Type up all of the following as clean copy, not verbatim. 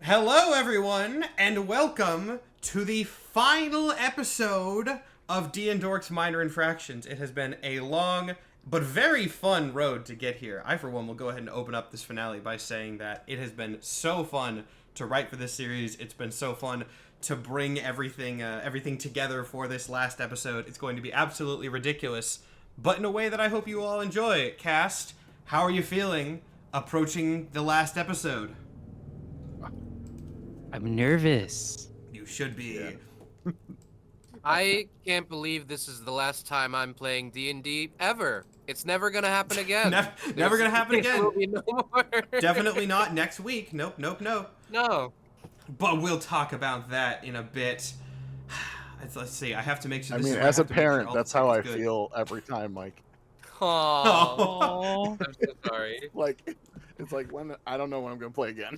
Hello, everyone, and welcome to the final episode of D&Dorks Minor Infractions. It has been a long but very fun road to get here. I, for one, will go ahead and open up this finale by saying that it has been so fun to write for this series. It's been so fun to bring everything together for this last episode. It's going to be absolutely ridiculous, but in a way that I hope you all enjoy. Cast, how are you feeling approaching the last episode? I'm nervous. You should be. Yeah. I can't believe this is the last time I'm playing D&D ever. It's never gonna happen again. Never gonna happen again. There will be no more. Definitely not next week. Nope. No. But we'll talk about that in a bit. Let's see. I have to make sure. I mean, as a parent, that's how I feel every time, Mike. Oh. I'm so sorry. It's like when I don't know when I'm gonna play again.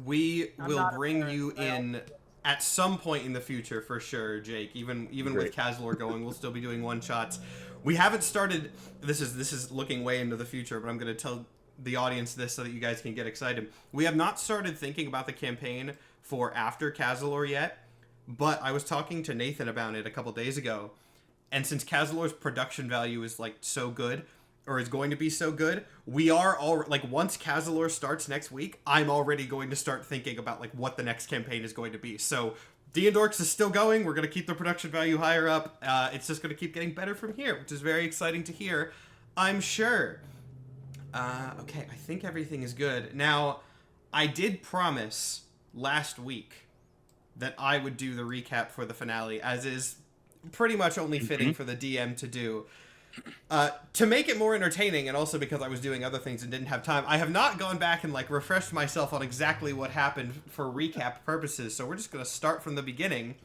We will bring you in at some point in the future for sure, Jake. Even with Kazlor going, we'll still be doing one shots. We haven't started. This is looking way into the future, but I'm going to tell the audience this so that you guys can get excited. We have not started thinking about the campaign for after Kazlor yet, but I was talking to Nathan about it a couple days ago, and since Kazlor's production value is like so good, or is going to be so good, we are all like, once Kazlor starts next week, I'm already going to start thinking about like what the next campaign is going to be. So D&Dorks is still going. We're going to keep the production value higher up. It's just going to keep getting better from here, which is very exciting to hear, I'm sure. Okay, I think everything is good. Now, I did promise last week that I would do the recap for the finale, as is pretty much only fitting for the DM to do. To make it more entertaining, and also because I was doing other things and didn't have time, I have not gone back and like refreshed myself on exactly what happened for recap purposes. So we're just gonna start from the beginning,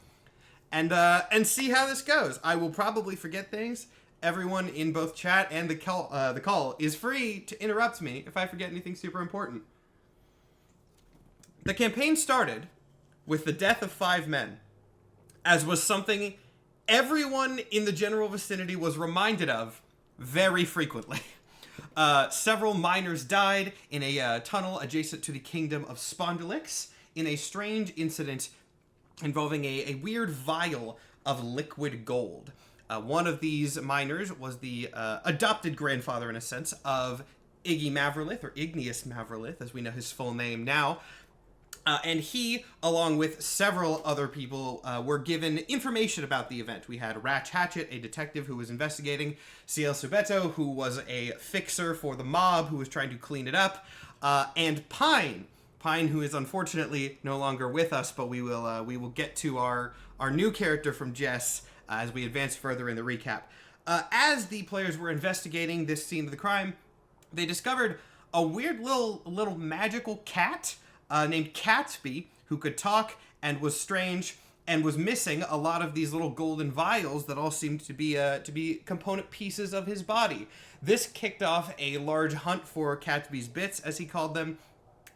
and see how this goes. I will probably forget things. Everyone in both chat and the call is free to interrupt me if I forget anything super important. The campaign started with the death of 5 men, as was something everyone in the general vicinity was reminded of very frequently. Several miners died in a tunnel adjacent to the kingdom of Spondylix in a strange incident involving a weird vial of liquid gold. One of these miners was the adopted grandfather, in a sense, of Iggy Mavrolith, or Igneous Mavrolith, as we know his full name now. And he, along with several other people, were given information about the event. We had Ratch Hatchet, a detective who was investigating, CL Subeto, who was a fixer for the mob who was trying to clean it up, and Pine, who is unfortunately no longer with us, but we will get to our new character from Jess as we advance further in the recap. As the players were investigating this scene of the crime, they discovered a weird little magical cat named Catsby, who could talk and was strange and was missing a lot of these little golden vials that all seemed to be component pieces of his body. This kicked off a large hunt for Catsby's bits, as he called them,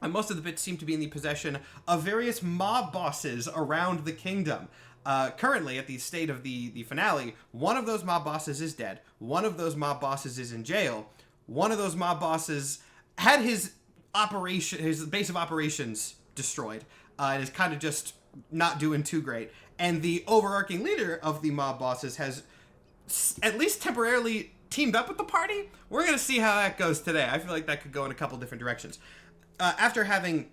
and most of the bits seemed to be in the possession of various mob bosses around the kingdom. Currently, at the state of the finale, one of those mob bosses is dead. One of those mob bosses is in jail. One of those mob bosses had his base of operations destroyed, and is kind of just not doing too great. And the overarching leader of the mob bosses has at least temporarily teamed up with the party. We're gonna see how that goes today. I feel like that could go in a couple different directions. After having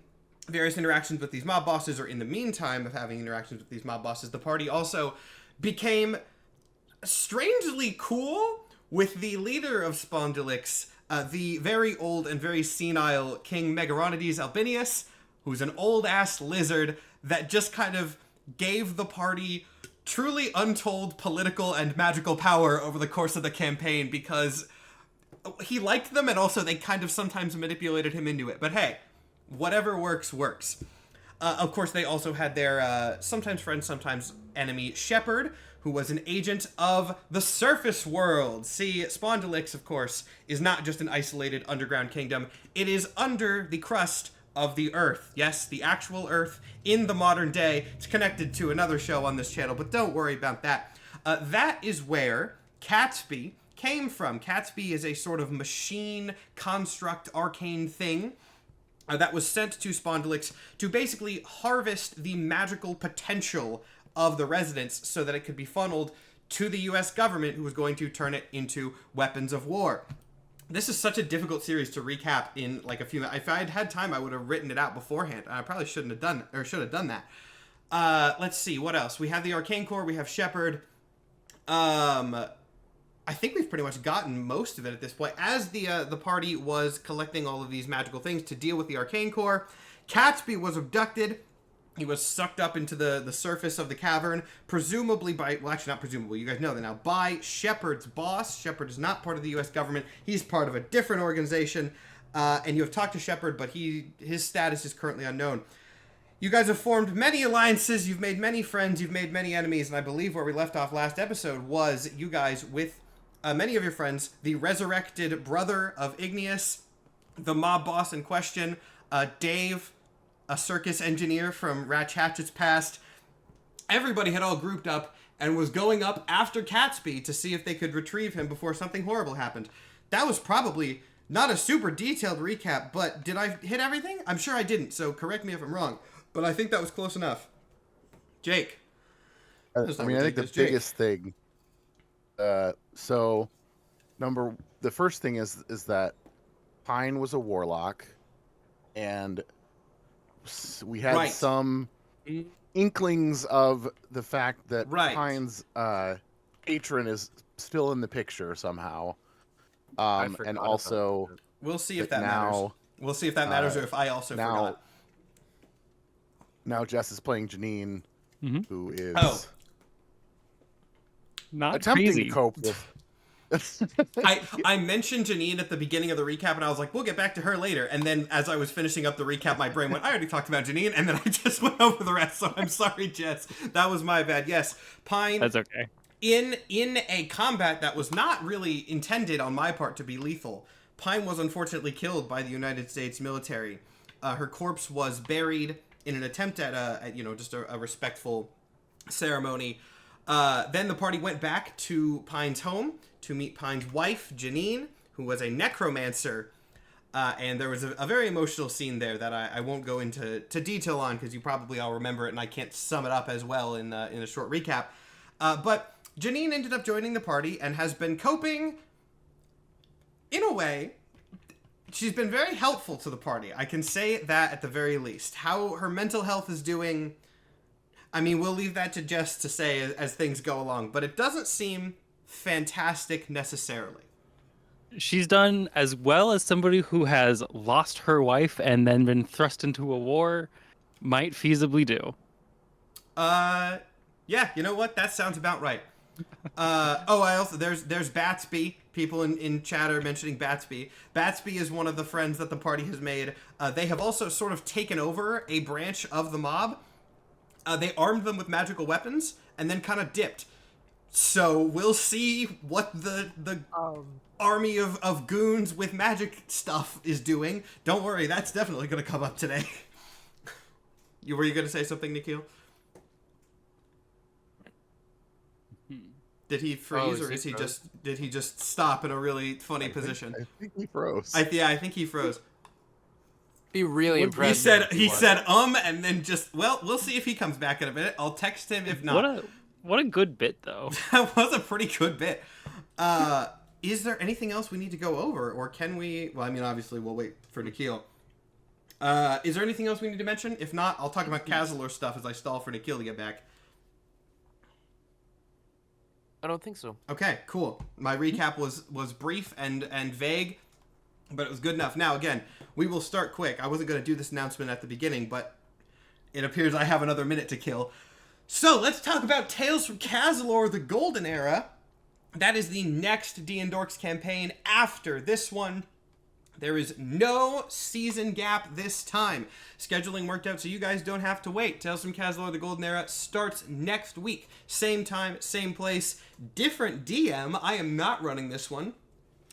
various interactions with these mob bosses, or in the meantime of having interactions with these mob bosses, the party also became strangely cool with the leader of Spondylix, the very old and very senile King Megaronides Albinius, who's an old-ass lizard that just kind of gave the party truly untold political and magical power over the course of the campaign, because he liked them, and also they kind of sometimes manipulated him into it. But hey, whatever works, works. Of course, they also had their sometimes friend, sometimes enemy, Shepherd, who was an agent of the surface world. See, Spondylix, of course, is not just an isolated underground kingdom. It is under the crust of the Earth. Yes, the actual Earth in the modern day. It's connected to another show on this channel, but don't worry about that. That is where Catsby came from. Catsby is a sort of machine construct arcane thing that was sent to Spondylix to basically harvest the magical potential of the residents so that it could be funneled to the US government, who was going to turn it into weapons of war. This is such a difficult series to recap in like a few minutes. If I had had time, I would have written it out beforehand. I probably should have done that. Let's see, what else? We have the Arcane Core, we have Shepard. I think we've pretty much gotten most of it at this point. As the party was collecting all of these magical things to deal with the Arcane Core, Catsby was abducted. He was sucked up into the surface of the cavern, presumably by, well, actually not presumably, you guys know that now, by Shepard's boss. Shepard is not part of the U.S. government. He's part of a different organization, and you have talked to Shepard, but his status is currently unknown. You guys have formed many alliances, you've made many friends, you've made many enemies, and I believe where we left off last episode was you guys with many of your friends, the resurrected brother of Igneous, the mob boss in question, Dave, a circus engineer from Ratch Hatchet's past. Everybody had all grouped up and was going up after Catsby to see if they could retrieve him before something horrible happened. That was probably not a super detailed recap, but did I hit everything? I'm sure I didn't, so correct me if I'm wrong. But I think that was close enough. Jake. I think the biggest thing. The first thing is that Pine was a warlock, and we had some inklings of the fact that Pine's patron is still in the picture somehow. And also, we'll see if that matters. We'll see if that matters, or if I also forgot. Now Jess is playing Janine, who is not attempting crazy. to cope with. I mentioned Janine at the beginning of the recap, and I was like, we'll get back to her later. And then as I was finishing up the recap, my brain went, I already talked about Janine, and then I just went over the rest, so I'm sorry, Jess. That was my bad. Yes, Pine... That's okay. In a combat that was not really intended on my part to be lethal, Pine was unfortunately killed by the United States military. Her corpse was buried in an attempt at just a respectful ceremony. Then the party went back to Pine's home to meet Pine's wife, Janine, who was a necromancer. And there was a very emotional scene there that I won't go into detail on because you probably all remember it and I can't sum it up as well in a short recap. But Janine ended up joining the party and has been coping in a way. She's been very helpful to the party. I can say that at the very least. How her mental health is doing, I mean, we'll leave that to Jess to say as things go along, but it doesn't seem fantastic necessarily. She's done as well as somebody who has lost her wife and then been thrust into a war might feasibly do. Yeah, you know what? That sounds about right. I also there's Batsby. People in chat are mentioning Batsby. Batsby is one of the friends that the party has made. They have also sort of taken over a branch of the mob. They armed them with magical weapons and then kind of dipped. So we'll see what the army of goons with magic stuff is doing. Don't worry, that's definitely going to come up today. Were you going to say something, Nikhil? Did he freeze, or did he just stop in a really funny position? I think he froze. I think he froze. Be really impressed. He said and then just, well, we'll see if he comes back in a minute. I'll text him if not. What a good bit, though. That was a pretty good bit. Is there anything else we need to go over, or can we? Well, I mean, obviously we'll wait for Nikhil. Is there anything else we need to mention? If not, I'll talk about Kazalor stuff as I stall for Nikhil to get back. I don't think so. Okay, cool. My recap was brief and vague, but it was good enough. Now, again, we will start quick. I wasn't going to do this announcement at the beginning, but it appears I have another minute to kill. So, let's talk about Tales from Kazalor, the Golden Era. That is the next D&Dorks campaign after this one. There is no season gap this time. Scheduling worked out so you guys don't have to wait. Tales from Kazalor, the Golden Era starts next week. Same time, same place, different DM. I am not running this one.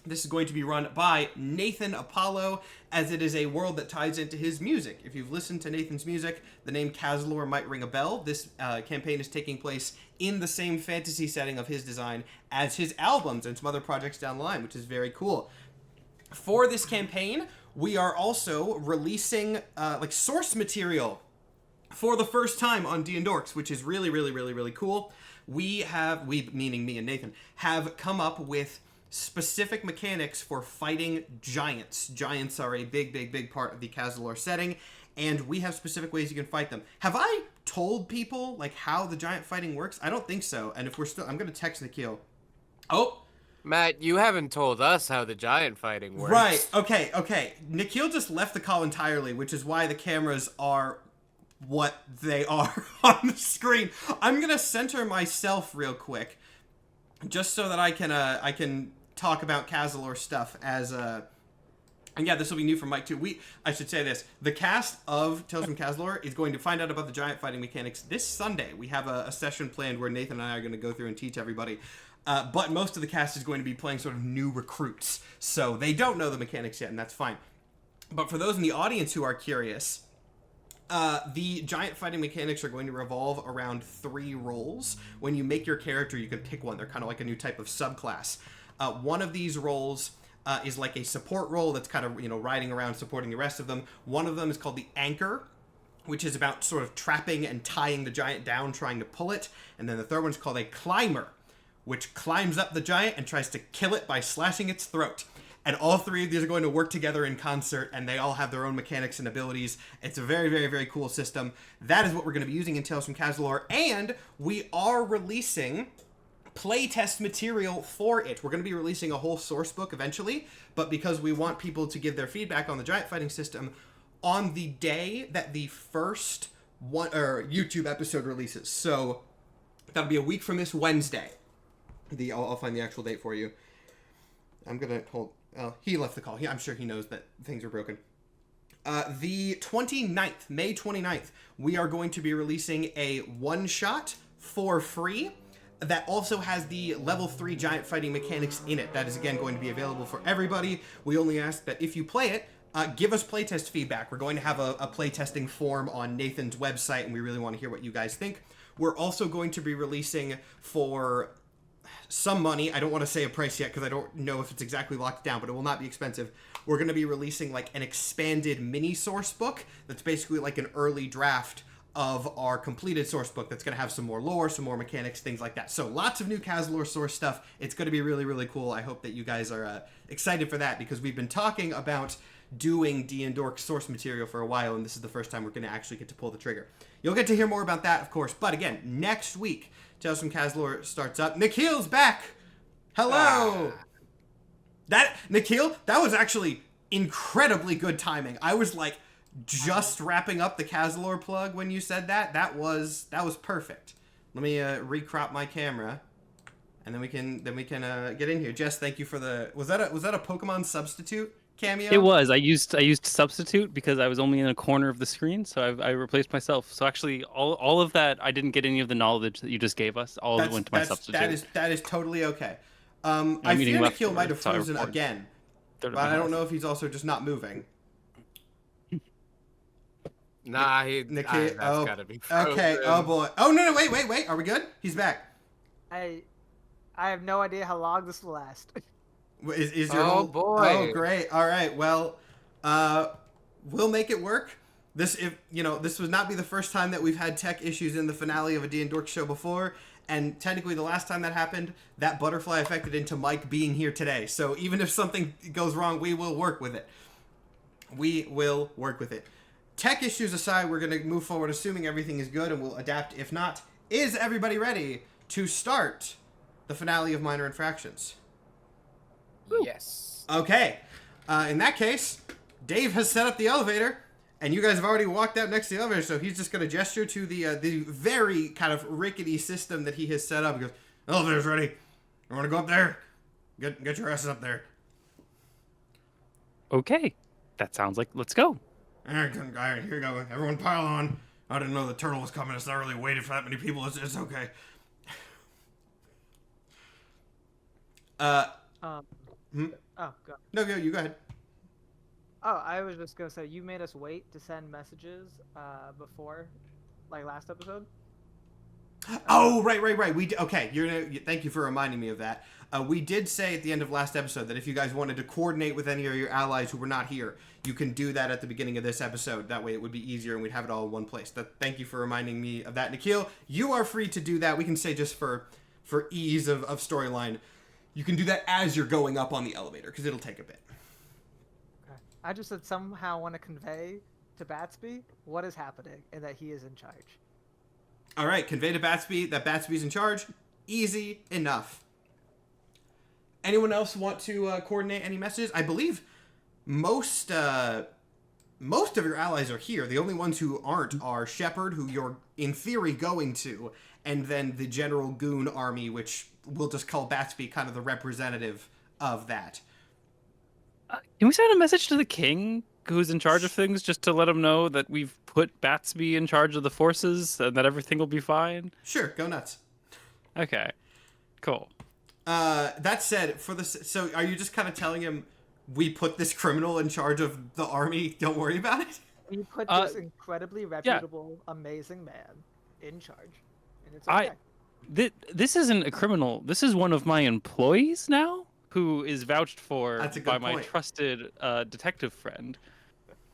This is going to be run by Nathan Apollo, as it is a world that ties into his music. If you've listened to Nathan's music, the name Kazalor might ring a bell. This campaign is taking place in the same fantasy setting of his design as his albums and some other projects down the line, which is very cool. For this campaign, we are also releasing like source material for the first time on D&Dorks, which is really, really, really, really cool. We, meaning me and Nathan, have come up with specific mechanics for fighting giants. Giants are a big, big, big part of the Kazalor setting, and we have specific ways you can fight them. Have I told people like how the giant fighting works? I don't think so. And if we're still, I'm gonna text Nikhil. Oh, Matt, you haven't told us how the giant fighting works. right. Okay. Nikhil just left the call entirely, which is why the cameras are what they are on the screen. I'm gonna center myself real quick, just so that I can talk about Kazalor stuff as and yeah, this will be new for Mike too. I should say this: the cast of Tales from Kazalor is going to find out about the giant fighting mechanics this Sunday. We have a session planned where Nathan and I are going to go through and teach everybody. But most of the cast is going to be playing sort of new recruits, so they don't know the mechanics yet, and that's fine. But for those in the audience who are curious, the giant fighting mechanics are going to revolve around 3 roles. When you make your character, you can pick one. They're kind of like a new type of subclass. One of these roles is like a support role that's kind of, riding around supporting the rest of them. One of them is called the Anchor, which is about sort of trapping and tying the giant down, trying to pull it. And then the third one is called a Climber, which climbs up the giant and tries to kill it by slashing its throat. And all 3 of these are going to work together in concert, and they all have their own mechanics and abilities. It's a very, very, very cool system. That is what we're going to be using in Tales from Kazalor, and we are releasing playtest material for it. We're going to be releasing a whole source book eventually, but because we want people to give their feedback on the giant fighting system on the day that the first YouTube episode releases. So that'll be a week from this Wednesday. I'll find the actual date for you. I'm going to hold... he left the call. I'm sure he knows that things are broken. The 29th, May 29th, we are going to be releasing a one-shot for free that also has the level 3 giant fighting mechanics in it. That is, again, going to be available for everybody. We only ask that if you play it, give us playtest feedback. We're going to have a playtesting form on Nathan's website, and we really want to hear what you guys think. We're also going to be releasing for some money. I don't want to say a price yet because I don't know if it's exactly locked down, but it will not be expensive. We're going to be releasing like an expanded mini source book that's basically like an early draft of our completed source book that's going to have some more lore, some more mechanics, things like that. So lots of new Kazalor source stuff. It's going to be really, really cool. I hope that you guys are excited for that, because we've been talking about doing D&Dorks source material for a while, and this is the first time we're going to actually get to pull the trigger. You'll get to hear more about that, of course, but again, next week, Tales from Kazalor starts up. Nikhil's back! Hello! Nikhil, that was actually incredibly good timing. I was like just wrapping up the Kazalor plug when you said that. That was perfect. Let me recrop my camera, and then we can get in here. Jess, thank you for the... Was that a Pokemon substitute cameo? It was. I used substitute because I was only in a corner of the screen, so I replaced myself. So actually, all of that, I didn't get any of the knowledge that you just gave us. All of it went to my substitute. That is totally okay. I fear Nikhil might have frozen again, but I don't know if he's also just not moving. Nah, Nikhil, that's gotta be frozen. Okay. Oh boy. Oh no, wait. Are we good? He's back. I have no idea how long this will last. Is your oh boy. Oh great. All right. Well, we'll make it work. This would not be the first time that we've had tech issues in the finale of a D&Dorks show before, and technically the last time that happened, that butterfly affected into Mike being here today. So even if something goes wrong, we will work with it. We will work with it. Tech issues aside, we're going to move forward assuming everything is good, and we'll adapt if not. Is everybody ready to start the finale of Minor Infractions? Yes. Okay. In that case, Dave has set up the elevator, and you guys have already walked out next to the elevator, so he's just going to gesture to the very kind of rickety system that he has set up. He goes, elevator's ready. You want to go up there? Get your asses up there. Okay. That sounds like, let's go. All right, here we go. Everyone pile on. I didn't know the turtle was coming. It's not really waited for that many people. It's okay. Oh, go. No, you go ahead. Oh, I was just gonna say, you made us wait to send messages before, like last episode. Oh, right. Okay, thank you for reminding me of that. We did say at the end of last episode that if you guys wanted to coordinate with any of your allies who were not here, you can do that at the beginning of this episode. That way it would be easier and we'd have it all in one place. Thank you for reminding me of that, Nikhil. You are free to do that. We can say just for ease of storyline, you can do that as you're going up on the elevator, because it'll take a bit. Okay. I just somehow want to convey to Batsby what is happening and that he is in charge. All right, convey to Batsby that Batsby's in charge. Easy enough. Anyone else want to coordinate any messages? I believe most of your allies are here. The only ones who aren't are Shepard, who you're in theory going to, and then the General Goon Army, which we'll just call Batsby kind of the representative of that. Can we send a message to the king, who's in charge of things, just to let him know that we've put Batsby in charge of the forces and that everything will be fine? Sure, go nuts. Okay, cool. That said, so are you just kind of telling him we put this criminal in charge of the army? Don't worry about it. We put this incredibly reputable, amazing man in charge, and it's okay. This isn't a criminal. This is one of my employees now, who is vouched for by my trusted detective friend.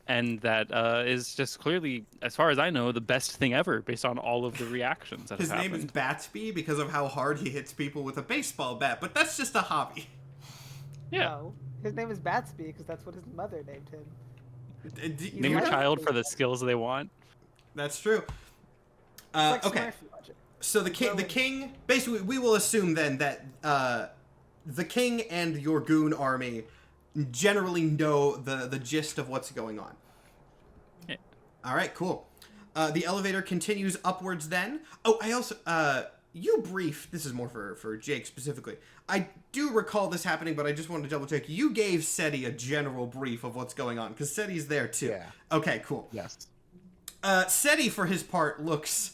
And that is just clearly, as far as I know, the best thing ever, based on all of the reactions that have happened. His name is Batsby because of how hard he hits people with a baseball bat, but that's just a hobby. Yeah. No, his name is Batsby because that's what his mother named him. Name your child for the skills they want. That's true. Like okay. So the king, basically, we will assume then that the king and your goon army generally know the gist of what's going on. Yeah. All right, cool. The elevator continues upwards then. Oh, I also, you briefed, this is more for Jake specifically. I do recall this happening, but I just wanted to double check. You gave Seti a general brief of what's going on, because Seti's there too. Yeah. Okay, cool. Yes. Seti, for his part, looks...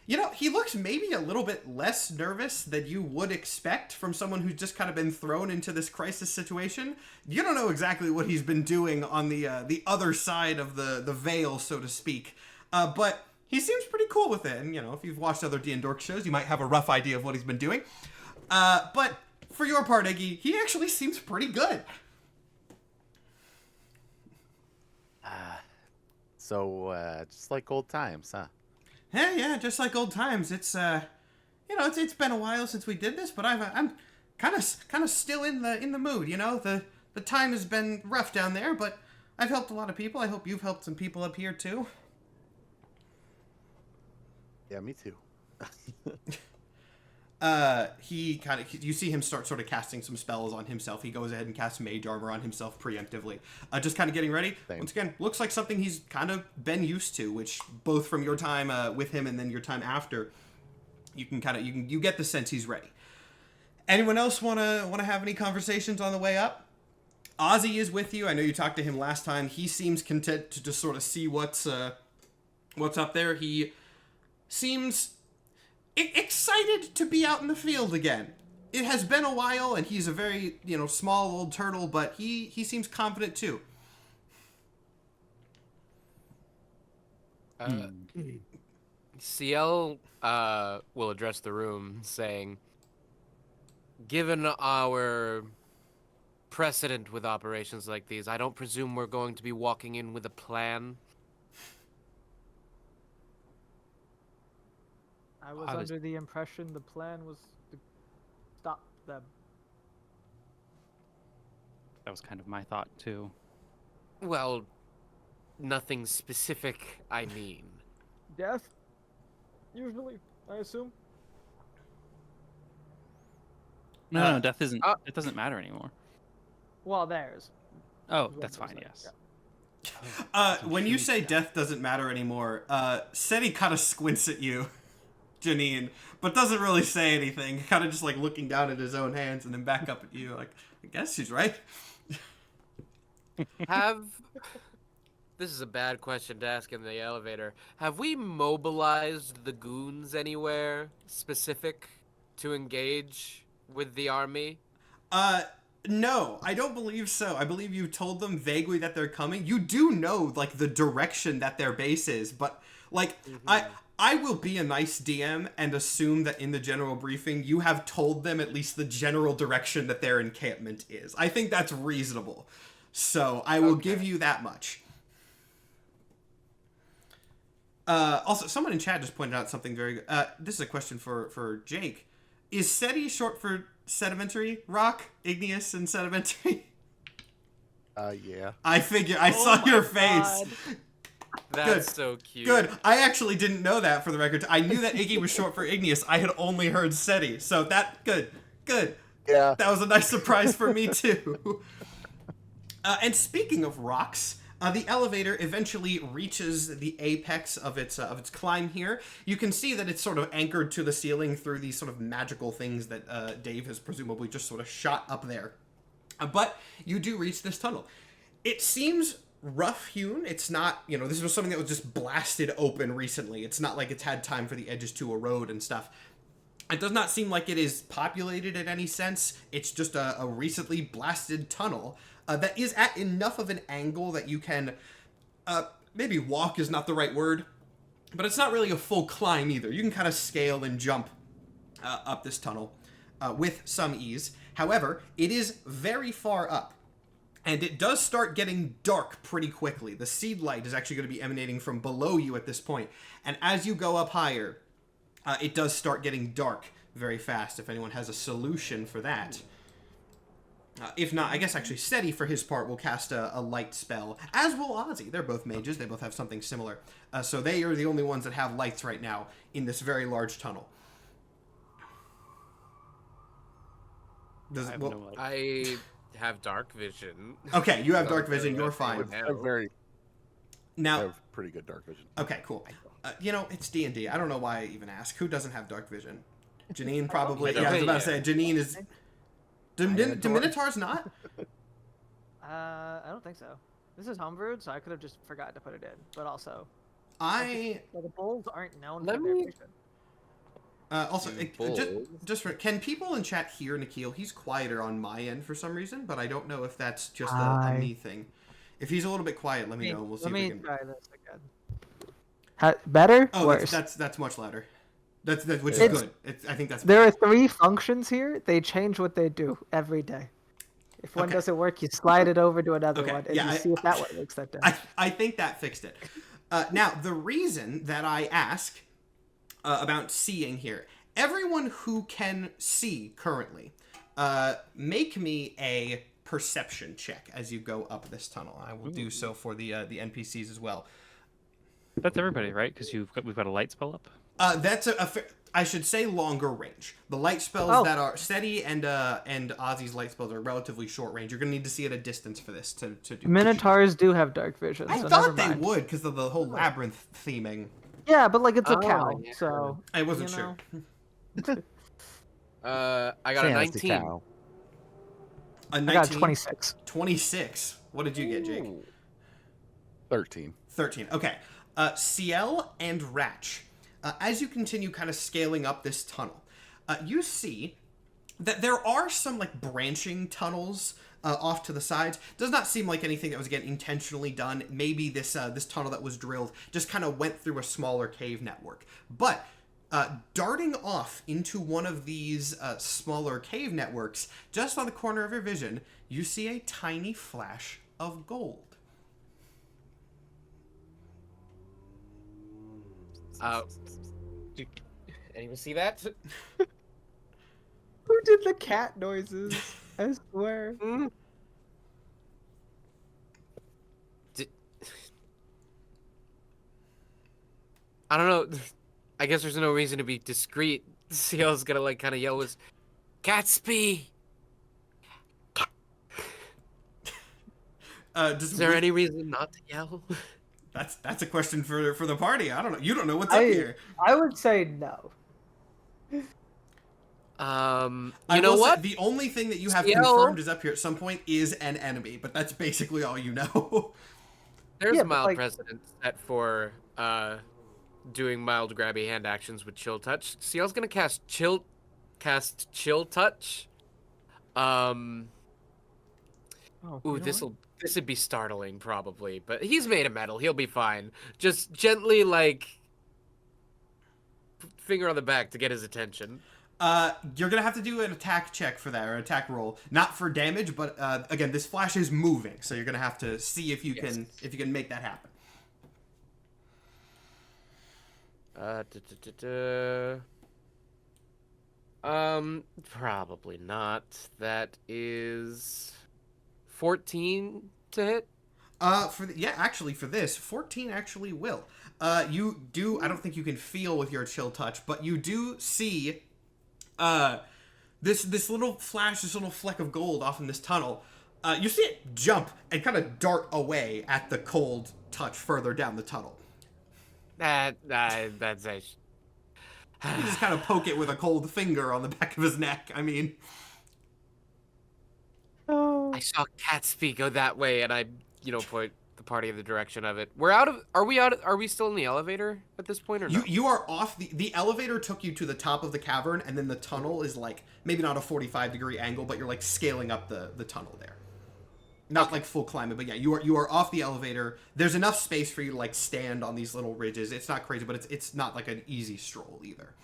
he looks maybe a little bit less nervous than you would expect from someone who's just kind of been thrown into this crisis situation. You don't know exactly what he's been doing on the other side of the veil, so to speak. But he seems pretty cool with it. And, if you've watched other D&Dorks shows, you might have a rough idea of what he's been doing. But for your part, Iggy, he actually seems pretty good. So, just like old times, huh? Yeah, just like old times. It's it's been a while since we did this, but I'm kind of still in the mood. The time has been rough down there, but I've helped a lot of people. I hope you've helped some people up here too. Yeah, me too. You see him start sort of casting some spells on himself. He goes ahead and casts mage armor on himself preemptively. Just kind of getting ready. Same. Once again, looks like something he's kind of been used to, which both from your time with him and then your time after, you get the sense he's ready. Anyone else want to have any conversations on the way up? Ozzy is with you. I know you talked to him last time. He seems content to just sort of see what's up there. He seems excited to be out in the field again. It has been a while, and he's a very, small old turtle, but he seems confident too. CL will address the room, saying, given our precedent with operations like these, I don't presume we're going to be walking in with a plan. I was under the impression the plan was to stop them. That was kind of my thought, too. Well, nothing specific, I mean. Death? Usually, I assume? No, death isn't... it doesn't matter anymore. Well, theirs. Oh, that's fine, yes. Yeah. When you say death doesn't matter anymore, Seti kind of squints at you, Janine, but doesn't really say anything, kind of just like looking down at his own hands and then back up at you, like, I guess she's right. This is a bad question to ask in the elevator. Have we mobilized the goons anywhere specific to engage with the army? No, I don't believe so. I believe you told them vaguely that they're coming. You do know, like, the direction that their base is, but, like, I will be a nice DM and assume that in the general briefing you have told them at least the general direction that their encampment is. I think that's reasonable. So I will give you that much. Also, someone in chat just pointed out something very good. This is a question for Jake. Is SETI short for sedimentary rock, igneous, and sedimentary? Yeah. I figure. I saw your face. That's so cute. Good. I actually didn't know that, for the record. I knew that Iggy was short for igneous. I had only heard SETI. So good. Yeah. That was a nice surprise for me too. And speaking of rocks, the elevator eventually reaches the apex of its climb here. You can see that it's sort of anchored to the ceiling through these sort of magical things that Dave has presumably just sort of shot up there. But you do reach this tunnel. It seems rough-hewn. It's not, this was something that was just blasted open recently. It's not like it's had time for the edges to erode and stuff. It does not seem like it is populated in any sense. It's just a recently blasted tunnel that is at enough of an angle that you can, maybe walk is not the right word, but it's not really a full climb either. You can kind of scale and jump up this tunnel with some ease. However, it is very far up. And it does start getting dark pretty quickly. The seed light is actually going to be emanating from below you at this point. And as you go up higher, it does start getting dark very fast, if anyone has a solution for that. If not, I guess actually SETI, for his part, will cast a light spell, as will Ozzy. They're both mages. They both have something similar. So they are the only ones that have lights right now in this very large tunnel. I have dark vision. Okay, you have dark vision. You're fine. I have pretty good dark vision. Okay, cool. It's D&D. I don't know why I even ask. Who doesn't have dark vision? Janine probably. Yeah, I was about to say Janine is. Do Minotaurs not? I don't think so. This is homebrewed, so I could have just forgotten to put it in. But also, the bulls aren't known for their vision. Also, can people in chat hear Nikhil? He's quieter on my end for some reason, but I don't know if that's just a me thing. If he's a little bit quiet, let me know. We'll see if we can. Try this again. Better? Oh, worse? That's much louder. Which is good. I think that's. There are 3 functions here. They change what they do every day. If one doesn't work, you slide it over to another one, and you see if that one works that day. I think that fixed it. Now, the reason that I ask about seeing here, everyone who can see currently, make me a perception check as you go up this tunnel. I will do so for the NPCs as well. That's everybody, right? Because we've got a light spell up. That's I should say longer range. The light spells that are SETI and Ozzy's light spells are relatively short range. You're gonna need to see at a distance for this to do. Minotaurs do have dark vision. I thought they would because of the whole labyrinth theming. Yeah, but it's a cow, so I wasn't sure. I got a 19. A 19? I got a 26. 26. What did you get, Jake? 13. 13. Okay. Ciel and Ratch. As you continue kind of scaling up this tunnel, you see that there are some branching tunnels off to the sides. Does not seem like anything that was again intentionally done. Maybe this tunnel that was drilled just kind of went through a smaller cave network. But darting off into one of these smaller cave networks, just on the corner of your vision, you see a tiny flash of gold. Anyone see that? Who did the cat noises? I swear. I don't know. I guess there's no reason to be discreet. Ciel's gonna kind of yell his Gatsby. Is there any reason not to yell? That's a question for the party. I don't know. You don't know what's up here. I would say no. You know what? The only thing that you have confirmed is up here at some point is an enemy, but that's basically all you know. There's a mild precedent set for doing mild grabby hand actions with chill touch. Ciel's gonna cast chill touch. This would be startling probably, but he's made of metal. He'll be fine. Just gently finger on the back to get his attention. You're gonna have to do an attack check for that, or an attack roll. Not for damage, but again, this flash is moving, so you're gonna have to see if you can make that happen. Probably not. That is 14 to hit. Actually, for this, 14 actually will. You do. I don't think you can feel with your chill touch, but you do see, this little flash, this little fleck of gold off in this tunnel. You see it jump and kind of dart away at the cold touch further down the tunnel. That's You just kind of poke it with a cold finger on the back of his neck. I mean, I saw Catsby go that way, and I, point the party in the direction of it. Are we still in the elevator at this point, or no? You are off. The elevator took you to the top of the cavern, and then the tunnel is like, maybe not a 45-degree angle, but you're like scaling up the tunnel there. Not like full climbing, but yeah, you are off the elevator. There's enough space for you to like stand on these little ridges. It's not crazy, but it's not like an easy stroll either.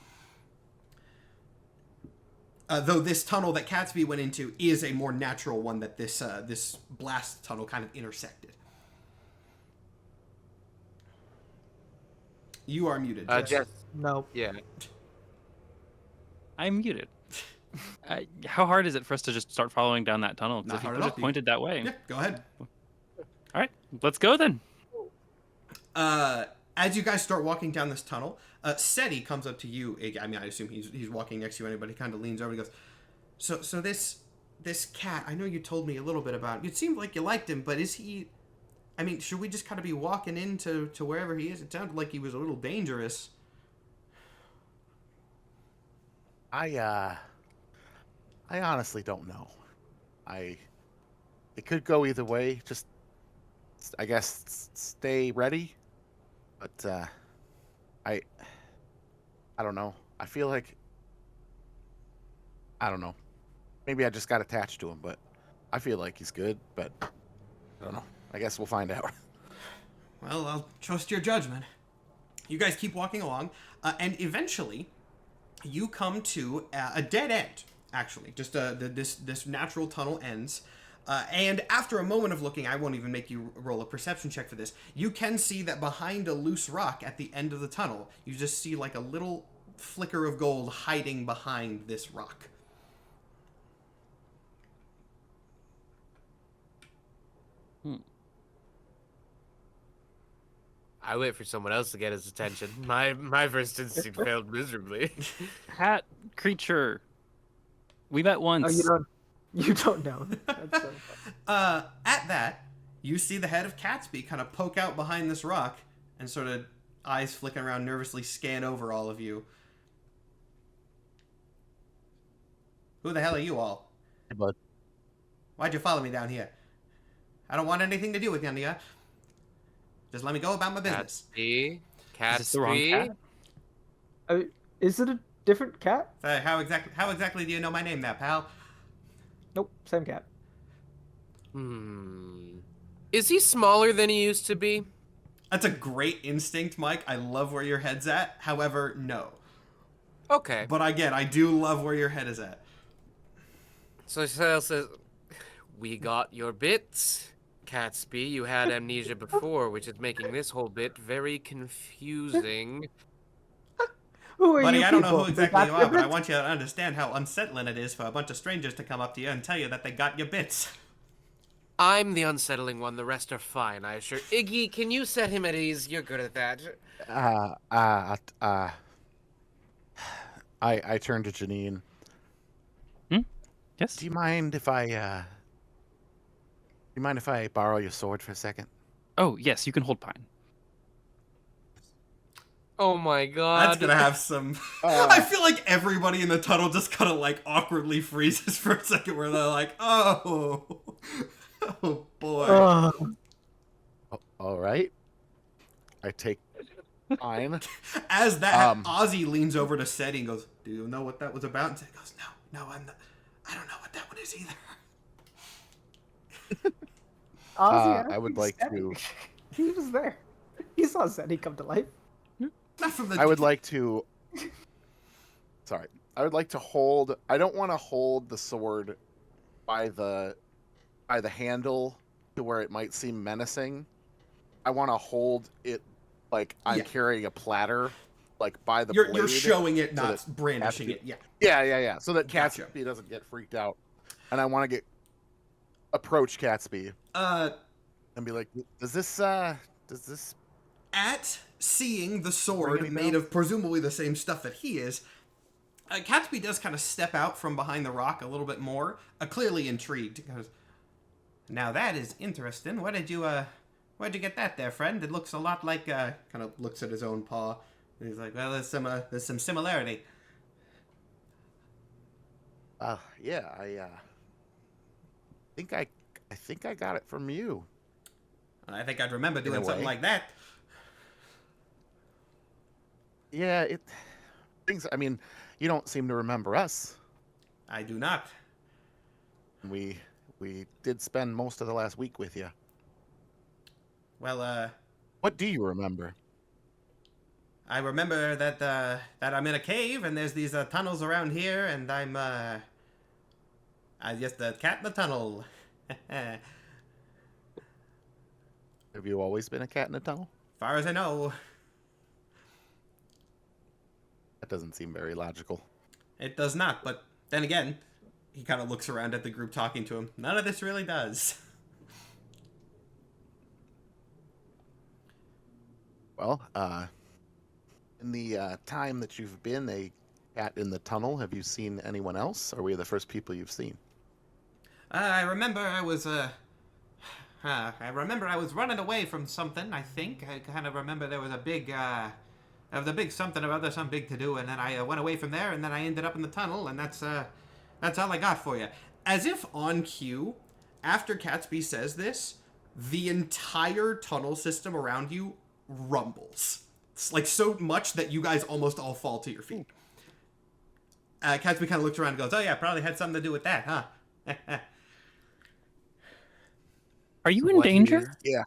Though this tunnel that Catsby went into is a more natural one that this blast tunnel kind of intersected. You are muted. Jess. No. Yeah. I'm muted. How hard is it for us to just start following down that tunnel? Because if you just pointed that way. Yeah, go ahead. All right, let's go then. As you guys start walking down this tunnel, Seti comes up to you. I mean, I assume he's walking next to you anyway, but he kind of leans over and goes, So this cat, I know you told me a little bit about him. It seemed like you liked him, but is he... I mean, should we just kind of be walking into wherever he is? It sounded like he was a little dangerous. I honestly don't know. It could go either way. Just, I guess, stay ready. But I don't know. I feel like, I don't know. Maybe I just got attached to him, but I feel like he's good. But I don't know. I guess we'll find out. Well, I'll trust your judgment. You guys keep walking along, and eventually, you come to a dead end. Actually, just this natural tunnel ends, and after a moment of looking, I won't even make you roll a perception check for this. You can see that behind a loose rock at the end of the tunnel, you just see like a little flicker of gold hiding behind this rock. I wait for someone else to get his attention. My first instinct failed miserably. Cat creature. We met once. Oh, you don't know. That's so funny. At that, you see the head of Catsby kind of poke out behind this rock and sort of eyes flicking around, nervously scan over all of you. Who the hell are you all? Hey, bud. Why'd you follow me down here? I don't want anything to do with you. Just let me go about my business. Catsby? Is this the wrong cat? Is it a different cat? How exactly do you know my name now, pal? Nope, same cat. Is he smaller than he used to be? That's a great instinct, Mike. I love where your head's at. However, no. Okay. But again, I do love where your head is at. So Sale says, we got your bits. Catsby, you had amnesia before, which is making this whole bit very confusing. Who are Buddy, you I don't know people? who exactly you are, but I want you to understand how unsettling it is for a bunch of strangers to come up to you and tell you that they got your bits. I'm the unsettling one. The rest are fine, I assure. Iggy, can you set him at ease? You're good at that. I turn to Janine. Yes? Do you mind if I borrow your sword for a second? Oh, yes, you can hold Pine. Oh my god. That's gonna have some... I feel like everybody in the tunnel just kind of like awkwardly freezes for a second where they're like, oh boy. All right. I take Pine. As that, Ozzy leans over to Seti and goes, do you know what that was about? And Seti goes, no, I don't know what that one is either. Ozzy, I would like to... He was there. He saw Seti come to life. Not from the... I would like to Sorry. I would like to hold. I don't want to hold the sword by the handle to where it might seem menacing. I want to hold it like I'm carrying a platter, like by the blade. You're showing it, not brandishing it. Yeah. So that Catsby doesn't get freaked out, and I want to approach Catsby. And be like, does this? At seeing the sword made of presumably the same stuff that he is, Catsby does kind of step out from behind the rock a little bit more, clearly intrigued. He goes, "Now that is interesting. Where'd you get that there, friend? It looks a lot like." Kind of looks at his own paw. And he's like, "Well, there's some similarity." Yeah, I think I got it from you. I think I'd remember doing something like that. Yeah, I mean, you don't seem to remember us. I do not. We did spend most of the last week with you. Well, what do you remember? I remember that I'm in a cave and there's these tunnels around here, and I'm just the cat in the tunnel. Have you always been a cat in a tunnel? As far as I know. That doesn't seem very logical. It does not, but then again, he kind of looks around at the group talking to him. None of this really does. Well, in the time that you've been a cat in the tunnel, have you seen anyone else? Or are we the first people you've seen? I remember I was running away from something, I think. I kind of remember there was a big something or other, some big to do, and then I went away from there, and then I ended up in the tunnel, and that's all I got for you. As if on cue, after Catsby says this, the entire tunnel system around you rumbles. It's like so much that you guys almost all fall to your feet. Catsby kind of looks around and goes, "Oh yeah, probably had something to do with that, huh?" Are you in danger? Yeah.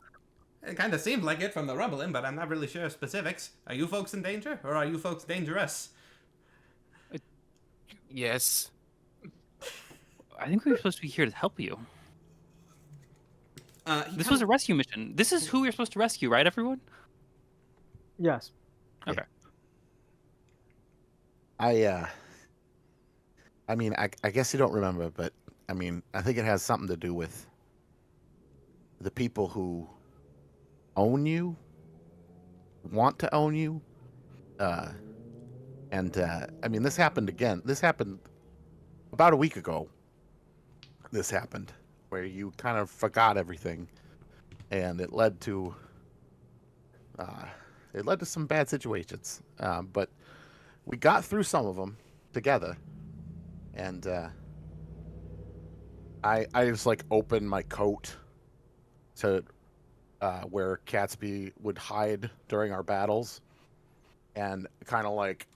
It kind of seems like it from the rumbling, but I'm not really sure of specifics. Are you folks in danger, or are you folks dangerous? Yes. I think we were supposed to be here to help you. This was a rescue mission. This is who we're supposed to rescue, right, everyone? Yes. Okay. I mean, I guess you don't remember, but I mean, I think it has something to do with the people who own you, want to own you, and I mean, this happened again. This happened about a week ago. This happened where you kind of forgot everything, and it led to some bad situations. But we got through some of them together, and I just like opened my coat to where Catsby would hide during our battles, and kind of like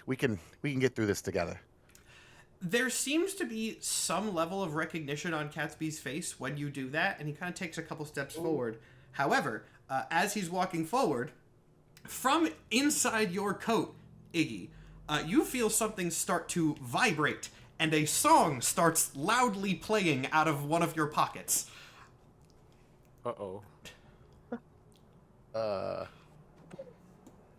we can get through this together. There seems to be some level of recognition on Catsby's face when you do that, and he kind of takes a couple steps forward. However, as he's walking forward, from inside your coat, Iggy, you feel something start to vibrate, and a song starts loudly playing out of one of your pockets. Uh-oh.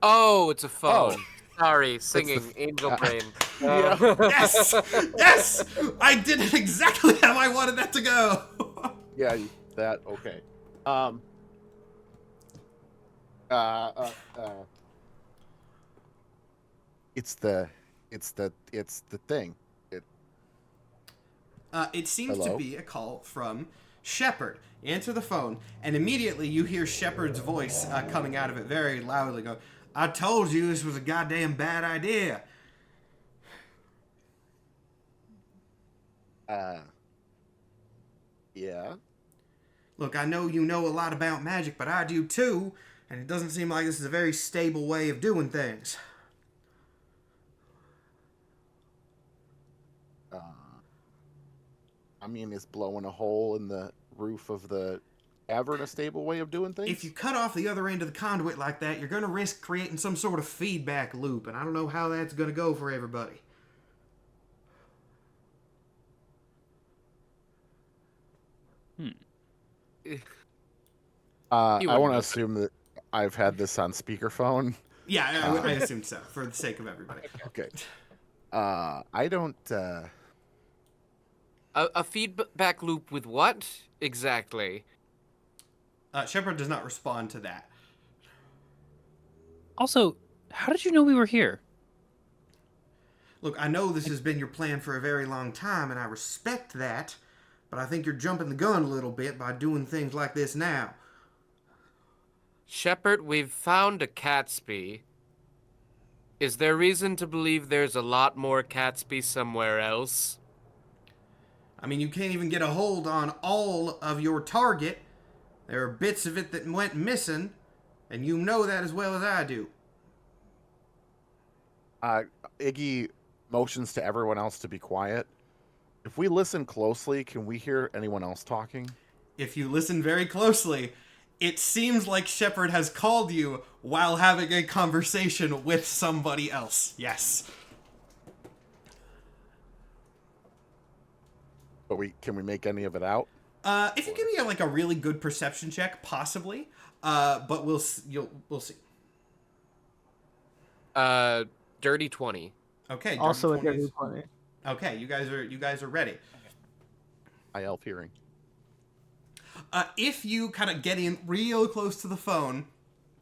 Oh, it's a phone. Oh. Sorry, singing Angel Brain. Yes! Yes! I did it exactly how I wanted that to go! Yeah, okay. It's the thing. It seems Hello? to be a call from Shepard. You answer the phone, and immediately you hear Shepard's voice coming out of it very loudly go, "I told you this was a goddamn bad idea." Yeah. Look, I know you know a lot about magic, but I do too, and it doesn't seem like this is a very stable way of doing things. I mean, it's blowing a hole in the roof of the ever in a stable way of doing things? If you cut off the other end of the conduit like that, you're going to risk creating some sort of feedback loop, and I don't know how that's going to go for everybody. I want to assume that I've had this on speakerphone. Yeah, I assumed so, for the sake of everybody. Okay. I don't... A feedback loop with what, exactly? Shepard does not respond to that. Also, how did you know we were here? Look, I know this has been your plan for a very long time, and I respect that, but I think you're jumping the gun a little bit by doing things like this now. Shepard, we've found a Catsby. Is there reason to believe there's a lot more Catsby somewhere else? I mean, you can't even get a hold on all of your target. There are bits of it that went missing, and you know that as well as I do. Iggy motions to everyone else to be quiet. If we listen closely, can we hear anyone else talking? If you listen very closely, it seems like Shepard has called you while having a conversation with somebody else. Yes. But can we make any of it out? If you give me a really good perception check, possibly. But we'll see. Dirty 20. Okay. Also a dirty 20. Okay, you guys are ready. I elf hearing. If you kind of get in real close to the phone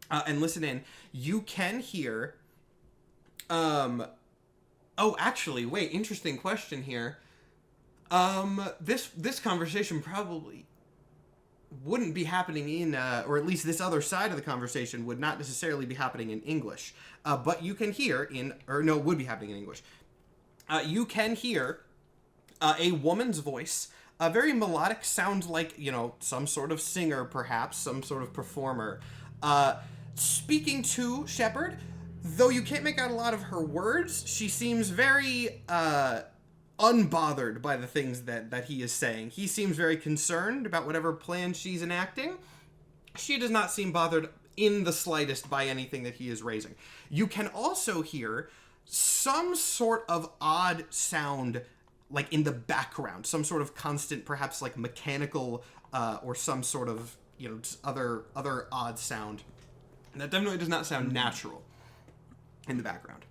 and listen in, you can hear. Oh, actually, wait. Interesting question here. This conversation probably wouldn't be happening in, or at least this other side of the conversation would not necessarily be happening in English. But you can hear would be happening in English. You can hear a woman's voice, a very melodic, sound like, some sort of singer, perhaps, some sort of performer, speaking to Shepard. Though you can't make out a lot of her words, she seems very, unbothered by the things that he is saying. He seems very concerned about whatever plan she's enacting. She does not seem bothered in the slightest by anything that he is raising. You can also hear some sort of odd sound, like in the background, some sort of constant, perhaps like mechanical, or some sort of, just other odd sound. And that definitely does not sound natural in the background.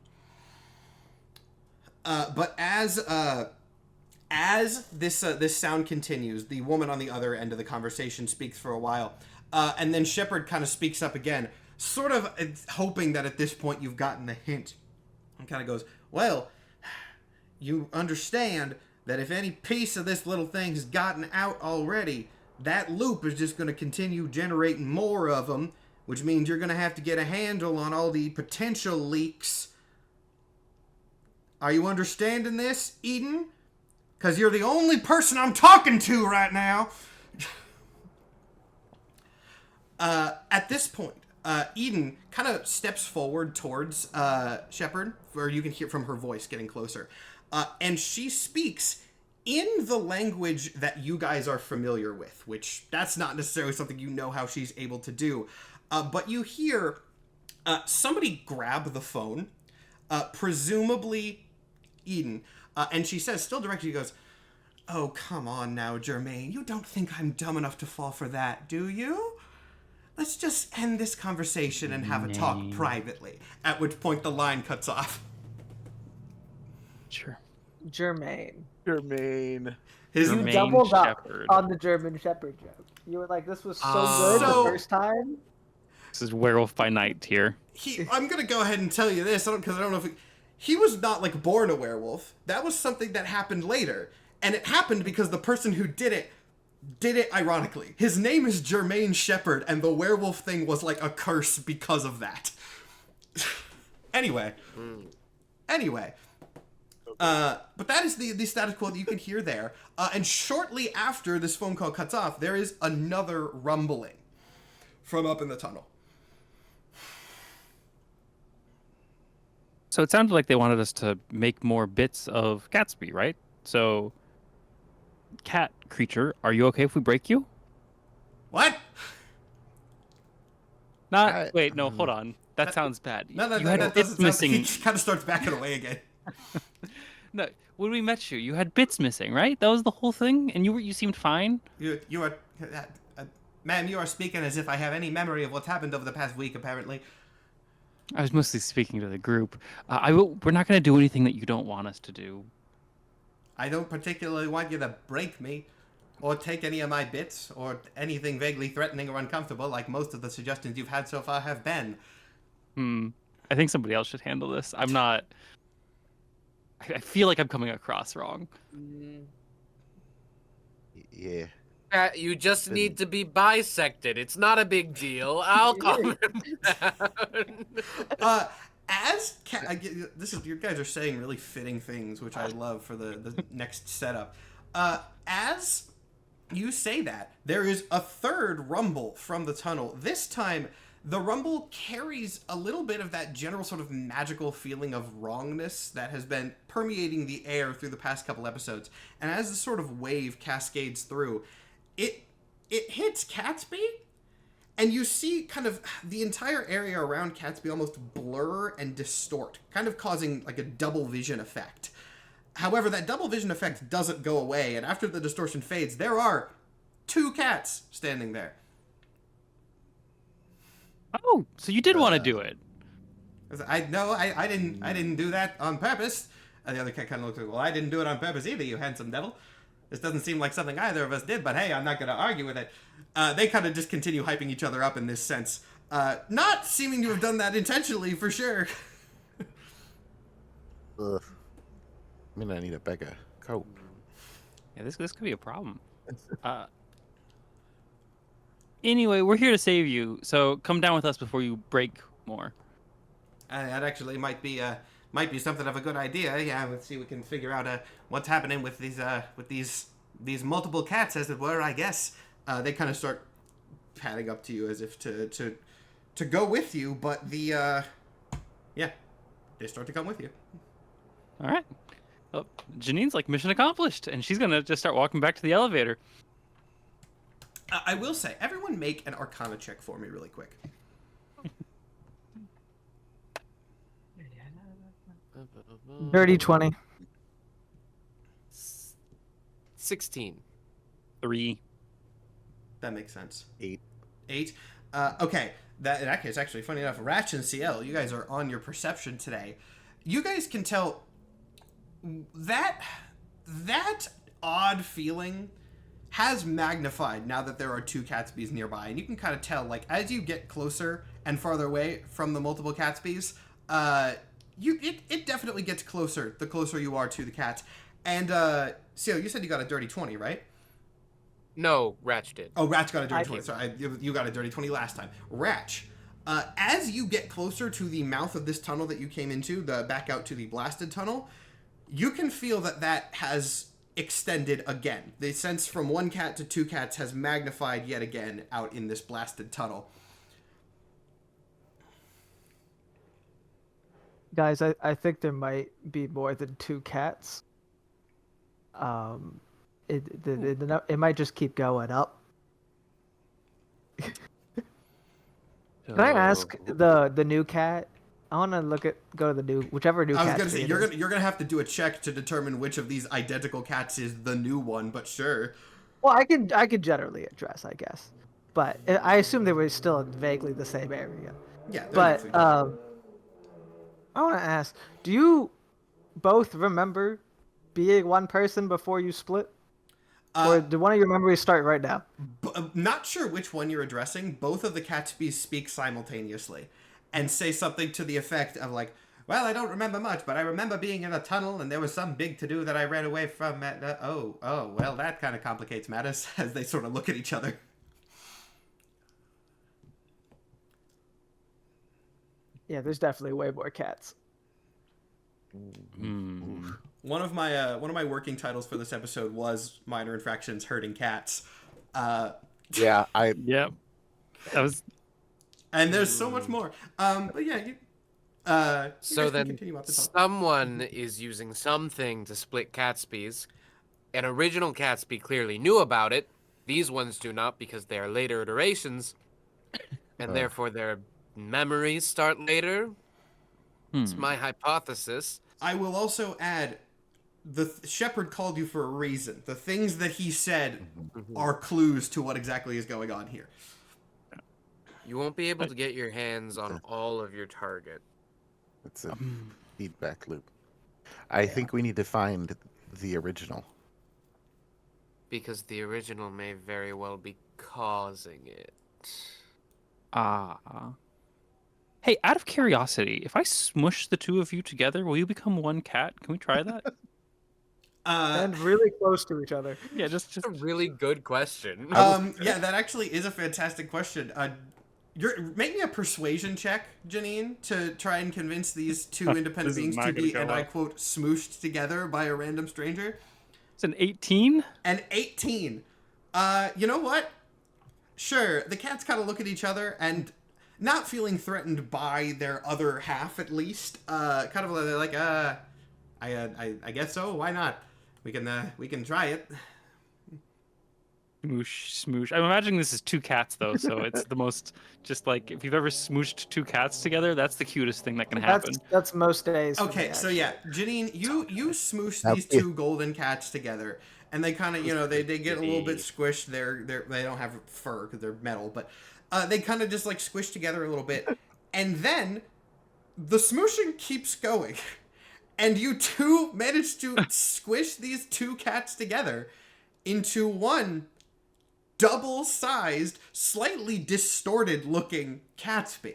But as this sound continues, the woman on the other end of the conversation speaks for a while, and then Shepard kind of speaks up again, sort of hoping that at this point you've gotten the hint, and kind of goes, "Well, you understand that if any piece of this little thing has gotten out already, that loop is just going to continue generating more of them, which means you're going to have to get a handle on all the potential leaks. Are you understanding this, Eden? Because you're the only person I'm talking to right now." At this point, Eden kind of steps forward towards Shepard, where you can hear from her voice getting closer. And she speaks in the language that you guys are familiar with, which that's not necessarily something you know how she's able to do. But you hear somebody grab the phone, presumably Eden, and she says, still directly, she goes, "Oh, come on now, Jermaine. You don't think I'm dumb enough to fall for that, do you? Let's just end this conversation and have a talk privately." At which point the line cuts off. Sure. Jermaine. You doubled up on the German Shepherd joke. You were like, this was so good the first time. This is Werewolf by Night here. I'm going to go ahead and tell you this, because I don't know if... He was not, born a werewolf. That was something that happened later. And it happened because the person who did it ironically. His name is Jermaine Shepard, and the werewolf thing was, a curse because of that. Anyway. But that is the status quo that you can hear there. And shortly after this phone call cuts off, there is another rumbling from up in the tunnel. So it sounded like they wanted us to make more bits of Gatsby, right? So, cat creature, are you okay if we break you? What? Wait, no, hold on. That sounds bad. No, you had bits missing. He just kind of starts backing away again. No, when we met you, you had bits missing, right? That was the whole thing, and you seemed fine. You are, ma'am, you are speaking as if I have any memory of what's happened over the past week. Apparently, I was mostly speaking to the group. We're not going to do anything that you don't want us to do. I don't particularly want you to break me, or take any of my bits, or anything vaguely threatening or uncomfortable, like most of the suggestions you've had so far have been. I think somebody else should handle this. I'm not. I feel like I'm coming across wrong. Yeah. You just need to be bisected. It's not a big deal. I'll calm him down. You guys are saying really fitting things, which I love for the next setup. As you say that, there is a third rumble from the tunnel. This time, the rumble carries a little bit of that general sort of magical feeling of wrongness that has been permeating the air through the past couple episodes. And as the sort of wave cascades through, it hits Catsby, and you see kind of the entire area around Catsby almost blur and distort, kind of causing like a double vision effect. However, that double vision effect doesn't go away, and after the distortion fades, there are 2 cats standing there. Oh, so you did want to do it. I didn't do that on purpose. And the other cat kind of looks like, well, I didn't do it on purpose either, you handsome devil. This doesn't seem like something either of us did, but hey, I'm not going to argue with it. They kind of just continue hyping each other up in this sense. Not seeming to have done that intentionally, for sure. Ugh. I mean, I need a bigger coat. Yeah, this could be a problem. Anyway, we're here to save you, so come down with us before you break more. That actually might be something of a good idea. Yeah, let's see. We can figure out what's happening with these multiple cats, as it were. I guess they kind of start padding up to you as if to go with you, but they start to come with you. All right. Well, Janine's like, mission accomplished, and she's gonna just start walking back to the elevator. I will say, everyone make an Arcana check for me really quick. Dirty 20. 16. 3. That makes sense. 8. 8. Okay. In that case, actually, funny enough, Ratch and CL, you guys are on your perception today. You guys can tell that odd feeling has magnified now that there are 2 Catsbys nearby, and you can kind of tell, like, as you get closer and farther away from the multiple Catsbys, it definitely gets closer the closer you are to the cats. And Seal, you said you got a dirty 20, right? No, Ratch did. Oh, Ratch got a dirty 20. Sorry, you got a dirty 20 last time. Ratch, as you get closer to the mouth of this tunnel that you came into, back out to the blasted tunnel, you can feel that has extended again. The sense from 1 cat to 2 cats has magnified yet again out in this blasted tunnel. Guys, I think there might be more than 2 cats. It might just keep going up. Can I ask the new cat? I want to go to the whichever new cat. I was gonna say you're gonna have to do a check to determine which of these identical cats is the new one, but sure. Well, I could generally address, I guess, but I assume they were still in vaguely the same area. Yeah, but I want to ask: do you both remember being one person before you split? Or do one of your memories start right now? Not sure which one you're addressing. Both of the Catsbys speak simultaneously and say something to the effect of like, well, I don't remember much, but I remember being in a tunnel and there was some big to-do that I ran away from. Well, that kind of complicates matters as they sort of look at each other. Yeah, there's definitely way more cats. One of my working titles for this episode was Minor Infractions Herding Cats. Yeah. Yep. That was. And there's so much more. But yeah, so then someone is using something to split Catsbys. An original Catsby clearly knew about it, These ones do not because they are later iterations, and therefore their memories start later. It's my hypothesis. I will also add, the shepherd called you for a reason. The things that he said are clues to what exactly is going on here. You won't be able to get your hands on all of your target. It's a feedback loop. I think we need to find the original. Because the original may very well be causing it. Hey, out of curiosity, if I smush the two of you together, will you become one cat? Can we try that? And really close to each other. Yeah, just a really good question. Yeah, that actually is a fantastic question. Make me a persuasion check, Janine, to try and convince these two independent beings to be, and I quote, smooshed together by a random stranger. It's an 18? An 18. You know what? Sure, the cats kind of look at each other and, not feeling threatened by their other half, at least, kind of like, I guess so. Why not? We can try it. Smoosh. I'm imagining this is two cats, though, so it's the most, just like, if you've ever smooshed two cats together, that's the cutest thing that can happen. That's most days. Okay, so yeah, Janine, you smoosh these two golden cats together, and they kind of, they get a little bit squished. They don't have fur because they're metal, but they kind of just like squish together a little bit, and then the smooshing keeps going, and you two manage to squish these two cats together into one double-sized, slightly distorted-looking Catsby.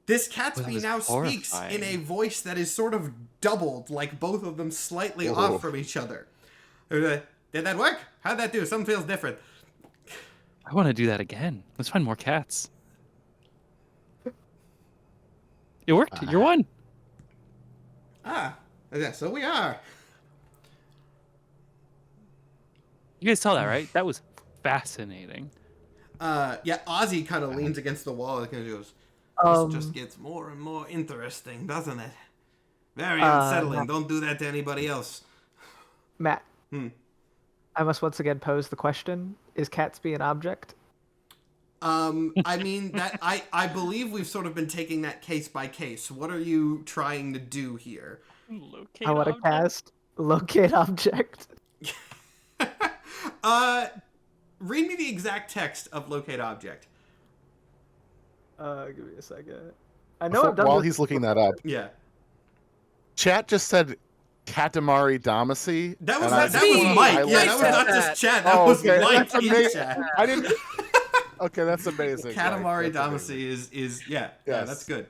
This Catsby now speaks in a voice that is sort of doubled, like both of them slightly off from each other. Did that work? How'd that do? Something feels different. I want to do that again. Let's find more cats. It worked. You're one. Yeah, so we are. You guys saw that, right? That was fascinating. Yeah, Ozzy kind of leans against the wall and goes, this just gets more and more interesting, doesn't it? Very unsettling. Don't do that to anybody else. Matt. I must once again pose the question, is Catsby an object? I mean, that I believe we've sort of been taking that case by case. What are you trying to do here? Locate I want to cast Locate Object. Read me the exact text of Locate Object. Give me a second. I know I've done while this. He's looking that up. Yeah. Chat just said Katamari Damacy. That was Mike. Yeah, that was not just chat. That was Mike in chat. I didn't. Okay, that's amazing. Katamari Damacy is yeah, that's good.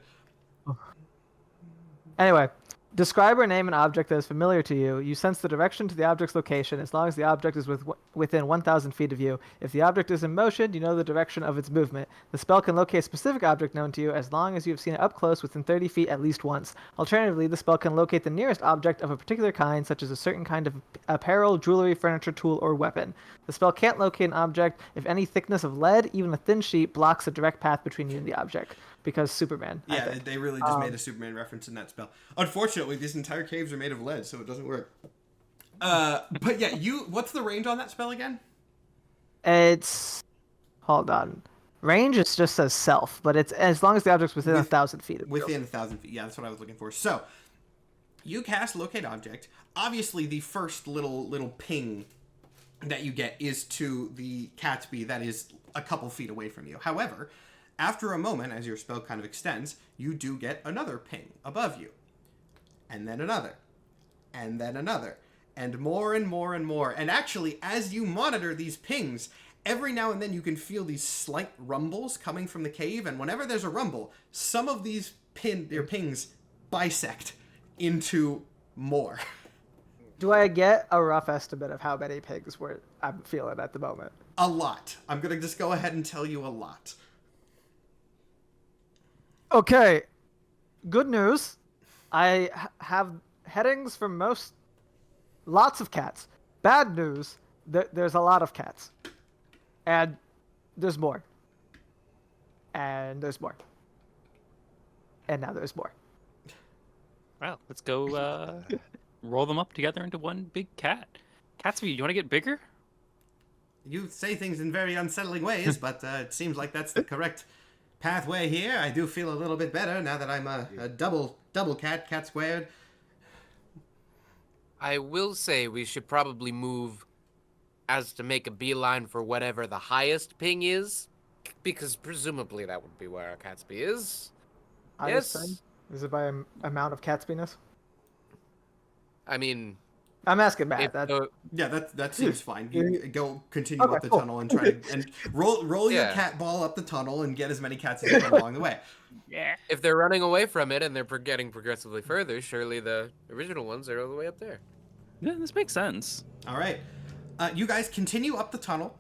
Anyway, describe or name an object that is familiar to you. You sense the direction to the object's location as long as the object is within 1,000 feet of you. If the object is in motion, you know the direction of its movement. The spell can locate a specific object known to you as long as you have seen it up close within 30 feet at least once. Alternatively, the spell can locate the nearest object of a particular kind, such as a certain kind of apparel, jewelry, furniture, tool, or weapon. The spell can't locate an object if any thickness of lead, even a thin sheet, blocks a direct path between you and the object. Because Superman. Yeah, they really just made a Superman reference in that spell. Unfortunately, these entire caves are made of lead, so it doesn't work. But yeah, what's the range on that spell again? It's... Hold on. Range is just says self, but it's as long as the object's within 1,000 feet of you. Within 1,000 feet, yeah, that's what I was looking for. So, you cast Locate Object. Obviously, the first little ping that you get is to the Catsby that is a couple feet away from you. However, after a moment, as your spell kind of extends, you do get another ping above you. And then another. And then another. And more and more and more. And actually, as you monitor these pings, every now and then you can feel these slight rumbles coming from the cave. And whenever there's a rumble, some of these pings bisect into more. Do I get a rough estimate of how many pigs I'm feeling at the moment? A lot. I'm going to just go ahead and tell you a lot. Okay, good news. I have headings from lots of cats. Bad news, there's a lot of cats. And there's more. And there's more. And now there's more. Well, let's go roll them up together into one big cat. Catsby, you want to get bigger? you say things in very unsettling ways, but it seems like that's the correct pathway here. I do feel a little bit better now that I'm a double cat squared. I will say we should probably move as to make a beeline for whatever the highest ping is, because presumably that would be where our Catsby is. Highest ping? Is it by amount of Catspiness? I mean, I'm asking Matt. Yeah, that seems fine. You go continue up the tunnel and try to roll your cat ball up the tunnel and get as many cats as you can along the way. Yeah. If they're running away from it and they're getting progressively further, surely the original ones are all the way up there. Yeah, this makes sense. All right. You guys continue up the tunnel.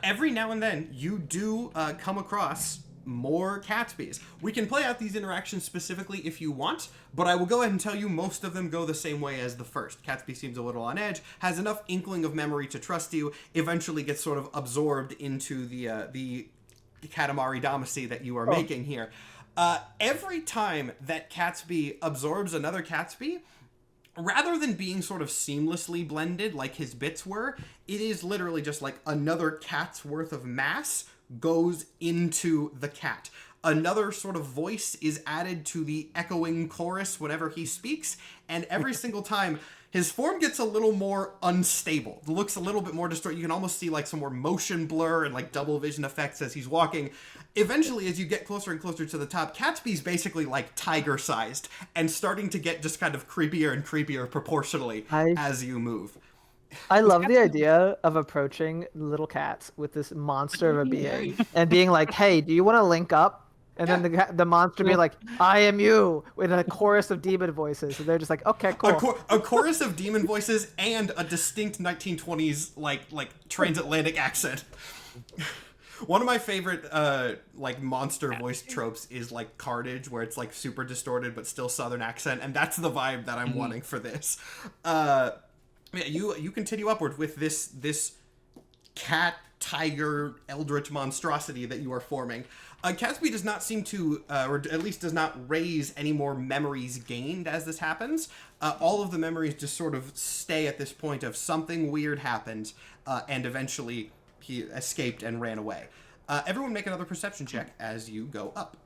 Every now and then, you do come across more Catsbys. We can play out these interactions specifically if you want, but I will go ahead and tell you most of them go the same way as the first. Catsby seems a little on edge, has enough inkling of memory to trust you, eventually gets sort of absorbed into the Katamari Damacy that you are making here. Every time that Catsby absorbs another Catsby, rather than being sort of seamlessly blended like his bits were, it is literally just like another cat's worth of mass goes into the cat. Another sort of voice is added to the echoing chorus whenever he speaks, and every single time his form gets a little more unstable. It looks a little bit more distorted. You can almost see like some more motion blur and like double vision effects as he's walking. Eventually, as you get closer and closer to the top, Catsby's basically like tiger-sized and starting to get just kind of creepier and creepier proportionally as you move. I love the idea of approaching little cats with this monster of a being and being like, hey, do you want to link up? And then the monster be like, I am you, with a chorus of demon voices. And they're just like, okay, cool. A chorus of demon voices and a distinct 1920s like transatlantic accent. One of my favorite like monster voice tropes is like Carnage, where it's like super distorted but still southern accent, and that's the vibe that I'm wanting for this. Yeah, you continue upward with this cat tiger eldritch monstrosity that you are forming. Catsby does not seem to, or at least does not raise any more memories gained as this happens. All of the memories just sort of stay at this point of something weird happened, and eventually he escaped and ran away. Everyone make another perception check as you go up.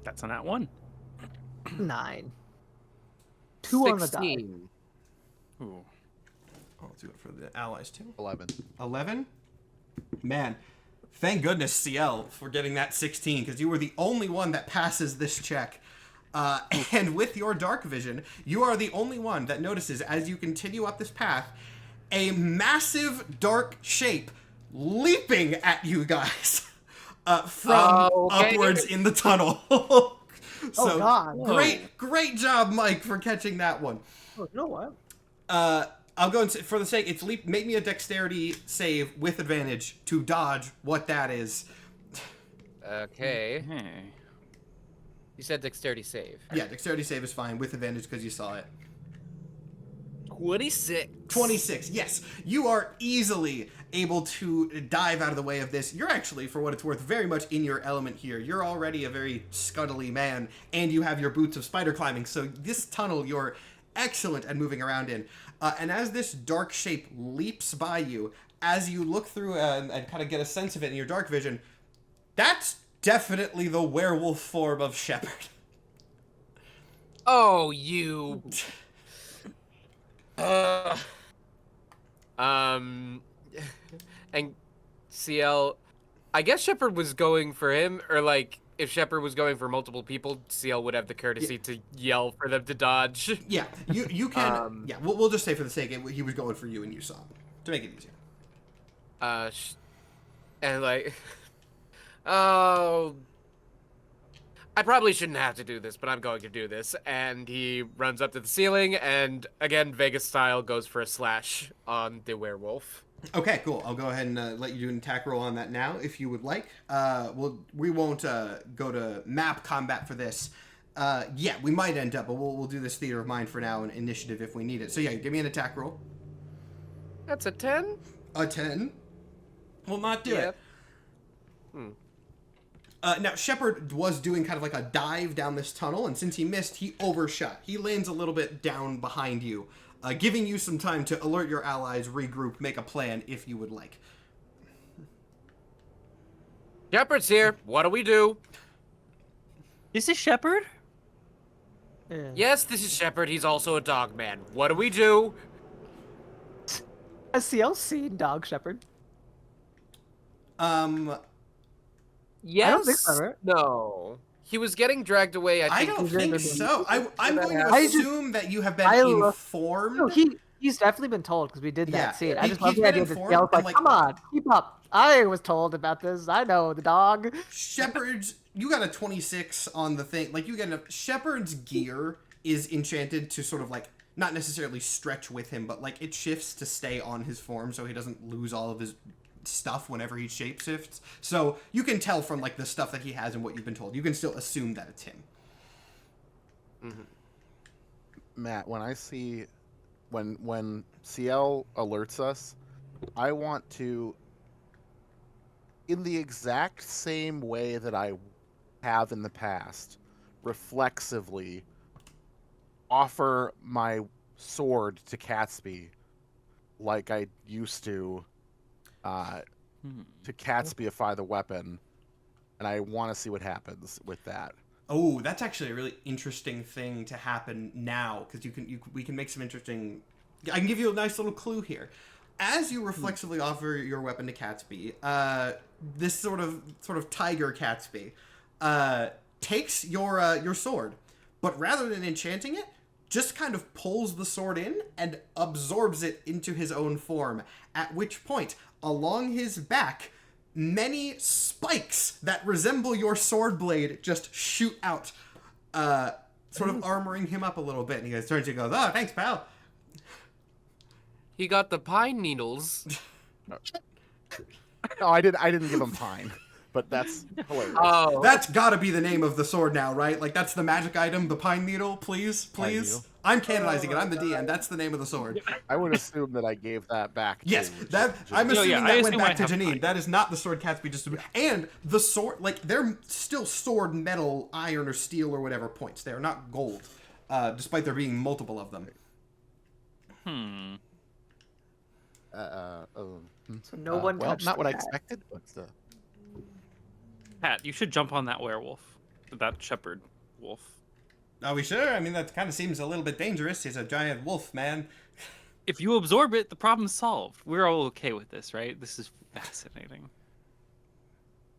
That's a nat 1. 9. 2 on the die. Ooh. I'll do it for the allies too. 11. 11? Man, thank goodness, CL, for getting that 16, because you were the only one that passes this check. And with your dark vision, you are the only one that notices, as you continue up this path, a massive dark shape leaping at you guys from upwards in the tunnel. So, God. Great job, Mike, for catching that one. Oh, you know what? I'll go and say, for the sake, it's leap. Make me a dexterity save with advantage to dodge what that is. Okay. You said dexterity save. Yeah, dexterity save is fine with advantage because you saw it. 26. 26, yes. You are easily able to dive out of the way of this. You're actually, for what it's worth, very much in your element here. You're already a very scuttly man, and you have your boots of spider climbing, so this tunnel you're excellent at moving around in. And as this dark shape leaps by you, as you look through and kind of get a sense of it in your dark vision, that's definitely the werewolf form of Shepard. Oh, you... and CL, I guess Shepard was going for him, or like, if Shepard was going for multiple people, CL would have the courtesy to yell for them to dodge. Yeah, you can, yeah, we'll just say for the sake of it, he was going for you and you saw him, to make it easier. And like, oh, I probably shouldn't have to do this, but I'm going to do this. And he runs up to the ceiling, and again, Vegas style, goes for a slash on the werewolf. Okay, cool. I'll go ahead and let you do an attack roll on that now, if you would like. We won't go to map combat for this. Yeah, we might end up, but we'll do this theater of mind for now and initiative if we need it. So yeah, give me an attack roll. That's a 10? A 10? Will not do it. Now, Shepard was doing kind of like a dive down this tunnel, and since he missed, he overshot. He lands a little bit down behind you. giving you some time to alert your allies, regroup, make a plan if you would like. Shepard's here. What do we do? This is Shepard? Yeah. Yes, this is Shepard. He's also a dog man. What do we do? Has CL seen Dog Shepherd? Yes. I don't think so, right? No. He was getting dragged away. I think. I don't think so. I'm going to I assume that you have been informed. No, he's definitely been told because we did that scene. I just love he's the been idea that informed, CL's and, like, come on, keep up. I was told about this. I know the dog. Shepard's, you got a 26 on the thing. Like, you get a Shepard's gear is enchanted to sort of like not necessarily stretch with him, but like it shifts to stay on his form so he doesn't lose all of his stuff whenever he shapeshifts. So you can tell from like the stuff that he has and what you've been told. You can still assume that it's him. Matt, when I see when CL alerts us, I want to, in the exact same way that I have in the past, reflexively offer my sword to Catsby like I used to Catsbyify the weapon, and I want to see what happens with that. Oh, that's actually a really interesting thing to happen now, because we can make some interesting. I can give you a nice little clue here. As you reflexively offer your weapon to Catsby, this sort of tiger Catsby takes your sword, but rather than enchanting it, just kind of pulls the sword in and absorbs it into his own form, at which point, along his back, many spikes that resemble your sword blade just shoot out, sort of armoring him up a little bit. And he turns to you and goes, "Oh, thanks, pal." He got the pine needles. No, I didn't give him pine, but that's hilarious. Oh, That's gotta be the name of the sword now, right? Like, that's the magic item, the pine needle, please? Needle. I'm canonizing it, I'm the DM, that's the name of the sword. I would assume that I gave that back to Yes, I'm assuming I that went assume back I to have Janine. pine. That is not the sword Catsby just... And the sword, like, they're still sword metal, iron, or steel, or whatever points. They are not gold, despite there being multiple of them. So no one well, touched not what I that. expected, but Pat, you should jump on that werewolf. That shepherd wolf. Are we sure? I mean, that kind of seems a little bit dangerous. He's a giant wolf, man. If you absorb it, the problem's solved. We're all okay with this, right? This is fascinating.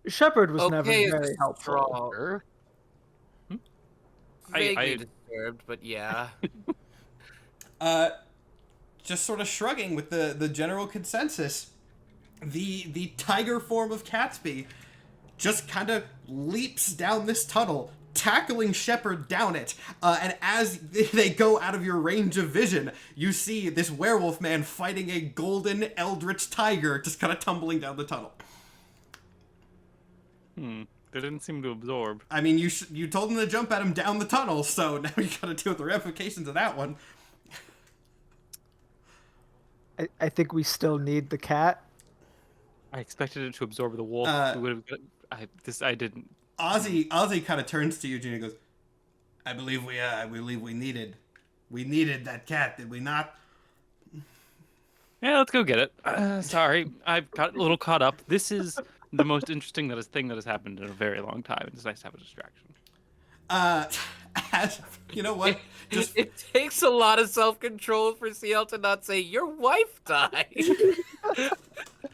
Shepherd was never okay, very helpful. sure. vaguely disturbed, but yeah. Just sort of shrugging with the general consensus. The tiger form of Catsby just kind of leaps down this tunnel, tackling Shepard down it. And as they go out of your range of vision, you see this werewolf man fighting a golden eldritch tiger just kind of tumbling down the tunnel. They didn't seem to absorb. I mean, you told him to jump at him down the tunnel, so now you gotta deal with the ramifications of that one. I think we still need the cat. I expected it to absorb the wolf. We would have. I didn't. Ozzy kind of turns to Eugene and goes, "I believe we needed that cat, did we not?" Yeah, let's go get it. Sorry, I've got a little caught up. This is the most interesting thing that has happened in a very long time. It's nice to have a distraction. You know what? Just It takes a lot of self-control for CL to not say, your wife died.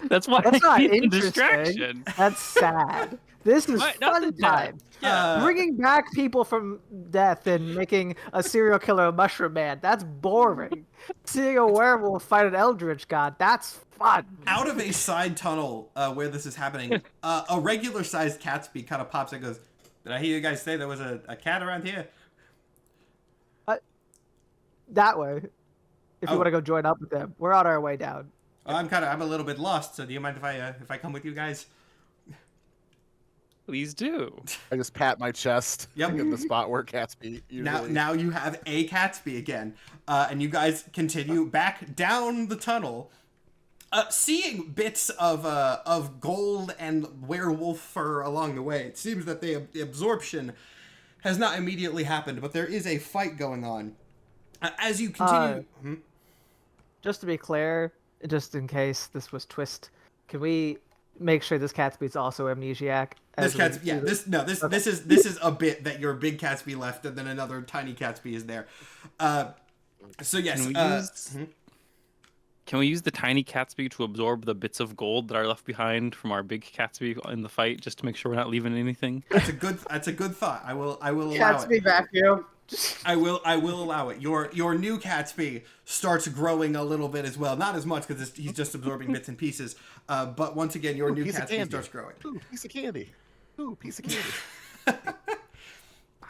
That's why That's I not need the interesting. distraction. That's sad. This is Not the fun death. time. Yeah. Bringing back people from death and making a serial killer a mushroom man. That's boring. Seeing a werewolf fight an eldritch god. That's fun. out of a side tunnel where this is happening, a regular-sized Catsby kind of pops and goes, "Did I hear you guys say there was a cat around here?" That way. If you Oh. want to go join up with them. We're on our way down. I'm a little bit lost, so do you mind if I come with you guys? Please do. I just pat my chest Yep. in the spot where Catsby usually. Now you have a Catsby again, and you guys continue back down the tunnel, seeing bits of gold and werewolf fur along the way. It seems that the absorption has not immediately happened, but there is a fight going on. As you continue, just to be clear, just in case this was twist, can we make sure this Catsby is also amnesiac? This is a bit that your big Catsby left, and then another tiny Catsby is there. So yes. Can we use the tiny Catsby to absorb the bits of gold that are left behind from our big Catsby in the fight, just to make sure we're not leaving anything? That's a good thought. I will allow Catsby it. vacuum. I will allow it. Your new Catsby starts growing a little bit as well. Not as much because he's just absorbing bits and pieces. But once again, your new Catsby starts growing. Ooh, piece of candy. Ooh, piece of candy.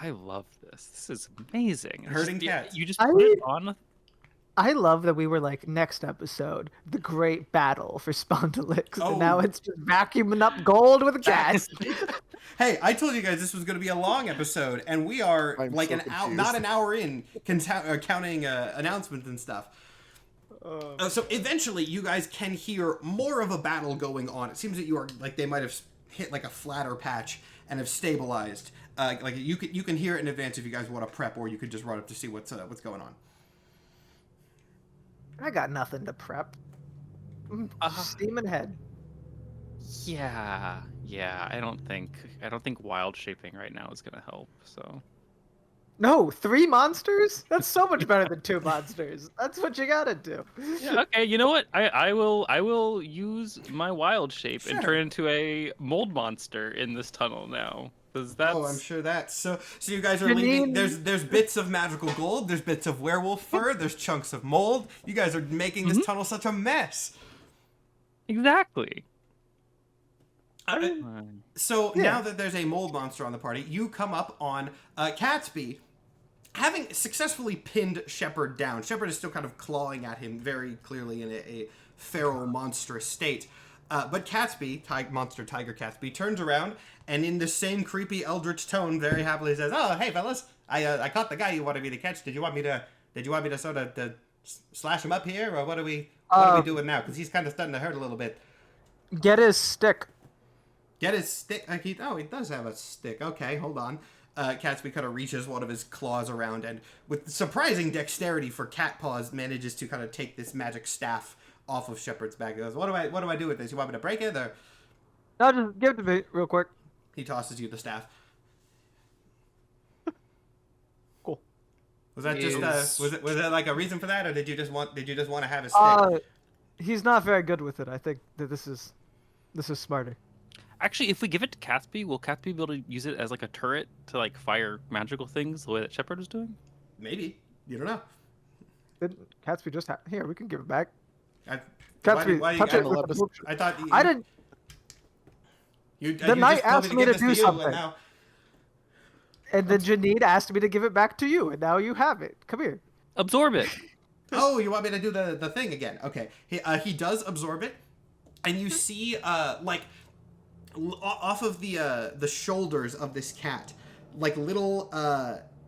I love this. This is amazing. Herding cats. You just put it on. I love that we were like, next episode, the great battle for Spondylix, and now it's just vacuuming up gold with a cat. Hey, I told you guys this was going to be a long episode, and we are not an hour in, counting announcements and stuff. So eventually, you guys can hear more of a battle going on. It seems that you are like they might have hit like a flatter patch and have stabilized. Like you can hear it in advance if you guys want to prep, or you could just run up to see what's going on. I got nothing to prep. Steaming head. Yeah. I don't think wild shaping right now is gonna help. So. No, 3 monsters? That's so much better than 2 monsters. That's what you gotta do. Yeah, okay, you know what? I will use my wild shape and turn into a mold monster in this tunnel now. Oh, I'm sure that's so you guys are leaving. There's bits of magical gold, there's bits of werewolf fur, there's chunks of mold. You guys are making this tunnel such a mess. Exactly. Now that there's a mold monster on the party, you come up on Catsby, having successfully pinned Shepard down. Shepard is still kind of clawing at him, very clearly in a feral, monstrous state. But Catsby, monster tiger Catsby, turns around and in the same creepy eldritch tone, very happily says, "Oh, hey fellas, I caught the guy you wanted me to catch. Did you want me to sort of to slash him up here, or what are we doing now? Because he's kind of starting to hurt a little bit." Get his stick. Get his stick. He does have a stick. Okay, hold on. Catsby kind of reaches one of his claws around and, with surprising dexterity for cat paws, manages to kind of take this magic staff off of Shepard's back. He goes, "What do I do with this? You want me to break it, or?" No, just give it to me real quick. He tosses you the staff. Cool. Was that just was it like a reason for that, or did you just want to have his stick? He's not very good with it. I think that this is smarter. Actually, if we give it to Catsby, will Catsby be able to use it as like a turret to like fire magical things the way that Shepard was doing? Maybe. You don't know. Didn't Catsby just here? We can give it back. Catsby, I thought I didn't. The knight asked me to do something. And then Janine asked me to give it back to you, and now you have it. Come here. Absorb it. Oh, you want me to do the thing again? Okay. He does absorb it, and you see like off of the shoulders of this cat, like little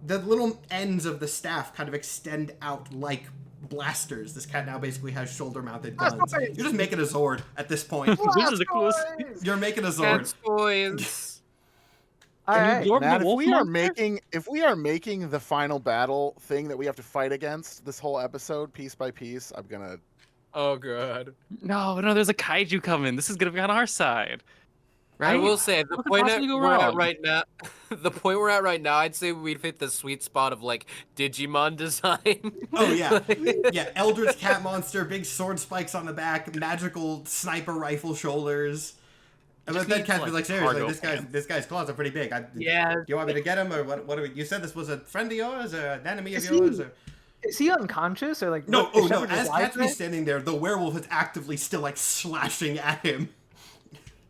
the little ends of the staff kind of extend out like blasters. This cat now basically has shoulder-mounted guns. You're just making a Zord at this point. This is the coolest. You're making a Zord. Cat's boys. All right. Matt, if we are making the final battle thing that we have to fight against this whole episode piece by piece, I'm gonna. Oh god. No, there's a kaiju coming. This is gonna be on our side. Right? I will say the point we're at right now. The point we're at right now, I'd say we'd fit the sweet spot of like Digimon design. Oh yeah, yeah. Eldritch cat monster, big sword spikes on the back, magical sniper rifle shoulders. And then Cat's like, seriously, this guy's claws are pretty big. Do you want me to get him, or what? What do we? You said this was a friend of yours, or an enemy of yours, or? Is he unconscious, or like? No, no. As Catsby's standing there, the werewolf is actively still like slashing at him.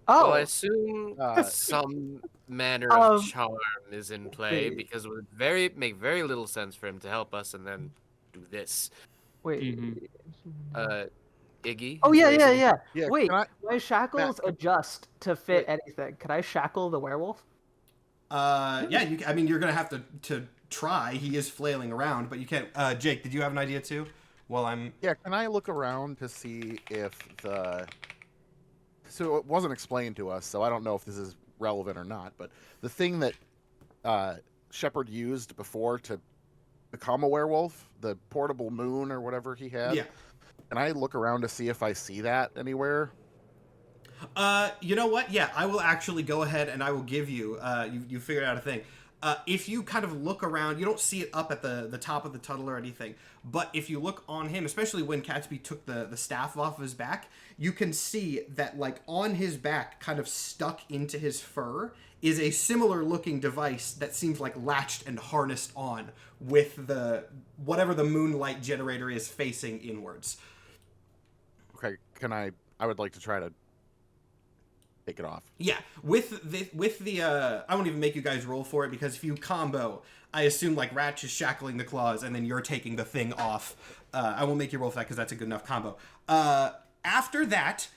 Oh, well, I assume some manner of charm is in play because it would make very little sense for him to help us and then do this. Wait. Iggy? Oh yeah. Wait, my shackles adjust to fit anything. Can I shackle the werewolf? Yeah. I mean, you're gonna have to try. He is flailing around, but you can't. Jake, did you have an idea too? While I'm. Yeah. Can I look around to see if the. So it wasn't explained to us, so I don't know if this is relevant or not, but the thing that Shepard used before to become a werewolf, the portable moon or whatever he had, Can I look around to see if I see that anywhere? You know what? Yeah, I will actually go ahead and I will give you, you figured out a thing. If you kind of look around, you don't see it up at the top of the tunnel or anything, but if you look on him, especially when Catsby took the staff off of his back, you can see that, like, on his back, kind of stuck into his fur, is a similar looking device that seems like latched and harnessed on with whatever the moonlight generator is facing inwards. Okay, I would like to try to take it off. Yeah, with the I won't even make you guys roll for it, because if you combo, I assume like Ratch is shackling the claws and then you're taking the thing off. I won't make you roll for that because that's a good enough combo. After that,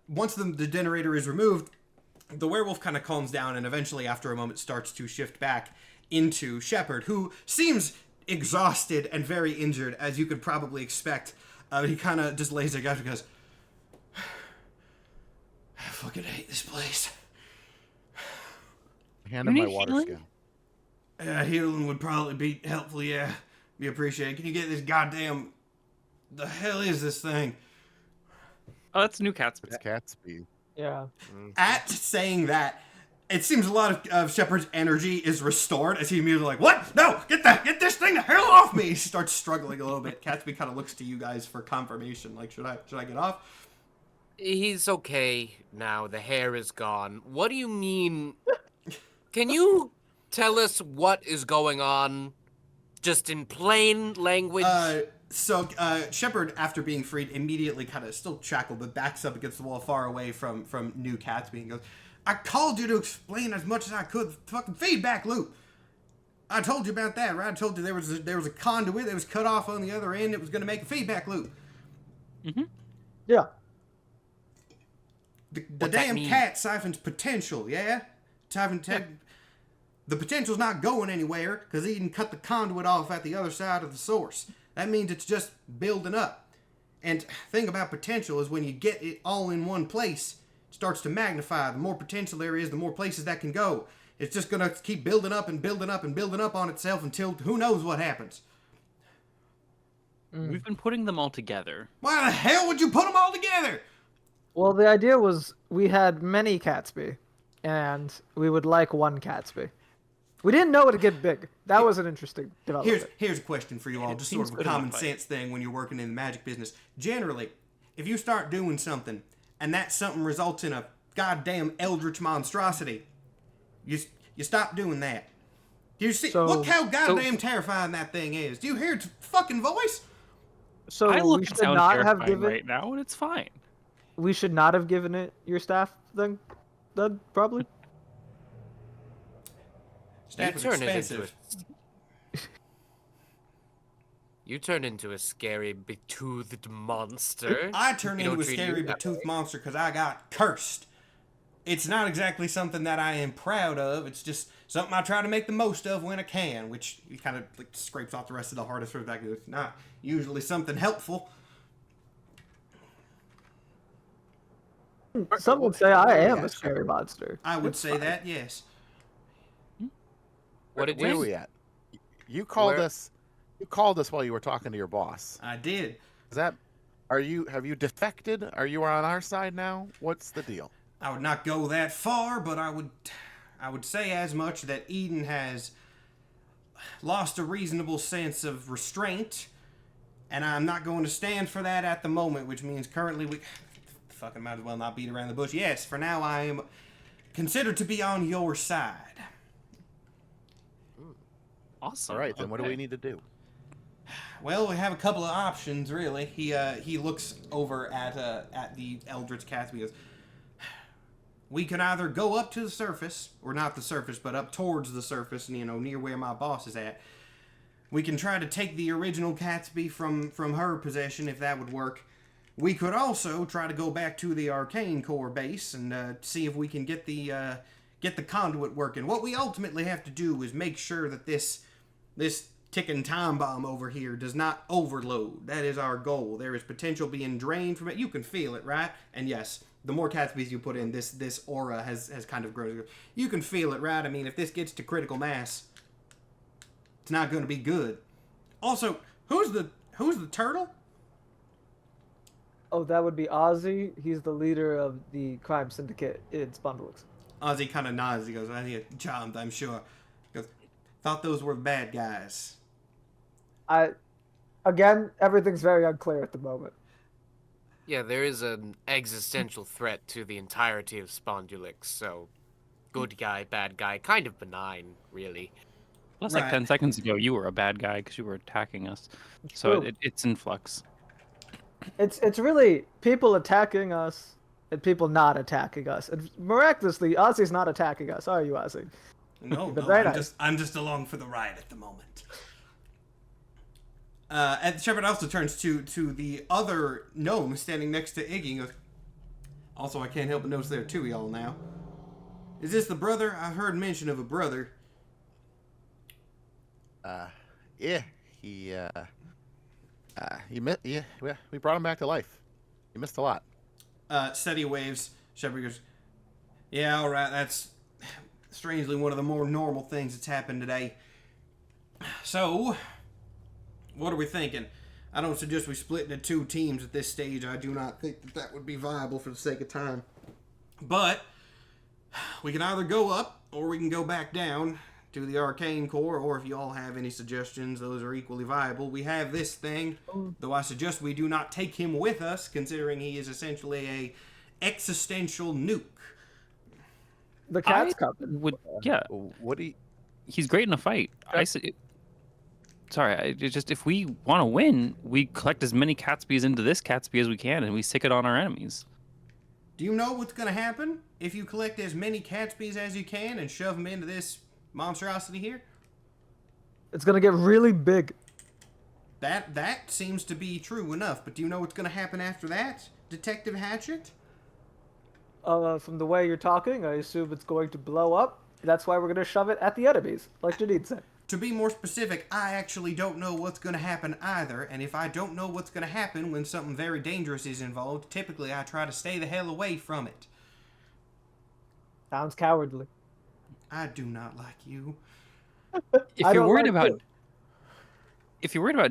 once the generator is removed, the werewolf kind of calms down and eventually after a moment starts to shift back into Shepard, who seems exhausted and very injured, as you could probably expect. He kind of just lays there and goes, I fucking hate this place. Hand him my water skin. Healing would probably be helpful, yeah. Be appreciated. Can you get this goddamn... The hell is this thing? Oh, that's new Catsby. It's Catsby. Yeah. At saying that, it seems a lot of Shepard's energy is restored as he immediately like, what? No! Get this thing the hell off me! He starts struggling a little bit. Catsby kind of looks to you guys for confirmation. Like, should I get off? He's okay now. The hair is gone. What do you mean? Can you tell us what is going on? Just in plain language? So Shepard, after being freed, immediately kind of still shackled, but backs up against the wall far away from new Catsby and goes, I called you to explain as much as I could the fucking feedback loop. I told you about that, right? I told you there was a conduit that was cut off on the other end. It was going to make a feedback loop. Mm-hmm. Yeah. The damn cat siphons potential, yeah? The potential's not going anywhere because Eden cut the conduit off at the other side of the source. That means it's just building up. And the thing about potential is when you get it all in one place, it starts to magnify. The more potential there is, the more places that can go. It's just going to keep building up and building up and building up on itself until who knows what happens. We've been putting them all together. Why the hell would you put them all together? Well, the idea was we had many Catsby, and we would like one Catsby. We didn't know it would get big. That was an interesting development. Here's a question for you all, just sort of a common sense thing when you're working in the magic business. Generally, if you start doing something, and that something results in a goddamn eldritch monstrosity, you stop doing that. Do you see? Look how goddamn terrifying that thing is. Do you hear its fucking voice? So I look we and should sound not have terrifying given right now, and it's fine. We should not have given it your staff then probably. Staff is expensive. You turn into a scary, betoothed monster. I turn into a scary, betoothed monster because I got cursed. It's not exactly something that I am proud of. It's just something I try to make the most of when I can, which he kind of like scrapes off the rest of the hardest back. It's not usually something helpful. Some would say I am a scary monster. I would say that, yes. What did Where you? are we at? You called us. You called us while you were talking to your boss. I did. Have you defected? Are you on our side now? What's the deal? I would not go that far, but I would say as much that Eden has lost a reasonable sense of restraint, and I'm not going to stand for that at the moment, which means currently we fucking might as well not beat around the bush. Yes, for now I am considered to be on your side. Awesome. All right, then what do we need to do? Well, we have a couple of options, really. He looks over at the Eldritch Catsby and goes, we can either go up to the surface, or not the surface, but up towards the surface, near where my boss is at. We can try to take the original Catsby from her possession, if that would work. We could also try to go back to the Arcane Core base and see if we can get the conduit working. What we ultimately have to do is make sure that this ticking time bomb over here does not overload. That is our goal. There is potential being drained from it. You can feel it, right? And yes, the more Catsbys you put in, this aura has kind of grown. You can feel it, right? I mean, if this gets to critical mass, it's not going to be good. Also, who's the turtle? Oh, that would be Ozzy. He's the leader of the crime syndicate in Spondylix. Ozzy kind of nods. He goes, "I need charmed, I'm sure." He goes, "Thought those were bad guys." Again, everything's very unclear at the moment. Yeah, there is an existential threat to the entirety of Spondylix, so good guy, bad guy, kind of benign, really. Plus, like 10 seconds ago, you were a bad guy because you were attacking us. So it's in flux. It's really people attacking us and people not attacking us. And miraculously, Ozzy's not attacking us, are you, Ozzy? No, I'm just along for the ride at the moment. And Shepard also turns to the other gnome standing next to Iggy and goes, "Also, I can't help but notice there are two of y'all now. Is this the brother? I heard mention of a brother." Yeah, we brought him back to life. He missed a lot. Seti waves. Shepard goes, "Yeah, all right. That's strangely one of the more normal things that's happened today. So, what are we thinking? I don't suggest we split into two teams at this stage. I do not think that would be viable for the sake of time. But we can either go up or we can go back down to the Arcane Core, or if you all have any suggestions, those are equally viable. We have this thing, though I suggest we do not take him with us, considering he is essentially a existential nuke." The cat's coming. He's great in a fight. Just if we want to win, we collect as many Catspees into this Catsby as we can, and we sick it on our enemies. Do you know what's going to happen if you collect as many Catspees as you can and shove them into this monstrosity here? It's going to get really big. That seems to be true enough, but do you know what's going to happen after that, Detective Hatchet? From the way you're talking, I assume it's going to blow up. That's why we're going to shove it at the enemies, like Jadid said. To be more specific, I actually don't know what's going to happen either, and if I don't know what's going to happen when something very dangerous is involved, typically I try to stay the hell away from it. Sounds cowardly. I do not like you. If you're worried about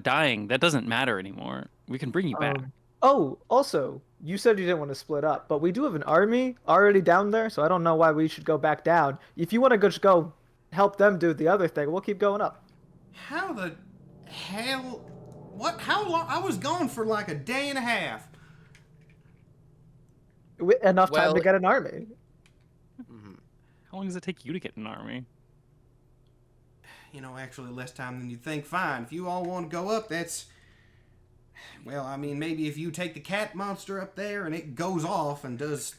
dying, that doesn't matter anymore. We can bring you back. Also, you said you didn't want to split up, but we do have an army already down there, so I don't know why we should go back down. If you want to just go help them do the other thing, we'll keep going up. How the hell? What? How long? I was gone for like a day and a half. Enough time to get an army. How long does it take you to get an army? You know, actually less time than you'd think. Fine. If you all want to go up, that's... Well, I mean, maybe if you take the cat monster up there and it goes off and does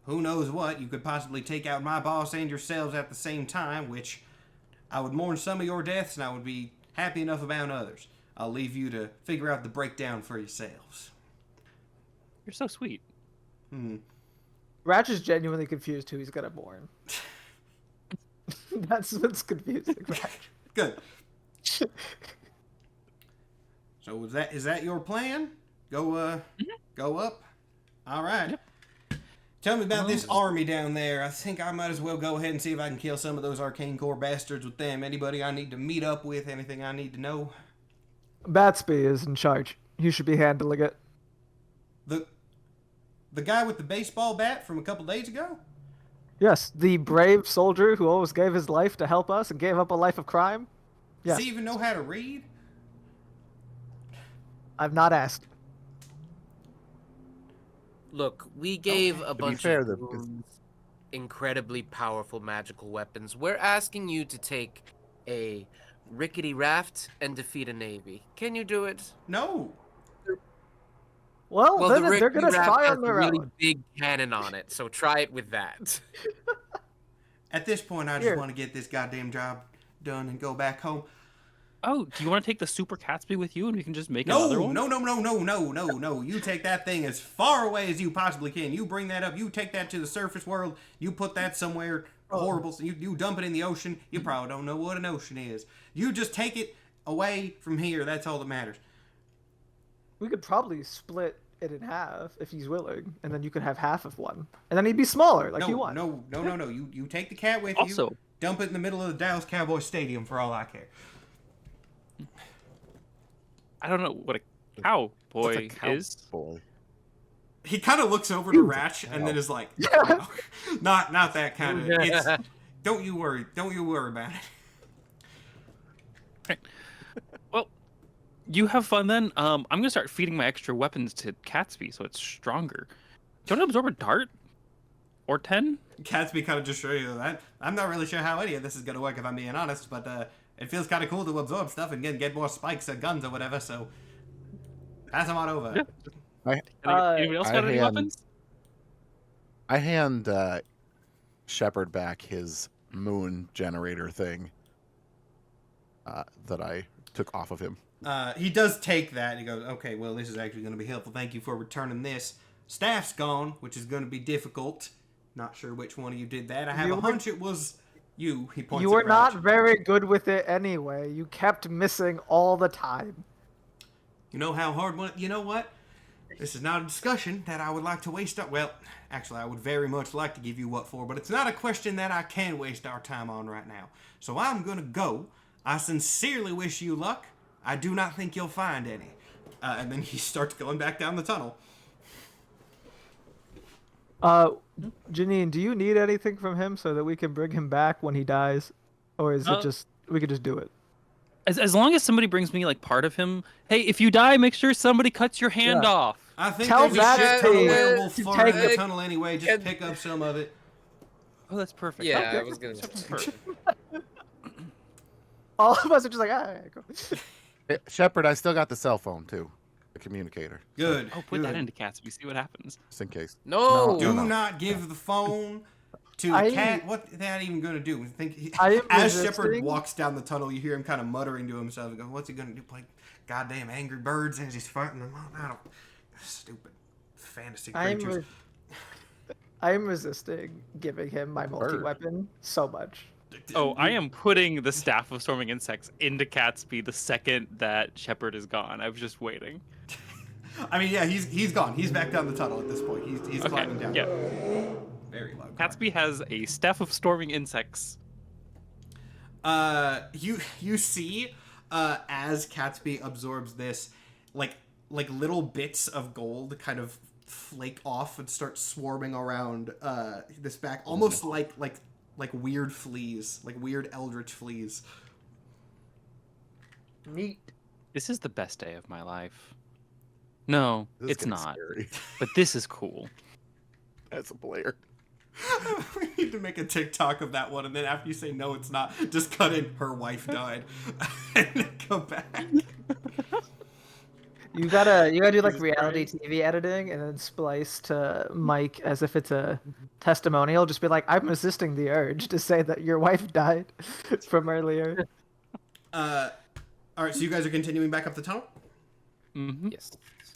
who knows what, you could possibly take out my boss and yourselves at the same time, which I would mourn some of your deaths and I would be happy enough about others. I'll leave you to figure out the breakdown for yourselves. You're so sweet. Ratch is genuinely confused who he's gonna mourn. That's what's confusing, Ratch. Good. So is that your plan? Go up? All right. Yep. Tell me about this army down there. I think I might as well go ahead and see if I can kill some of those Arcane Core bastards with them. Anybody I need to meet up with? Anything I need to know? Batsby is in charge. He should be handling it. The guy with the baseball bat from a couple days ago? Yes, the brave soldier who always gave his life to help us and gave up a life of crime. Yes. Does he even know how to read? I've not asked. Look, we gave a bunch of incredibly powerful magical weapons. We're asking you to take a rickety raft and defeat a navy. Can you do it? No. Well then they're going to try on their own. Really big cannon on it, so try it with that. At this point, I just want to get this goddamn job done and go back home. Oh, do you want to take the Super Catsby with you and we can just make another one? No. You take that thing as far away as you possibly can. You bring that up. You take that to the surface world. You put that somewhere horrible. You dump it in the ocean. You probably don't know what an ocean is. You just take it away from here. That's all that matters. We could probably split it in half if he's willing, and then you could have half of one. And then he'd be smaller, like you want. No. You take the cat with you. Dump it in the middle of the Dallas Cowboys Stadium for all I care. I don't know what a cowboy is. Boy. He kind of looks over to Ratch and then is like, no, not that kind of. It's, don't you worry about it. Right. Well, you have fun then. I'm gonna start feeding my extra weapons to Catsby so it's stronger. Do you want to absorb a dart? Or 10? Catsby kind of just show you that. I'm not really sure how any of this is gonna work if I'm being honest, but it feels kind of cool to absorb stuff and get more spikes or guns or whatever. So pass them on over. Yeah. Anybody else got any weapons? I hand Shepard back his moon generator thing that I took off of him. He does take that and he goes, okay, well, this is actually going to be helpful. Thank you for returning this. Staff's gone, which is going to be difficult. Not sure which one of you did that. I have a hunch it was you. He points. You were not very good with it anyway. You kept missing all the time. You know how hard one. You know what? This is not a discussion that I would like to waste. Well, actually, I would very much like to give you what for, but it's not a question that I can waste our time on right now. So I'm going to go. I sincerely wish you luck. I do not think you'll find any. And then he starts going back down the tunnel. Janine, do you need anything from him so that we can bring him back when he dies? Or is it just, we could just do it? As long as somebody brings me like part of him. Hey, if you die, make sure somebody cuts your hand off. I think Tell there's that a shit ton available far in the it. tunnel anyway. Just pick up some of it. Oh, that's perfect. Yeah, Okay. I was gonna say. All of us are just like, all right, cool. Shepard, I still got the cell phone too, the communicator. Good. Oh, put that into Catsby. See what happens. Just in case. No. Do not give the phone to a cat. What is that even going to do? As Shepard walks down the tunnel, you hear him kind of muttering to himself and go, what's he going to do? Play goddamn Angry Birds as he's fighting them? I don't. Stupid fantasy creatures. I'm resisting giving him my multi-weapon so much. Oh, I am putting the Staff of Storming Insects into Catsby the second that Shepard is gone. I was just waiting. I mean, yeah, he's gone. He's back down the tunnel at this point. He's climbing down. Yeah. Very low. Catsby has a Staff of Storming Insects. You see, as Catsby absorbs this, like little bits of gold kind of flake off and start swarming around this back, almost like weird fleas, like weird eldritch fleas. Neat. This is the best day of my life. No, it's not. Scary. But this is cool. As a player. We need to make a TikTok of that one, and then after you say no, it's not, just cut in her wife died, and then go back. You gotta do like reality TV editing and then splice to Mike as if it's a testimonial. Just be like, I'm resisting the urge to say that your wife died from earlier. All right, so you guys are continuing back up the tunnel? Mm-hmm. Yes.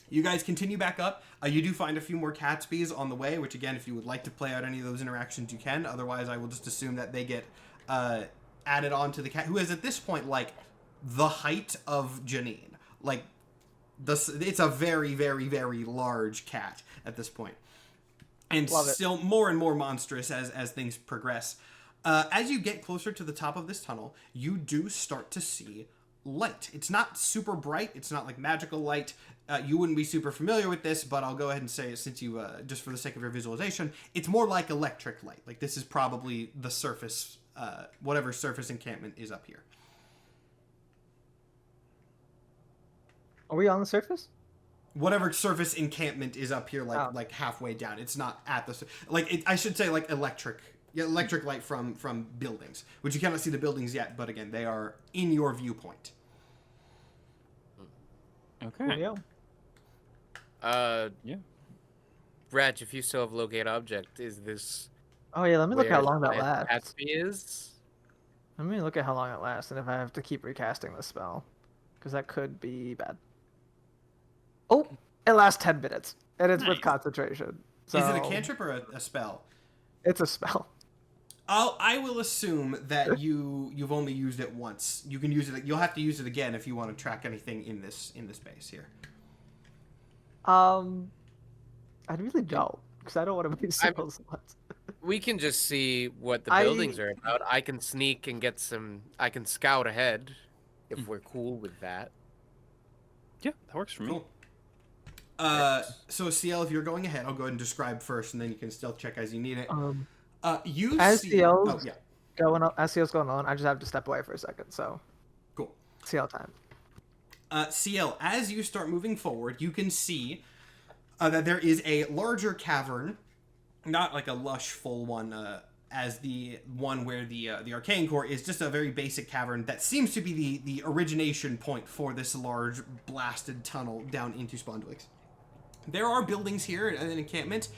You guys continue back up. You do find a few more Catsbys on the way, which again, if you would like to play out any of those interactions, you can. Otherwise, I will just assume that they get added on to the cat, who is at this point like the height of Janine. Like, it's a very, very, very large cat at this point. And still more and more monstrous as things progress. As you get closer to the top of this tunnel, you do start to see light. It's not super bright. It's not like magical light. You wouldn't be super familiar with this, but I'll go ahead and say it since you, just for the sake of your visualization, it's more like electric light. Like this is probably the surface, whatever surface encampment is up here. Are we on the surface? Whatever surface encampment is up here, like halfway down. It's not at the I should say like electric light from buildings, which you cannot see the buildings yet, but again, they are in your viewpoint. Okay. Yeah. Yeah. Ratch, if you still have locate object, is this? Oh yeah, let me look how long that lasts. Catsby is. Let me look at how long it lasts, and if I have to keep recasting the spell, because that could be bad. Oh, it lasts 10 minutes, and it's with concentration. So... Is it a cantrip or a spell? It's a spell. I will assume that you've only used it once. You can use it. You'll have to use it again if you want to track anything in this base here. I really don't, because I don't want to make spells once. We can just see what the buildings are about. I can sneak and get some. I can scout ahead, if we're cool with that. Yeah, that works for me. Cool. So CL, if you're going ahead, I'll go ahead and describe first, and then you can still check as you need it. You as see... CL's Oh, yeah. as CL's going on, I just have to step away for a second, so... Cool. CL time. CL, as you start moving forward, you can see that there is a larger cavern, not like a lush, full one, as the one where the Arcane Core is, just a very basic cavern that seems to be the origination point for this large blasted tunnel down into Spondwix. There are buildings here and an encampment.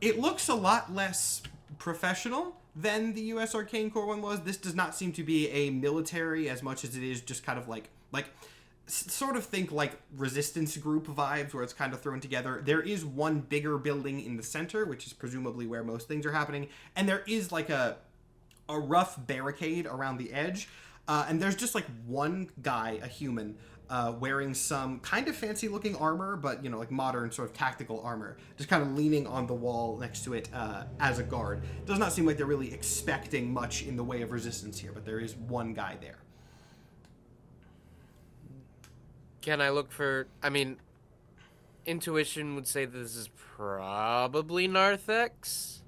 It looks a lot less professional than the U.S. Arcane Core one was. This does not seem to be a military as much as it is just kind of like sort of think like resistance group vibes where it's kind of thrown together. There is one bigger building in the center, which is presumably where most things are happening. And there is like a rough barricade around the edge. And there's just like one guy, a human, wearing some kind of fancy looking armor, but like modern sort of tactical armor, just kind of leaning on the wall next to it as a guard. Does not seem like they're really expecting much in the way of resistance here, but there is one guy there. Can I look for... I mean, intuition would say this is probably Narthex.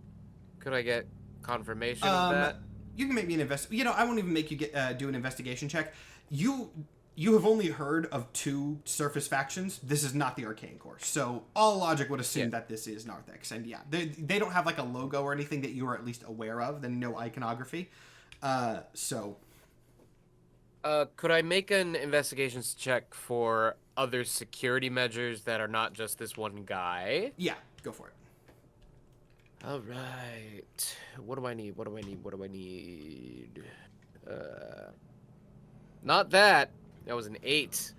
Could I get confirmation of that? You can make me an I won't even make you do an investigation check. You have only heard of 2 surface factions. This is not the Arcane Core. So all logic would assume that this is Narthex. And yeah, they don't have like a logo or anything that you are at least aware of. Then no iconography. Could I make an investigations check for other security measures that are not just this one guy? Yeah, go for it. All right. What do I need? Not that. That was an 8.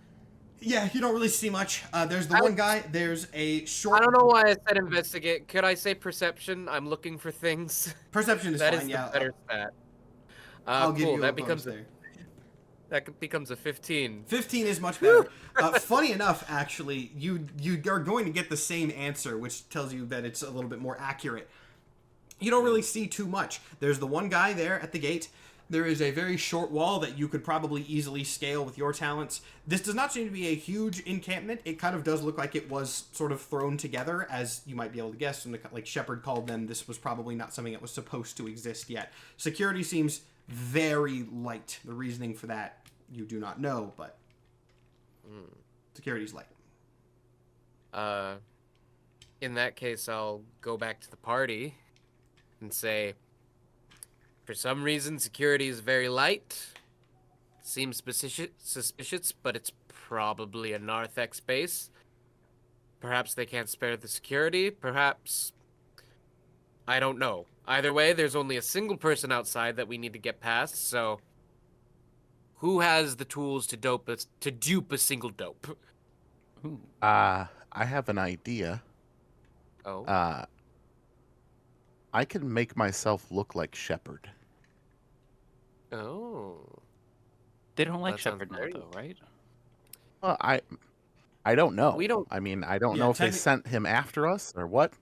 Yeah, you don't really see much. There's the one guy. There's a short... I don't know why I said investigate. Could I say perception? I'm looking for things. Perception is that fine, is yeah. the better stat. I'll give you that a becomes there. That becomes a 15. 15 is much better. Funny enough, actually, you are going to get the same answer, which tells you that it's a little bit more accurate. You don't really see too much. There's the one guy there at the gate. There is a very short wall that you could probably easily scale with your talents. This does not seem to be a huge encampment. It kind of does look like it was sort of thrown together, as you might be able to guess. Like Shepard called them, this was probably not something that was supposed to exist yet. Security seems very light. The reasoning for that you do not know, but security's light. In that case, I'll go back to the party and say, for some reason, security is very light. Seems suspicious, but it's probably a Narthex base. Perhaps they can't spare the security. Perhaps... I don't know. Either way, there's only a single person outside that we need to get past, so... Who has the tools to dupe a single dope? I have an idea. Oh. I can make myself look like Shepard. Oh. They don't like Shepard now, though, right? Well, I don't know. We don't. I mean, I don't know if they sent him after us or what.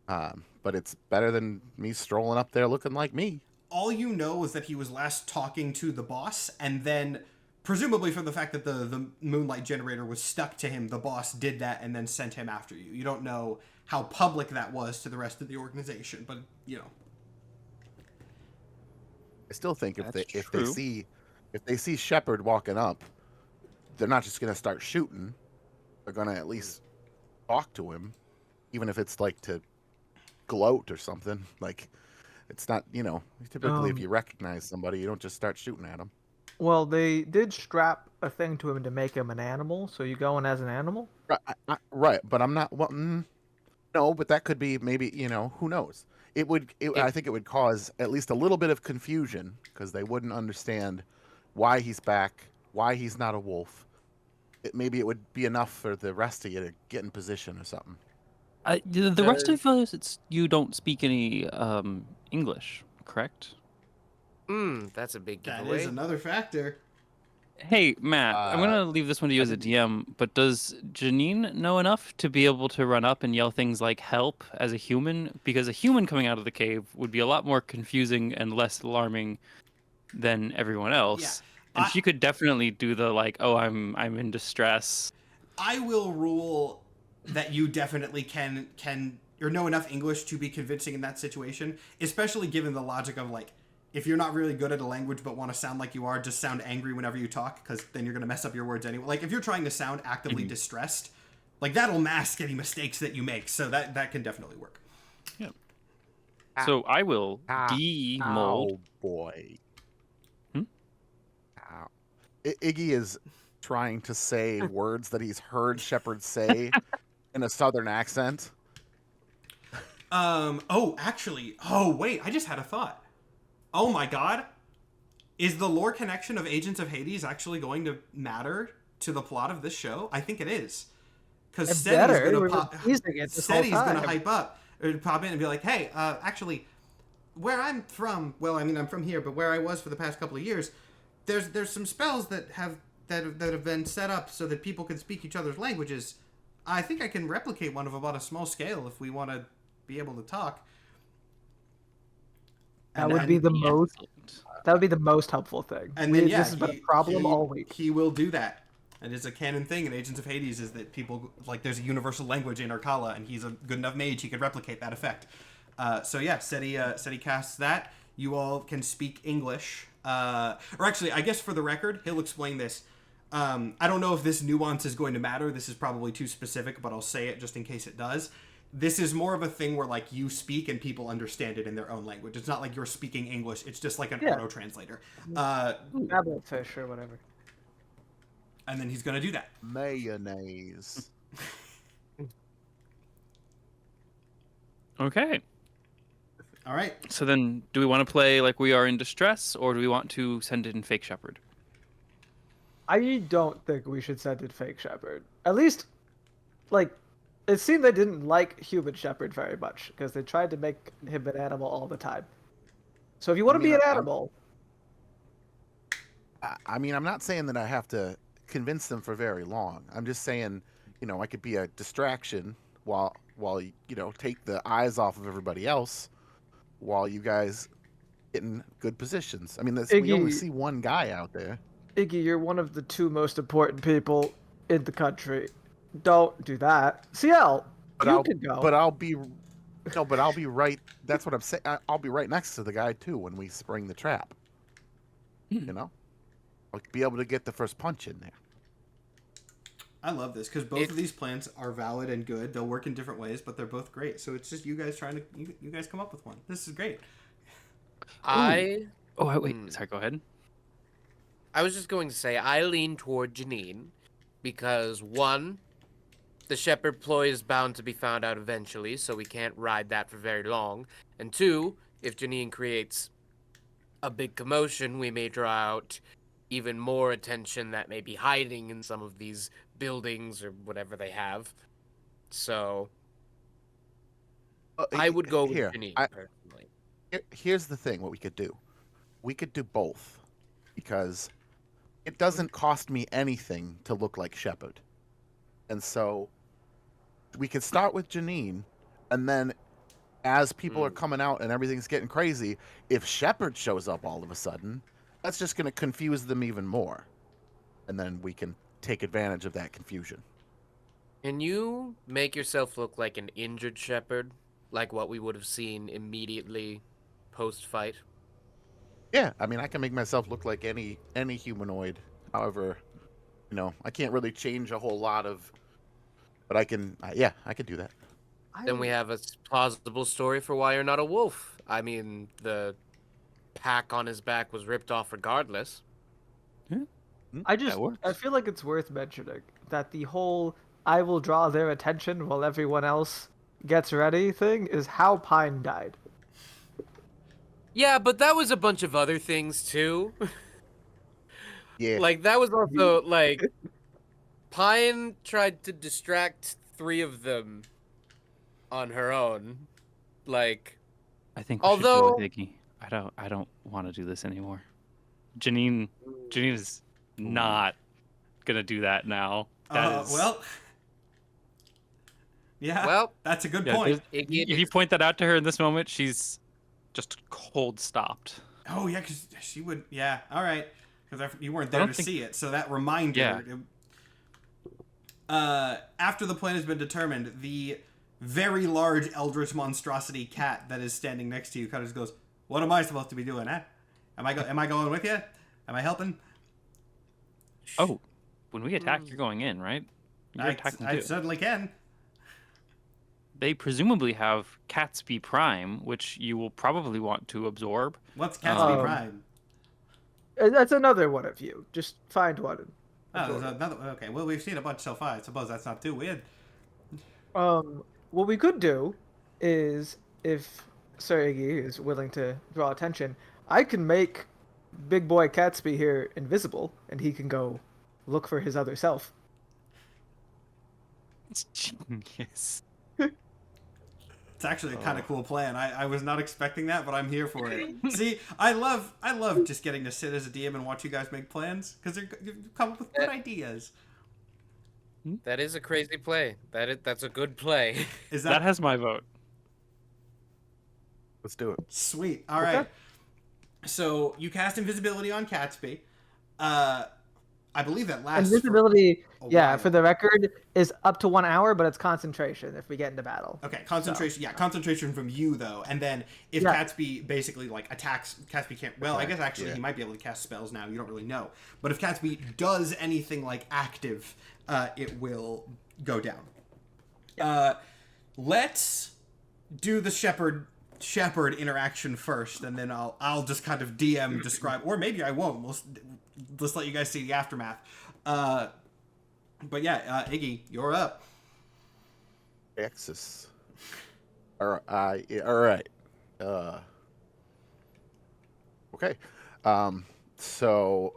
But it's better than me strolling up there looking like me. All you know is that he was last talking to the boss, and then, presumably from the fact that the Moonlight Generator was stuck to him, the boss did that and then sent him after you. You don't know how public that was to the rest of the organization, but, I still think if they see Shepard walking up, they're not just going to start shooting. They're going to at least talk to him, even if it's like to gloat or something. Like... It's not, typically if you recognize somebody, you don't just start shooting at them. Well, they did strap a thing to him to make him an animal, so you go in as an animal? Right, but I'm not... no, but that could be maybe, who knows? I think it would cause at least a little bit of confusion, because they wouldn't understand why he's back, why he's not a wolf. Maybe it would be enough for the rest of you to get in position or something. The rest of us, you don't speak any English, correct? That's a big giveaway. That is another factor. Hey, Matt, I'm going to leave this one to you as a DM, but does Janine know enough to be able to run up and yell things like help as a human? Because a human coming out of the cave would be a lot more confusing and less alarming than everyone else. Yeah. And she could definitely do the, like, oh, I'm in distress. I will rule... that you definitely can or know enough English to be convincing in that situation, especially given the logic of like, if you're not really good at a language but want to sound like you are, just sound angry whenever you talk, because then you're going to mess up your words anyway. Like, if you're trying to sound actively distressed, like, that'll mask any mistakes that you make. So that can definitely work. Yeah. So I will demold. Oh, boy. Hmm? Ow. Iggy is trying to say words that he's heard Shepard say in a southern accent. Oh, actually. Oh, wait. I just had a thought. Oh, my God. Is the lore connection of Agents of Hades actually going to matter to the plot of this show? I think it is. Because Seti's going to hype up. Or pop in and be like, hey, actually, where I'm from, well, I mean, I'm from here, but where I was for the past couple of years, there's some spells that have been set up so that people can speak each other's languages. I think I can replicate one of them on a small scale if we want to be able to talk. That would be the most helpful thing. And then, this has been a problem all week. He will do that. And it's a canon thing in Agents of Hades is that people, like, there's a universal language in Arkala, and he's a good enough mage he could replicate that effect. So yeah, Seti casts that. You all can speak English. Or actually, I guess for the record, he'll explain this. I don't know if this nuance is going to matter. This is probably too specific, but I'll say it just in case it does. This is more of a thing where, like, you speak and people understand it in their own language. It's not like you're speaking English. It's just like an auto-translator. Tablet fish or whatever. And then he's going to do that. Mayonnaise. Okay. All right. So then, do we want to play like we are in distress, or do we want to send in Fake Shepard? I don't think we should send in Fake Shepard. At least, like, it seemed they didn't like Human Shepard very much, because they tried to make him an animal all the time. So if you want to be an animal... I mean, I'm not saying that I have to convince them for very long. I'm just saying, I could be a distraction while take the eyes off of everybody else while you guys get in good positions. I mean, we only see one guy out there. Iggy, you're one of the two most important people in the country. Don't do that. CL, you can go. But I'll be right. That's what I'm saying. I'll be right next to the guy too when we spring the trap. I'll be able to get the first punch in there. I love this because both of these plans are valid and good. They'll work in different ways, but they're both great. So it's just you guys trying to you guys come up with one. This is great. Wait. Sorry, go ahead. I was just going to say I lean toward Janine because one, the Shepherd ploy is bound to be found out eventually, so we can't ride that for very long. And two, if Janine creates a big commotion, we may draw out even more attention that may be hiding in some of these buildings or whatever they have. So I would go with Janine personally. Here's the thing, what we could do. We could do both because it doesn't cost me anything to look like Shepard. And so we could start with Janine, and then as people are coming out and everything's getting crazy, if Shepard shows up all of a sudden, that's just going to confuse them even more. And then we can take advantage of that confusion. Can you make yourself look like an injured Shepard? Like what we would have seen immediately post-fight? Yeah, I mean, I can make myself look like any humanoid. However, I can't really change a whole lot of... But I can, I could do that. Then we have a plausible story for why you're not a wolf. I mean, the pack on his back was ripped off regardless. Yeah. I feel like it's worth mentioning that the whole I will draw their attention while everyone else gets ready thing is how Pine died. Yeah, but that was a bunch of other things too. Yeah. Like that was also like Pine tried to distract 3 of them on her own. Like I think we should go with Iggy. I don't want to do this anymore. Janine is not gonna do that now. Well, that's a good point. If you point that out to her in this moment, she's just cold stopped. Oh yeah, because she would. Yeah, all right. Because you weren't there to see it, so that reminder. After the plan has been determined, the very large eldritch monstrosity cat that is standing next to you kind of just goes, "What am I supposed to be doing, eh? Am I going with you? Am I helping?" Oh, when we attack, you're going in, right? You're attacking too. I certainly can. They presumably have Catsby Prime, which you will probably want to absorb. What's Catsby Prime? That's another one of you. Just find one. Oh, there's another. Okay, well, we've seen a bunch so far. I suppose that's not too weird. What we could do is, if Sir Iggy is willing to draw attention, I can make Big Boy Catsby here invisible, and he can go look for his other self. It's genius. It's actually a kind of cool plan. I was not expecting that, but I'm here for it. See, I love just getting to sit as a DM and watch you guys make plans, because you come up with good ideas. That is a crazy play. That's a good play. That has my vote. Let's do it. Sweet. All right. So you cast invisibility on Catsby. I believe that lasts. Invisibility, for the record, is up to 1 hour, but it's concentration if we get into battle. Okay, concentration. So. Yeah, concentration from you though, and then if Catsby basically like attacks, Catsby can't. Well, I guess actually he might be able to cast spells now. You don't really know, but if Catsby does anything like active, it will go down. Let's do the shepherd interaction first, and then I'll just kind of DM describe, or maybe I won't. Let's let you guys see the aftermath. But yeah, Iggy, you're up. Texas. All right. Okay. So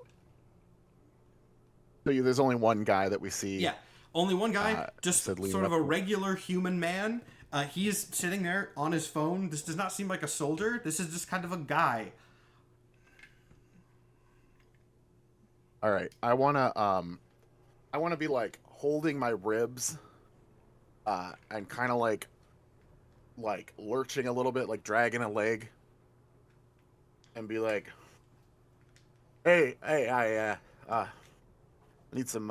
there's only one guy that we see. Yeah, only one guy. Just sort of a regular human man. He's sitting there on his phone. This does not seem like a soldier. This is just kind of a guy. All right. I wanna be like holding my ribs, and kind of like lurching a little bit, like dragging a leg, and be like, "Hey, I need some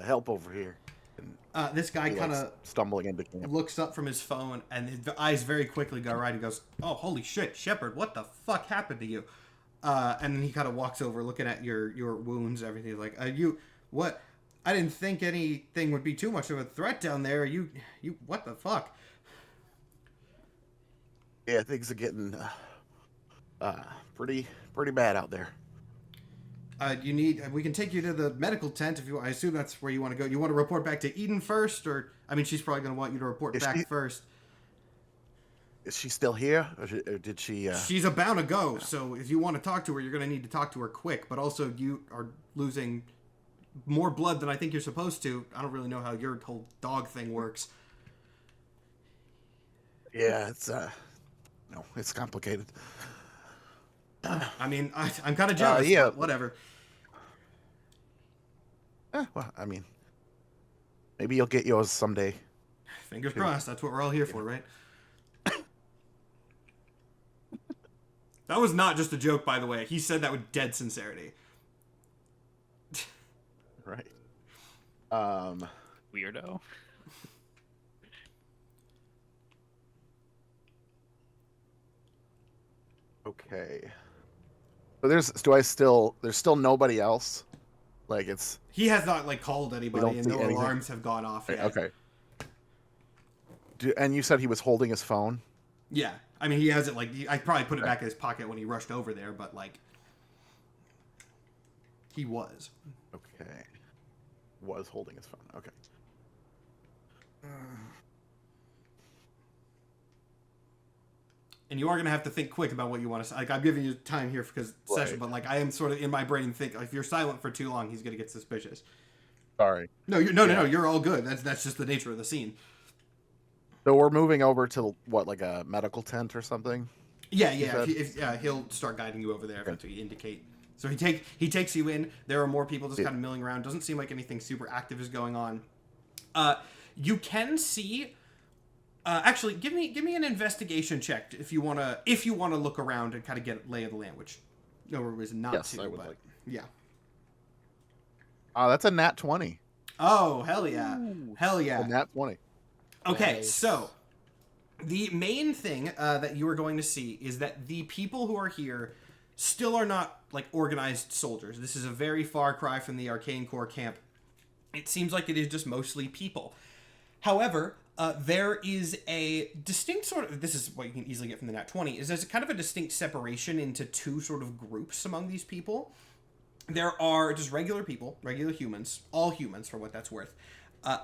help over here." And this guy kind of stumbling into camp looks up from his phone, and his eyes very quickly go right. He goes, "Oh, holy shit, Shepard! What the fuck happened to you?" And then he kind of walks over, looking at your wounds, everything. He's like, what? I didn't think anything would be too much of a threat down there. You, what the fuck?" Yeah, things are getting pretty bad out there. We can take you to the medical tent if you. I assume that's where you want to go. You want to report back to Eden first, or I mean, she's probably going to want you to report back first. Is she still here, or did she? She's about to go. So if you want to talk to her, you're going to need to talk to her quick. But also, you are losing more blood than I think you're supposed to. I don't really know how your whole dog thing works. Yeah, it's complicated. I mean, I'm kind of jealous. Yeah, but whatever. Well, I mean, maybe you'll get yours someday. Fingers crossed. That's what we're all here for, right? That was not just a joke, by the way. He said that with dead sincerity. Right. Weirdo. Okay. So there's still nobody else. Like he has not called anybody, and no alarms have gone off yet. Okay. And you said he was holding his phone? Yeah. I mean, he has it I probably put it back in his pocket when he rushed over there, but he was. Okay. Was holding his phone. Okay. And you are going to have to think quick about what you want to say. I'm giving you time here because session, but I am sort of in my brain think if you're silent for too long, he's going to get suspicious. Sorry. No, no, you're all good. That's just the nature of the scene. So we're moving over to what, like a medical tent or something? Yeah. He'll start guiding you over there if that's what you indicate. So he takes you in. There are more people just kind of milling around. Doesn't seem like anything super active is going on. You can see. Actually, give me an investigation check if you wanna look around and kind of get a lay of the land, which no reason not to. I would but like. Yeah. That's a nat 20. Oh, hell yeah. Ooh. Hell yeah. And that 20. Okay, Nice. so the main thing that you are going to see is that the people who are here still are not like organized soldiers. This is a very far cry from the Arcane Corps camp. It seems like it is just mostly people. However, there is a distinct sort of, this is what you can easily get from the Nat 20, is there's a kind of a distinct separation into two sort of groups among these people. There are just regular people, regular humans, all humans for what that's worth.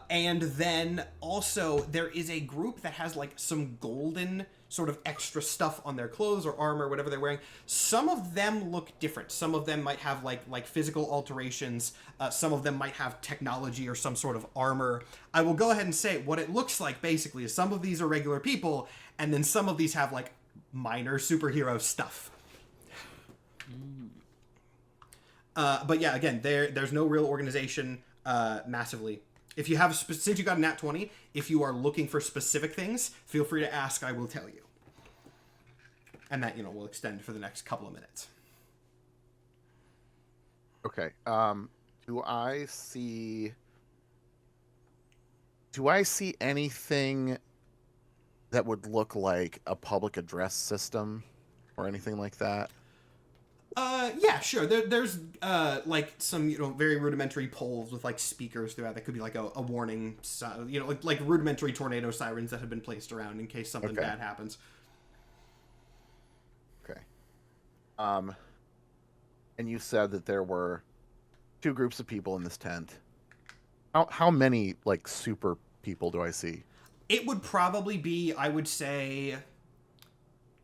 And then also there is a group that has like some golden sort of extra stuff on their clothes or armor, whatever they're wearing. Some of them look different. Some of them might have like physical alterations. Some of them might have technology or some sort of armor. I will go ahead and say what it looks like basically is some of these are regular people, and then some of these have like minor superhero stuff. But yeah, again, there's no real organization massively. If you have, since you got a nat 20, if you are looking for specific things, feel free to ask, I will tell you. And that, will extend for the next couple of minutes. Okay. Do I see anything that would look like a public address system or anything like that? Yeah, sure. There's like some very rudimentary poles with like speakers throughout that could be like a warning, like rudimentary tornado sirens that have been placed around in case something bad happens. Okay. And you said that there were two groups of people in this tent. How many like super people do I see? It would probably be, I would say,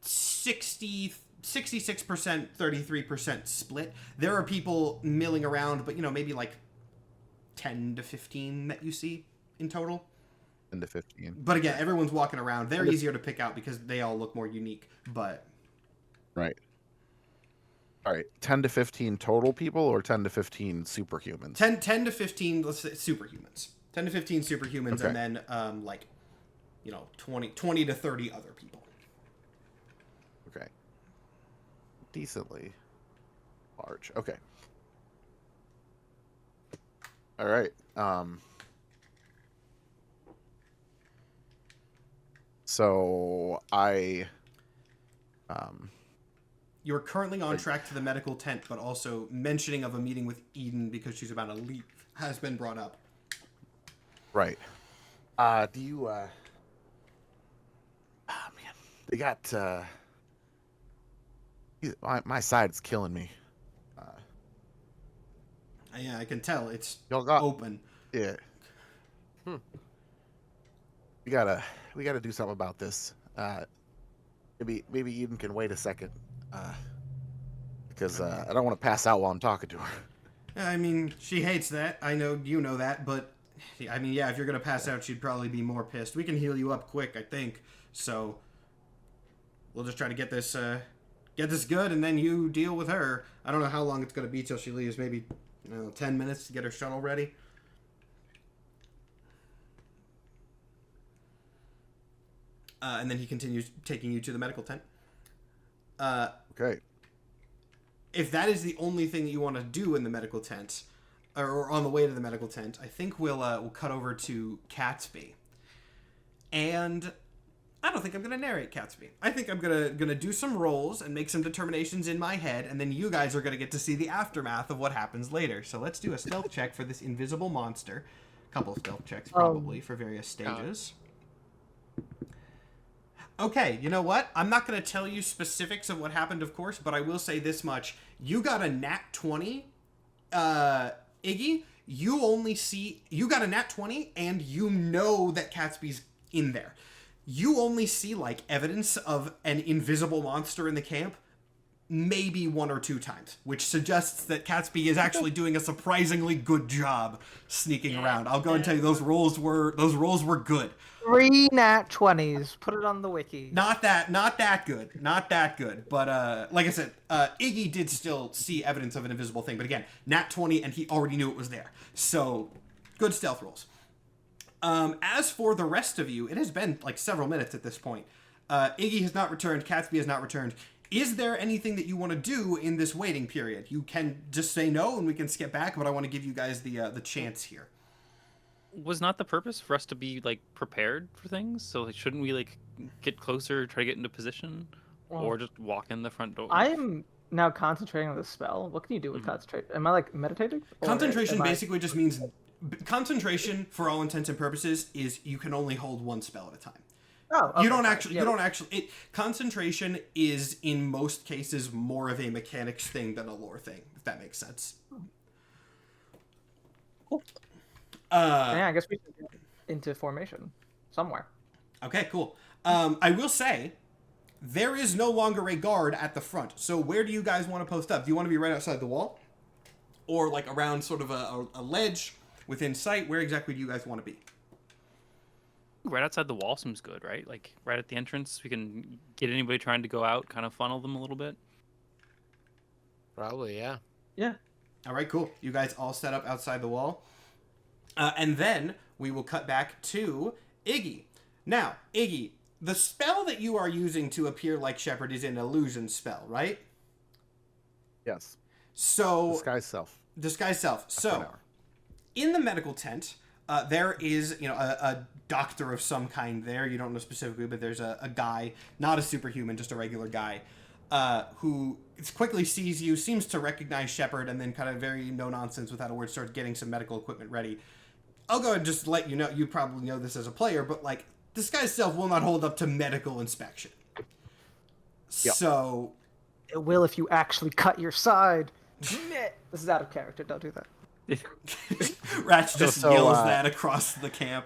66%, 33% split. There are people milling around, but maybe like 10 to 15 that you see in total. 10 to 15. But again, everyone's walking around. They're easier to pick out because they all look more unique, but... Right. All right. 10 to 15 total people or 10 to 15 superhumans? 10 to 15, let's say, superhumans. 10 to 15 superhumans, okay. And then, 20 to 30 other people. Okay. Decently large. Okay. All right. So I You're currently on track to the medical tent, but also mentioning of a meeting with Eden because she's about to leave has been brought up. Right. Do you oh man. They got my side's killing me. Yeah, I can tell. It's y'all got open. Yeah. We gotta do something about this. Maybe Eden can wait a second. Because I don't want to pass out while I'm talking to her. I mean, she hates that. I know you know that, but I mean, yeah, if you're gonna pass out, she'd probably be more pissed. We can heal you up quick, I think. So we'll just try to get this good, and then you deal with her. I don't know how long it's gonna be till she leaves. Maybe 10 minutes to get her shuttle ready. And then he continues taking you to the medical tent. Okay. If that is the only thing that you want to do in the medical tent, or on the way to the medical tent, I think we'll cut over to Catsby. And I don't think I'm going to narrate Catsby. I think I'm gonna do some rolls and make some determinations in my head, and then you guys are going to get to see the aftermath of what happens later. So let's do a stealth check for this invisible monster. A couple of stealth checks probably for various stages. Okay, you know what? I'm not going to tell you specifics of what happened, of course, but I will say this much. You got a nat 20, Iggy. You got a nat 20, and you know that Catsby's in there. You only see, like, evidence of an invisible monster in the camp maybe one or two times, which suggests that Catsby is actually doing a surprisingly good job sneaking around. I'll go and tell you those rolls were good. 3 nat 20s. Put it on the wiki. Not that good. But like I said, Iggy did still see evidence of an invisible thing. But again, nat 20, and he already knew it was there. So good stealth rolls. As for the rest of you, it has been like several minutes at this point. Iggy has not returned. Catsby has not returned. Is there anything that you want to do in this waiting period? You can just say no, and we can skip back. But I want to give you guys the chance here. was not the purpose for us to be like prepared for things? So like, shouldn't we like get closer, try to get into position, or just walk in the front door? I'm now concentrating on the spell. What can you do with concentrate? Am I like meditating? Concentration basically just means concentration, for all intents and purposes, is you can only hold one spell at a time. Oh, okay, you don't actually. Concentration is in most cases more of a mechanics thing than a lore thing, if that makes sense. Cool. Yeah, I guess we should get into formation somewhere. Okay, cool. I will say, there is no longer a guard at the front. So where do you guys want to post up? Do you want to be right outside the wall, or like around sort of a ledge within sight? Where exactly do you guys want to be? Right outside the wall seems good, right? Like right at the entrance, we can get anybody trying to go out, kind of funnel them a little bit. Probably, yeah. Yeah. All right, cool. You guys all set up outside the wall. And then we will cut back to Iggy. Now, Iggy, the spell that you are using to appear like Shepard is an illusion spell, right? Yes. So disguise self. Disguise self. So, in the medical tent, there is, a doctor of some kind there. You don't know specifically, but there's a guy, not a superhuman, just a regular guy, who quickly sees you, seems to recognize Shepard, and then kind of very no-nonsense, without a word, starts getting some medical equipment ready. I'll go ahead and just let you know, you probably know this as a player, but, like, disguise self will not hold up to medical inspection. Yep. So... It will if you actually cut your side. This is out of character, don't do that. Ratch just yells that across the camp.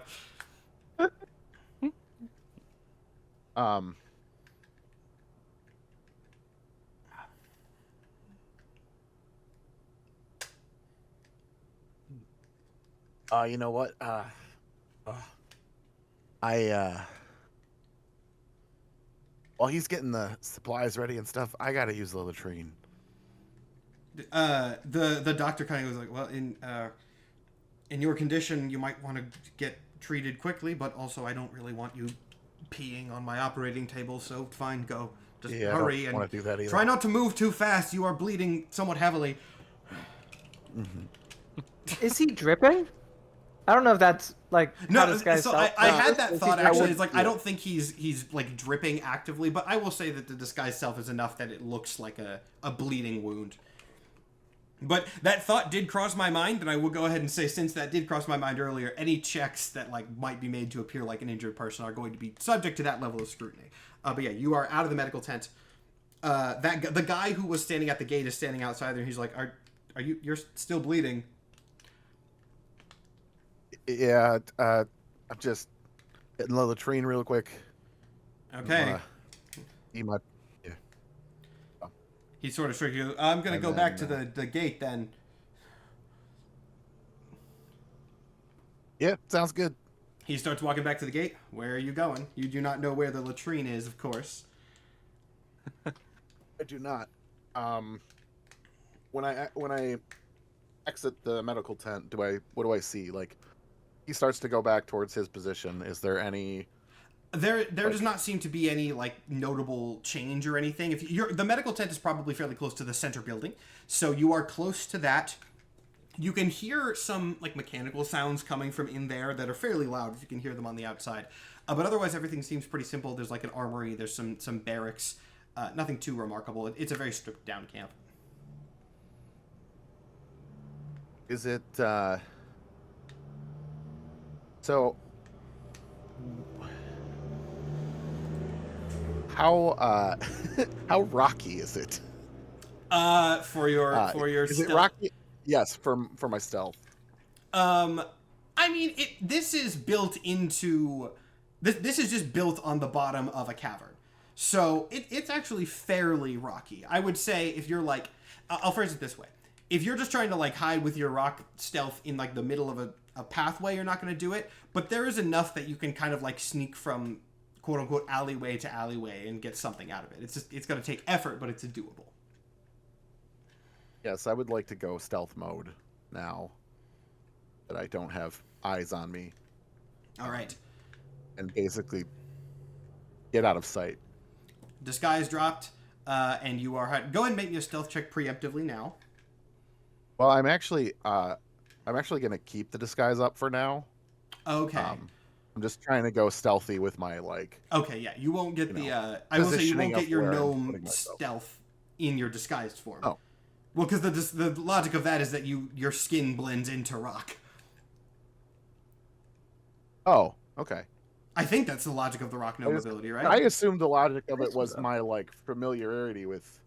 You know what? While he's getting the supplies ready and stuff, I gotta use the latrine. The doctor kind of goes like, well, in your condition, you might want to get treated quickly, but also I don't really want you peeing on my operating table, so fine, go. Just hurry and want to do that either. Try not to move too fast. You are bleeding somewhat heavily. Mm-hmm. Is he dripping? I don't know if that's like no. So I had that thought actually. It's like I don't think he's like dripping actively, but I will say that the disguise self is enough that it looks like a bleeding wound. But that thought did cross my mind, and I will go ahead and say, since that did cross my mind earlier, any checks that like might be made to appear like an injured person are going to be subject to that level of scrutiny. But yeah, you are out of the medical tent. The guy who was standing at the gate is standing outside there. He's like, "Are you're still bleeding?" Yeah, I'm just hitting the latrine real quick. Okay. He might. He sort of shrugged you. I'm going to go back to the gate then. Yeah, sounds good. He starts walking back to the gate. Where are you going? You do not know where the latrine is, of course. I do not. When I exit the medical tent, what do I see? Like, he starts to go back towards his position. Is there any... There does not seem to be any like notable change or anything. The medical tent is probably fairly close to the center building, so you are close to that. You can hear some like mechanical sounds coming from in there that are fairly loud if you can hear them on the outside. But otherwise, everything seems pretty simple. There's like an armory. There's some barracks. Nothing too remarkable. It's a very stripped down camp. Is it so? How how rocky is it? For your is stealth? It rocky? Yes, for my stealth. I mean, this is built into this is just built on the bottom of a cavern, so it's actually fairly rocky. I would say if you're like, I'll phrase it this way: if you're just trying to like hide with your rock stealth in like the middle of a pathway, you're not going to do it. But there is enough that you can kind of like sneak from quote unquote alleyway to alleyway and get something out of it. It's going to take effort, but it's doable. Yes, I would like to go stealth mode now that I don't have eyes on me. All right. And basically get out of sight. Disguise dropped, and you are... Go ahead and make me a stealth check preemptively now. Well, I'm actually going to keep the disguise up for now. Okay. I'm just trying to go stealthy with my like. Okay, yeah, you won't get I will say you won't get your gnome stealth in your disguised form. Oh. Well, because the logic of that is that your skin blends into rock. Oh, okay. I think that's the logic of the rock gnome ability, right? I assumed the logic of it was my like familiarity with.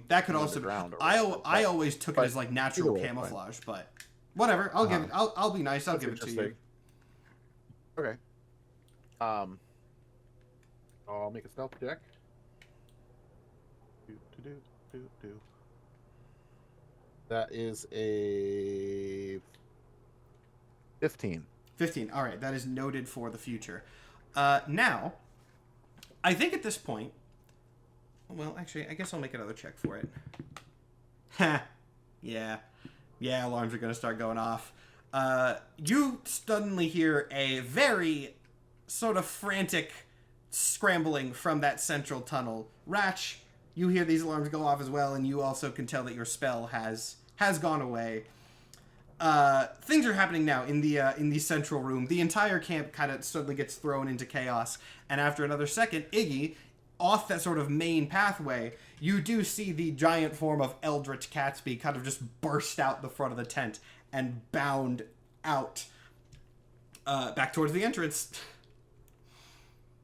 That could also. I always took it as like natural camouflage, but whatever. I'll give it. I'll be nice. I'll give it to you. Okay. I'll make a stealth check. That is a 15. 15. All right, that is noted for the future. Now, I think at this point, well, actually, I guess I'll make another check for it. Ha. Yeah, alarms are going to start going off. You suddenly hear a very sort of frantic scrambling from that central tunnel. Ratch, you hear these alarms go off as well, and you also can tell that your spell has gone away. Things are happening now in the central room. The entire camp kind of suddenly gets thrown into chaos, and after another second, Iggy, off that sort of main pathway, you do see the giant form of Eldritch Catsby kind of just burst out the front of the tent and bound out back towards the entrance.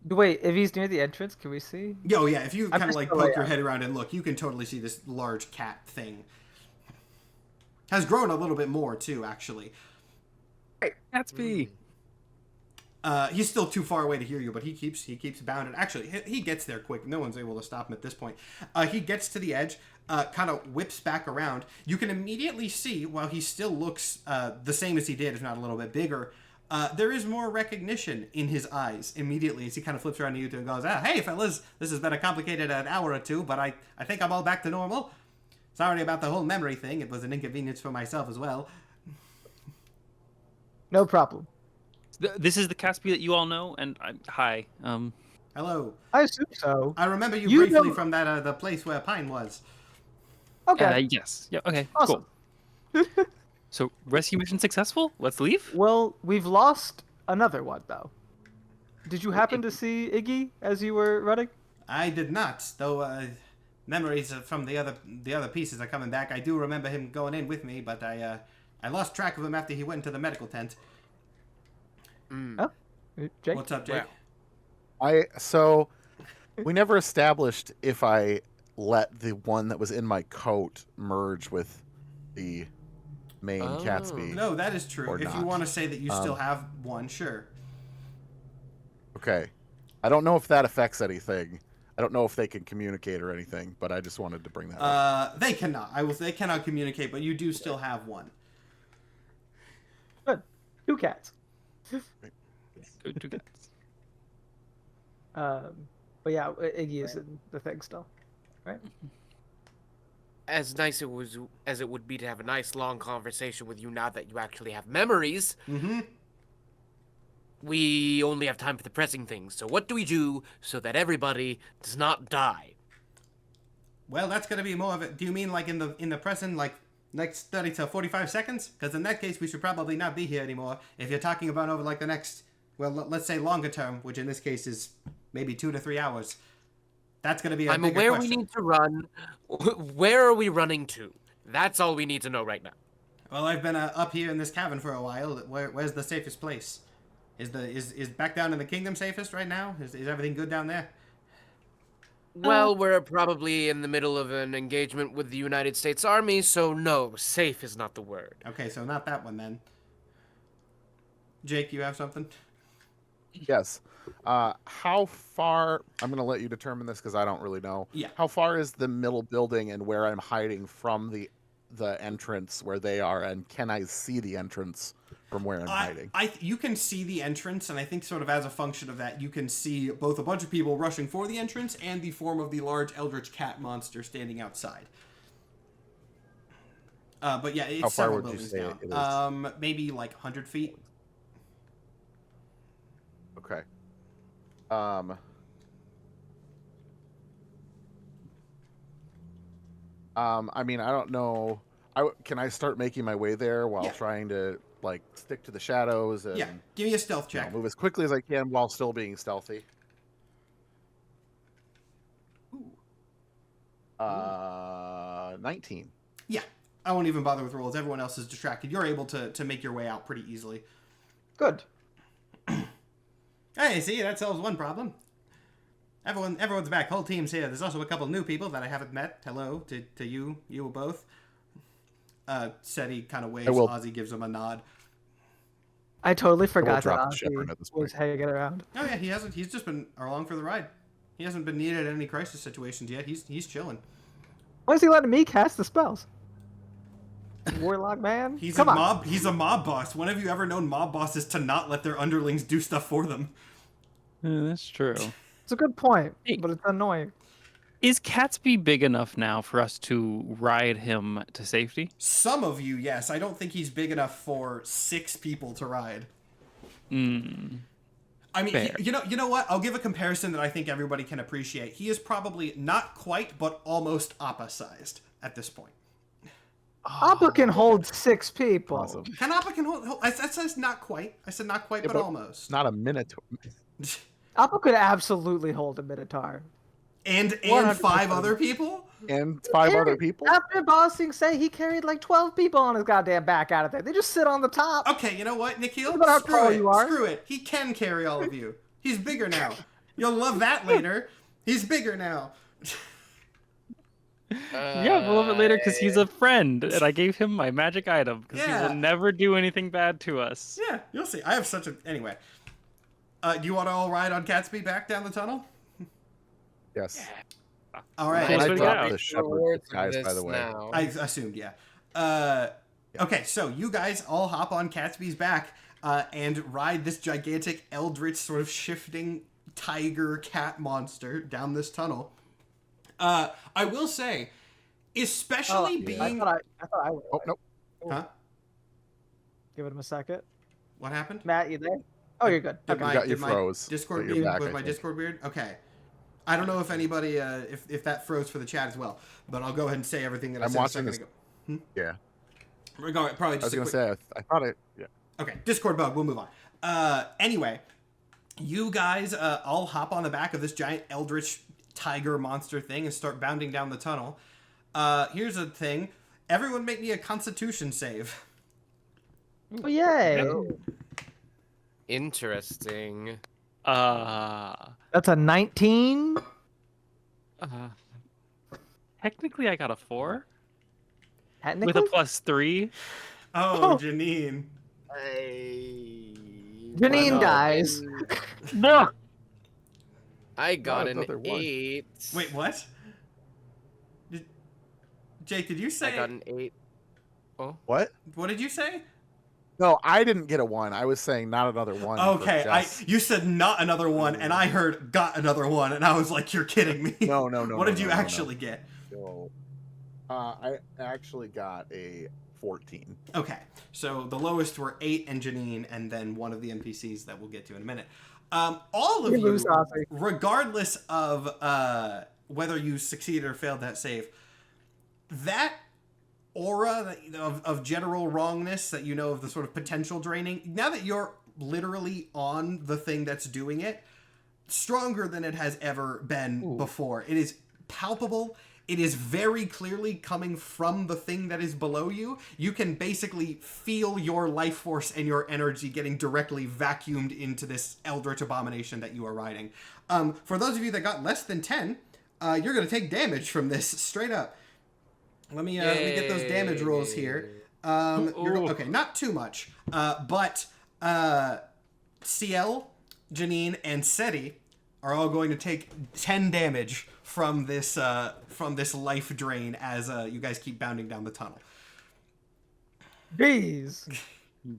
Wait, if he's near the entrance, can we see? Oh yeah, if you kind of like poke your head around and look, you can totally see this large cat thing. Has grown a little bit more too, actually. Hey, Catsby. He's still too far away to hear you, but he keeps bounding. Actually, he gets there quick. No one's able to stop him at this point. He gets to the edge, kind of whips back around. You can immediately see, while he still looks the same as he did, if not a little bit bigger, there is more recognition in his eyes immediately as he kind of flips around to you two and goes, hey, fellas, this has been a complicated an hour or two, but I think I'm all back to normal. Sorry about the whole memory thing. It was an inconvenience for myself as well. No problem. This is the Catsby that you all know, and hi. Hello. I assume so. I remember you briefly from that the place where Pine was. Okay. Yes. Yeah. Okay. Awesome. Cool. So rescue mission successful. Let's leave. Well, we've lost another one though. Did you happen to see Iggy as you were running? I did not, though. Memories from the other pieces are coming back. I do remember him going in with me, but I lost track of him after he went into the medical tent. Oh, Jake? What's up, Jake? So we never established if I let the one that was in my coat merge with the main Catsby. No, that is true. If you want to say that you still have one, sure. Okay. I don't know if that affects anything. I don't know if they can communicate or anything, but I just wanted to bring that up. They cannot. They cannot communicate, but you do still have one. Good. 2 cats. Two cats. But yeah, Iggy is in the thing still, right? As nice as it would be to have a nice long conversation with you now that you actually have memories. Mm-hmm. We only have time for the pressing things. So what do we do so that everybody does not die? Well, that's gonna be more of it. Do you mean like in the present, like next 30 to 45 seconds? Because in that case, we should probably not be here anymore. If you're talking about over like the next, well, let's say longer term, which in this case is maybe 2 to 3 hours. That's gonna be a bigger aware question. We need to run. Where are we running to? That's all we need to know right now. Well, I've been up here in this cavern for a while. Where's the safest place? Is back down in the kingdom safest right now? Is everything good down there? Well, we're probably in the middle of an engagement with the United States Army, so no, safe is not the word. Okay, so not that one then. Jake, you have something? Yes. How far... I'm going to let you determine this because I don't really know. Yeah. How far is the middle building and where I'm hiding from the entrance where they are, and can I see the entrance from where I'm hiding? You can see the entrance, and I think sort of as a function of that, you can see both a bunch of people rushing for the entrance and the form of the large eldritch cat monster standing outside. But yeah, it's several buildings now. Maybe like 100 feet. Okay. I mean, I don't know. Can I start making my way there while trying to like stick to the shadows? And, give me a stealth check. Move as quickly as I can while still being stealthy. Ooh. 19. Yeah, I won't even bother with rolls. Everyone else is distracted. You're able to make your way out pretty easily. Good. Hey, see, that solves one problem. Everyone's back. Whole team's here. There's also a couple new people that I haven't met. Hello to you both. Seti kind of waves. Ozzy gives him a nod. I totally forgot that Ozzy was hanging around. Oh yeah, he hasn't. He's just been along for the ride. He hasn't been needed in any crisis situations yet. He's chilling. Why is he letting me cast the spells? Warlock man. He's a mob boss. When have you ever known mob bosses to not let their underlings do stuff for them? Yeah, that's true. It's a good point, but it's annoying. Is Catsby big enough now for us to ride him to safety? Some of you, yes. I don't think he's big enough for 6 people to ride. I mean, you know what? I'll give a comparison that I think everybody can appreciate. He is probably not quite, but almost Appa-sized at this point. Appa can hold 6 people. Awesome. Can Appa hold? I said not quite. I said not quite, but almost. Not a minotaur. Appa could absolutely hold a minotaur. And 5 other people? And 5 other people? After bossing say he carried like 12 people on his goddamn back out of there. They just sit on the top. Okay, you know what, Nikhil? Screw it. He can carry all of you. He's bigger now. You'll love that later. He's bigger now. Yeah, we'll love it later because he's a friend, and I gave him my magic item because he will never do anything bad to us. Yeah, you'll see. I have such a... Anyway. Do you want to all ride on Catsby back down the tunnel? Yes. All right. And I dropped the shepherd guys, by the way. Now. I assumed, yeah. Okay, so you guys all hop on Catsby's back and ride this gigantic eldritch sort of shifting tiger cat monster down this tunnel. I will say, especially being... I thought I would. Oh, nope. Huh? Give him a second. What happened? Matt, you there? Oh, you're good. You froze. Discord was my Discord weird? Okay. I don't know if anybody, if that froze for the chat as well, but I'll go ahead and say everything that I said. I'm watching this. Yeah. We're going probably just. I was gonna say I thought it. Yeah. Okay, Discord bug. We'll move on. Anyway, you guys all hop on the back of this giant eldritch tiger monster thing and start bounding down the tunnel. Here's the thing: everyone, make me a Constitution save. Oh yay! Interesting. That's a 19. Technically, I got a 4 Technically? with a +3. Oh, Janine. Janine dies. No. I got an 8. Wait, what? Jake, did you say? I got an 8. Oh. What? What did you say? No, I didn't get a 1. I was saying not another 1. Okay, you said not another 1, and I heard got another 1, and I was like, you're kidding me. No. What did you actually get? No. I actually got a 14. Okay, so the lowest were 8 and Janine, and then one of the NPCs that we'll get to in a minute. All of you, regardless of whether you succeeded or failed that save, that aura of general wrongness that you know of the sort of potential draining, now that you're literally on the thing that's doing it, stronger than it has ever been before. It is palpable. It is very clearly coming from the thing that is below you. You can basically feel your life force and your energy getting directly vacuumed into this eldritch abomination that you are riding. For those of you that got less than 10, you're going to take damage from this straight up. Let me get those damage rolls here. Okay, not too much, but CL, Janine, and Seti are all going to take 10 damage from this life drain as you guys keep bounding down the tunnel. Jeez.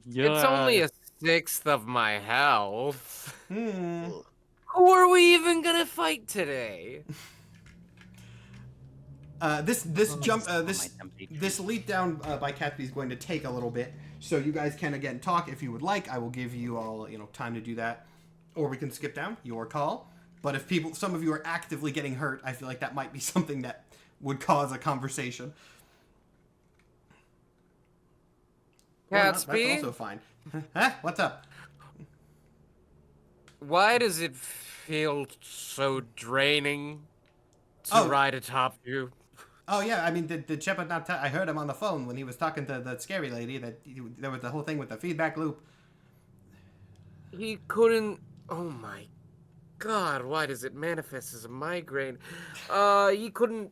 Yeah. It's only a 1/6 of my health. Hmm. Who are we even gonna fight today? This leap down by Catsby is going to take a little bit, so you guys can again talk if you would like. I will give you all time to do that, or we can skip down. Your call. But if some of you are actively getting hurt, I feel like that might be something that would cause a conversation. That's also fine. Huh? What's up? Why does it feel so draining to ride atop you? Oh yeah, I mean, did Shepard not tell? I heard him on the phone when he was talking to the scary lady that there was the whole thing with the feedback loop. He couldn't. Oh my God! Why does it manifest as a migraine? He couldn't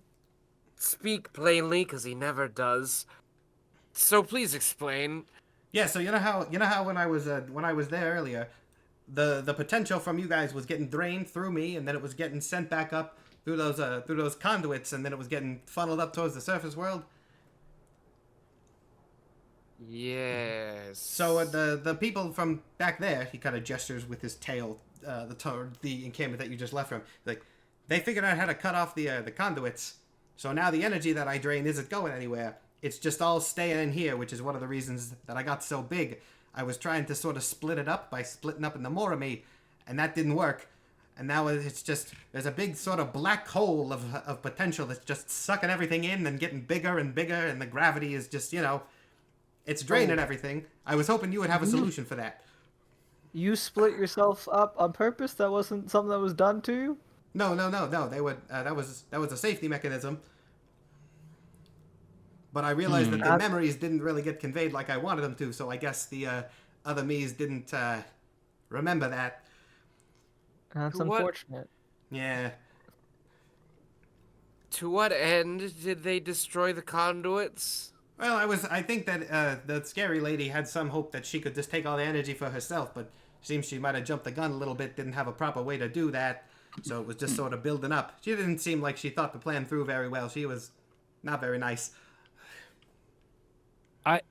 speak plainly because he never does. So please explain. Yeah, so you know how when I was there earlier, the potential from you guys was getting drained through me, and then it was getting sent back up through those conduits, and then it was getting funneled up towards the surface world. Yes. So the people from back there, he kind of gestures with his tail, the encampment that you just left from. Like, they figured out how to cut off the conduits. So now the energy that I drain isn't going anywhere. It's just all staying in here, which is one of the reasons that I got so big. I was trying to sort of split it up by splitting up into more of me, and that didn't work. And now it's just, there's a big sort of black hole of potential that's just sucking everything in and getting bigger and bigger, and the gravity is just, it's draining everything. I was hoping you would have a solution for that. You split yourself up on purpose? That wasn't something that was done to you? No. They would. That was a safety mechanism. But I realized that the memories didn't really get conveyed like I wanted them to, so I guess the other me's didn't remember that. That's unfortunate. Yeah. To what end did they destroy the conduits? Well, I think that the scary lady had some hope that she could just take all the energy for herself, but seems she might have jumped the gun a little bit, didn't have a proper way to do that, so it was just sort of building up. She didn't seem like she thought the plan through very well. She was not very nice.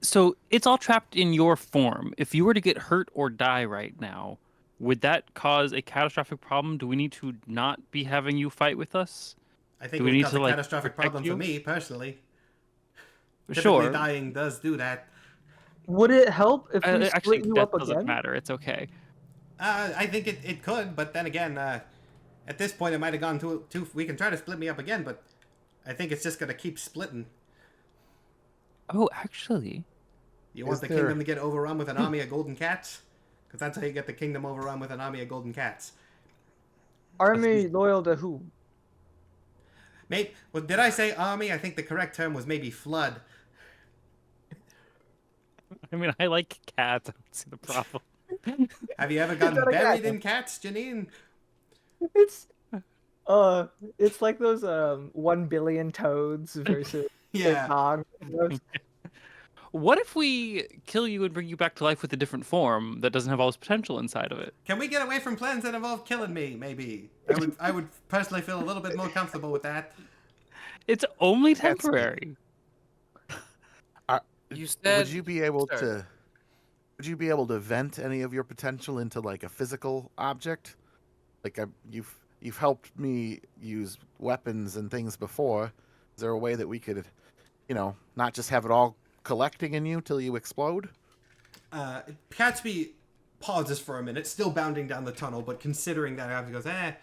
So it's all trapped in your form. If you were to get hurt or die right now, would that cause a catastrophic problem? Do we need to not be having you fight with us? I think it would cause a catastrophic problem for me, personally. Sure. Typically dying does do that. Would it help if we split you up again? Doesn't matter. It's okay. I think it could, but then again, at this point it might have gone too. We can try to split me up again, but I think it's just going to keep splitting. Oh, actually. You want the kingdom to get overrun with an army of golden cats? Because that's how you get the kingdom overrun with an army of golden cats. Army loyal to who? Mate, well, did I say army? I think the correct term was maybe flood. I mean, I like cats. I don't see the problem. Have you ever gotten buried in cats, Janine? It's like those 1 billion toads versus yeah. What if we kill you and bring you back to life with a different form that doesn't have all this potential inside of it? Can we get away from plans that involve killing me, maybe? I would personally feel a little bit more comfortable with that. It's only temporary. You said... Would you be able to vent any of your potential into like a physical object? Like you've helped me use weapons and things before. Is there a way that we could, not just have it all collecting in you till you explode? Catsby pauses for a minute, still bounding down the tunnel, but considering that, he goes, that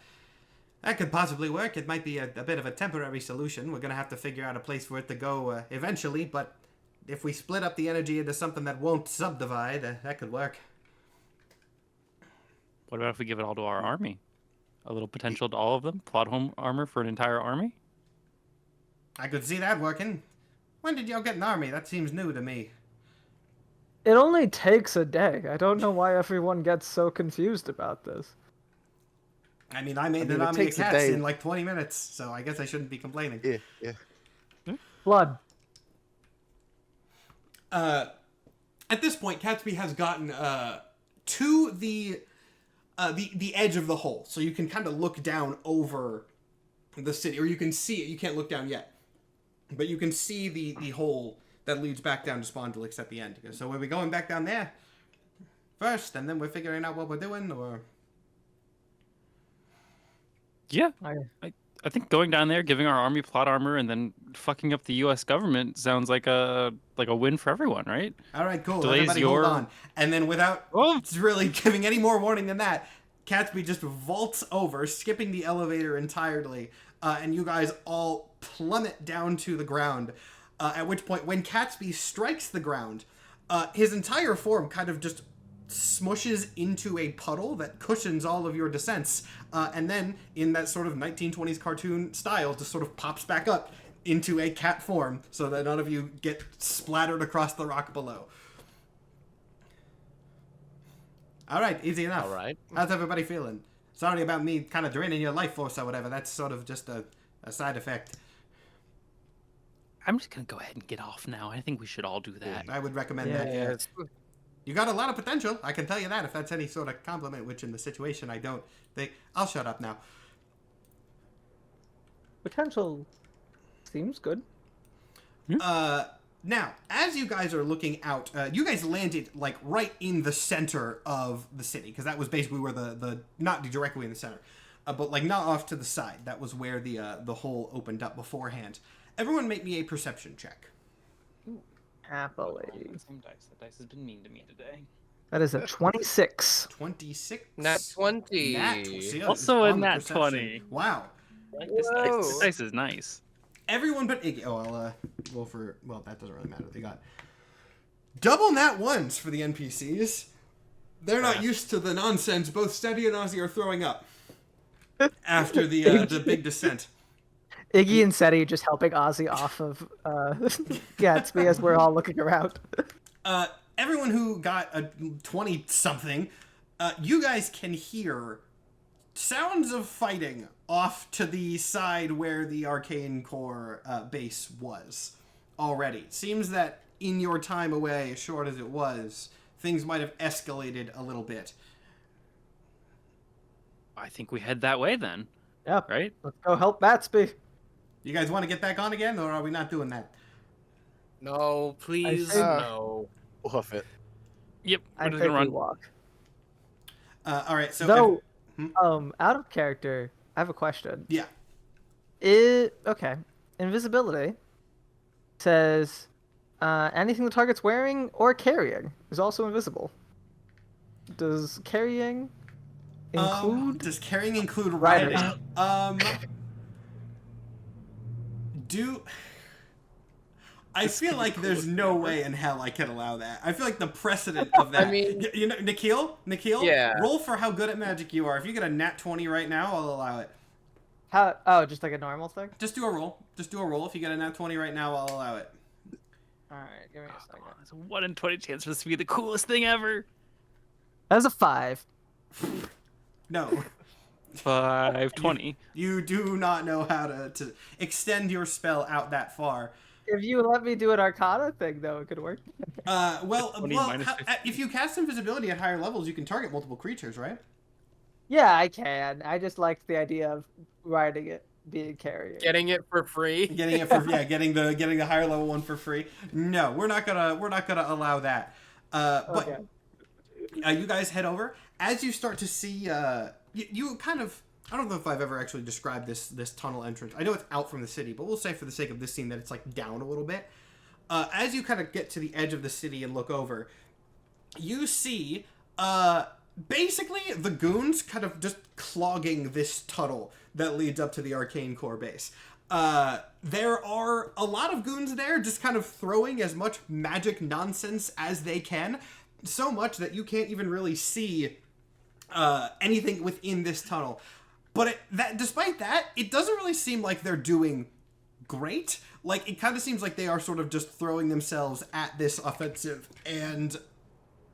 could possibly work. It might be a bit of a temporary solution. We're going to have to figure out a place for it to go eventually, but if we split up the energy into something that won't subdivide, that could work. What about if we give it all to our army? A little potential to all of them? Plot home armor for an entire army? I could see that working. When did y'all get an army? That seems new to me. It only takes a day. I don't know why everyone gets so confused about this. I mean, I made an army of cats in like 20 minutes, so I guess I shouldn't be complaining. Yeah. Blood. At this point, Catsby has gotten to the edge of the hole, so you can kind of look down over the city, or you can see it. You can't look down yet, but you can see the hole that leads back down to Spondylix at the end. So are we going back down there first, and then we're figuring out what we're doing, or? Yeah, I think going down there, giving our army plot armor, and then fucking up the U.S. government sounds like a win for everyone, right? All right, cool. Everybody hold on. And then without really giving any more warning than that, Catsby just vaults over, skipping the elevator entirely, and you guys all plummet down to the ground. At which point, when Catsby strikes the ground, his entire form kind of just smushes into a puddle that cushions all of your descents, and then, in that sort of 1920s cartoon style, just sort of pops back up into a cat form so that none of you get splattered across the rock below. All right, easy enough. All right. How's everybody feeling? Sorry about me kind of draining your life force or whatever. That's sort of just a side effect. I'm just going to go ahead and get off now. I think we should all do that. I would recommend that. Yeah. You got a lot of potential. I can tell you that, if that's any sort of compliment, which in the situation I don't think. I'll shut up now. Potential seems good. Now, as you guys are looking out, you guys landed, like, right in the center of the city, because that was basically where the not directly in the center, but, like, not off to the side. That was where the hole opened up beforehand. Everyone make me a perception check. Happily. Same dice. The dice has been mean to me today. That is a 26. 26? Nat 20. Also a nat 20. Wow. I like this dice. This dice is nice. Everyone but Iggy. Oh, I'll roll for... Well, that doesn't really matter. They got double nat ones for the NPCs. They're not used to the nonsense both Steady and Ozzy are throwing up after the big descent. Iggy and Seti just helping Ozzy off of Gatsby as we're all looking around. Everyone who got a 20-something, you guys can hear sounds of fighting off to the side where the Arcane Core base was already. Seems that in your time away, as short as it was, things might have escalated a little bit. I think we head that way then. Yeah. Right? Let's go help Batsby. You guys want to get back on again, or are we not doing that? No, please, no. Hoof it. Yep. I We're think just gonna we run. walk. All right, so... Though, out of character, I have a question. Yeah. Okay. Invisibility says anything the target's wearing or carrying is also invisible. Does carrying include? Does carrying include riding? I feel like there's no way in hell I can allow that. I feel like the precedent of that. I mean, you know, Nikhil, yeah. Roll for how good at magic you are. If you get a nat 20 right now, I'll allow it. How? Oh, just like a normal thing. Just do a roll. If you get a nat 20 right now, I'll allow it. All right, give me a second. It's a 1 in 20 chance for this to be the coolest thing ever. That's a 5. No. 520. You do not know how to extend your spell out that far. If you let me do an Arcana thing, though, it could work. If you cast invisibility at higher levels, you can target multiple creatures, right? Yeah, I can. I just liked the idea of riding it, being carrier. Getting it for free. Getting the higher level one for free. No, we're not gonna allow that. Okay. But you guys head over as you start to see. You kind of. I don't know if I've ever actually described this tunnel entrance. I know it's out from the city, but we'll say for the sake of this scene that it's like down a little bit. As you kind of get to the edge of the city and look over, you see basically the goons kind of just clogging this tunnel that leads up to the Arcane Core base. There are a lot of goons there just kind of throwing as much magic nonsense as they can, so much that you can't even really see anything within this tunnel. But despite that, it doesn't really seem like they're doing great. Like, it kind of seems like they are sort of just throwing themselves at this offensive, and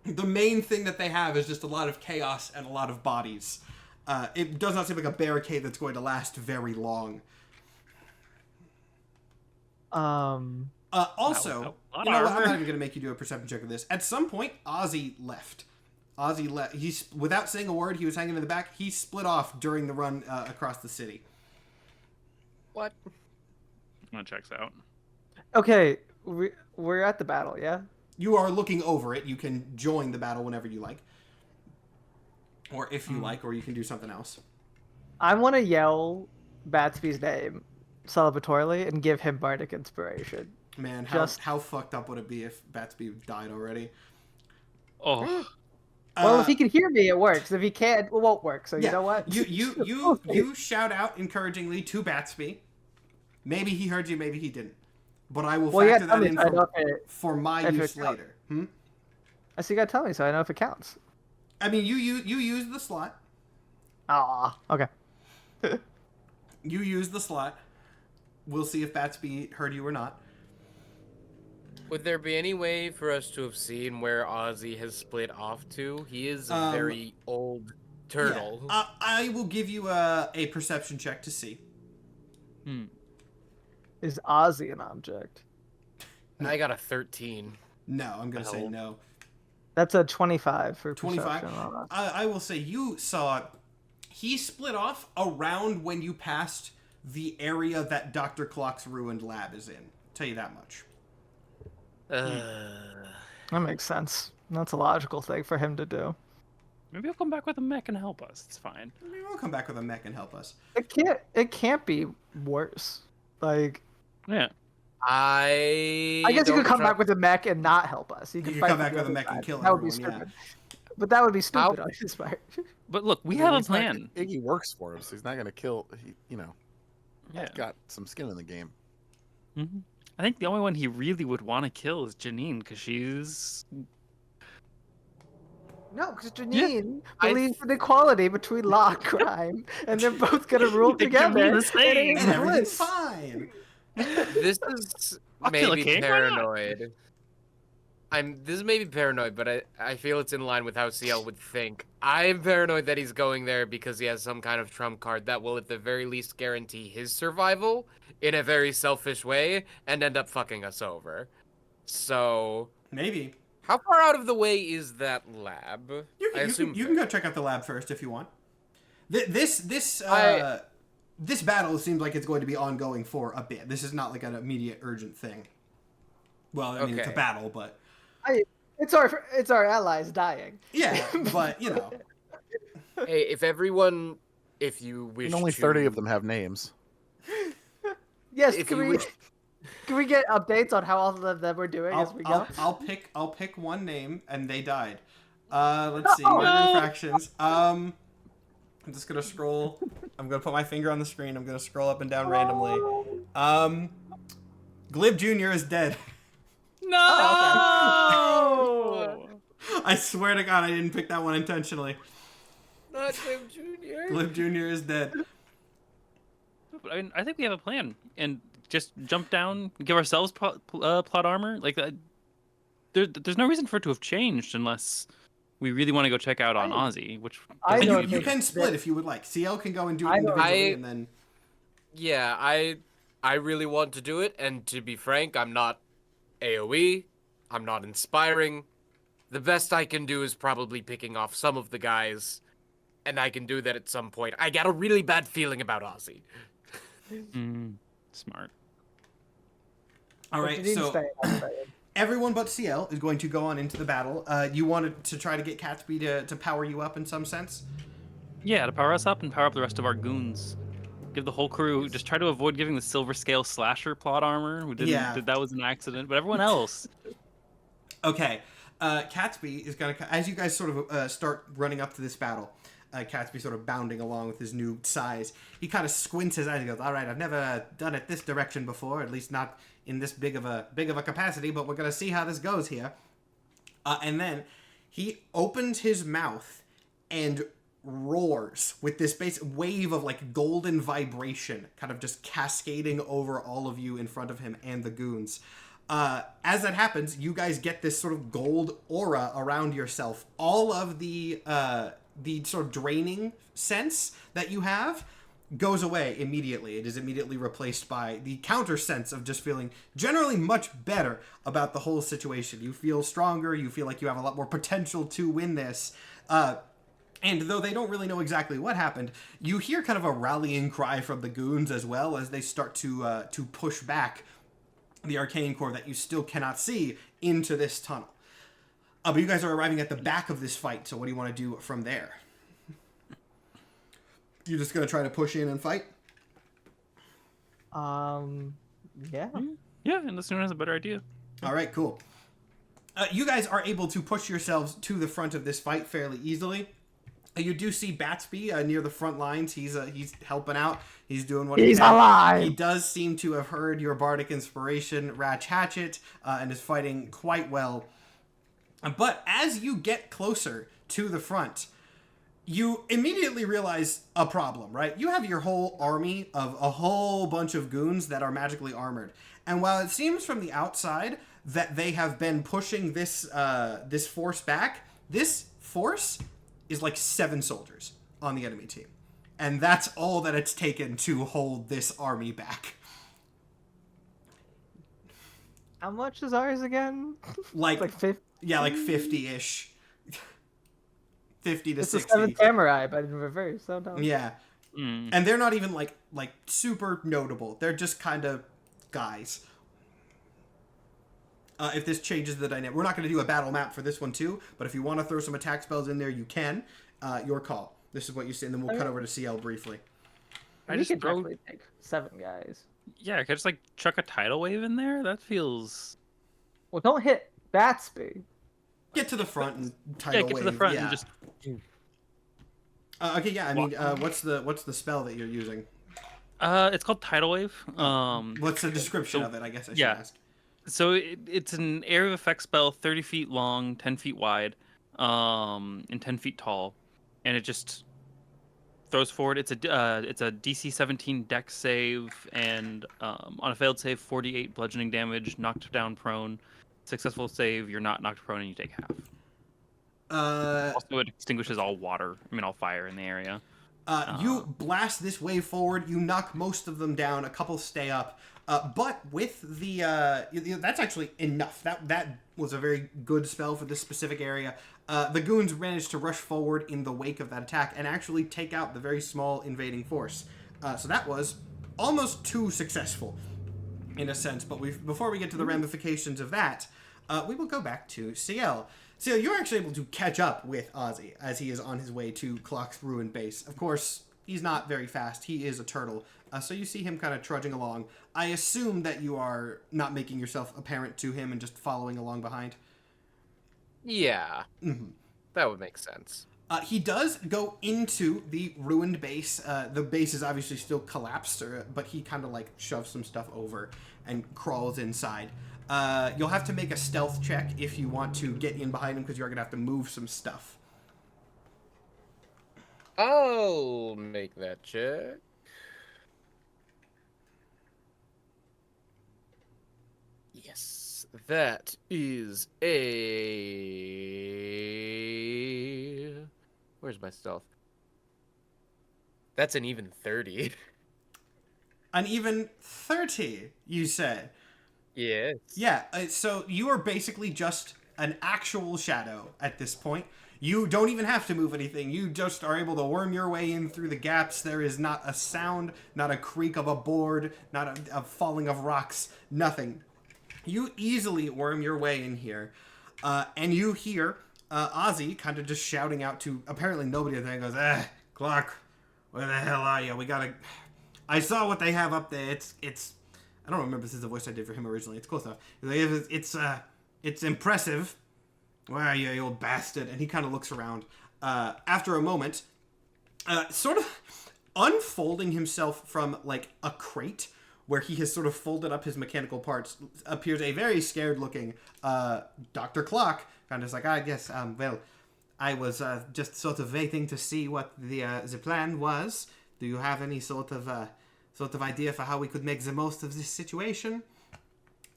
the main thing that they have is just a lot of chaos and a lot of bodies. It does not seem like a barricade that's going to last very long. Also, you know what? I'm not even going to make you do a perception check of this. At some point, Ozzy left. He's, without saying a word, he was hanging in the back. He split off during the run across the city. What? That checks out. Okay, we're at the battle, yeah? You are looking over it. You can join the battle whenever you like. Or if you like, or you can do something else. I want to yell Batsby's name celebratorily and give him bardic inspiration. Man, how fucked up would it be if Batsby died already? Oh. Well, if he can hear me, it works. If he can't, it won't work. So you know what? You shout out encouragingly to Batsby. Maybe he heard you, maybe he didn't. But I will factor that in for my use later. I see. You gotta tell me so I know if it counts. I mean, you use the slot. Ah, okay. You use the slot. We'll see if Batsby heard you or not. Would there be any way for us to have seen where Ozzy has split off to? He is a very old turtle. Yeah. I will give you a perception check to see. Is Ozzy an object? I got a 13. No, I'm going to say no. That's a 25 for 25. perception. I will say you saw he split off around when you passed the area that Dr. Clock's ruined lab is in. Tell you that much. That makes sense. That's a logical thing for him to do. Maybe he'll come back with a mech and help us. It's fine. Maybe we'll come back with a mech and help us. It can't be worse. Like, yeah. I guess you could come back with a mech and not help us. You could come back with a mech and kill everyone. That would be stupid. Yeah. But that would be stupid on his part. But look, we have a plan. Iggy works for him, so he's not going to kill. He's Yeah. got some skin in the game. Mm-hmm. I think the only one he really would want to kill is Janine, because she's... No, because Janine believes in equality between law and crime, and they're both going to rule together. And everything's fine. This is maybe paranoid. This is maybe paranoid, but I feel it's in line with how CL would think. I'm paranoid that he's going there because he has some kind of trump card that will at the very least guarantee his survival in a very selfish way and end up fucking us over. So... Maybe. How far out of the way is that lab? You can go check out the lab first if you want. This battle seems like it's going to be ongoing for a bit. This is not like an immediate urgent thing. Well, I mean, it's a battle, but... It's our allies dying. Yeah, but, you know. Hey, if you wish and only 30 of them have names. Yes, can we get updates on how all of them are doing as we go? I'll pick one name, and they died. Let's see. Infractions. I'm just gonna scroll. I'm gonna put my finger on the screen. I'm gonna scroll up and down randomly. Glib Jr. is dead. No! Oh, okay. I swear to God, I didn't pick that one intentionally. Not Glib Jr. Glib Jr. is dead. I mean, I think we have a plan, and just jump down, give ourselves plot armor. Like, there's no reason for it to have changed unless we really want to go check out on Ozzy. Which you can split if you would like. CL can go and do it individually, and then. Yeah, I really want to do it, and to be frank, I'm not AOE. I'm not inspiring. The best I can do is probably picking off some of the guys, and I can do that at some point. I got a really bad feeling about Ozzy. Smart. All right, so everyone but CL is going to go on into the battle. You wanted to try to get Catsby to power you up in some sense? Yeah, to power us up and power up the rest of our goons. Give the whole crew, just try to avoid giving the Silver Scale Slasher plot armor. We didn't, that was an accident, but everyone else. Okay, Catsby is going to, as you guys sort of start running up to this battle, Catsby sort of bounding along with his new size. He kind of squints his eyes and goes, all right, I've never done it this direction before, at least not in this big of a capacity, but we're going to see how this goes here. And then he opens his mouth and roars with this base wave of like golden vibration kind of just cascading over all of you in front of him and the goons. As that happens, you guys get this sort of gold aura around yourself. All of the sort of draining sense that you have goes away immediately. It is immediately replaced by the counter sense of just feeling generally much better about the whole situation. You feel stronger. You feel like you have a lot more potential to win this. And though they don't really know exactly what happened, you hear kind of a rallying cry from the goons as well as they start to push back the Arcane Core that you still cannot see into this tunnel. But you guys are arriving at the back of this fight, so what do you want to do from there? You just going to try to push in and fight? Yeah. Yeah, unless anyone has a better idea. All right, cool. You guys are able to push yourselves to the front of this fight fairly easily. You do see Batsby near the front lines. He's helping out. He's doing what he's alive. He does seem to have heard your bardic inspiration, Ratch Hatchet, and is fighting quite well But as you get closer to the front, you immediately realize a problem, right? You have your whole army of a whole bunch of goons that are magically armored. And while it seems from the outside that they have been pushing this this force back, this force is like 7 soldiers on the enemy team. And that's all that it's taken to hold this army back. How much is ours again? Like 50? Yeah, like 50-ish. 50 to it's 60. It's the 7th samurai, but in reverse. So no. Yeah. And they're not even like super notable. They're just kind of guys. If this changes the dynamic, we're not going to do a battle map for this one too, but if you want to throw some attack spells in there, you can. Your call. This is what you see, and then we'll cut over to CL briefly. I just could definitely take 7 guys. Yeah, I could just like chuck a tidal wave in there. That feels. Well, don't hit bat speed. Get to the front and tidal wave. Yeah, get to the front and just. Okay, yeah. I mean, what's the spell that you're using? It's called tidal wave. What's the description of it? I guess I should ask. So it's an area of effect spell, 30 feet long, 10 feet wide, and 10 feet tall, and it just throws forward. It's a DC 17 Dex save, and on a failed save, 48 bludgeoning damage, knocked down prone. Successful save, you're not knocked prone, and you take half. Also, it extinguishes all fire in the area. You blast this wave forward. You knock most of them down. A couple stay up. But with the that's actually enough. That was a very good spell for this specific area. The goons managed to rush forward in the wake of that attack and actually take out the very small invading force. So that was almost too successful, in a sense. But before we get to the ramifications of that, we will go back to CL. CL, you're actually able to catch up with Ozzy as he is on his way to Clock's ruined base. Of course, he's not very fast. He is a turtle. So you see him kind of trudging along. I assume that you are not making yourself apparent to him and just following along behind. Yeah. Mm-hmm. That would make sense. He does go into the ruined base. The base is obviously still collapsed, but he kind of like shoves some stuff over and crawls inside. You'll have to make a stealth check if you want to get in behind him because you're going to have to move some stuff. I'll make that check. Yes, that is a... Where's my stealth? That's an even 30. An even 30, you said? Yes. Yeah, so you are basically just an actual shadow at this point. You don't even have to move anything. You just are able to worm your way in through the gaps. There is not a sound, not a creak of a board, not a falling of rocks, nothing. You easily worm your way in here, and you hear Ozzy kind of just shouting out to apparently nobody. I think goes, Clark, where the hell are you? We gotta. I saw what they have up there. It's. I don't remember if this is the voice I did for him originally. It's close enough. It's impressive. Where are you, you old bastard? And he kind of looks around. After a moment, sort of unfolding himself from like a crate where he has sort of folded up his mechanical parts, appears a very scared-looking Dr. Clock. Kind of like, I guess, well, I was just sort of waiting to see what the plan was. Do you have any sort of idea for how we could make the most of this situation?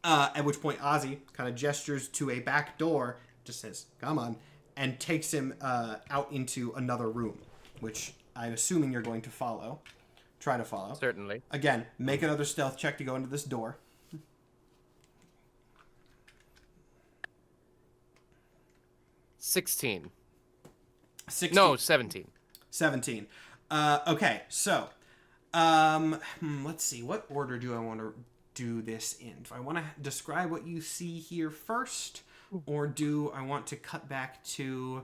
At which point Ozzy kind of gestures to a back door, just says, come on, and takes him out into another room, which I'm assuming you're going to follow. Try to follow. Certainly. Again, make another stealth check to go into this door. 16. 16. No, 17. 17. Okay, so, let's see. What order do I want to do this in? Do I want to describe what you see here first, or do I want to cut back to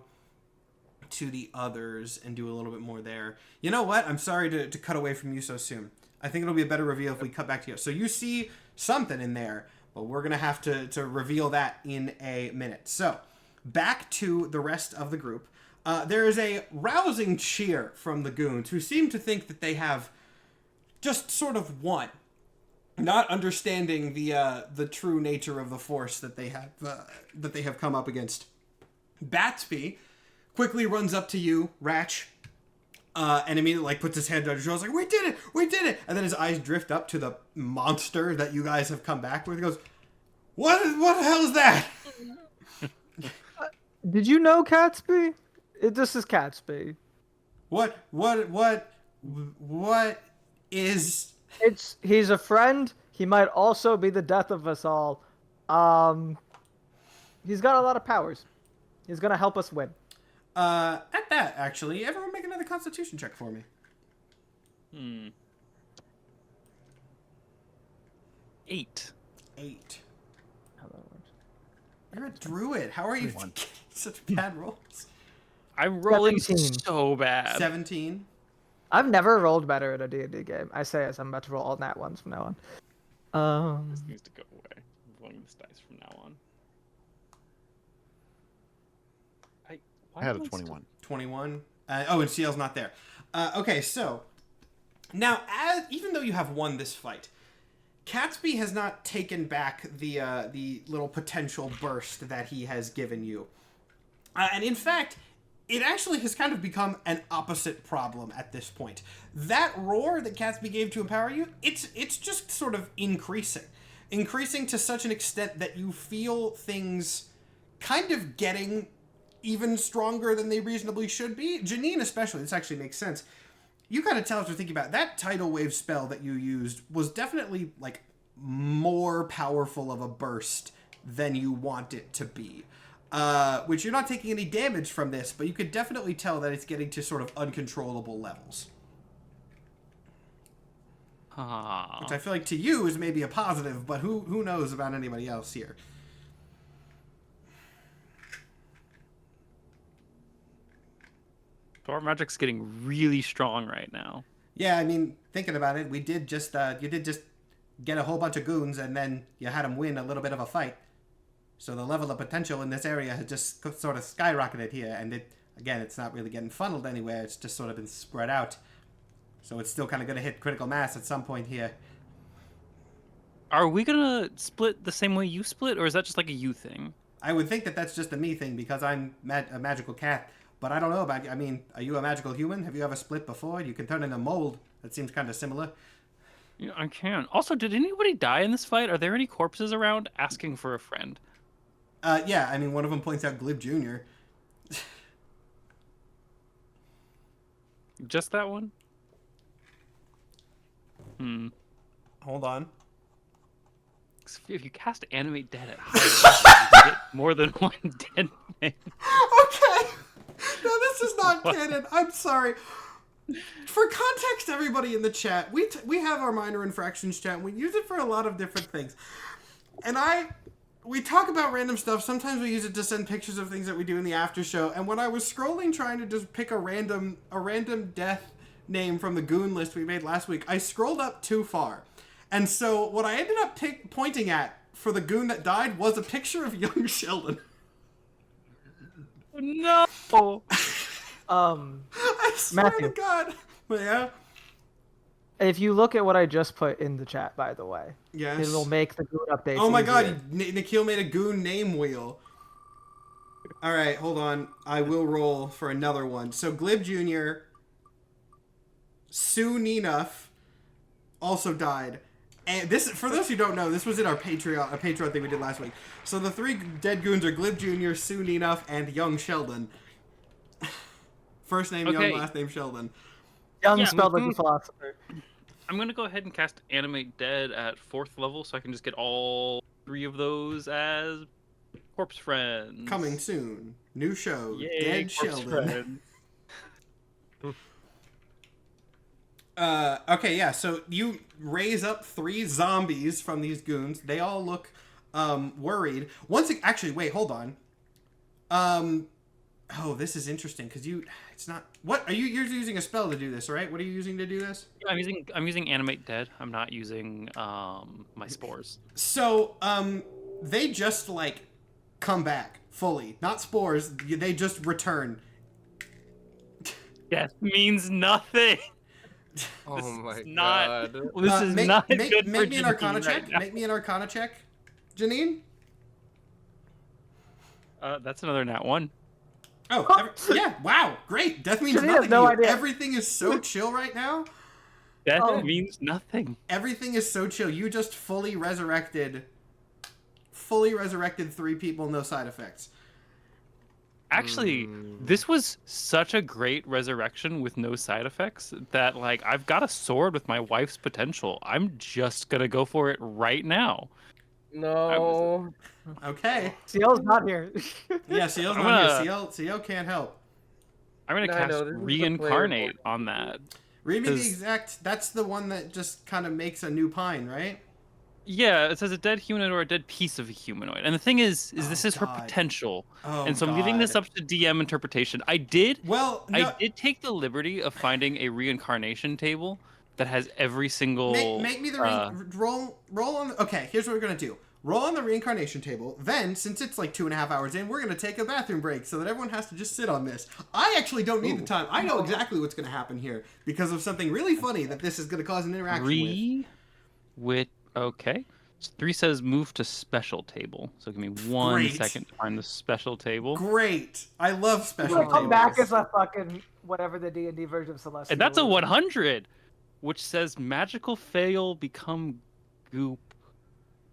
the others and do a little bit more there? You know what? I'm sorry to cut away from you so soon. I think it'll be a better reveal if we cut back to you. So you see something in there, but we're going to have to reveal that in a minute. So, back to the rest of the group. There is a rousing cheer from the goons, who seem to think that they have just sort of won, not understanding the true nature of the force that they have come up against. Batsby quickly runs up to you, Ratch, and immediately like puts his hand on your shoulder, like, we did it, and then his eyes drift up to the monster that you guys have come back with. He goes, what the hell is that? Did you know Catsby? This is Catsby. What is... He's a friend. He might also be the death of us all. He's got a lot of powers. He's gonna help us win. At that, actually, everyone make another Constitution check for me. 8. 8. You're a druid. How are you getting such bad rolls? I'm rolling 17. so bad. 17. I've never rolled better at a D&D game. I say as I'm about to roll all nat ones from now on. This needs to go away. I'm rolling this dice from now on. I had a 21. 21. And CL's not there. Okay, so now, even though you have won this fight, Catsby has not taken back the little potential burst that he has given you, and in fact, it actually has kind of become an opposite problem at this point. That roar that Catsby gave to empower you, it's just sort of increasing to such an extent that you feel things kind of getting even stronger than they reasonably should be. Janine especially, this actually makes sense. You kind of tell us, we're thinking about that tidal wave spell that you used was definitely like more powerful of a burst than you want it to be. Which you're not taking any damage from this, but you could definitely tell that it's getting to sort of uncontrollable levels. Which I feel like to you is maybe a positive, but who knows about anybody else here. Our magic's getting really strong right now. Yeah, I mean, thinking about it, we did just you did just get a whole bunch of goons, and then you had them win a little bit of a fight. So the level of potential in this area has just sort of skyrocketed here, and it's not really getting funneled anywhere. It's just sort of been spread out. So it's still kind of going to hit critical mass at some point here. Are we gonna split the same way you split, or is that just like a you thing? I would think that that's just a me thing because I'm a magical cat. But I don't know about you. I mean, are you a magical human? Have you ever split before? You can turn into a mold. That seems kind of similar. Yeah, I can. Also, did anybody die in this fight? Are there any corpses around asking for a friend? Yeah, I mean, one of them points out Glib Jr. Just that one? Hold on. If you cast Animate Dead at higher levels, you can get more than one dead man. Okay! No, this is not canon. I'm sorry. For context, everybody in the chat, we have our minor infractions chat, and we use it for a lot of different things. And we talk about random stuff. Sometimes we use it to send pictures of things that we do in the after show. And when I was scrolling trying to just pick a random death name from the goon list we made last week, I scrolled up too far. And so what I ended up pointing at for the goon that died was a picture of young Sheldon. No. I swear Matthew. to God. But yeah. If you look at what I just put in the chat, by the way, yes, it'll make the goon updates. Oh my easier. God, Nikhil made a goon name wheel. All right, hold on. I will roll for another one. So Glib Jr., Sue Neenuff also died. And this, for those who don't know, this was in our Patreon thing we did last week. So the 3 dead goons are Glib Jr., Sue Neenuff, and young Sheldon. First name Young, last name Sheldon. Young spelled like a philosopher. I'm going to go ahead and cast Animate Dead at 4th level so I can just get all 3 of those as corpse friends. Coming soon. New show. Yay, Dead corpse Sheldon. Okay, yeah, so you raise up 3 zombies from these goons. They all look worried. Actually, wait, hold on. Oh, this is interesting because it's not. What are you? You're using a spell to do this, right? What are you using to do this? Yeah, I'm using Animate Dead. I'm not using my spores. So they just like come back fully, not spores. They just return. Death means nothing. Oh my God. God. This is not good for Make me an Arcana Janine check. right now. Make me an Arcana check, Janine. That's another nat 1. Oh, yeah, wow, great. Death means nothing to you. Idea. Everything is so chill right now. Death means nothing. Everything is so chill. You just fully resurrected 3 people, no side effects. Actually, this was such a great resurrection with no side effects that, like, I've got a sword with my wife's potential. I'm just gonna go for it right now. No. Okay. CL's not here. Yeah, CL's not here. CL can't help. I'm gonna cast Reincarnate on that. Read me the exact... That's the one that just kind of makes a new pine, right? Yeah, it says a dead humanoid or a dead piece of a humanoid. And the thing is this is her potential. And so I'm leaving this up to DM interpretation. I did take the liberty of finding a reincarnation table that has every single... Make me the... roll on... Okay, here's what we're going to do. Roll on the reincarnation table. Then, since it's like 2.5 hours in, we're going to take a bathroom break so that everyone has to just sit on this. I actually don't need the time. I know exactly what's going to happen here because of something really funny that this is going to cause an interaction with. Okay. 3 says move to special table. So give me 1 second to find the special table. Great. I love special tables. Come back as a fucking whatever the D&D version of Celestial. And that's a 100, which says magical fail become goop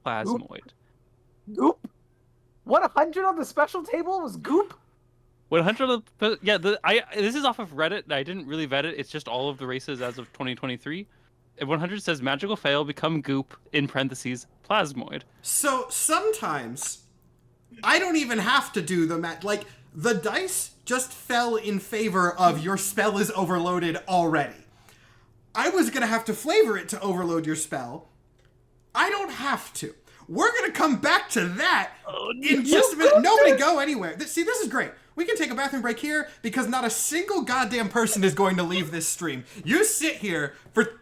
plasmoid. Goop? 100 on the special table was goop? 100 this is off of Reddit. I didn't really vet it. It's just all of the races as of 2023. 100 says magical fail become goop in parentheses plasmoid. So sometimes I don't even have to do the like the dice just fell in favor of your spell is overloaded already. I was gonna have to flavor it to overload your spell. I don't have to. We're gonna come back to that in just a minute. Nobody go anywhere. See, this is great. We can take a bathroom break here because not a single goddamn person is going to leave this stream. You sit here for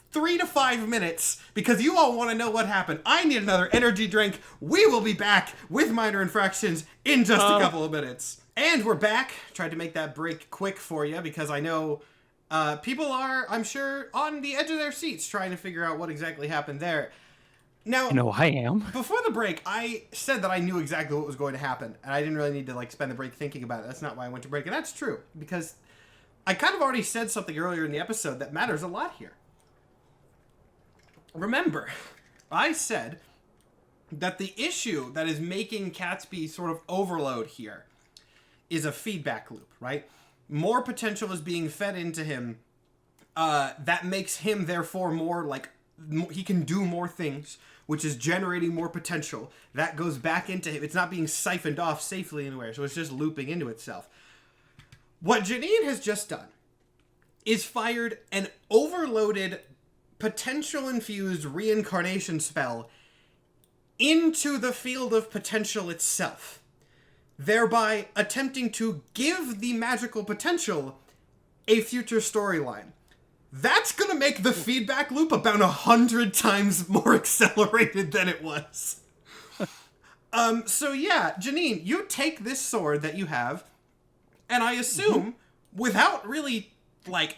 3 to 5 minutes because you all want to know what happened. I need another energy drink. We will be back with minor infractions in just a couple of minutes. And we're back. Tried to make that break quick for you because I know people are, I'm sure, on the edge of their seats trying to figure out what exactly happened there. Now, you know, I am. Before the break, I said that I knew exactly what was going to happen, and I didn't really need to like spend the break thinking about it. That's not why I went to break, and that's true because I kind of already said something earlier in the episode that matters a lot here. Remember, I said that the issue that is making Catsby sort of overload here is a feedback loop, right? More potential is being fed into him. That makes him, therefore, more like he can do more things, which is generating more potential. That goes back into him. It's not being siphoned off safely anywhere, so it's just looping into itself. What Janine has just done is fired an overloaded potential-infused reincarnation spell into the field of potential itself, thereby attempting to give the magical potential a future storyline. That's gonna make the feedback loop about 100 times more accelerated than it was. So yeah, Janine, you take this sword that you have, and I assume, without really, like,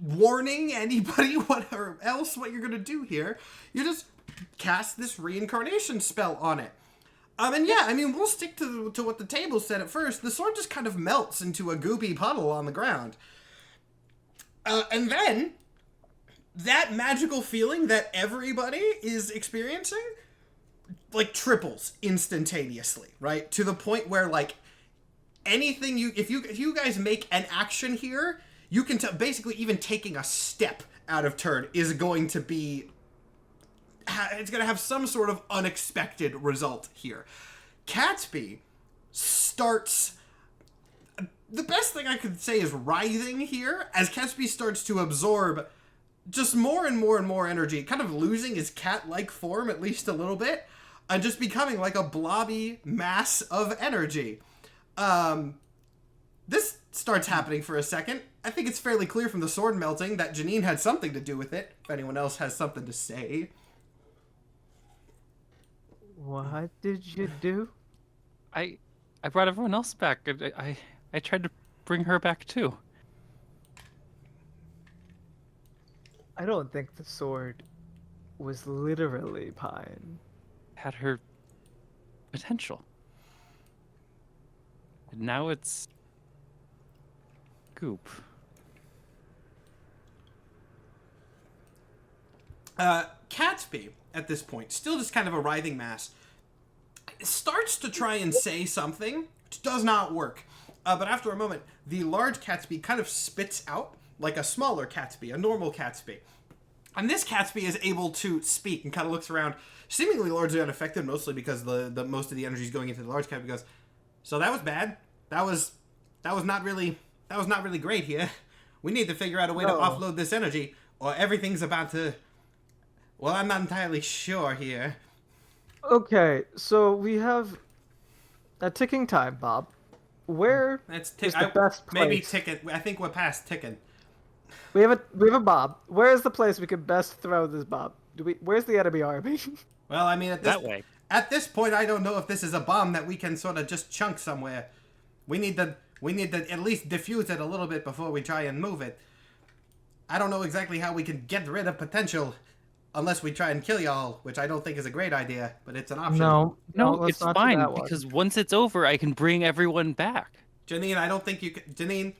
warning anybody what you're gonna do here, you just cast this reincarnation spell on it. And yeah, I mean, we'll stick to what the table said at first. The sword just kind of melts into a goopy puddle on the ground. And then, that magical feeling that everybody is experiencing, like, triples instantaneously, right? To the point where, like, anything if you guys make an action here, you can basically even taking a step out of turn is going to be... It's going to have some sort of unexpected result here. Catsby starts... The best thing I could say is writhing here as Catsby starts to absorb just more and more and more energy, kind of losing his cat-like form at least a little bit, and just becoming like a blobby mass of energy. This starts happening for a second. I think it's fairly clear from the sword melting that Janine had something to do with it, if anyone else has something to say. What did you do? I brought everyone else back. I tried to bring her back too. I don't think the sword was literally pine. Had her potential. And now it's goop. Catsby, at this point, still just kind of a writhing mass, starts to try and say something, which does not work. But after a moment, the large Catsby kind of spits out like a smaller Catsby, a normal Catsby. And this Catsby is able to speak and kind of looks around, seemingly largely unaffected, mostly because the most of the energy is going into the large Catsby. Goes, so that was bad. That was not really great here. We need to figure out a way to offload this energy, or everything's about to. Well, I'm not entirely sure here. Okay, so we have a ticking time, Bob. Where is the best place? Maybe ticking. I think we're past ticking. We have a Bob. Where is the place we could best throw this Bob? Where's the enemy army? Well, I mean, At this point, I don't know if this is a bomb that we can sort of just chunk somewhere. We need to at least diffuse it a little bit before we try and move it. I don't know exactly how we can get rid of potential unless we try and kill y'all, which I don't think is a great idea, but it's an option. No, it's fine, because once it's over, I can bring everyone back. Janine, I don't think you can. Janine,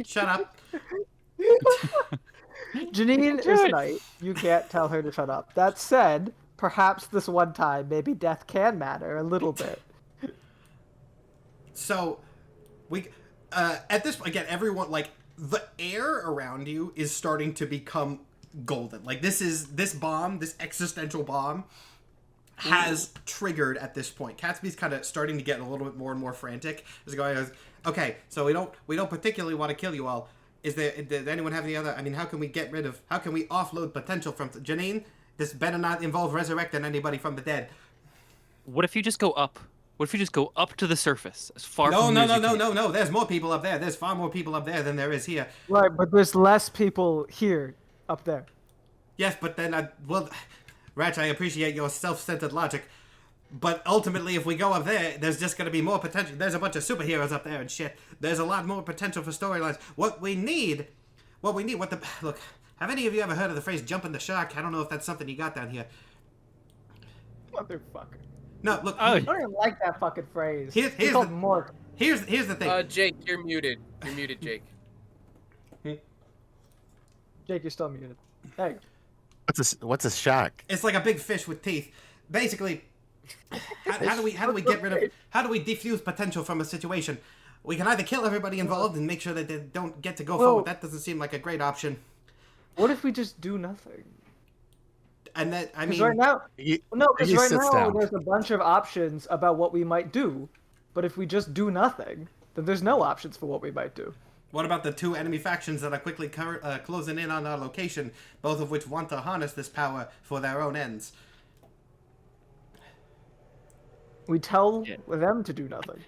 shut up. Janine is right. You can't tell her to shut up. That said, perhaps this one time, maybe death can matter a little bit. So, at this point, again, everyone, like, the air around you is starting to become golden. Like, this bomb, this existential bomb, has triggered at this point. Catsby's kind of starting to get a little bit more and more frantic. He's going, okay, so we don't particularly want to kill you all. Does anyone have any other? I mean, how can we offload potential from Janine? This better not involve resurrecting anybody from the dead. What if you just go up? What if you just go up to the surface as far? No. There's more people up there. There's far more people up there than there is here. Right, but there's less people here up there. Yes, but then Ratch, I appreciate your self-centered logic, but ultimately, if we go up there, there's just going to be more potential. There's a bunch of superheroes up there and shit. There's a lot more potential for storylines. Look, have any of you ever heard of the phrase "jumping the shark"? I don't know if that's something you got down here. Motherfucker. No, look. I don't even like that fucking phrase. Here's the thing. Jake, you're muted. You're muted, Jake. Jake, you're still muted. Hey. What's a shark? It's like a big fish with teeth. Basically, how do we defuse potential from a situation? We can either kill everybody involved and make sure that they don't get to go forward. That doesn't seem like a great option. What if we just do nothing? And that, I mean, right now, there's a bunch of options about what we might do, but if we just do nothing, then there's no options for what we might do. What about the two enemy factions that are quickly closing in on our location, both of which want to harness this power for their own ends? We tell them to do nothing.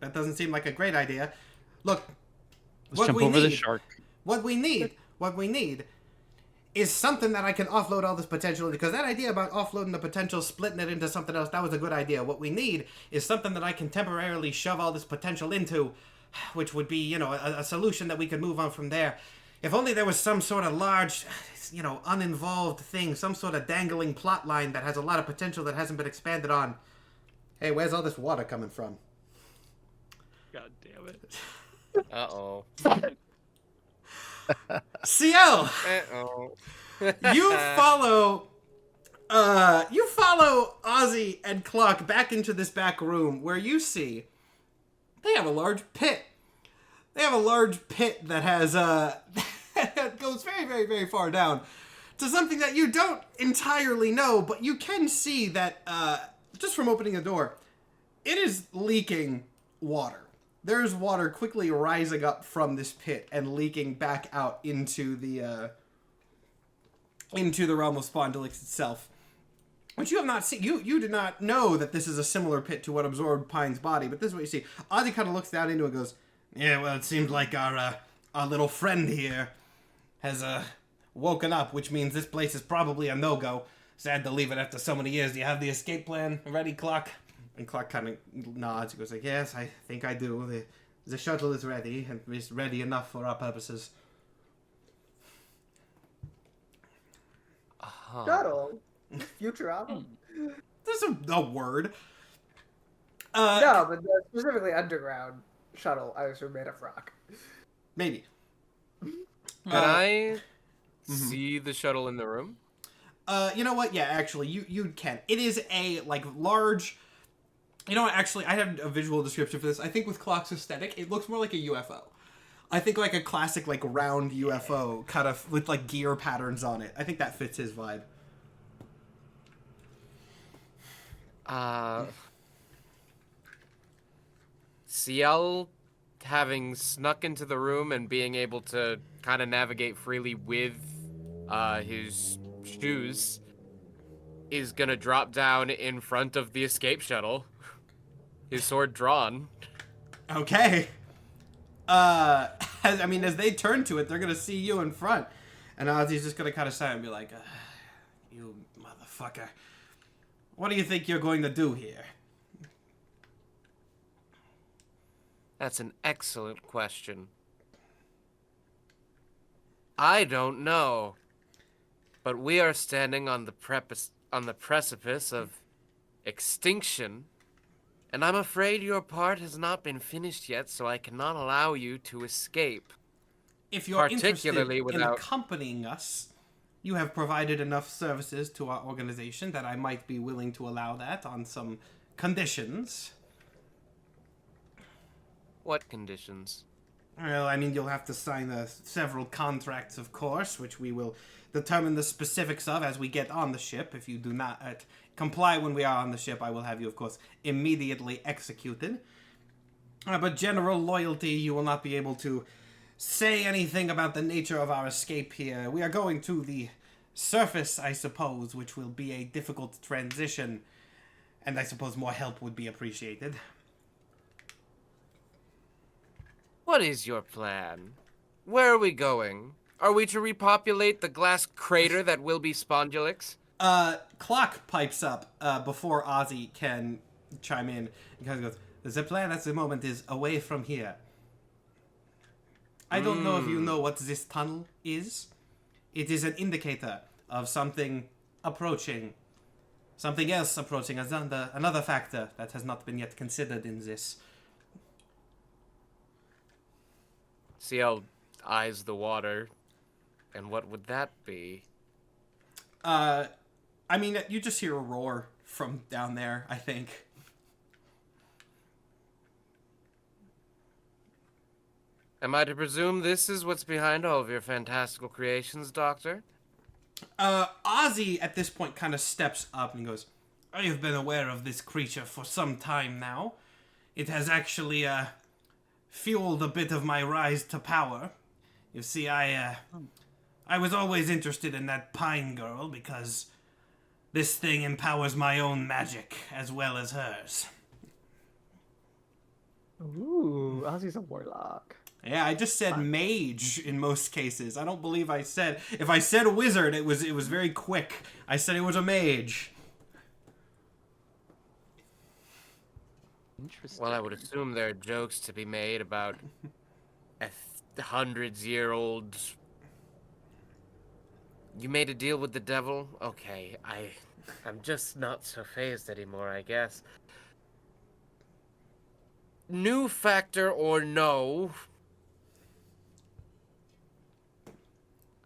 That doesn't seem like a great idea. Look, the shark. What we need is something that I can offload all this potential, because that idea about offloading the potential, splitting it into something else, that was a good idea. What we need is something that I can temporarily shove all this potential into, which would be, a solution that we could move on from there. If only there was some sort of large, uninvolved thing, some sort of dangling plot line that has a lot of potential that hasn't been expanded on. Hey, where's all this water coming from? God damn it. Uh-oh. CL! Uh-oh. You follow Ozzy and Cluck back into this back room where you see they have a large pit. They have a large pit that has that goes very, very, very far down to something that you don't entirely know, but you can see that just from opening the door, it is leaking water. There's water quickly rising up from this pit and leaking back out into the realm of Spondylix itself. Which you have not seen. You did not know that this is a similar pit to what absorbed Pine's body, but this is what you see. Ozzy kind of looks down into it and goes, yeah, well, it seems like our little friend here has woken up, which means this place is probably a no-go. Sad to leave it after so many years. Do you have the escape plan ready, Cluck? And Clark kind of nods. He goes like, yes, I think I do. The shuttle is ready, and it's ready enough for our purposes. Shuttle? Futurama? There's a word. No, but specifically underground. shuttle are made of rock. Maybe. Can I see the shuttle in the room? You know what? Yeah, actually, you can. It is a like large. You know what? Actually, I have a visual description for this. I think with Clock's aesthetic, it looks more like a UFO. I think like a classic like round UFO kind of with like gear patterns on it. I think that fits his vibe. CL, having snuck into the room and being able to kind of navigate freely with his shoes, is gonna drop down in front of the escape shuttle, his sword drawn. Okay. As they turn to it, they're gonna see you in front, and Ozzy's just gonna kind of sigh and be like, "You motherfucker, what do you think you're going to do here?" That's an excellent question. I don't know, but we are standing on the precipice of extinction, and I'm afraid your part has not been finished yet, so I cannot allow you to escape. If you're interested in accompanying us, you have provided enough services to our organization that I might be willing to allow that on some conditions. What conditions? Well, I mean, you'll have to sign several contracts, of course, which we will determine the specifics of as we get on the ship. If you do not comply when we are on the ship, I will have you, of course, immediately executed. But general loyalty, you will not be able to say anything about the nature of our escape here. We are going to the surface, I suppose, which will be a difficult transition, and I suppose more help would be appreciated. What is your plan? Where are we going? Are we to repopulate the glass crater that will be Spondulix? Clock pipes up before Ozzy can chime in. He kind of goes, "The plan at the moment is away from here. I don't know if you know what this tunnel is. It is an indicator of something approaching. Something else approaching. Another factor that has not been yet considered in this." CL eyes the water. And what would that be? You just hear a roar from down there, I think. Am I to presume this is what's behind all of your fantastical creations, Doctor? Ozzy, at this point, kind of steps up and goes, "I have been aware of this creature for some time now. It has actually, fueled a bit of my rise to power. You see, I was always interested in that Pine Girl because this thing empowers my own magic as well as hers." Ooh, Ozzy's a warlock. Yeah, I just said mage in most cases. I don't believe I said... If I said wizard, it was very quick. I said it was a mage. Interesting. Well, I would assume there are jokes to be made about a hundreds-year-old... You made a deal with the devil? Okay, I'm just not so phased anymore, I guess. New factor or no,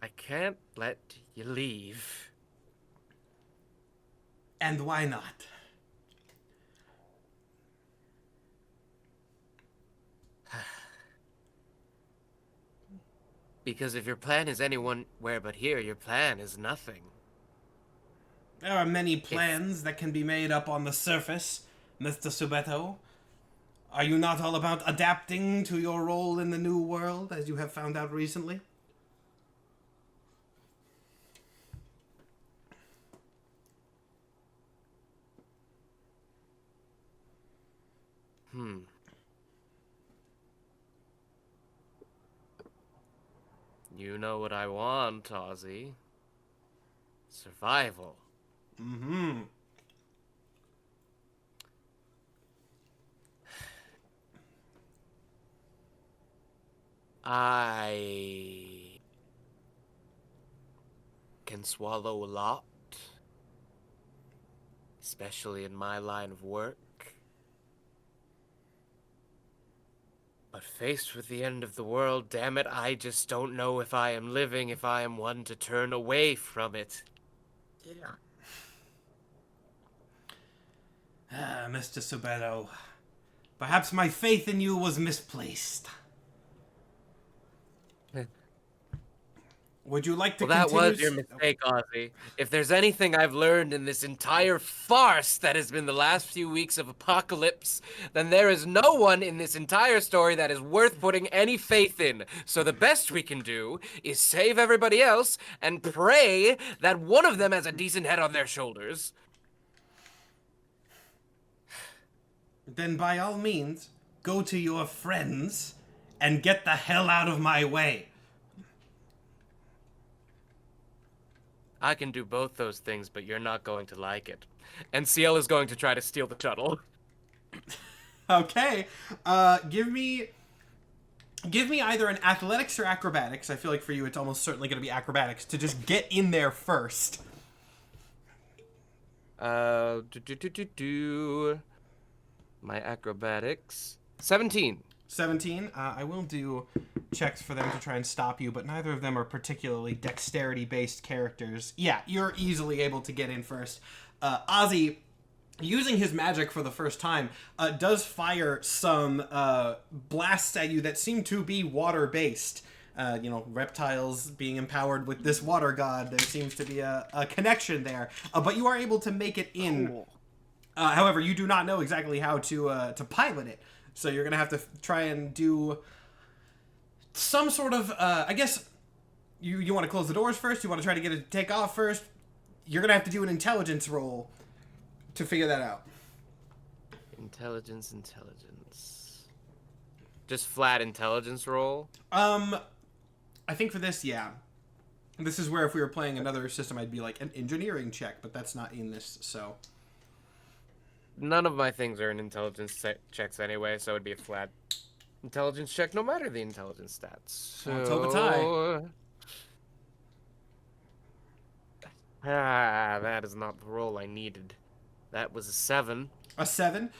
I can't let you leave. And why not? Because if your plan is anywhere but here, your plan is nothing. There are many plans that can be made up on the surface, Mr. Subeto. Are you not all about adapting to your role in the new world, as you have found out recently? You know what I want, Ozzy. Survival. Mm-hmm. I can swallow a lot, especially in my line of work. But faced with the end of the world, damn it, I just don't know if I am living, if I am one to turn away from it. Yeah. Mr. Subero, perhaps my faith in you was misplaced. Would you like to Well, continue? that was your mistake, Ozzy. If there's anything I've learned in this entire farce that has been the last few weeks of Apocalypse, then there is no one in this entire story that is worth putting any faith in. So the best we can do is save everybody else and pray that one of them has a decent head on their shoulders. Then by all means, go to your friends and get the hell out of my way. I can do both those things, but you're not going to like it. And Ciel is going to try to steal the shuttle. Okay. Give me either an athletics or acrobatics. I feel like for you it's almost certainly going to be acrobatics to just get in there first. My acrobatics. 17. 17. I will do checks for them to try and stop you, but neither of them are particularly dexterity-based characters. Yeah, you're easily able to get in first. Ozzy, using his magic for the first time, does fire some blasts at you that seem to be water-based. Reptiles being empowered with this water god, there seems to be a connection there. But you are able to make it in. Cool. However, you do not know exactly how to pilot it. So you're going to have to try and do some sort of, I guess, you want to close the doors first? You want to try to get it to take off first? You're going to have to do an intelligence roll to figure that out. Intelligence. Just flat intelligence roll? I think for this, yeah. This is where if we were playing another system, I'd be like an engineering check, but that's not in this, so... None of my things are in intelligence checks anyway, so it'd be a flat intelligence check no matter the intelligence stats. So... Let's hope a tie. That is not the roll I needed. That was a 7. A 7?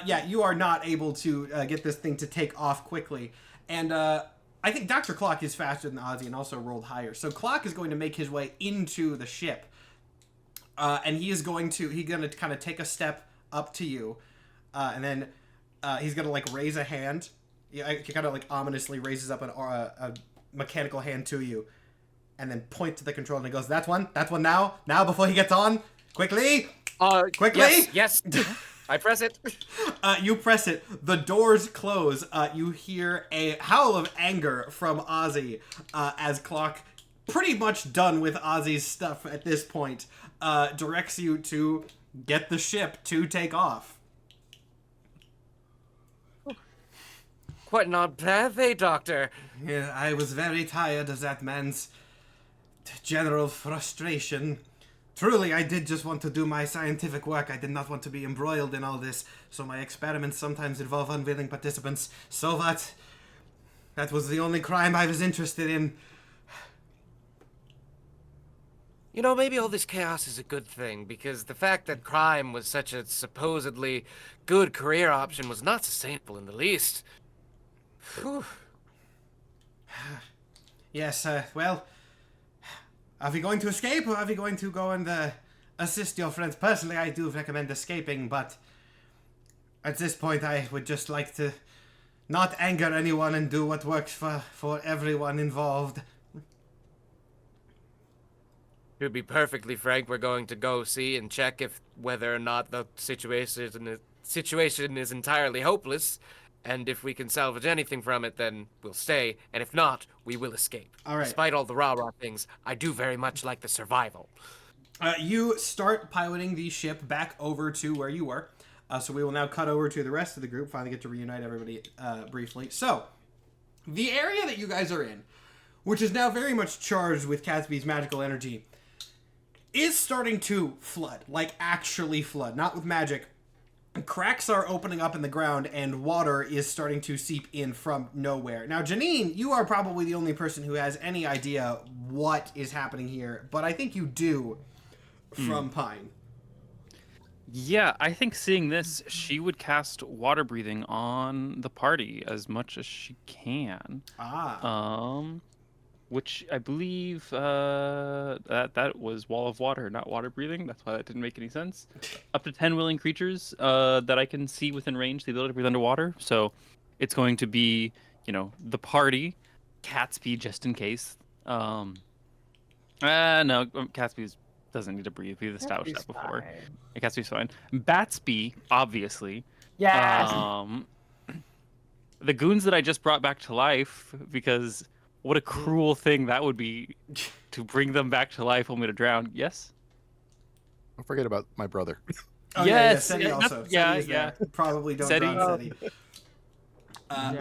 Yeah, you are not able to get this thing to take off quickly. And I think Dr. Clock is faster than Ozzy and also rolled higher. So Clock is going to make his way into the ship. And he's going to kind of take a step up to you, and then he's gonna like raise a hand. Yeah, he kind of like ominously raises up a mechanical hand to you, and then point to the control. And he goes, "That's one now before he gets on, quickly, quickly." Yes. I press it. You press it. The doors close. You hear a howl of anger from Ozzy as Clock, pretty much done with Ozzy's stuff at this point, directs you to get the ship to take off. Quite an odd path, eh, Doctor? Yeah, I was very tired of that man's general frustration. Truly, I did just want to do my scientific work. I did not want to be embroiled in all this, so my experiments sometimes involve unwilling participants. So that was the only crime I was interested in. You know, maybe all this chaos is a good thing, because the fact that crime was such a supposedly good career option was not sustainable in the least. Whew. Yes, well, are we going to escape, or are we going to go and assist your friends? Personally, I do recommend escaping, but at this point, I would just like to not anger anyone and do what works for everyone involved. To be perfectly frank, we're going to go see and check whether or not the situation is entirely hopeless, and if we can salvage anything from it, then we'll stay, and if not, we will escape. All right. Despite all the rah-rah things, I do very much like the survival. You start piloting the ship back over to where you were, so we will now cut over to the rest of the group, finally get to reunite everybody briefly. So, the area that you guys are in, which is now very much charged with Catsby's magical energy, is starting to flood, like actually flood, not with magic. Cracks are opening up in the ground and water is starting to seep in from nowhere. Now, Janine, you are probably the only person who has any idea what is happening here, but I think you do from Pine. Yeah, I think seeing this, she would cast water breathing on the party as much as she can. Which I believe that was wall of water, not water breathing. That's why that didn't make any sense. Up to 10 willing creatures that I can see within range, the ability to breathe underwater. So it's going to be, the party, Catsby just in case. No, Catsby doesn't need to breathe. We've established that before. Yeah, Catsby's fine. Batsby, obviously. Yes. The goons that I just brought back to life, because what a cruel thing that would be to bring them back to life only to drown. Yes? Don't forget about my brother. Oh, yes. Seti also. Yeah. Probably don't Seti. drown Seti.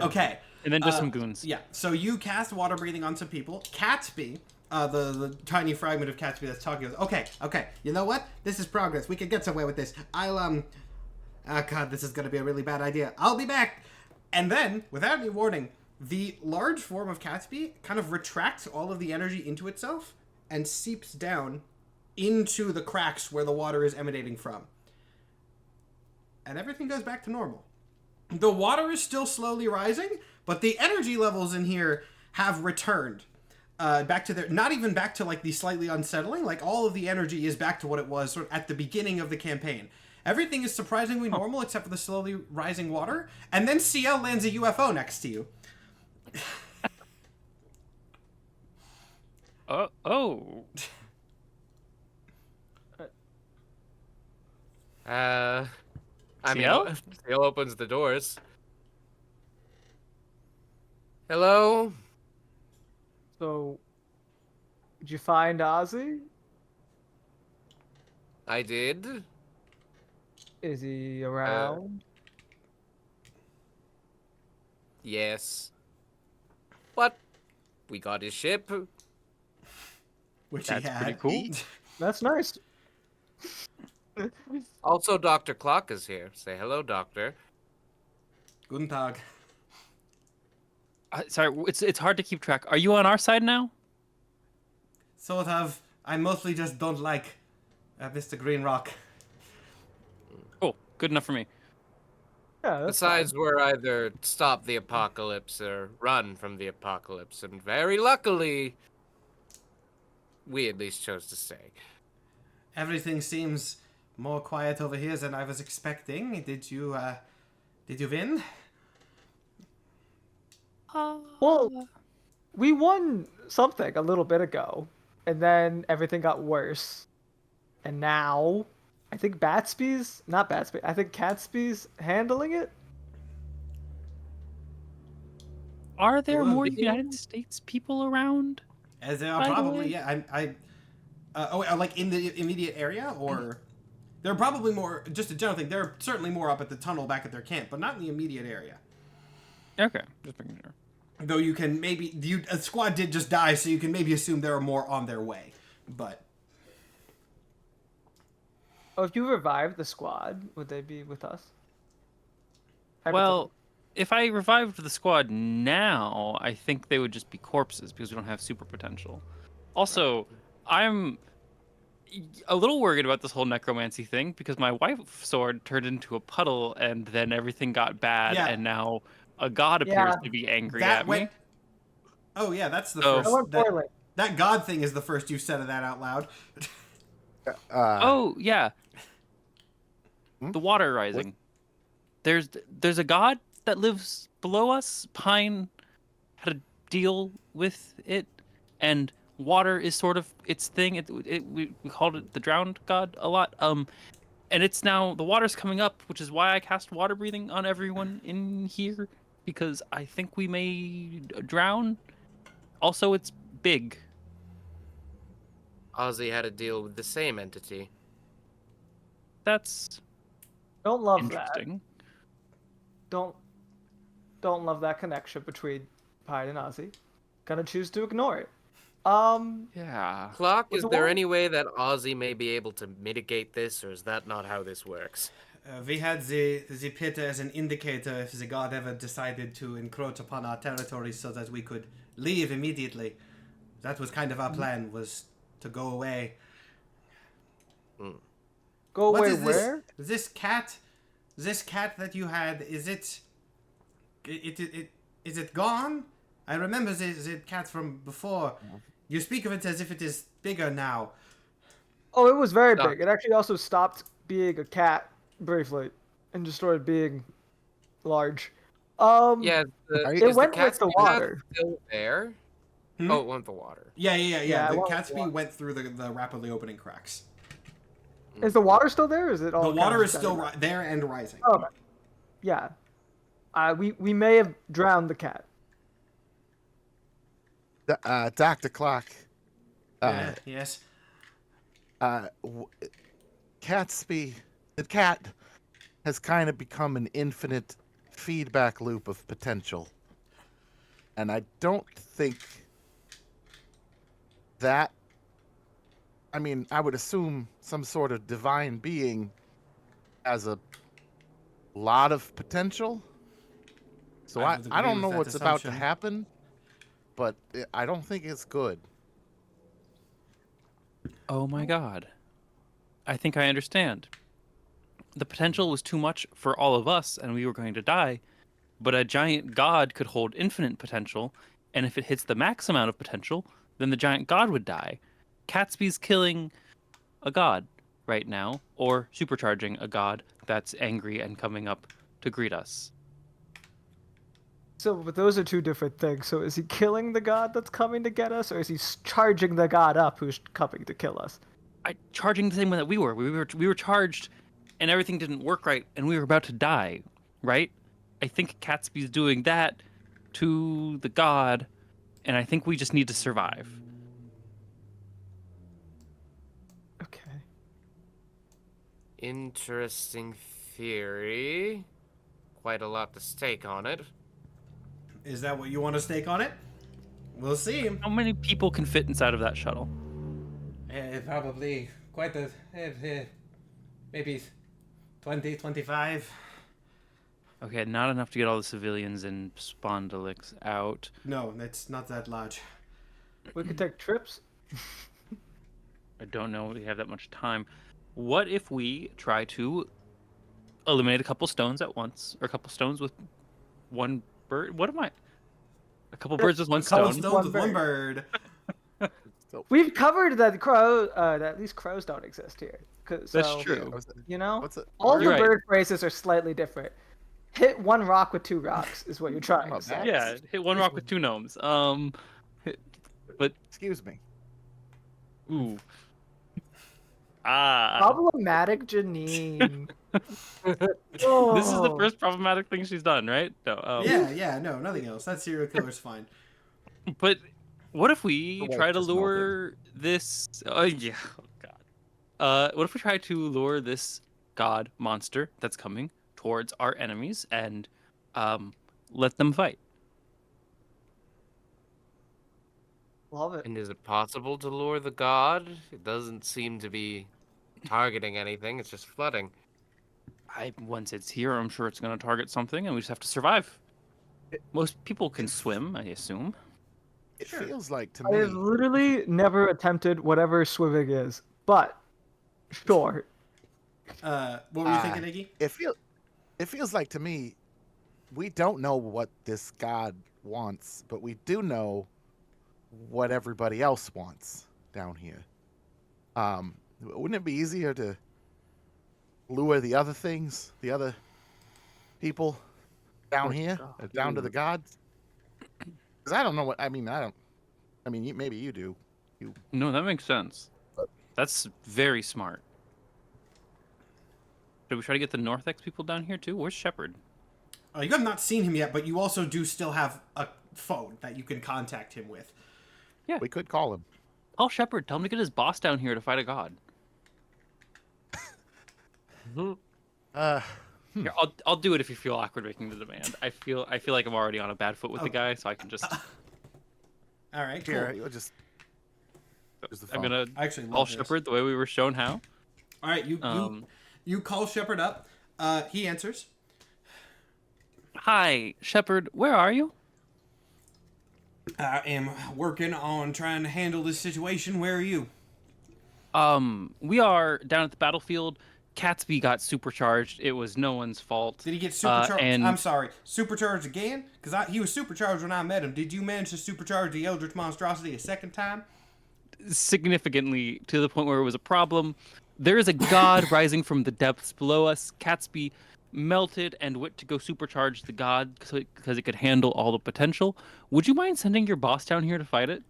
Okay. And then just some goons. Yeah. So you cast water breathing on some people. Catsby, the tiny fragment of Catsby that's talking, goes, okay. You know what? This is progress. We can get somewhere with this. Oh, God, this is going to be a really bad idea. I'll be back. And then, without any warning, the large form of Catsby kind of retracts all of the energy into itself and seeps down into the cracks where the water is emanating from. And everything goes back to normal. The water is still slowly rising, but the energy levels in here have returned back to not even back to like the slightly unsettling, like all of the energy is back to what it was sort of at the beginning of the campaign. Everything is surprisingly normal except for the slowly rising water, and then CL lands a UFO next to you. Oh. CL opens the doors. Hello? So, did you find Ozzy? I did. Is he around? Yes. But we got his ship. Which That's he had. pretty cool. That's nice. Also, Dr. Clock is here. Say hello, Doctor. Guten Tag. Sorry, it's hard to keep track. Are you on our side now? Sort of. I mostly just don't like Mr. Green Rock. Cool. Good enough for me. Yeah, that's Besides, fine. we're either stop the apocalypse or run from the apocalypse, and very luckily, we at least chose to stay. Everything seems more quiet over here than I was expecting. Did you win? Well, we won something a little bit ago, and then everything got worse. And now, I think I think Catsby's handling it? Are there Well, more United States people around? As there are probably, yeah. Like in the immediate area, or there are probably more. Just a general thing. There are certainly more up at the tunnel back at their camp, but not in the immediate area. Okay, just making sure. Though you can maybe a squad did just die, so you can maybe assume there are more on their way. But if you revived the squad, would they be with us? Well, if I revived the squad now, I think they would just be corpses because we don't have super potential. Also, I'm a little worried about this whole necromancy thing because my wife's sword turned into a puddle and then everything got bad and now a god appears to be angry at me. Oh yeah, that's the first. That, that god thing is the first you've said of that out loud. Oh yeah. The water rising. What? There's a god that lives below us. Pine had a deal with it, and water is sort of its thing. We called it the drowned god a lot. And it's now the water's coming up, which is why I cast water breathing on everyone in here because I think we may drown. Also, it's big. Ozzy had a deal with the same entity. That's don't love interesting. That. Don't love that connection between Pine and Ozzy. Gonna choose to ignore it. Yeah. Clock, is there any way that Ozzy may be able to mitigate this, or is that not how this works? We had the pit as an indicator if the god ever decided to encroach upon our territory so that we could leave immediately. That was kind of our plan, was to go away. Go What away is where? This cat that you had, is it gone? I remember the cat from before. You speak of it as if it is bigger now. Oh, it was very big. It actually also stopped being a cat briefly and just started being large. Yeah, it went with the water. Still there? Hmm? Oh, it went with the water. Yeah. Yeah, The Catsby went through the rapidly opening cracks. Is the water still there? Or is it all? The water is still there and rising. Oh, okay. Yeah. We may have drowned the cat. Dr. Clark. Yes. Catsby, the cat has kind of become an infinite feedback loop of potential. And I don't think that, I mean, I would assume some sort of divine being has a lot of potential. So I don't know what's about to happen, but I don't think it's good. Oh my god. I think I understand. The potential was too much for all of us and we were going to die, but a giant god could hold infinite potential, and if it hits the max amount of potential, then the giant god would die. Catsby's killing a god right now, or supercharging a god that's angry and coming up to greet us. So, but those are two different things. So, is he killing the god that's coming to get us, or is he charging the god up who's coming to kill us? Charging the same way that we were. We were charged, and everything didn't work right, and we were about to die, right? I think Catsby's doing that to the god, and I think we just need to survive. Okay. Interesting theory. Quite a lot to stake on it. Is that what you want to stake on it? We'll see. How many people can fit inside of that shuttle? Probably quite a... maybe 20, 25. Okay, not enough to get all the civilians and Spondylix out. No, it's not that large. We could take trips. I don't know if we have that much time. What if we try to eliminate a couple stones at once? Or a couple stones with one bird? What am I? A couple birds with one stone. Stones with one bird. We've covered that that at least crows don't exist here. That's true. You know, What's it? all the You're right. bird phrases are slightly different. Hit one rock with two rocks is what you're trying to say. Yeah, hit one rock with two gnomes. But Excuse me. ooh. Problematic Janine. This is the first problematic thing she's done, right? No. No, nothing else. That serial killer's fine. But what if we wife try to just lure this? Oh god. What if we try to lure this god monster that's coming towards our enemies and let them fight? Love it. And is it possible to lure the god? It doesn't seem to be targeting anything. It's just flooding. Once it's here, I'm sure it's going to target something, and we just have to survive. Most people can swim, I assume. It feels like to I have me. literally never attempted whatever swimming is, but sure. What were you thinking, Iggy? It feels like to me, we don't know what this god wants, but we do know what everybody else wants down here. Wouldn't it be easier to lure the other things, the other people down here, down to the gods? Because I don't know what I mean. Maybe you do. No, that makes sense. That's very smart. Should we try to get the Northex people down here too? Where's Shepard? You have not seen him yet, but you also do still have a phone that you can contact him with. Yeah. We could call him. Call Shepard. Tell him to get his boss down here to fight a god. Here, I'll do it if you feel awkward making the demand. I feel like I'm already on a bad foot with the guy, so I can just. All right, cool. Here, you'll just. I'm gonna actually call Shepard the way we were shown how. All right, you call Shepard up. He answers. Hi, Shepard. Where are you? I am working on trying to handle this situation. Where are you? We are down at the battlefield Catsby got supercharged. It was no one's fault. Did he get supercharged? I'm sorry, supercharged again? Because he was supercharged when I met him. Did you manage to supercharge the Eldritch Monstrosity a second time? Significantly, to the point where it was a problem. There is a god rising from the depths below us. Catsby melted and went to go supercharge the god because it could handle all the potential. Would you mind sending your boss down here to fight it?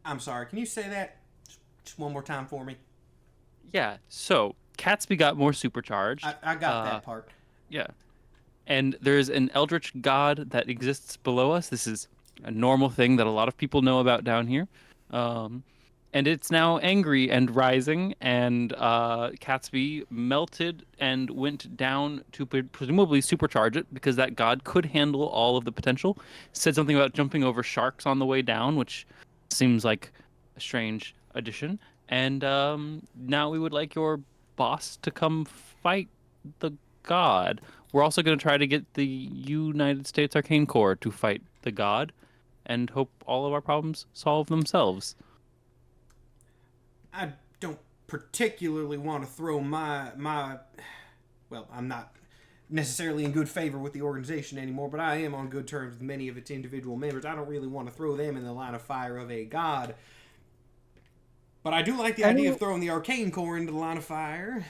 I'm sorry, can you say that just one more time for me? Yeah, so Catsby got more supercharged. I got that part. Yeah. And there's an eldritch god that exists below us. This is a normal thing that a lot of people know about down here. And it's now angry and rising, and Catsby melted and went down to presumably supercharge it because that god could handle all of the potential. Said something about jumping over sharks on the way down, which seems like a strange addition. And now we would like your boss to come fight the god. We're also going to try to get the United States Arcane Corps to fight the god and hope all of our problems solve themselves. I don't particularly want to throw my well, I'm not necessarily in good favor with the organization anymore, but I am on good terms with many of its individual members. I don't really want to throw them in the line of fire of a god. But I do like the idea of throwing the Arcane Corps into the line of fire.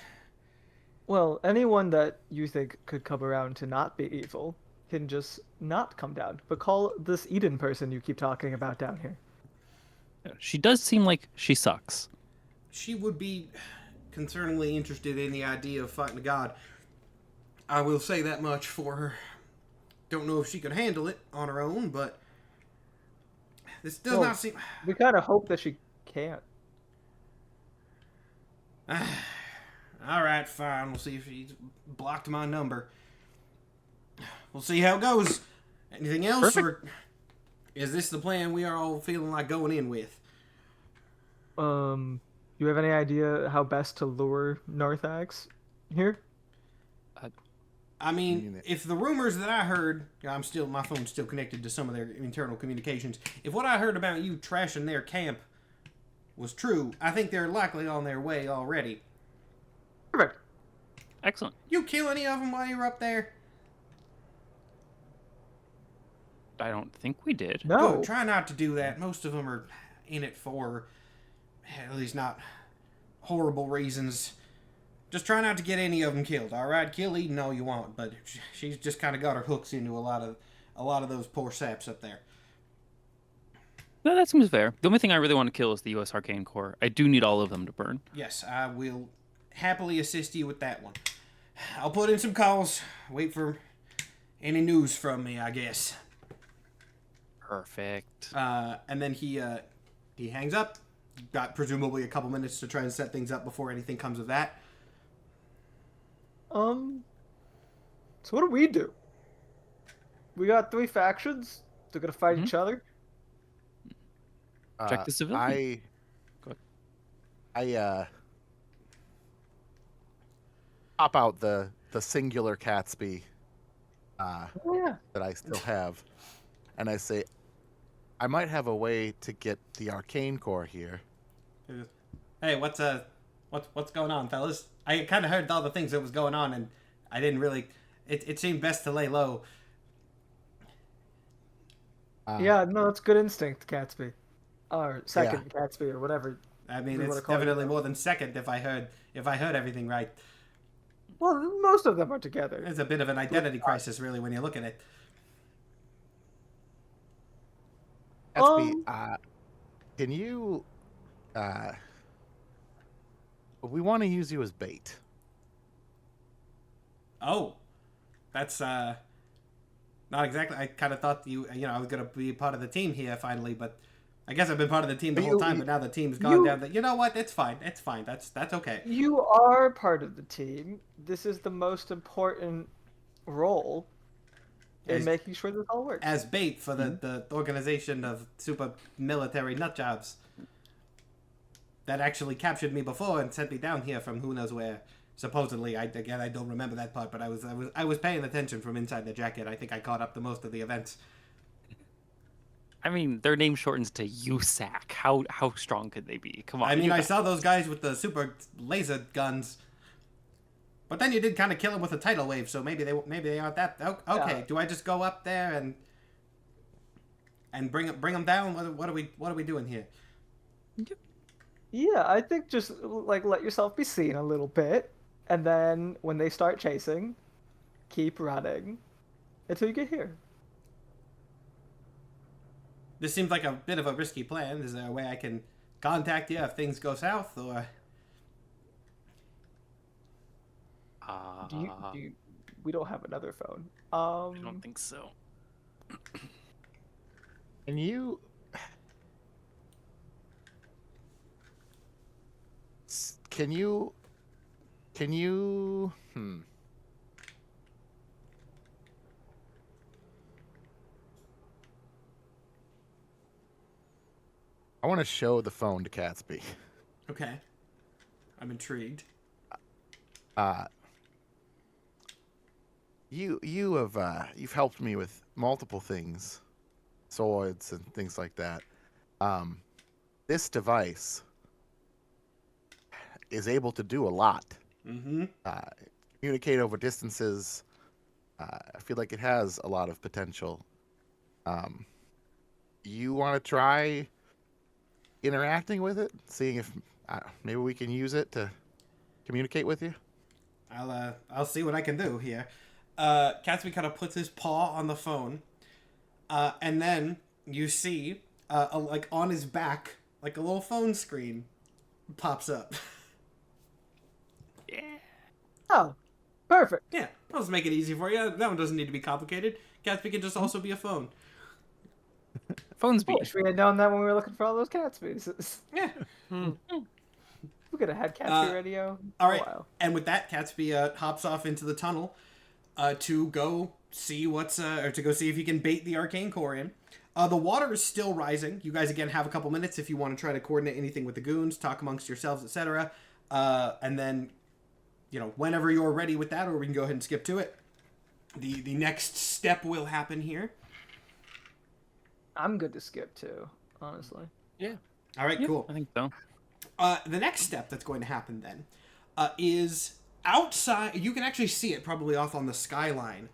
Well, anyone that you think could come around to not be evil can just not come down. But call this Eden person you keep talking about down here. She does seem like she sucks. She would be concerningly interested in the idea of fighting a god. I will say that much for her. Don't know if she could handle it on her own, but this does not seem... We kind of hope that she can't. Alright, fine. We'll see if she's blocked my number. We'll see how it goes. Anything else? Perfect. Or is this the plan we are all feeling like going in with? You have any idea how best to lure Narthax here? I mean, if the rumors that I heard, my phone's still connected to some of their internal communications. If what I heard about you trashing their camp was true, I think they're likely on their way already. Perfect. Excellent. You kill any of them while you were up there? I don't think we did. No. Try not to do that. Most of them are in it for, at least not horrible reasons. Just try not to get any of them killed, all right? Kill Eden all you want, but she's just kind of got her hooks into a lot of those poor saps up there. No, that seems fair. The only thing I really want to kill is the U.S. Arcane Corps. I do need all of them to burn. Yes, I will happily assist you with that one. I'll put in some calls. Wait for any news from me, I guess. Perfect. And then he hangs up. Got presumably a couple minutes to try and set things up before anything comes of that. So what do we do? We got 3 factions. They're gonna fight each other. Check the civilian. I pop out the singular Catsby that I still have, and I say, I might have a way to get the Arcane Corps here. Hey, what's going on, fellas? I kind of heard all the things that was going on, and I didn't really... It seemed best to lay low. Yeah, no, that's good instinct, Catsby. Or second Catsby, or whatever. I mean, it's definitely more than second if I heard everything right. Well, most of them are together. It's a bit of an identity crisis, really, when you look at it. Catsby, can you... we want to use you as bait. Oh. That's, not exactly... I kind of thought I was going to be part of the team here, finally, but... I guess I've been part of the team the whole time, but now the team's gone down. You know what? It's fine. It's fine. That's okay. You are part of the team. This is the most important role in making sure this all works. As bait for the organization of super military nutjobs that actually captured me before and sent me down here from who knows where. Supposedly, I don't remember that part, but I was paying attention from inside the jacket. I think I caught up to most of the events. I mean, their name shortens to USAC. How strong could they be? Come on. I mean, I saw those guys with the super laser guns, but then you did kind of kill them with a tidal wave, so maybe they aren't that. Okay, yeah. Do I just go up there and bring them down? What are we doing here? Yeah, I think just like let yourself be seen a little bit, and then when they start chasing, keep running until you get here. This seems like a bit of a risky plan. Is there a way I can contact you if things go south, or? We don't have another phone. I don't think so. Can you? I want to show the phone to Catsby. Okay. I'm intrigued. You've helped me with multiple things, swords and things like that. This device is able to do a lot. Mm-hmm. Communicate over distances. I feel like it has a lot of potential. You want to try interacting with it, seeing if maybe we can use it to communicate with you? I'll see what I can do here. Catsby kind of puts his paw on the phone, and then you see, like on his back, like a little phone screen pops up. Yeah. Oh, perfect. Yeah, I'll just make it easy for you. That one doesn't need to be complicated. Catsby can just also be a phone. Phones be. Wish we had known that when we were looking for all those Catsbys. Yeah. We could have had Catsby radio. All right. And with that, Catsby hops off into the tunnel to go see or to go see if he can bait the arcane core in. The water is still rising. You guys again have a couple minutes if you want to try to coordinate anything with the goons, talk amongst yourselves, etc. And then, whenever you're ready with that, or we can go ahead and skip to it. The next step will happen here. I'm good to skip too, honestly. Yeah. All right, cool. I think so. The next step that's going to happen then is outside. You can actually see it probably off on the skyline.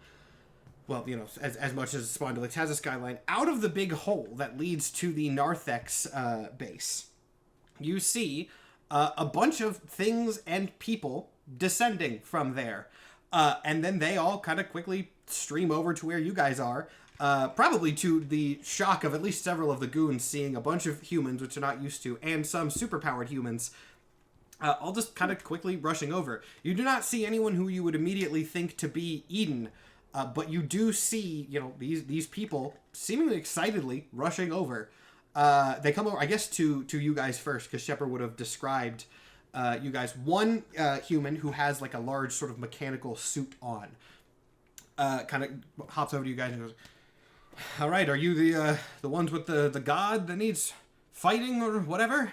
Well, as much as Spondylix has a skyline, out of the big hole that leads to the Narthex base, you see a bunch of things and people descending from there. And then they all kind of quickly stream over to where you guys are. Probably to the shock of at least several of the goons seeing a bunch of humans, which they're not used to, and some superpowered humans, all just kind of quickly rushing over. You do not see anyone who you would immediately think to be Eden, but you do see, these people seemingly excitedly rushing over. They come over, I guess, to you guys first, because Shepard would have described you guys. One human who has like a large sort of mechanical suit on, kind of hops over to you guys and goes, "All right, are you the ones with the god that needs fighting or whatever?"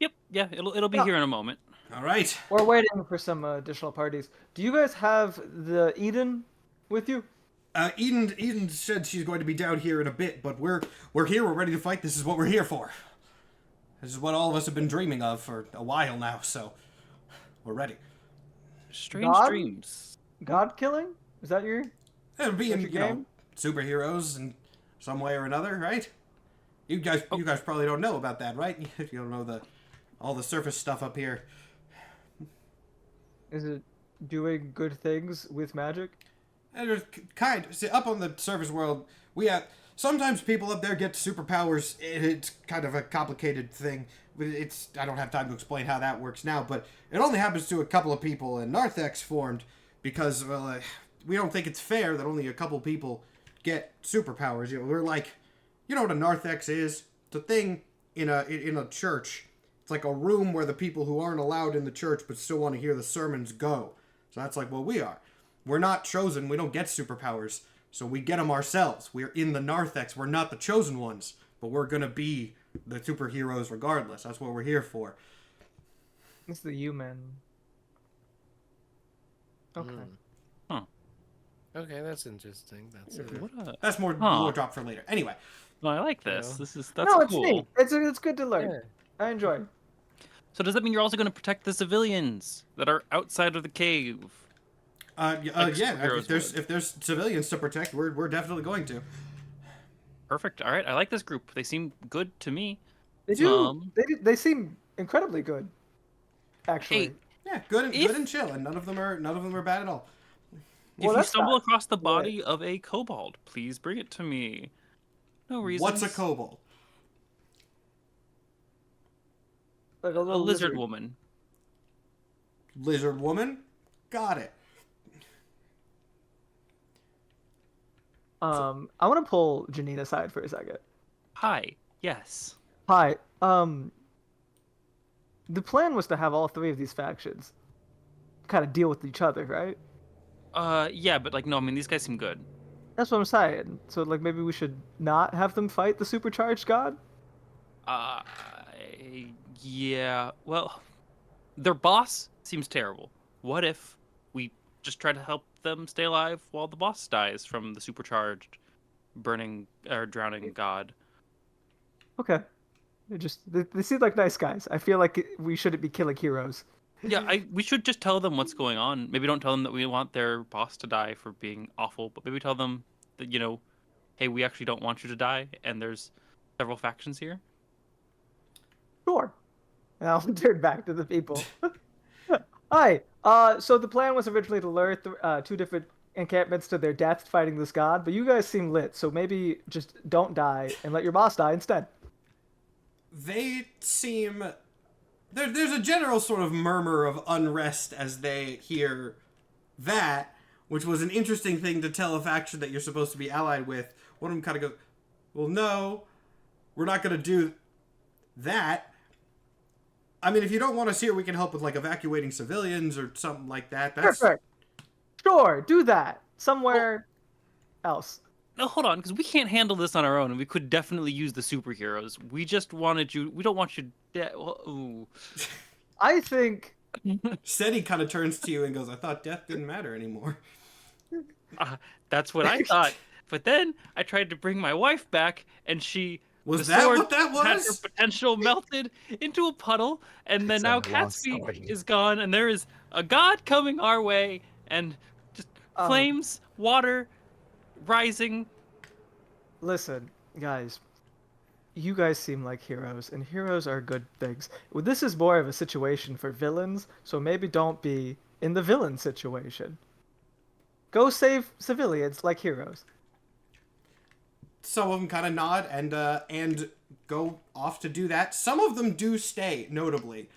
Yep. Yeah. It'll be here in a moment. All right. We're waiting for some additional parties. Do you guys have the Eden with you? Eden said she's going to be down here in a bit, but we're here. We're ready to fight. This is what we're here for. This is what all of us have been dreaming of for a while now. So we're ready. Strange dreams. God killing? Is that your? Being superheroes in some way or another, right? You guys probably don't know about that, right? You don't know all the surface stuff up here. Is it doing good things with magic? See, up on the surface world, we have sometimes people up there get superpowers. It's kind of a complicated thing. I don't have time to explain how that works now, but it only happens to a couple of people, and Narthex formed because, we don't think it's fair that only a couple people get superpowers. We're like, you know what a Narthex is? It's a thing in a church. It's like a room where the people who aren't allowed in the church but still want to hear the sermons go. So that's like what we are. We're not chosen. We don't get superpowers. So we get them ourselves. We're in the Narthex. We're not the chosen ones, but we're going to be the superheroes regardless. That's what we're here for. It's the human. Okay. Okay, that's interesting. That's more drop for later. Anyway. No, I like this. That's cool. It's neat. It's good to learn. Yeah. I enjoy. So does that mean you're also going to protect the civilians that are outside of the cave? If there's civilians to protect, we're definitely going to. Perfect. All right, I like this group. They seem good to me. They do. They seem incredibly good. Actually. Hey, yeah, good and chill, and none of them are bad at all. If you stumble across the body of a kobold, please bring it to me. No reason. What's a kobold? Like a little lizard woman. Lizard woman? Got it. I want to pull Janine aside for a second. Hi. Yes. Hi. The plan was to have all three of these factions kind of deal with each other, right? Yeah, but no, I mean, these guys seem good. That's what I'm saying. So, maybe we should not have them fight the supercharged god? Yeah. Well, their boss seems terrible. What if we just try to help them stay alive while the boss dies from the supercharged, burning or drowning god? Okay. They seem like nice guys. I feel like we shouldn't be killing heroes. Yeah, we should just tell them what's going on. Maybe don't tell them that we want their boss to die for being awful, but maybe tell them that, hey, we actually don't want you to die, and there's several factions here. Sure. And I'll turn back to the people. Hi. So the plan was originally to lure two different encampments to their death fighting this god, but you guys seem lit, so maybe just don't die and let your boss die instead. They seem... There's a general sort of murmur of unrest as they hear that, which was an interesting thing to tell a faction that you're supposed to be allied with. One of them kind of goes, well, no, we're not going to do that. I mean, if you don't want us here, we can help with, evacuating civilians or something like that. That's... Perfect. Sure, do that. Somewhere else. No, hold on, because we can't handle this on our own, and we could definitely use the superheroes. We just wanted you... We don't want you dead. Ooh. I think... Seti kind of turns to you and goes, I thought death didn't matter anymore. That's what I thought. But then I tried to bring my wife back, and she... Was that what that was? Had her potential melted into a puddle, and then now Catsby is gone, and there is a god coming our way, and just flames, water... rising. Listen, guys. You guys seem like heroes, and heroes are good things. Well, this is more of a situation for villains, so maybe don't be in the villain situation. Go save civilians like heroes. Some of them kind of nod and go off to do that. Some of them do stay, notably.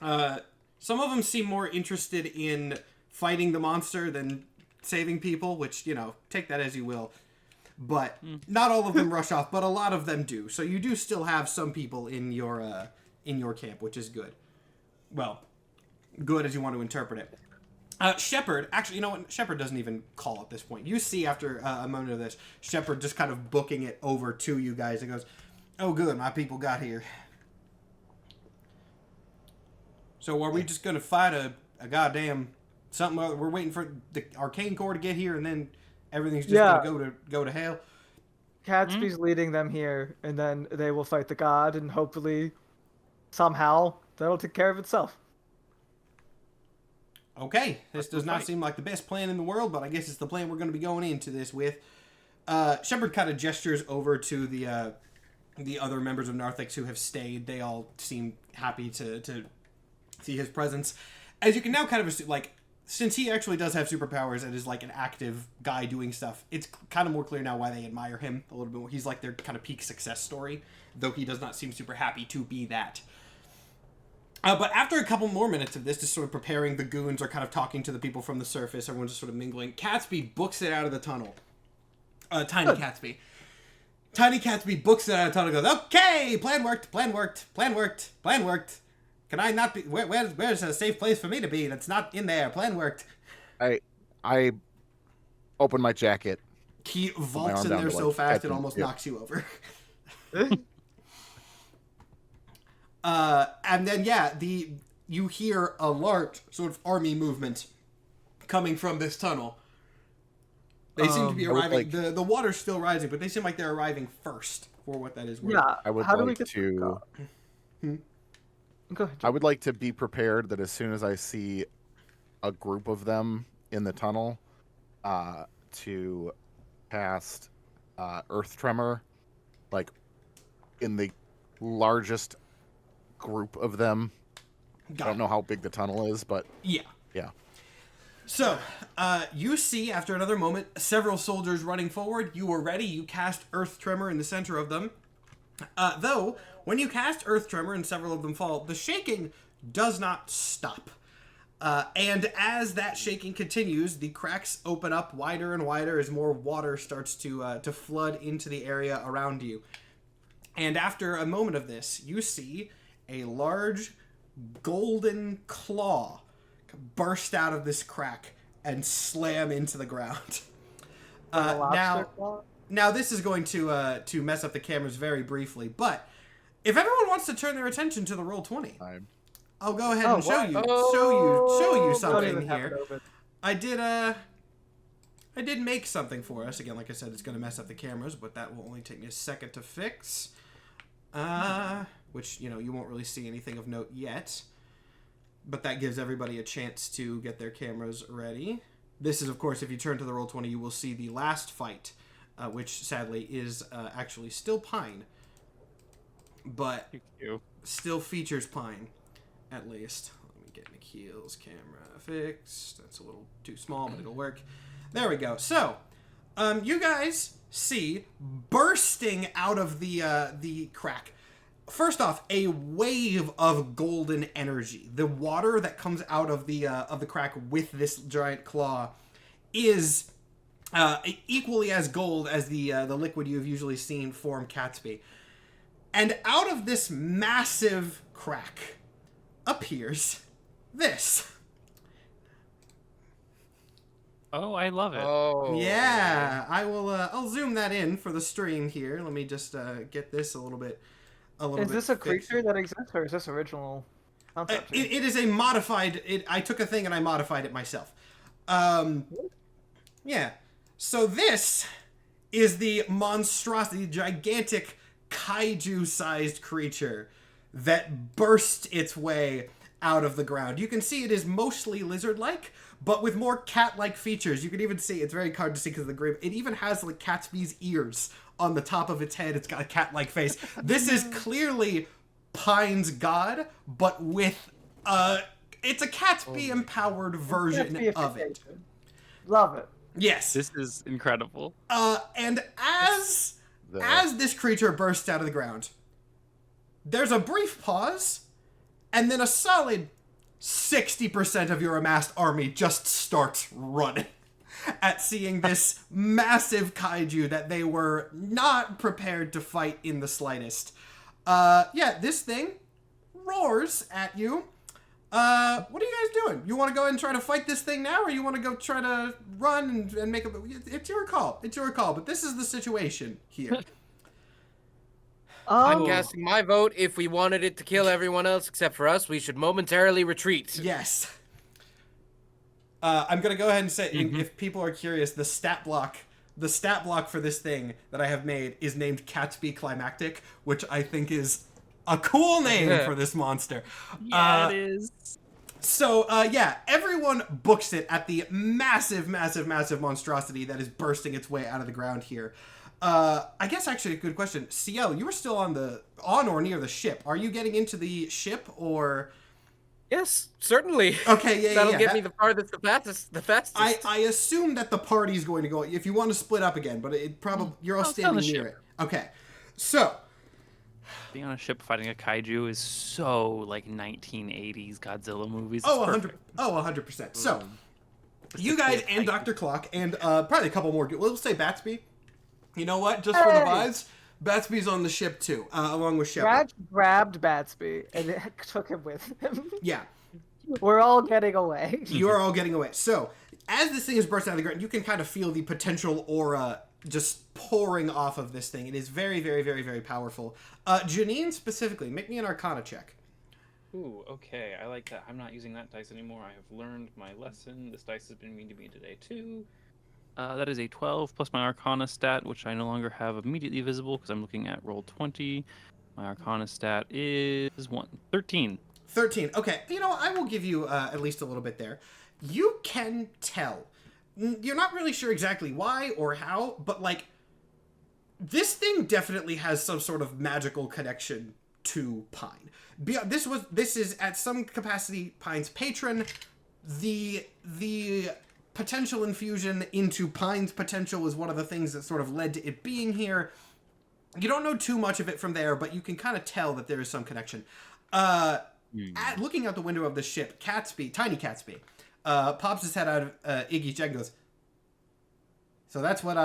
Some of them seem more interested in fighting the monster than saving people, which, take that as you will. But not all of them rush off, but a lot of them do. So you do still have some people in your camp, which is good. Well, good as you want to interpret it. Shepard, actually, you know what? Shepard doesn't even call at this point. You see after a moment of this, Shepard just kind of booking it over to you guys and goes, oh, good, my people got here. So are we just going to fight a goddamn... something we're waiting for the arcane core to get here, and then everything's just gonna go to hell. Catsby's leading them here, and then they will fight the god, and hopefully, somehow, that'll take care of itself. Okay, this does not seem like the best plan in the world, but I guess it's the plan we're going to be going into this with. Shepard kind of gestures over to the other members of Narthex who have stayed. They all seem happy to see his presence. As you can now kind of assume, since he actually does have superpowers and is an active guy doing stuff, it's kind of more clear now why they admire him a little bit more. He's their kind of peak success story, though he does not seem super happy to be that. But after a couple more minutes of this, just sort of preparing, the goons are kind of talking to the people from the surface, everyone's just sort of mingling. Catsby books it out of the tunnel. Tiny Catsby. Tiny Catsby books it out of the tunnel and goes, okay, plan worked. Can I not be... Where's a safe place for me to be that's not in there? Plan worked. I open my jacket. He vaults in there so fast it almost knocks you over. And then, you hear a large sort of army movement coming from this tunnel. They seem to be arriving. The water's still rising, but they seem like they're arriving first for what that is worth. Yeah. I would How do we like get to. Go ahead. I would like to be prepared that as soon as I see a group of them in the tunnel, to cast Earth Tremor, like in the largest group of them. I don't know how big the tunnel is, but yeah. So, you see, after another moment, several soldiers running forward. You are ready. You cast Earth Tremor in the center of them. Though, when you cast Earth Tremor and several of them fall, the shaking does not stop. And as that shaking continues, the cracks open up wider and wider as more water starts to flood into the area around you. And after a moment of this, you see a large golden claw burst out of this crack and slam into the ground. Now this is going to mess up the cameras very briefly, but if everyone wants to turn their attention to the Roll20, I'll go ahead and show you something here. I did make something for us. Again, like I said, it's going to mess up the cameras, but that will only take me a second to fix. Which, you won't really see anything of note yet. But that gives everybody a chance to get their cameras ready. This is, of course, if you turn to the Roll20, you will see the last fight, which sadly is actually still Pine. But still features Pine, at least. Let me get Nikhil's camera fixed. That's a little too small, but it'll work. There we go. So, you guys see bursting out of the crack. First off, a wave of golden energy. The water that comes out of the crack with this giant claw is equally as gold as the liquid you've usually seen form Catsby. And out of this massive crack appears this. Oh, I love it. Oh. Yeah, I'll zoom that in for the stream here. Let me just get this a little bit. Is this a creature that exists, or is this original concept? It is a modified. I took a thing and I modified it myself. Yeah. So this is the monstrosity, gigantic kaiju-sized creature that burst its way out of the ground. You can see it is mostly lizard-like, but with more cat-like features. You can even see, it's very hard to see because of the grip, it even has like Catsby's ears on the top of its head. It's got a cat-like face. This is clearly Pine's god, but with it's a Catsby empowered version of it. Love it. Yes. This is incredible. And as this creature bursts out of the ground, there's a brief pause, and then a solid 60% of your amassed army just starts running at seeing this massive kaiju that they were not prepared to fight in the slightest. Yeah, this thing roars at you. What are you guys doing? You want to go ahead and try to fight this thing now, or you want to go try to run and make a... It's your call. It's your call, but this is the situation here. I'm casting my vote. If we wanted it to kill everyone else except for us, we should momentarily retreat. Yes. I'm going to go ahead and say, if people are curious, the stat block for this thing that I have made is named Catsby Climactic, which I think is a cool name for this monster. Yeah, it is. So, yeah, everyone books it at the massive, massive, massive monstrosity that is bursting its way out of the ground here. I guess actually a good question. CL, you were still on or near the ship. Are you getting into the ship, or... Yes, certainly. Okay, yeah, That'll get me the farthest, the fastest. I assume that the party's going to go, if you want to split up again, but it probably, you're all standing near it. Okay, so... Being on a ship fighting a kaiju is so, like, 1980s Godzilla movies. It's 100%. So, you guys and Dr. Clock, and probably a couple more, we'll say Batsby. You know what? Just for the vibes, Batsby's on the ship too, along with Shepard. Brad grabbed Batsby and took him with him. Yeah. We're all getting away. You are all getting away. So, as this thing is bursting out of the ground, you can kind of feel the potential aura just pouring off of this thing. It is very, very, very, very powerful. Janine, specifically, make me an Arcana check. Ooh, okay. I like that. I'm not using that dice anymore. I have learned my lesson. This dice has been mean to me today, too. That is a 12 plus my Arcana stat, which I no longer have immediately visible because I'm looking at roll 20. My Arcana stat is 13. 13. Okay, I will give you at least a little bit there. You can tell. You're not really sure exactly why or how, but like, this thing definitely has some sort of magical connection to Pine. This is at some capacity Pine's patron. The potential infusion into Pine's potential is one of the things that sort of led to it being here. You don't know too much of it from there, but you can kind of tell that there is some connection. Looking out the window of the ship, Tiny Catsby, pops his head out of Iggy's jet and goes, "So that's what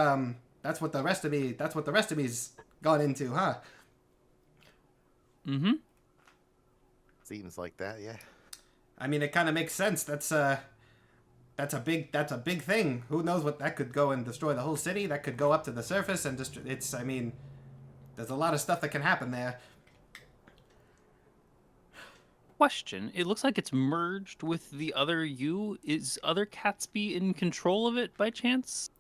the rest of me's gone into, huh?" Mm-hmm. Seems like that, yeah. I mean, it kind of makes sense. That's a big thing. Who knows what that could go and destroy the whole city? That could go up to the surface and there's a lot of stuff that can happen there. Question. It looks like it's merged with the other you. Is other Catsby in control of it by chance?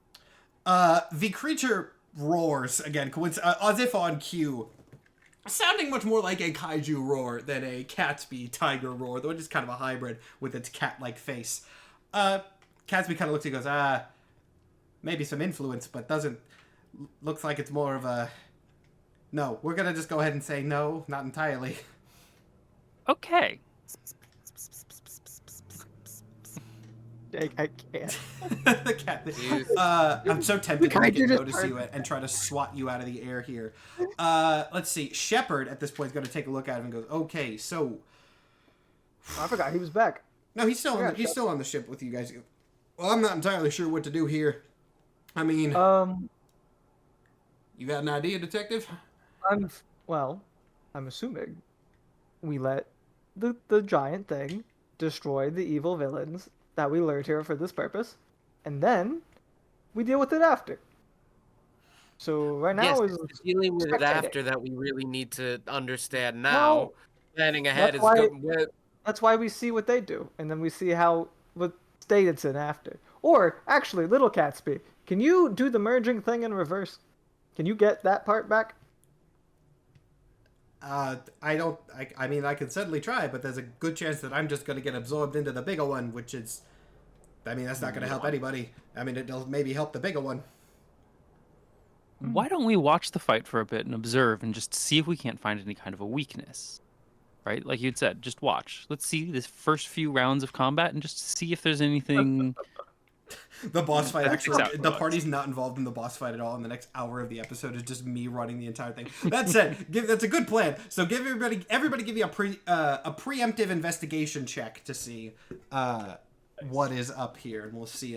The creature roars again, as if on cue, sounding much more like a kaiju roar than a Catsby tiger roar, though it is kind of a hybrid with its cat-like face. Catsby kind of looks at you and goes, maybe some influence, but looks like it's more of a... No, we're gonna just go ahead and say no, not entirely. Okay. I can't. The cat. I'm so tempted to make it notice you and try to swat you out of the air here. Let's see. Shepard at this point is going to take a look at him and goes, "Okay, so." I forgot he was back. No, he's still on the ship with you guys. Well, I'm not entirely sure what to do here. I mean, you got an idea, detective? I'm assuming we let the giant thing destroy the evil villains that we lured here for this purpose, and then we deal with it after. So right now is dealing with it after that we really need to understand now. No, planning ahead is good. That's why we see what they do, and then we see what state it's in after. Or actually, little Catsby, can you do the merging thing in reverse? Can you get that part back? I mean, I can certainly try, but there's a good chance that I'm just going to get absorbed into the bigger one, which is... I mean, that's not going to help anybody. I mean, it'll maybe help the bigger one. Why don't we watch the fight for a bit and observe and just see if we can't find any kind of a weakness? Right? Like you'd said, just watch. Let's see this first few rounds of combat and just see if there's anything... The boss fight, actually, the party's not involved in the boss fight at all, and the next hour of the episode is just me running the entire thing. That said, that's a good plan. So give everybody give you a preemptive investigation check to see what is up here, and we'll see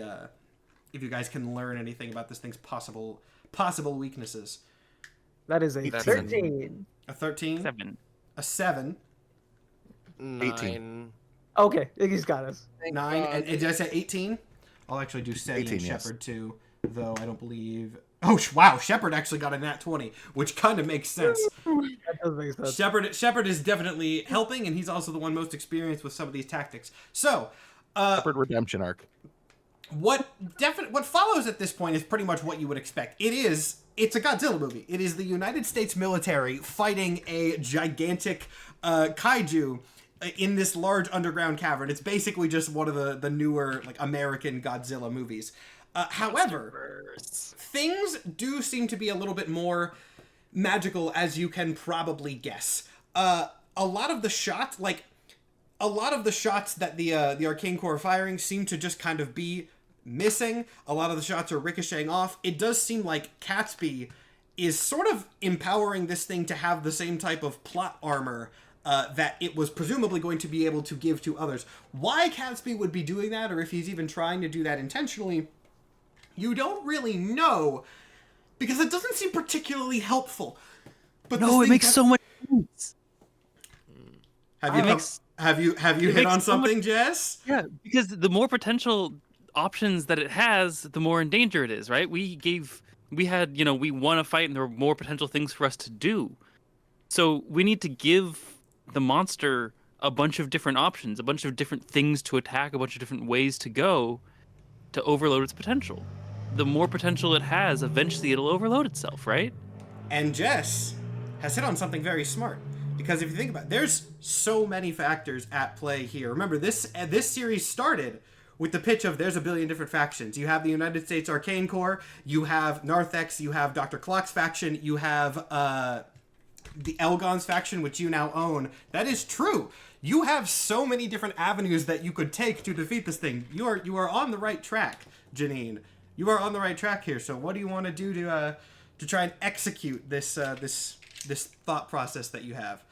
if you guys can learn anything about this thing's possible weaknesses. That is a 13. A 13? 7. A 7. 18. Okay, Iggy's got us. 9. And did I say 18? I'll actually do Seti 18, and yes. Shepard too, though I don't believe... Oh, wow, Shepard actually got a nat 20, which kind of makes sense. That does make sense. Shepard is definitely helping, and he's also the one most experienced with some of these tactics. So, Shepard redemption arc. What follows at this point is pretty much what you would expect. It's a Godzilla movie. It is the United States military fighting a gigantic kaiju in this large underground cavern. It's basically just one of the newer like American Godzilla movies. However, things do seem to be a little bit more magical, as you can probably guess. A lot of the shots that the Arcane Corps are firing seem to just kind of be missing. A lot of the shots are ricocheting off. It does seem like Catsby is sort of empowering this thing to have the same type of plot armor that it was presumably going to be able to give to others. Why Catsby would be doing that, or if he's even trying to do that intentionally, you don't really know, because it doesn't seem particularly helpful. But no, it makes so much sense. Have you hit on something, Jess? Yeah, because the more potential options that it has, the more in danger it is, right? We won a fight and there were more potential things for us to do. So we need to give the monster a bunch of different options, a bunch of different things to attack, a bunch of different ways to go to overload its potential. the more potential it has, eventually it'll overload itself, right? And Jess has hit on something very smart. Because if you think about it, there's so many factors at play here. Remember, this series started with the pitch of there's a billion different factions. You have the United States Arcane Corps, you have Narthex, you have Dr. Clock's faction, you have the Elgon's faction, which you now own. That is true. You have so many different avenues that you could take to defeat this thing. You are on the right track, Janine. You are on the right track here. So what do you want to do to try and execute this thought process that you have?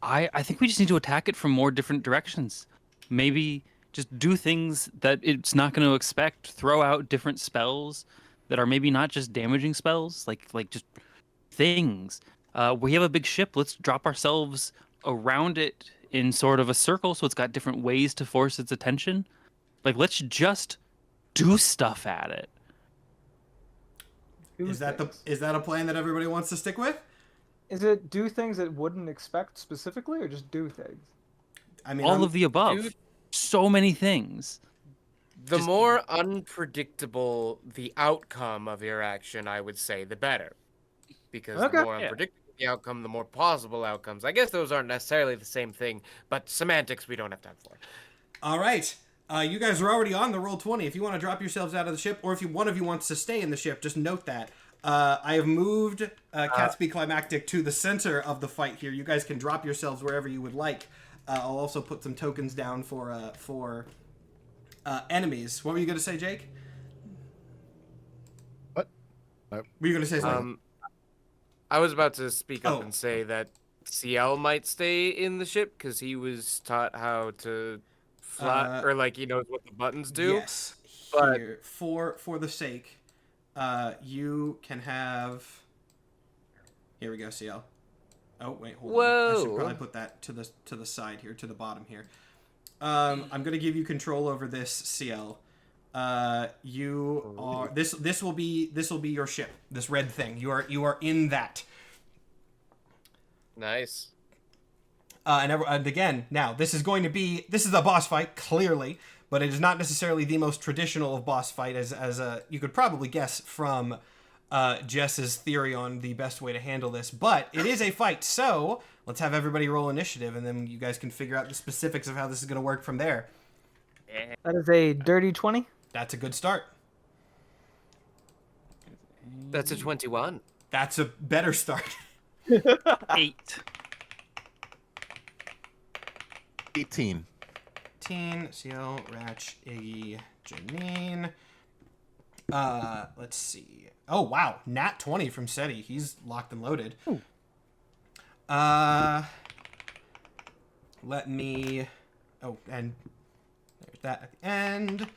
I think we just need to attack it from more different directions. Maybe just do things that it's not going to expect. Throw out different spells that are maybe not just damaging spells, like just things. We have a big ship. Let's drop ourselves around it in sort of a circle so it's got different ways to force its attention. Like, let's just do stuff at it. Is that a plan that everybody wants to stick with? Is it do things it wouldn't expect specifically, or just do things? I mean, all of the above. So many things. The more unpredictable the outcome of your action, I would say, the better. Because the more unpredictable the outcome, the more plausible outcomes. I guess those aren't necessarily the same thing, but semantics we don't have time for. All right. You guys are already on the Roll20. If you want to drop yourselves out of the ship, or if one of you wants to stay in the ship, just note that. I have moved Catsby Climactic to the center of the fight here. You guys can drop yourselves wherever you would like. I'll also put some tokens down for enemies. What were you going to say, Jake? What? Were you going to say something? I was about to speak up and say that CL might stay in the ship because he was taught how to fly, or like he knows what the buttons do. Yes. Here, for the sake, you can have. Here we go, CL. Oh wait, hold on. I should probably put that to the side here, to the bottom here. I'm gonna give you control over this, CL. You are this will be your ship. This red thing. You are in that. Nice. And again, now this is a boss fight, clearly, but it is not necessarily the most traditional of boss fight, as you could probably guess from Jess's theory on the best way to handle this. But it is a fight, so let's have everybody roll initiative, and then you guys can figure out the specifics of how this is going to work from there. That is a dirty 20. That's a good start. That's a 21. That's a better start. 8. 18. CL, Ratch, Iggy, Janine. Let's see. Oh, wow. Nat 20 from SETI. He's locked and loaded. Ooh. Let me... Oh, and there's that at the end.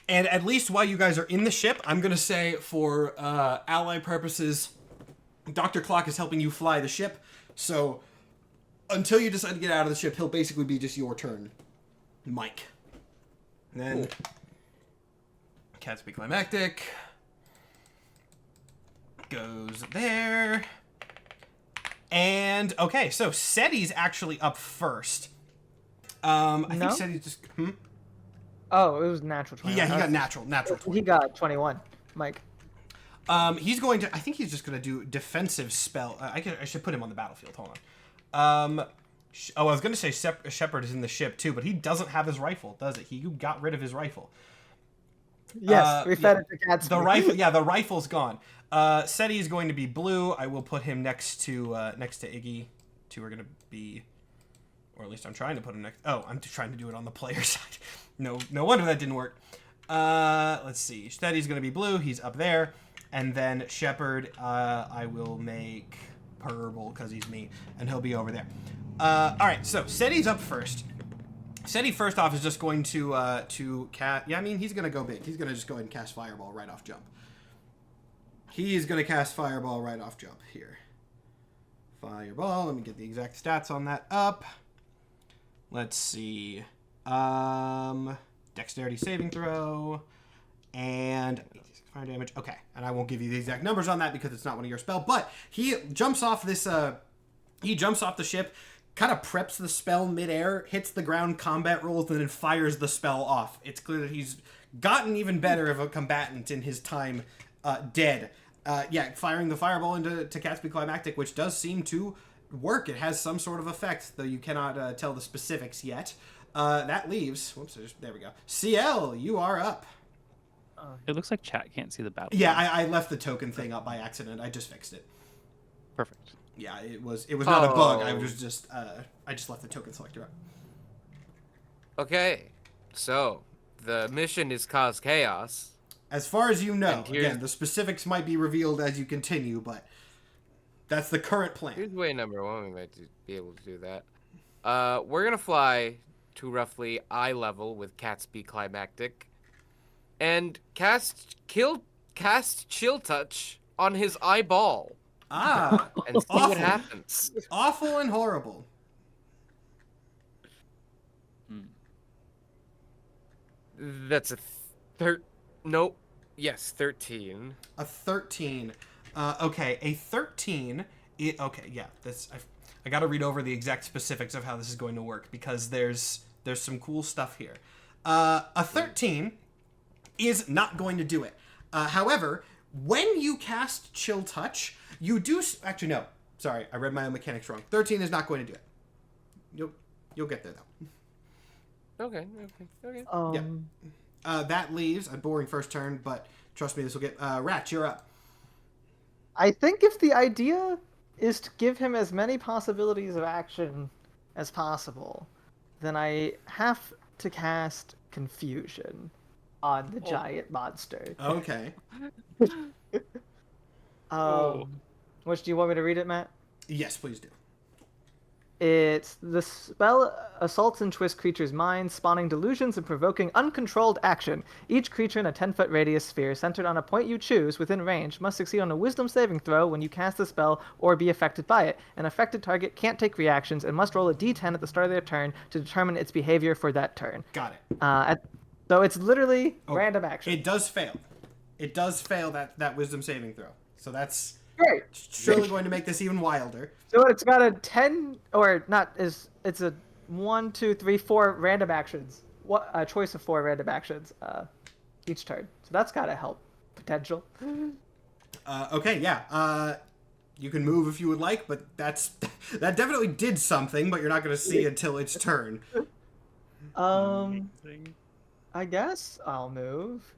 And at least while you guys are in the ship, I'm going to say for ally purposes, Dr. Clock is helping you fly the ship. So until you decide to get out of the ship, he'll basically be just your turn, Mike. And then Catsby Climactic goes there. And, okay, so SETI's actually up first. I think SETI's just... Oh, it was natural 21. Yeah, he got natural 20. He got 21, Mike. He's going to... I think he's just going to do defensive spell. I should put him on the battlefield. Hold on. I was going to say Shepard is in the ship, too, but he doesn't have his rifle, does it? He got rid of his rifle. Yes, we fed it to Catsby. The rifle, the rifle's gone. SETI is going to be blue. I will put him next to Iggy. Two are going to be... Or at least I'm trying to put him next... Oh, I'm trying to do it on the player side. No wonder that didn't work. Let's see. SETI's going to be blue. He's up there. And then Shepard, I will make purple because he's me. And he'll be over there. All right, so SETI's up first. SETI, first off, is just going to cast... Yeah, I mean, he's going to go big. He's going to just go ahead and cast Fireball right off jump. He's going to cast Fireball right off jump here. Fireball. Let me get the exact stats on that up. Let's see. Dexterity saving throw. And fire damage. Okay. And I won't give you the exact numbers on that because it's not one of your spell. But he jumps off this... he jumps off the ship, kind of preps the spell midair, hits the ground, combat rolls, and then fires the spell off. It's clear that he's gotten even better of a combatant in his time dead. Firing the fireball into Gatsby Climactic, which does seem to work. It has some sort of effect, though you cannot tell the specifics yet. That leaves... Whoops, there we go. CL, you are up. It looks like chat can't see the battle. Yeah, I left the token thing up by accident. I just fixed it. Perfect. Yeah, it was not a bug. I just left the token selector up. Okay, so the mission is cause chaos. As far as you know, again, the specifics might be revealed as you continue, but that's the current plan. Here's way number one. We might be able to do that. We're gonna fly to roughly eye level with Gatsby Climactic, and cast Chill Touch on his eyeball. Ah, and see what happens. Awful and horrible. That's a 13. A 13. Okay, a 13. Okay, yeah. I got to read over the exact specifics of how this is going to work because there's some cool stuff here. A 13 is not going to do it. However, when you cast Chill Touch, you do... Actually, no. Sorry, I read my own mechanics wrong. 13 is not going to do it. You'll get there, though. Okay. Yeah. That leaves a boring first turn, but trust me, this will get... Ratch, you're up. I think if the idea is to give him as many possibilities of action as possible, then I have to cast Confusion on the giant monster. Okay. Which, do you want me to read it, Matt? Yes, please do. It's the spell assaults and twists creatures' minds, spawning delusions and provoking uncontrolled action. Each creature in a 10-foot radius sphere centered on a point you choose within range must succeed on a wisdom saving throw when you cast the spell or be affected by it. An affected target can't take reactions and must roll a d10 at the start of their turn to determine its behavior for that turn. Got it. So it's literally random action. It does fail. It does fail that wisdom saving throw. So that's... Great. Surely going to make this even wilder. So it's got a 10, or not, it's a 1, 2, 3, 4 random actions. A choice of 4 random actions each turn. So that's got to help potential. Okay, yeah. You can move if you would like, but that definitely did something, but you're not going to see until its turn. I guess I'll move.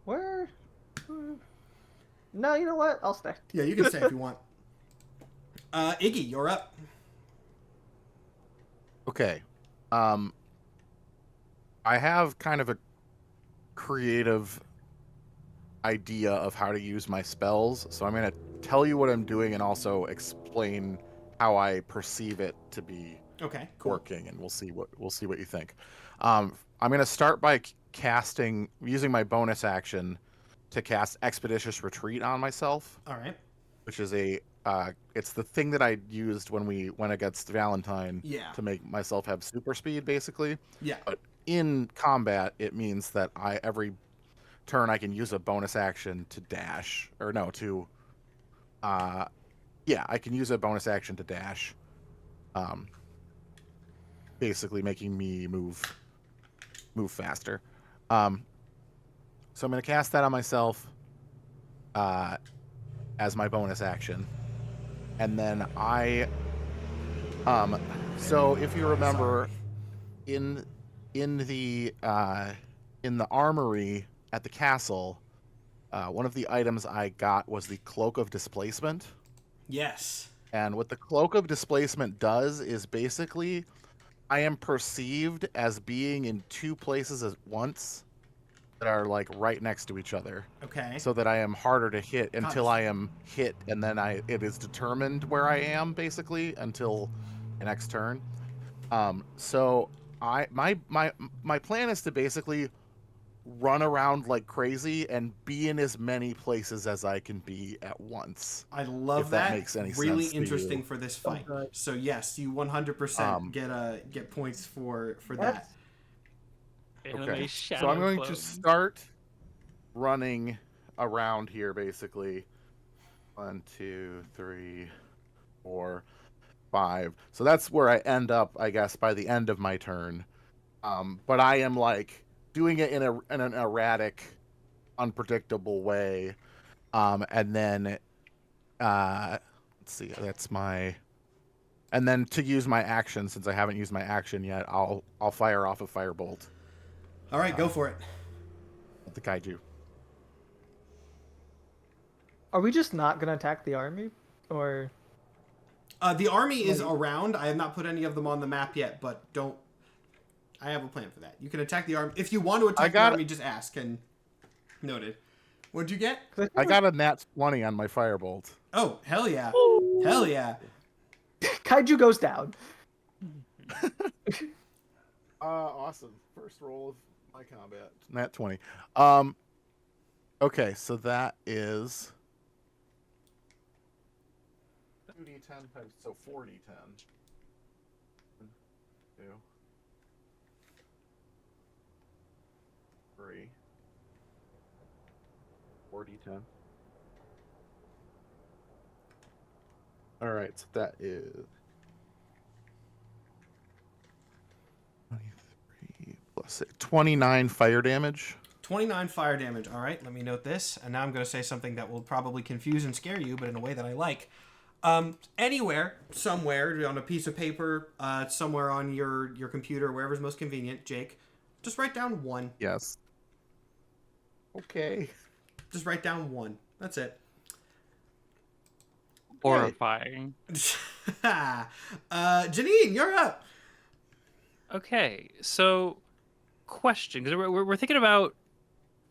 Where? No, you know what? I'll stay. Yeah, you can stay if you want. Iggy, you're up. Okay. I have kind of a creative idea of how to use my spells, so I'm going to tell you what I'm doing and also explain how I perceive it to be working, and we'll see what you think. I'm going to start by using my bonus action to cast Expeditious Retreat on myself. All right. Which is it's the thing that I used when we went against Valentine to make myself have super speed, basically. Yeah. But in combat, it means that every turn I can use a bonus action to dash, I can use a bonus action to dash. Basically making me move faster. So I'm going to cast that on myself as my bonus action. And then so if you remember, in the armory at the castle, one of the items I got was the Cloak of Displacement. Yes. And what the Cloak of Displacement does is basically I am perceived as being in 2 places at once that are like right next to each other. Okay. So that I am harder to hit until I am hit, and then it is determined where I am basically until the next turn. So my plan is to basically run around like crazy and be in as many places as I can be at once. I love that. Makes any really sense interesting for this fight. Okay. So yes, you 100% get points for that. Okay. So I'm going to start running around here basically. 1, 2, 3, 4, 5. So that's where I end up, I guess, by the end of my turn. But I am like doing it in an erratic, unpredictable way, and then let's see, that's my. And then to use my action, since I haven't used my action yet, I'll fire off a firebolt. All right, go for it. At the kaiju. Are we just not gonna attack the army, or? The army is around. I have not put any of them on the map yet, but don't. I have a plan for that. You can attack the army if you want to attack the army. Just ask and noted. What'd you get? I got a nat 20 on my firebolt. Oh, hell yeah! Hell yeah! Kaiju goes down. Awesome. First roll of my combat. Nat 20. Okay, so that is 2d10 times, so 4d10. 2, 3, 4d10. All right, so that is 23 plus 6, 29 fire damage. 29 fire damage. All right, let me note this. And now I'm going to say something that will probably confuse and scare you, but in a way that I like. Anywhere, somewhere, on a piece of paper, somewhere on your computer, wherever's most convenient, Jake, just write down 1. Yes. Okay. Just write down 1. That's it. Horrifying. Janine, you're up. Okay, so question, because we're thinking about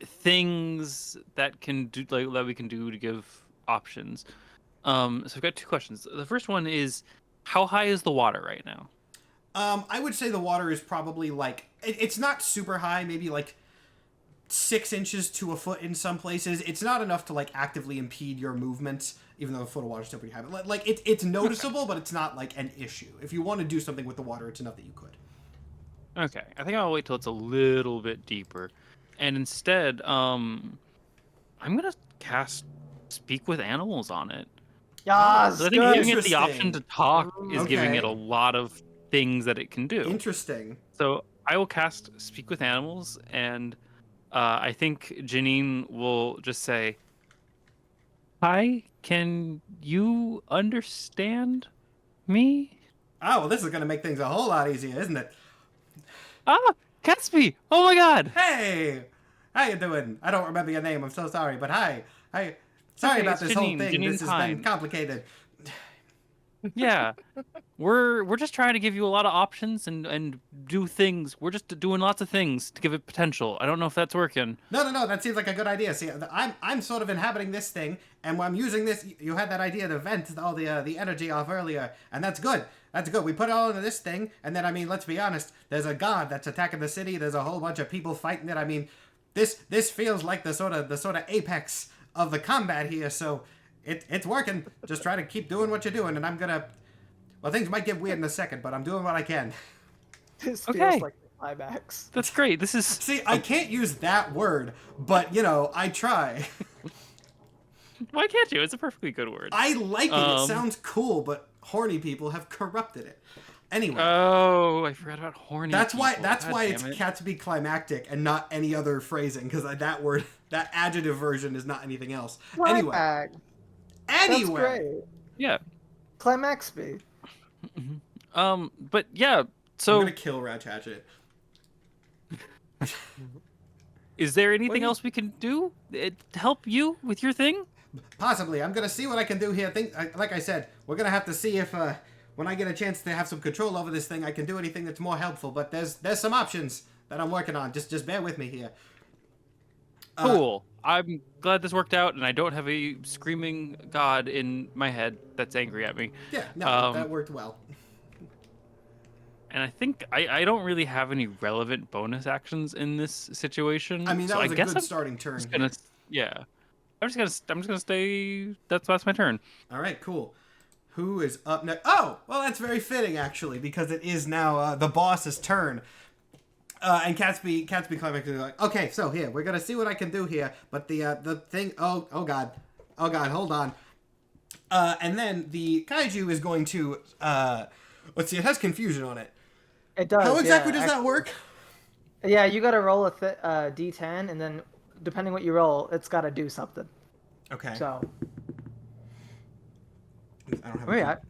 things that can do that we can do to give options. So I've got 2 questions. The first one is, how high is the water right now? I would say the water is probably like it's not super high, maybe like 6 inches to a foot in some places. It's not enough to like actively impede your movements, even though a foot of water is still pretty high. But like it's noticeable, but it's not like an issue. If you want to do something with the water, it's enough that you could. Okay, I think I'll wait till it's a little bit deeper, and instead, I'm gonna cast Speak with Animals on it. Yes, so I think giving it the option to talk is giving it a lot of things that it can do. Interesting. So I will cast Speak with Animals, and I think Janine will just say, "Hi, can you understand me?" Oh, well, this is gonna make things a whole lot easier, isn't it? Ah, Catsby! Oh my God! Hey, how you doing? I don't remember your name. I'm so sorry, but hi. Sorry about this whole thing. Janine this has been complicated. Yeah, we're just trying to give you a lot of options and do things. We're just doing lots of things to give it potential. I don't know if that's working. No. That seems like a good idea. See, I'm sort of inhabiting this thing, and when I'm using this, you had that idea to vent all the energy off earlier, and that's good. That's good. We put it all into this thing, and then I mean, let's be honest. There's a god that's attacking the city. There's a whole bunch of people fighting it. I mean, this feels like the sort of apex of the combat here. So. It's working. Just try to keep doing what you're doing, and I'm gonna. Well, things might get weird in a second, but I'm doing what I can. This feels like the climax. That's great. This is. See, I can't use that word, but I try. Why can't you? It's a perfectly good word. I like it. It sounds cool, but horny people have corrupted it. Anyway. Oh, I forgot about horny. That's people. why it's Catsby climactic and not any other phrasing, because that word, that adjective version, is not anything else. Climax. Anyway. That's great. Yeah. Climaxby. But yeah, so I'm gonna kill Ratch Hatchet. Is there anything else we can do to help you with your thing? Possibly. I'm gonna see what I can do here. Like I said, we're gonna have to see if when I get a chance to have some control over this thing, I can do anything that's more helpful. But there's some options that I'm working on. Just bear with me here. Cool. I'm glad this worked out, and I don't have a screaming god in my head that's angry at me. Yeah, no, that worked well. And I think I don't really have any relevant bonus actions in this situation. I mean, that so was I a guess good starting turn. I'm just gonna stay. That's my turn. All right, cool. Who is up next? Oh, well, that's very fitting actually, because it is now the boss's turn. And Catsby climbing like, okay, so here we're gonna see what I can do here, but the thing, oh god, hold on. And then the kaiju is going to let's see, it has confusion on it. It does. How exactly does that work? Yeah, you gotta roll a d10, and then depending what you roll, it's gotta do something. Okay. So. I don't have Where you at?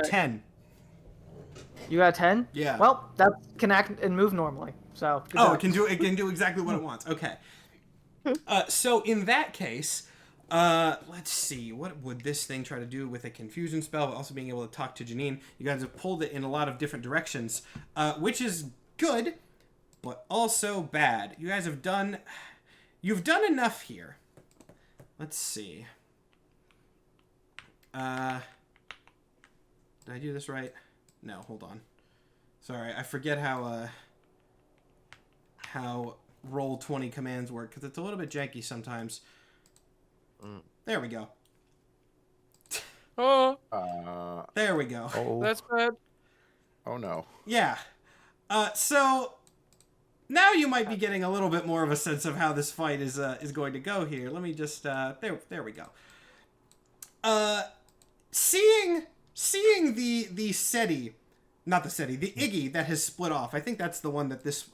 10. You got 10? Yeah. Well, that can act and move normally. So. It can do exactly what it wants. Okay. So in that case, let's see. What would this thing try to do with a confusion spell, but also being able to talk to Janine? You guys have pulled it in a lot of different directions, which is good, but also bad. You guys have done... You've done enough here. Let's see. Did I do this right? No, hold on. Sorry, I forget how Roll20 commands work, because it's a little bit janky sometimes. There we go. There we go. Oh, that's bad. Oh no. Yeah. So now you might be getting a little bit more of a sense of how this fight is going to go here. Let me just there we go. Seeing the SETI, not the SETI, the Iggy that has split off. I think that's the one that this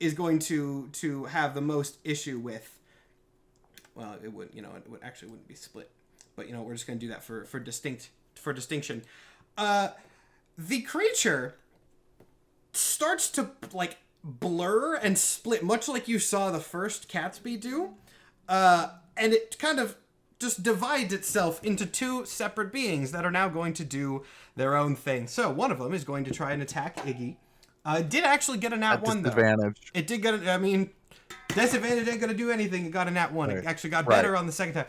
is going to have the most issue with. Well, it would, wouldn't be split, but we're just going to do that for distinction. The creature starts to blur and split, much like you saw the first Catsby do, and it kind of just divides itself into two separate beings that are now going to do their own thing. So one of them is going to try and attack Iggy. It did actually get a nat 1 though. Disadvantage. It did get disadvantage ain't gonna do anything. It got a nat 1. Right. It actually got better on the second time.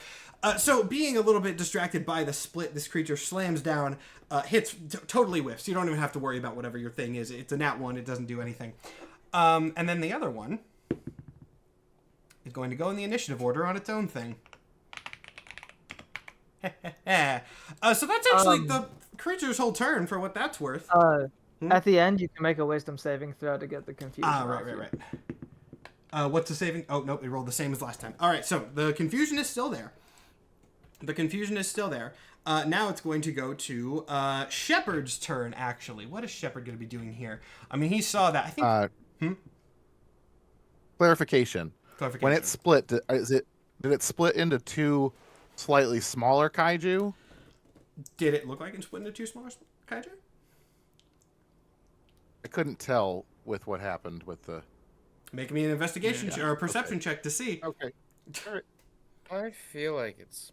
So being a little bit distracted by the split, this creature slams down, hits, totally whiffs. You don't even have to worry about whatever your thing is. It's a nat 1. It doesn't do anything. And then the other one is going to go in the initiative order on its own thing. So that's actually the creature's whole turn, for what that's worth. At the end, you can make a wisdom saving throw to get the confusion. Right. What's the saving? Oh, nope, it rolled the same as last time. All right, so the confusion is still there. Now it's going to go to Shepard's turn, actually. What is Shepard going to be doing here? I mean, he saw that. I think... Clarification. When it split, did it split into two slightly smaller kaiju? Did it look like it split into two smaller kaiju? I couldn't tell with what happened with the... Make me an investigation or a perception check to see. Okay. All right. I feel like it's...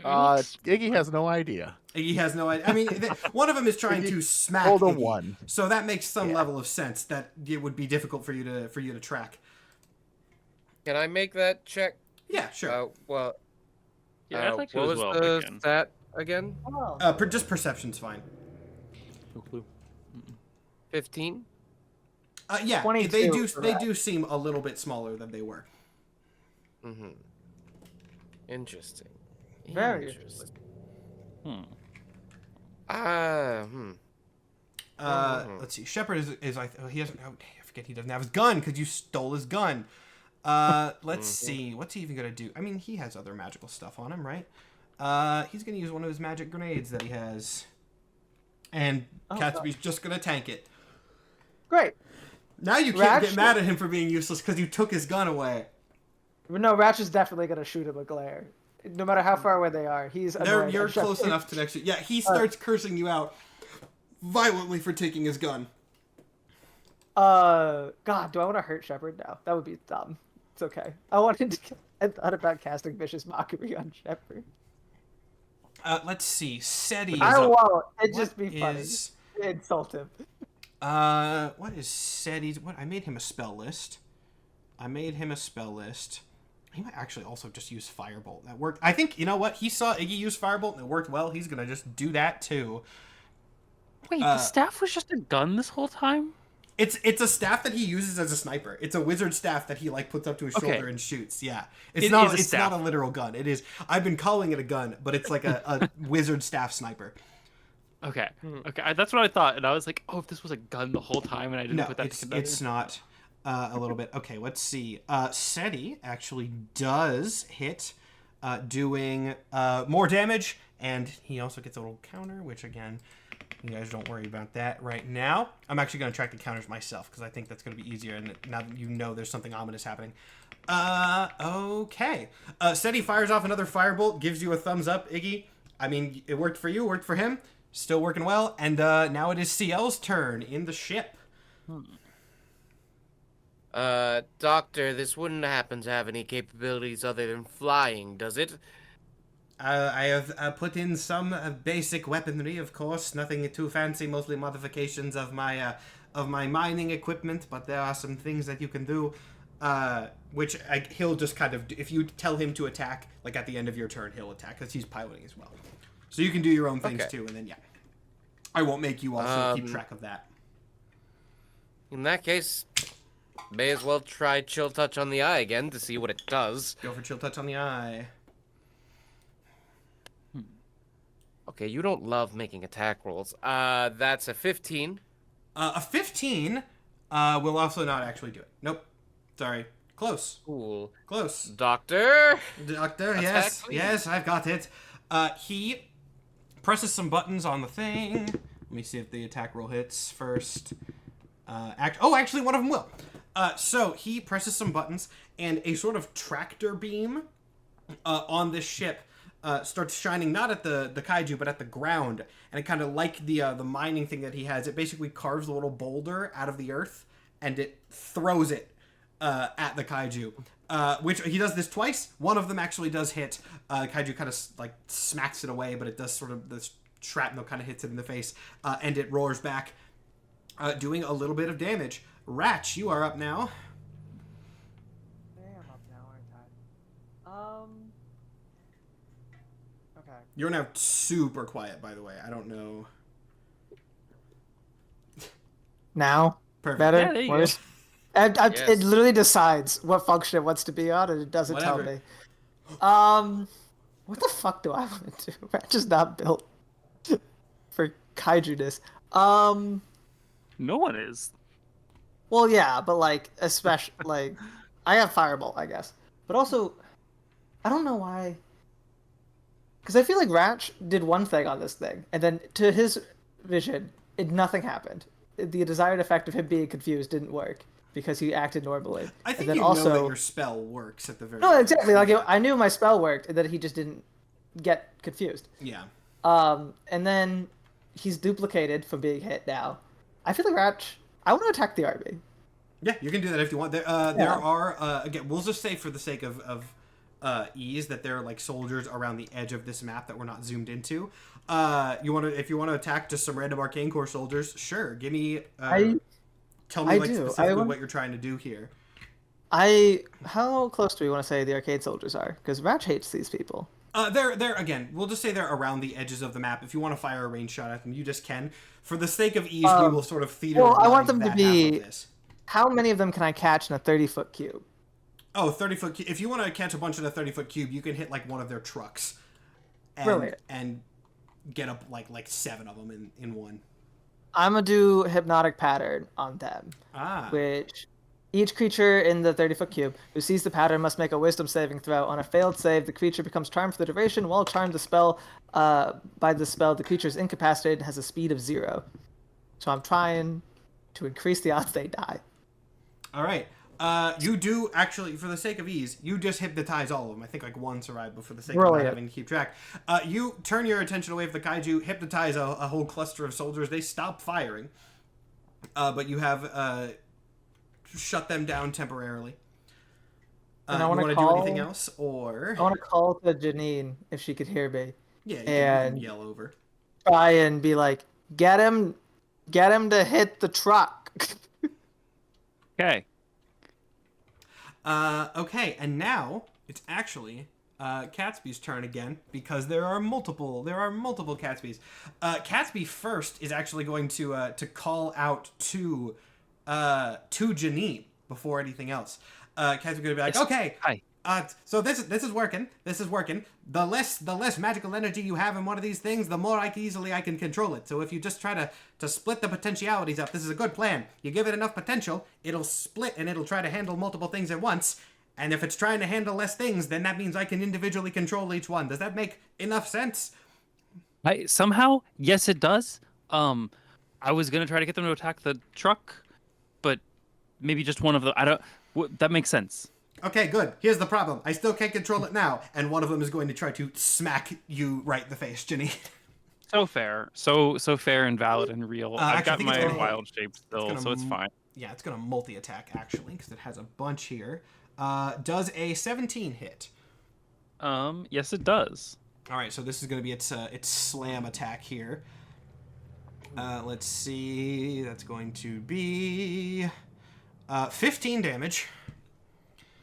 Iggy has no idea. Iggy has no idea. I mean, one of them is trying to smack Rolled a Iggy, 1. So that makes some level of sense that it would be difficult for you to track. Can I make that check? Yeah, sure. Well... Yeah, I'd like to what as was well. the stat again? Just perception's fine. No clue. 15? Yeah, they do seem a little bit smaller than they were. Mm-hmm. Interesting. Very interesting. Let's see. Shepard he doesn't. I forget he doesn't have his gun because you stole his gun. Let's see. What's he even gonna do? I mean, he has other magical stuff on him, right? He's gonna use one of his magic grenades that he has, and Catsby's just gonna tank it. Great. Now you can't get mad at him for being useless because you took his gun away. No, Ratch is definitely gonna shoot him a glare, no matter how far away they are. You're close enough to next. Yeah, he starts cursing you out violently for taking his gun. God, do I want to hurt Shepard now? That would be dumb. It's okay. I thought about casting Vicious Mockery on Shepard. Let's see. SETI. I won't. It'd just be funny. Insult him. What is SETI's? What? I made him a spell list. He might actually also just use Firebolt. That worked. I think, you know what? He saw Iggy use Firebolt and it worked well. He's gonna just do that too. Wait, the staff was just a gun this whole time? It's a staff that he uses as a sniper. It's a wizard staff that he puts up to his shoulder and shoots. Yeah, it's not a literal gun. It is. I've been calling it a gun, but it's like a wizard staff sniper. Okay. That's what I thought, and I was like, oh, if this was a gun the whole time, and I didn't put that together. It's not. A little bit. Okay, let's see. SETI actually does hit, doing more damage, and he also gets a little counter, which again, You guys don't worry about that right now. I'm actually going to track the counters myself because I think that's going to be easier. And now that you know there's something ominous happening. Okay. Seti fires off another firebolt, gives you a thumbs up, Iggy. I mean, it worked for you, worked for him. Still working well. And now it is CL's turn in the ship. Doctor, this wouldn't happen to have any capabilities other than flying, does it? I have put in some basic weaponry, of course. Nothing too fancy, mostly modifications of my mining equipment. But there are some things that you can do, which he'll just kind of. If you tell him to attack, like at the end of your turn, he'll attack because he's piloting as well. So you can do your own things too, and then yeah, I won't make you also keep track of that. In that case, may as well try Chill Touch on the eye again to see what it does. Go for Chill Touch on the eye. Okay, you don't love making attack rolls. That's a 15. A 15 will also not actually do it. Nope. Sorry. Close. Cool. Close. Doctor, yes. Please. Yes, I've got it. He presses some buttons on the thing. Let me see if the attack roll hits first. Actually, one of them will. So he presses some buttons, and a sort of tractor beam on this ship starts shining not at the kaiju, but at the ground. And it kind of like the mining thing that he has. It basically carves a little boulder out of the earth, and it throws it at the kaiju. Which he does this twice. One of them actually does hit. Kaiju kind of like smacks it away, but it does sort of this shrapnel kind of hits it in the face, and it roars back, doing a little bit of damage. Ratch, you are up now. I am up now, aren't I? Okay. You're now super quiet, by the way. I don't know. Now? Perfect. Better? Yeah, there you Worse? Yes. It literally decides what function it wants to be on, and it doesn't Whatever. tell me. What the fuck do I want to do? Ratch is not built for kaiju-ness. No one is. Well, yeah, but like, especially like, I have Fireball, I guess, but also, I don't know why. Because I feel like Ratch did one thing on this thing, and then to his vision, nothing happened. The desired effect of him being confused didn't work because he acted normally. I think and then you also, know that your spell works at the very no, end. exactly. Like I knew my spell worked, and that he just didn't get confused. Yeah. And then he's duplicated from being hit now. I feel like Ratch. I want to attack the army. Yeah, you can do that if you want. There are again. We'll just say for the sake of ease that there are like soldiers around the edge of this map that we're not zoomed into. If you want to attack just some random Arcane Corps soldiers, sure. Give me. Tell me specifically what you're trying to do here. How close do we want to say the arcade soldiers are? Because Ratch hates these people. They're again. We'll just say they're around the edges of the map. If you want to fire a range shot at them, you just can. For the sake of ease, we will sort of theater. Well, I want them to that be. half of this. How many of them can I catch in a 30-foot cube? Oh, 30-foot cube. If you want to catch a bunch in a 30-foot cube, you can hit like one of their trucks. And, Brilliant. And get up like 7 of them in one. I'm going to do Hypnotic Pattern on them. Which each creature in the 30-foot cube who sees the pattern must make a wisdom saving throw. On a failed save, the creature becomes charmed for the duration. While charmed by the spell, the creature is incapacitated and has a speed of 0. So I'm trying to increase the odds they die. All right. You do actually, for the sake of ease, you just hypnotize all of them. I think like one survived, but for the sake of not having to keep track, you turn your attention away from the kaiju, hypnotize a whole cluster of soldiers. They stop firing, but you have shut them down temporarily. You want to do anything else, or I want to call to Janine if she could hear me. Yeah, you can yell over. Try and be like, get him to hit the truck. Okay. Okay, and now it's actually Catsby's turn again because there are multiple Catsbys. Catsby first is actually going to call out to Janine before anything else. Catsby's going to be like, okay, hi. So this is working. This is working. The less magical energy you have in one of these things, the more easily I can control it. So if you just try to split the potentialities up, this is a good plan. You give it enough potential, it'll split and it'll try to handle multiple things at once. And if it's trying to handle less things, then that means I can individually control each one. Does that make enough sense? Somehow, yes, it does. I was gonna try to get them to attack the truck, but maybe just one of them. That makes sense. Okay, good. Here's the problem. I still can't control it now, and one of them is going to try to smack you right in the face, Ginny. So fair. So fair and valid and real. I've got my wild shape still, so it's fine. Yeah, it's going to multi-attack, actually, because it has a bunch here. Does a 17 hit? Yes, it does. All right, so this is going to be its slam attack here. Let's see. That's going to be 15 damage.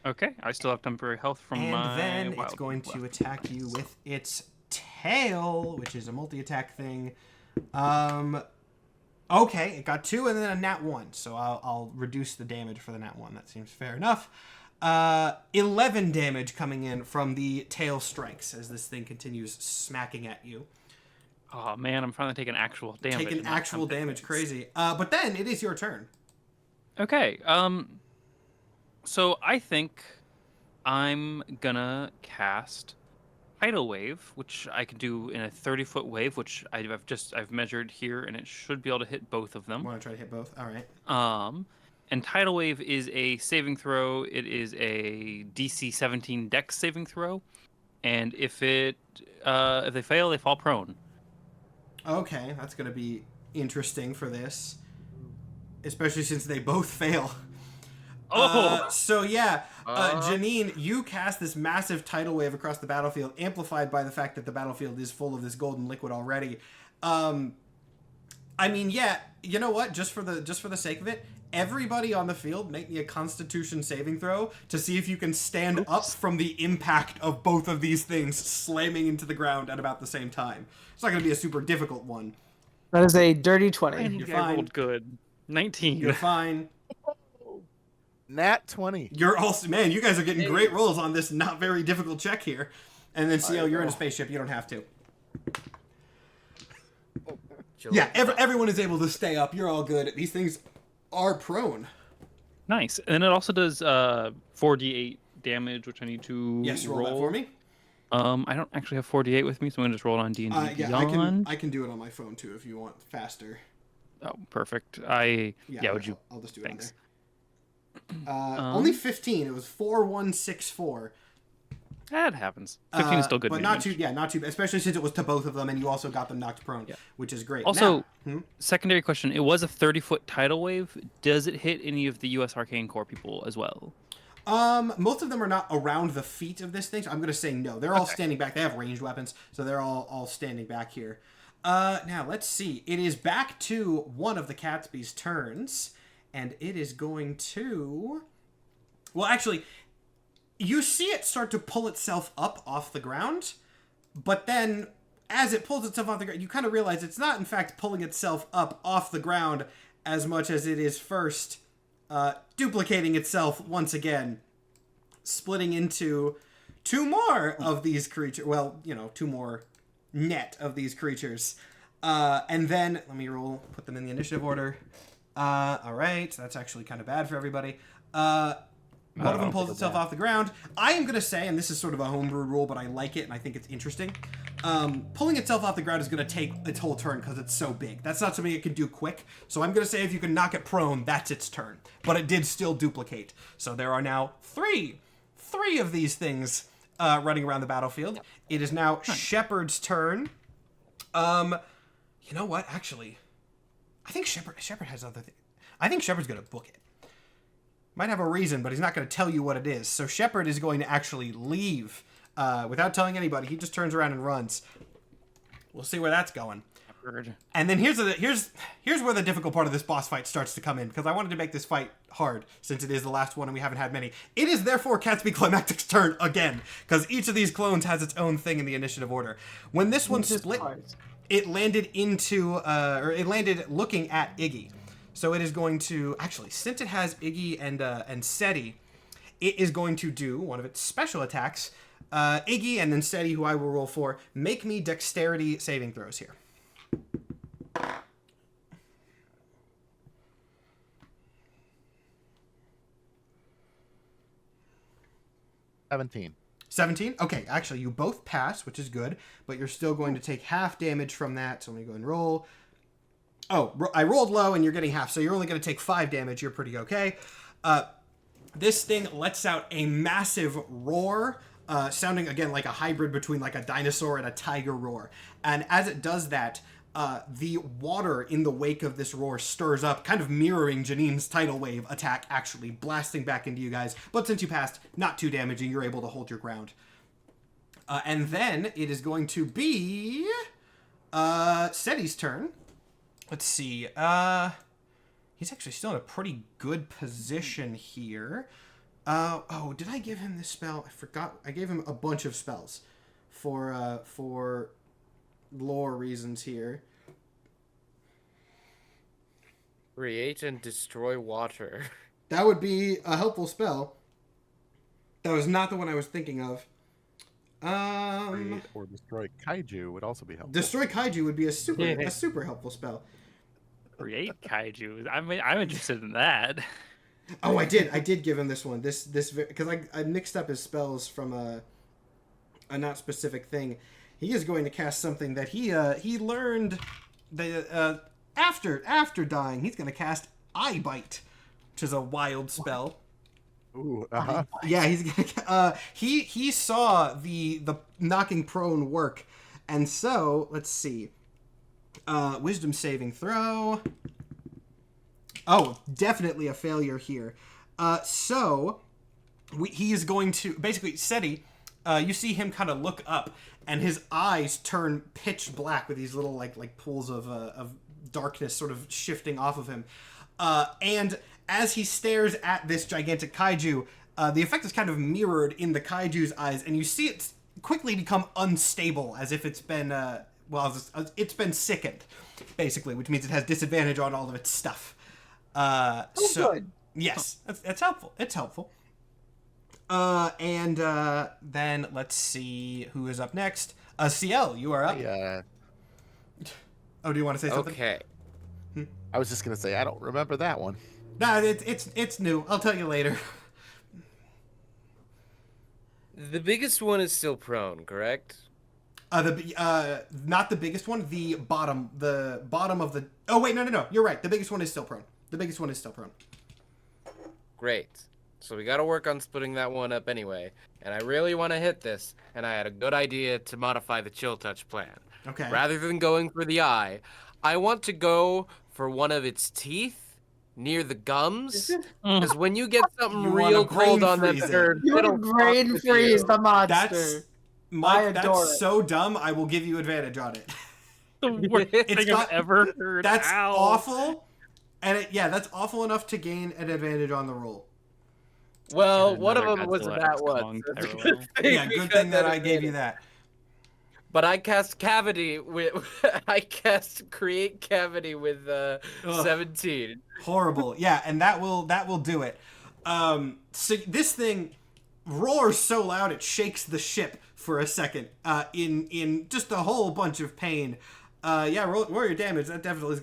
Okay, I still have temporary health from my And then it's going to attack you with its tail, which is a multi-attack thing. Okay, it got 2 and then a nat 1, so I'll reduce the damage for the nat 1. That seems fair enough. 11 damage coming in from the tail strikes as this thing continues smacking at you. Oh man, I'm finally taking actual damage. Taking actual damage, crazy. But then it is your turn. Okay, so I think I'm gonna cast Tidal Wave, which I can do in a 30-foot wave, which I've measured here, and it should be able to hit both of them. Want to try to hit both? All right. And Tidal Wave is a saving throw. It is a DC 17 Dex saving throw, and if they fail, they fall prone. Okay, that's gonna be interesting for this, especially since they both fail. So yeah, Janine, you cast this massive tidal wave across the battlefield, amplified by the fact that the battlefield is full of this golden liquid already. I mean, yeah, you know what? Just for the sake of it, everybody on the field make me a Constitution saving throw to see if you can stand up from the impact of both of these things slamming into the ground at about the same time. It's not going to be a super difficult one. That is a dirty 20. You're fine. Rolled good. 19. You're fine. Nat 20. You're also, man, you guys are getting great rolls on this not very difficult check here. And then CL, you're in a spaceship. You don't have to. Yeah, everyone is able to stay up. You're all good. These things are prone. Nice. And it also does 4d8 damage, which I need to roll that for me. I don't actually have 4d8 with me, so I'm going to just roll it on D&D Beyond. I can do it on my phone, too, if you want faster. Oh, perfect. Would you? I'll just do it on there. Only 15. It was 4164. That happens. 15 is still good. But damage. not too, especially since it was to both of them, and you also got them knocked prone, which is great. Also, secondary question: it was a 30-foot tidal wave. Does it hit any of the U.S. Arcane Corps people as well? Most of them are not around the feet of this thing, so I'm going to say no. They're all standing back. They have ranged weapons, so they're all standing back here. Now let's see. It is back to one of the Catsby's turns. And it is going to... Well, actually, you see it start to pull itself up off the ground, but then as it pulls itself off the ground, you kind of realize it's not, in fact, pulling itself up off the ground as much as it is first duplicating itself once again, splitting into 2 more of these creatures. Well, 2 more net of these creatures. And then, let me put them in the initiative order. All right, so that's actually kind of bad for everybody. One of them pulls itself off the ground. I am going to say, and this is sort of a homebrew rule, but I like it, and I think it's interesting. Pulling itself off the ground is going to take its whole turn because it's so big. That's not something it can do quick. So I'm going to say if you can knock it prone, that's its turn. But it did still duplicate. So there are now 3 of these things running around the battlefield. It is now Shepard's turn. You know what, actually... I think Shepard has other things. I think Shepard's going to book it. Might have a reason, but he's not going to tell you what it is. So Shepard is going to actually leave without telling anybody. He just turns around and runs. We'll see where that's going. And then here's where the difficult part of this boss fight starts to come in, because I wanted to make this fight hard since it is the last one and we haven't had many. It is therefore Catsby Climactic's turn again, because each of these clones has its own thing in the initiative order. When this one split... It landed it landed looking at Iggy. So it is going to, actually, since it has Iggy and Seti, it is going to do one of its special attacks. Iggy and then Seti, who I will roll for, make me dexterity saving throws here. $17. 17? Okay, actually, you both pass, which is good, but you're still going to take half damage from that. So let me go and roll. Oh, I rolled low and you're getting half, so you're only going to take 5 damage. You're pretty okay. This thing lets out a massive roar, sounding, again, like a hybrid between like a dinosaur and a tiger roar. And as it does that, the water in the wake of this roar stirs up, kind of mirroring Janine's tidal wave attack, actually, blasting back into you guys. But since you passed, not too damaging, you're able to hold your ground. And then it is going to be Seti's turn. Let's see. He's actually still in a pretty good position here. Oh, did I give him this spell? I forgot. I gave him a bunch of spells for lore reasons here. Create and destroy water. That would be a helpful spell. That was not the one I was thinking of. Create or destroy kaiju would also be helpful. Destroy kaiju would be a super helpful spell. Create kaiju. I'm interested in that. Oh, I did give him this one. This because I mixed up his spells from a not specific thing. He is going to cast something that he learned after dying. He's going to cast Eye Bite, which is a wild spell. Ooh, Yeah, he's gonna. He saw the knocking prone work, and so let's see. Wisdom saving throw. Oh, definitely a failure here. So he is going to basically Seti. You see him kind of look up, and his eyes turn pitch black with these little like pools of darkness sort of shifting off of him. And as he stares at this gigantic kaiju, the effect is kind of mirrored in the kaiju's eyes, and you see it quickly become unstable, as if it's been it's been sickened, basically, which means it has disadvantage on all of its stuff. Good. Yes, that's helpful. It's helpful. And then let's see who is up next. CL, you are up. Yeah. Oh, do you want to say something? Okay. I was just gonna say I don't remember that one. Nah, it's new. I'll tell you later. The biggest one is still prone, correct? Not the biggest one. The bottom of the. Oh wait, no. You're right. The biggest one is still prone. Great. So we got to work on splitting that one up anyway. And I really want to hit this, and I had a good idea to modify the chill touch plan. Okay. Rather than going for the eye, I want to go for one of its teeth near the gums. Because when you get something real cold on that turd, you brain freeze the monster. That's so dumb. I will give you advantage on it. The worst thing I've ever heard. That's awful. And that's awful enough to gain an advantage on the roll. Well, one of them was that one. Yeah, good thing that I gave you that. But I cast cavity with create cavity with 17. Horrible. Yeah, and that will do it. So this thing roars so loud it shakes the ship for a second. In just a whole bunch of pain. Roll your damage. That definitely is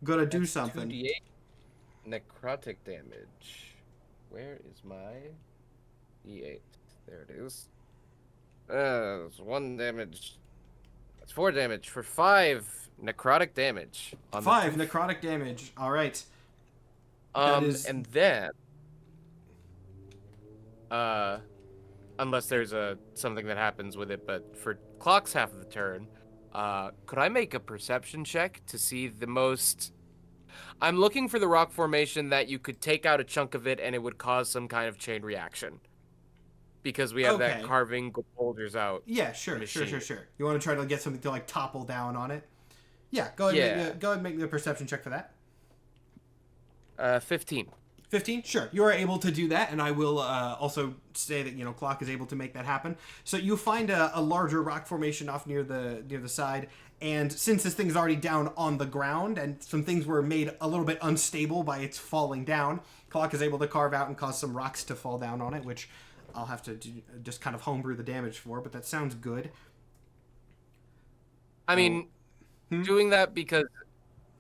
gonna do something. 2d8 necrotic damage. Where is my E8? There it is. It's 1 damage. That's 4 damage for 5 necrotic damage. 5 necrotic damage. All right. And then, unless there's something that happens with it, but for Clock's half of the turn, could I make a perception check to see the most? I'm looking for the rock formation that you could take out a chunk of it and it would cause some kind of chain reaction. Because we have that carving boulders out. Yeah, sure. You want to try to get something to like topple down on it? Yeah, go ahead and make the perception check for that. 15. 15? Sure. You are able to do that, and I will also say that, Clock is able to make that happen. So you find a larger rock formation off near the side, and since this thing's already down on the ground, and some things were made a little bit unstable by its falling down, Clock is able to carve out and cause some rocks to fall down on it, which I'll have to just kind of homebrew the damage for, but that sounds good. I mean, doing that because,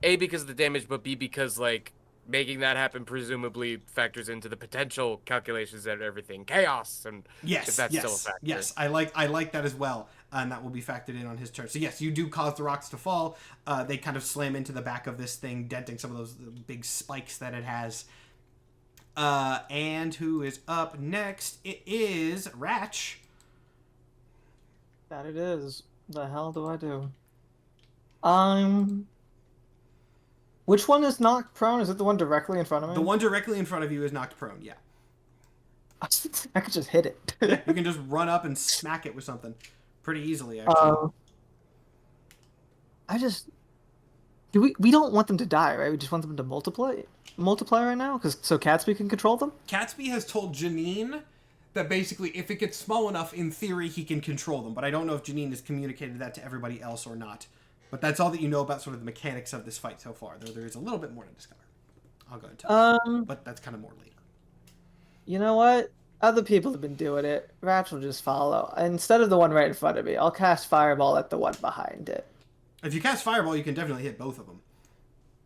A, because of the damage, but B, because, like, making that happen presumably factors into the potential calculations and everything. Chaos, and yes, if that's yes, still a factor. yes. I like that as well, and that will be factored in on his turn. So yes, you do cause the rocks to fall. They kind of slam into the back of this thing, denting some of those big spikes that it has. And who is up next? It is Ratch. That it is. The hell do I do? Which one is knocked prone? Is it the one directly in front of me? The one directly in front of you is knocked prone, yeah. I could just hit it. Yeah, you can just run up and smack it with something pretty easily, actually. We don't want them to die, right? We just want them to multiply right now, so Catsby can control them. Catsby has told Janine that basically, if it gets small enough, in theory, he can control them. But I don't know if Janine has communicated that to everybody else or not. But that's all that you know about sort of the mechanics of this fight so far. Though there is a little bit more to discover. I'll go and tell you. But that's kind of more later. You know what? Other people have been doing it. Ratch will just follow. Instead of the one right in front of me, I'll cast Fireball at the one behind it. If you cast Fireball, you can definitely hit both of them.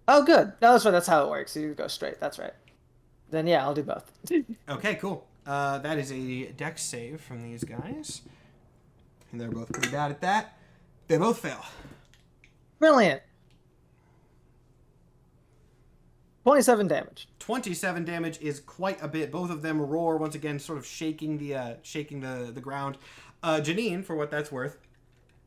Oh, good. No, that's right. That's how it works. You go straight. That's right. Then, yeah, I'll do both. Okay, cool. That is a dex save from these guys. And they're both pretty bad at that. They both fail. Brilliant. 27 damage. 27 damage is quite a bit. Both of them roar once again, sort of shaking the ground. Janine, for what that's worth,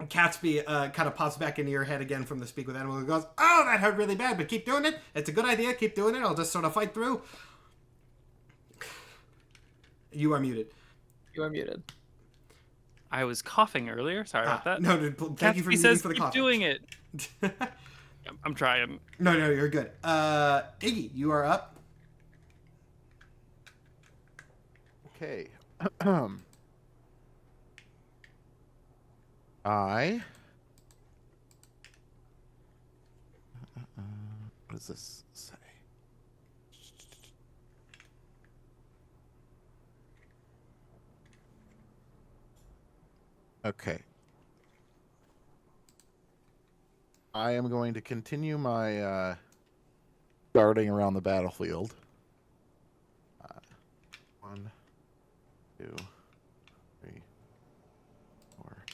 Catsby kind of pops back into your head again from the Speak with Animal and goes, "Oh, that hurt really bad, but keep doing it. It's a good idea. Keep doing it. I'll just sort of fight through." You are muted. You are muted. I was coughing earlier. Sorry about that. No, thank you for muting for the keep coughing. doing it. I'm trying. No, you're good. Iggy, you are up. Okay. What does this say? Okay. I am going to continue my darting around the battlefield. 1, 2, 3, 4.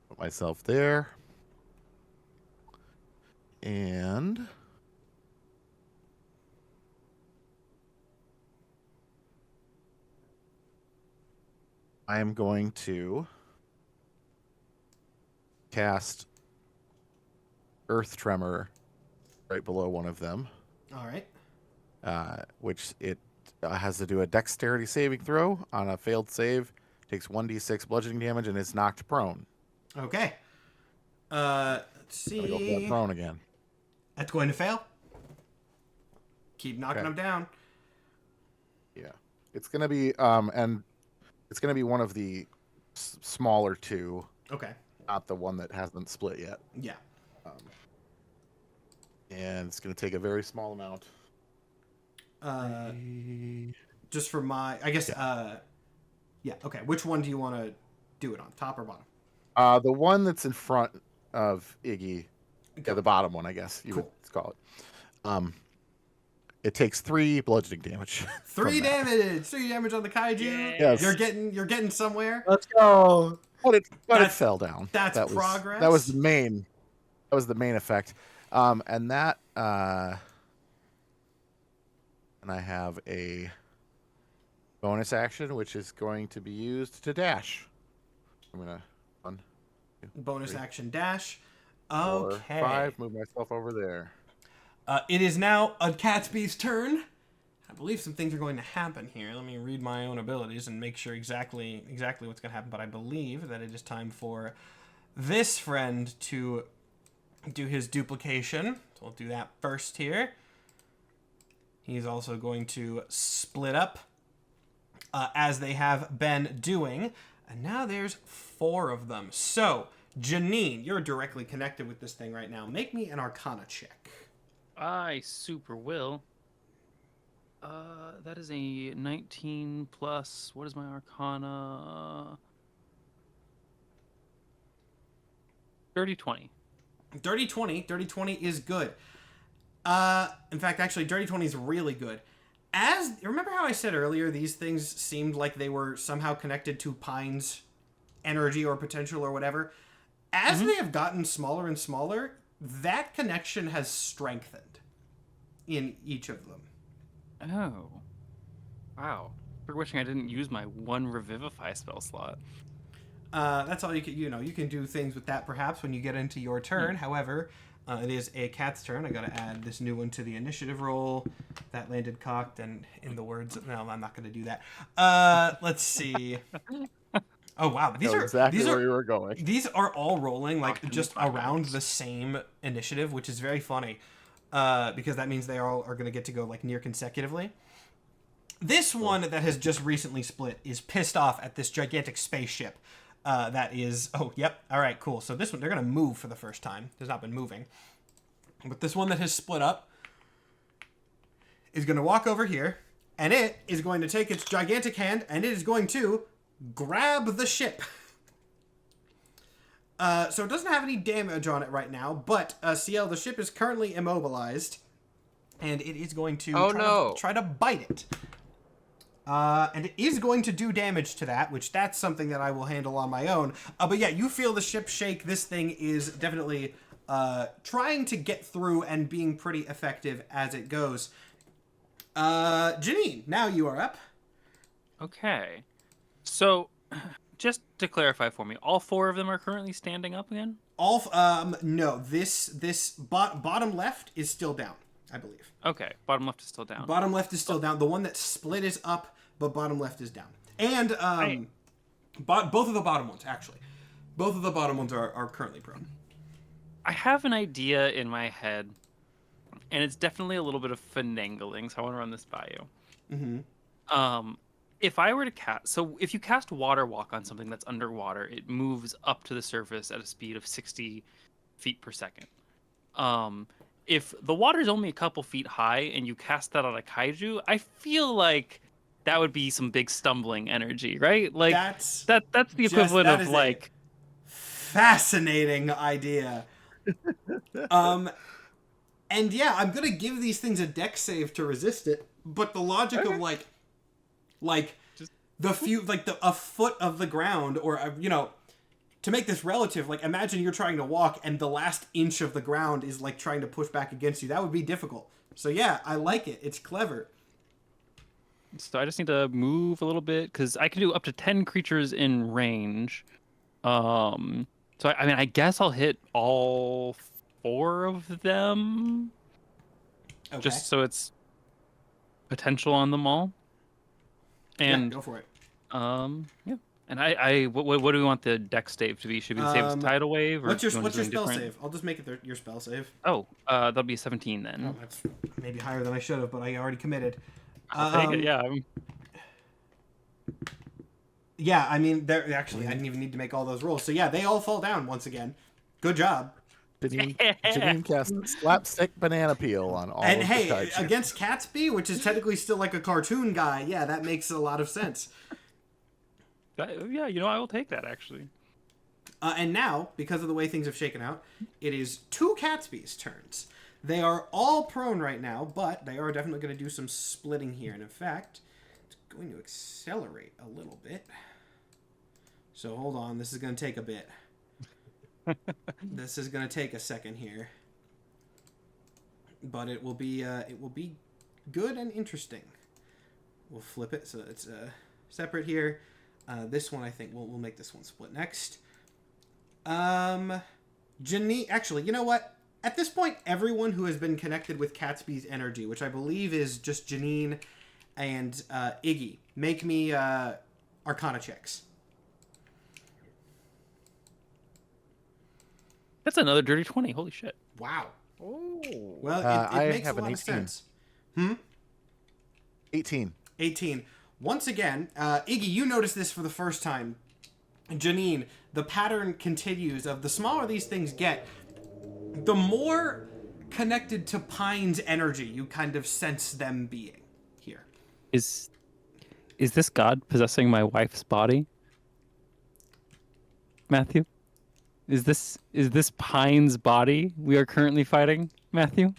Put myself there. And I am going to cast Earth Tremor right below one of them. All right. Which it has to do a dexterity saving throw. On a failed save, takes 1d6 bludgeoning damage and is knocked prone. Okay. Let's see. Go for that prone again. That's going to fail. Keep knocking them down. Yeah. It's going to be and it's going to be one of the smaller two. Okay. Not the one that hasn't split yet. Yeah. And it's going to take a very small amount. Just for my, I guess, yeah, okay. Which one do you want to do it on, top or bottom? The one that's in front of Iggy. Okay. Yeah, the bottom one, I guess you would call it. It takes 3 bludgeoning damage. 3 damage! 3 damage on the kaiju. Yes. You're getting somewhere. Let's go. But it fell down. That's progress. That was the main effect. And that and I have a bonus action, which is going to be used to dash. I'm gonna bonus 3. Action dash. 4, 5. Move myself over there. It is now a Catsby's turn. I believe some things are going to happen here. Let me read my own abilities and make sure exactly what's going to happen. But I believe that it is time for this friend to do his duplication. So we'll do that first here. He's also going to split up as they have been doing. And now there's 4 of them. So, Janine, you're directly connected with this thing right now. Make me an Arcana check. I super will. That is a 19 plus. What is my Arcana? Dirty 20. Dirty 20 is good. In fact, actually, Dirty 20 is really good. Remember how I said earlier these things seemed like they were somehow connected to Pine's energy or potential or whatever? As they have gotten smaller and smaller, that connection has strengthened in each of them. Oh. Wow. For wishing I didn't use my 1 Revivify spell slot. That's all you can, you can do things with that perhaps when you get into your turn. However, it is a cat's turn. I got to add this new one to the initiative roll. That landed cocked, and in the words, no, I'm not going to do that. Let's see. Oh wow, these are exactly where you were going. These are all rolling like just around the same initiative, which is very funny, because that means they all are going to get to go like near consecutively. This one that has just recently split is pissed off at this gigantic spaceship. That is... Oh, yep. All right, cool. So this one, they're going to move for the first time. There's not been moving. But this one that has split up is going to walk over here, and it is going to take its gigantic hand, and it is going to grab the ship. So it doesn't have any damage on it right now, but CL, the ship is currently immobilized, and it is going to try to bite it. And it is going to do damage to that, which that's something that I will handle on my own. But yeah, you feel the ship shake. This thing is definitely trying to get through and being pretty effective as it goes. Janine, now you are up. Okay. So, just to clarify for me, all 4 of them are currently standing up again? No. This bottom left is still down, I believe. Okay, bottom left is still down. Bottom left is still down. The one that split is up, but bottom left is down. And both of the bottom ones, actually. Both of the bottom ones are currently prone. I have an idea in my head, and it's definitely a little bit of finagling, so I want to run this by you. Mm-hmm. If I were to cast... So if you cast Water Walk on something that's underwater, it moves up to the surface at a speed of 60 feet per second. If the water is only a couple feet high and you cast that on a kaiju, I feel like that would be some big stumbling energy, right? Like that's the equivalent of like fascinating idea. And yeah, I'm gonna give these things a dex save to resist it, but the logic of like a foot of the ground, or to make this relative, like imagine you're trying to walk and the last inch of the ground is like trying to push back against you. That would be difficult. So yeah, I like it. It's clever. So I just need to move a little bit because I can do up to 10 creatures in range. So I guess I'll hit all 4 of them. Okay. Just so it's potential on them all. And go for it. Yeah. And what do we want the dex save to be? Should we save as tidal wave? Or what's your spell save? I'll just make it your spell save. Oh, that'll be 17 then. Oh, that's maybe higher than I should have, but I already committed. I'll take it, yeah. Yeah, I mean, actually, I didn't even need to make all those rolls. So yeah, they all fall down once again. Good job. Janine cast slapstick banana peel on all of the cards. Against Catsby, which is technically still like a cartoon guy, yeah, that makes a lot of sense. Yeah, I will take that, actually. And now, because of the way things have shaken out, it is 2 Catsby's turns. They are all prone right now, but they are definitely going to do some splitting here. And in fact, it's going to accelerate a little bit. So hold on, this is going to take a bit. This is going to take a second here. But it will be good and interesting. We'll flip it so it's separate here. This one, I think, we'll make this one split next. Janine, actually, you know what? At this point, everyone who has been connected with Catsby's energy, which I believe is just Janine and Iggy, make me Arcana checks. That's another dirty 20. Holy shit. Wow. Oh. Well, it makes a lot of sense. 18. 18. Once again, Iggy, you notice this for the first time. Janine, the pattern continues of the smaller these things get, the more connected to Pine's energy you kind of sense them being here. Is this God possessing my wife's body? Matthew? Is this Pine's body we are currently fighting, Matthew?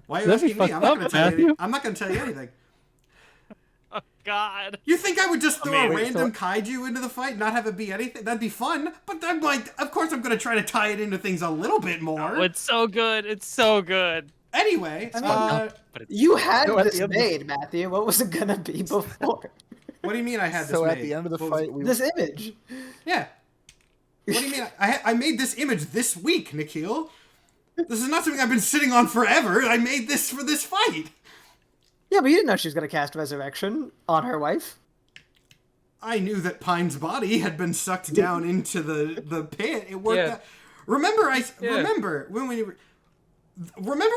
Why are you asking me? I'm not going to tell you. I'm not going to tell you anything. Oh God! You think I would just throw a random kaiju into the fight, not have it be anything? That'd be fun. But I'm like, of course I'm going to try to tie it into things a little bit more. Oh, it's so good. It's so good. Anyway, you had this made, Matthew. What was it going to be before? What do you mean I had this made? So at the end of the fight, this image. Yeah. What do you mean? I made this image this week, Nikhil. This is not something I've been sitting on forever. I made this for this fight. Yeah, but you didn't know she was going to cast Resurrection on her wife. I knew that Pine's body had been sucked down into the pit. It worked out. Remember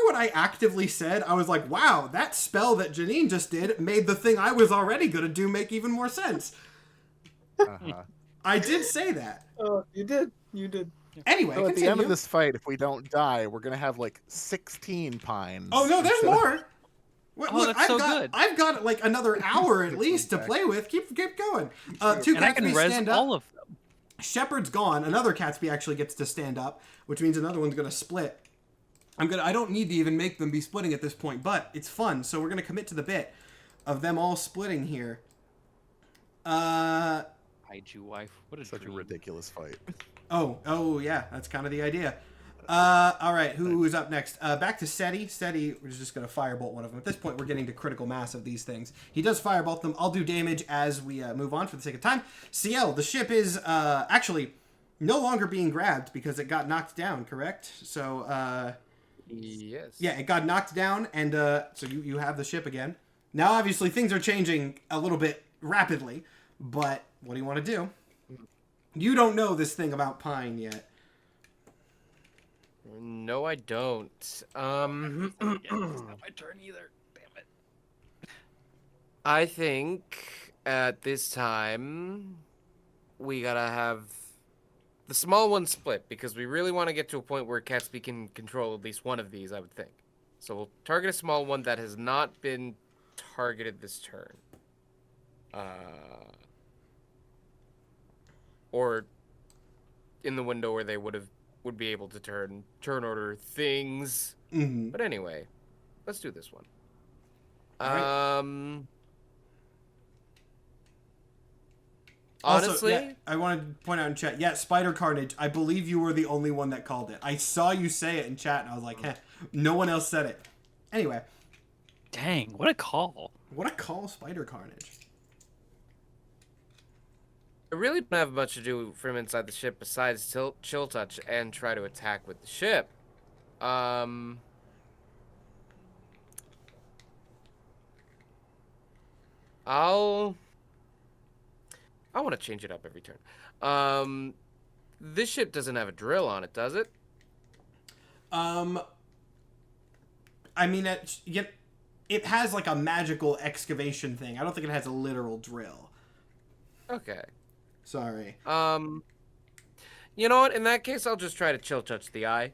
what I actively said? I was like, wow, that spell that Janine just did made the thing I was already going to do make even more sense. I did say that. Oh, you did. You did. Anyway, so at the end of this fight, if we don't die, we're going to have like 16 pines. Oh, no, there's more. Look, that's good. I've got like another hour at least to play with. Keep going. Two and I can res stand up. all of them. Shepard's gone. Another Catsby actually gets to stand up, which means another one's gonna split. I don't need to even make them be splitting at this point, but it's fun, so we're gonna commit to the bit of them all splitting here. Kaiju wife. What is such a ridiculous fight. Oh yeah, that's kind of the idea. All right, who's up next? Back to Seti. Seti is just going to firebolt one of them. At this point, we're getting to critical mass of these things. He does firebolt them. I'll do damage as we move on for the sake of time. CL, the ship is actually no longer being grabbed because it got knocked down, correct? So, yes. Yeah, it got knocked down, and so you have the ship again. Now, obviously, things are changing a little bit rapidly, but what do you want to do? You don't know this thing about Pine yet. No, I don't. It's not my turn either. Damn it. I think at this time we gotta have the small one split because we really want to get to a point where Catsby can control at least one of these, I would think. So we'll target a small one that has not been targeted this turn. Or in the window where they would be able to turn order things. Mm-hmm. But anyway, let's do this one. Right. Honestly, also, I wanted to point out in chat, Spider Carnage, I believe you were the only one that called it. I saw you say it in chat, and I was like, no one else said it. Anyway. Dang, what a call. What a call, Spider Carnage. I really don't have much to do from inside the ship besides chill touch and try to attack with the ship. I want to change it up every turn. This ship doesn't have a drill on it, does it? I mean, it has like a magical excavation thing. I don't think it has a literal drill. Okay. Sorry. You know what? In that case, I'll just try to chill touch the eye.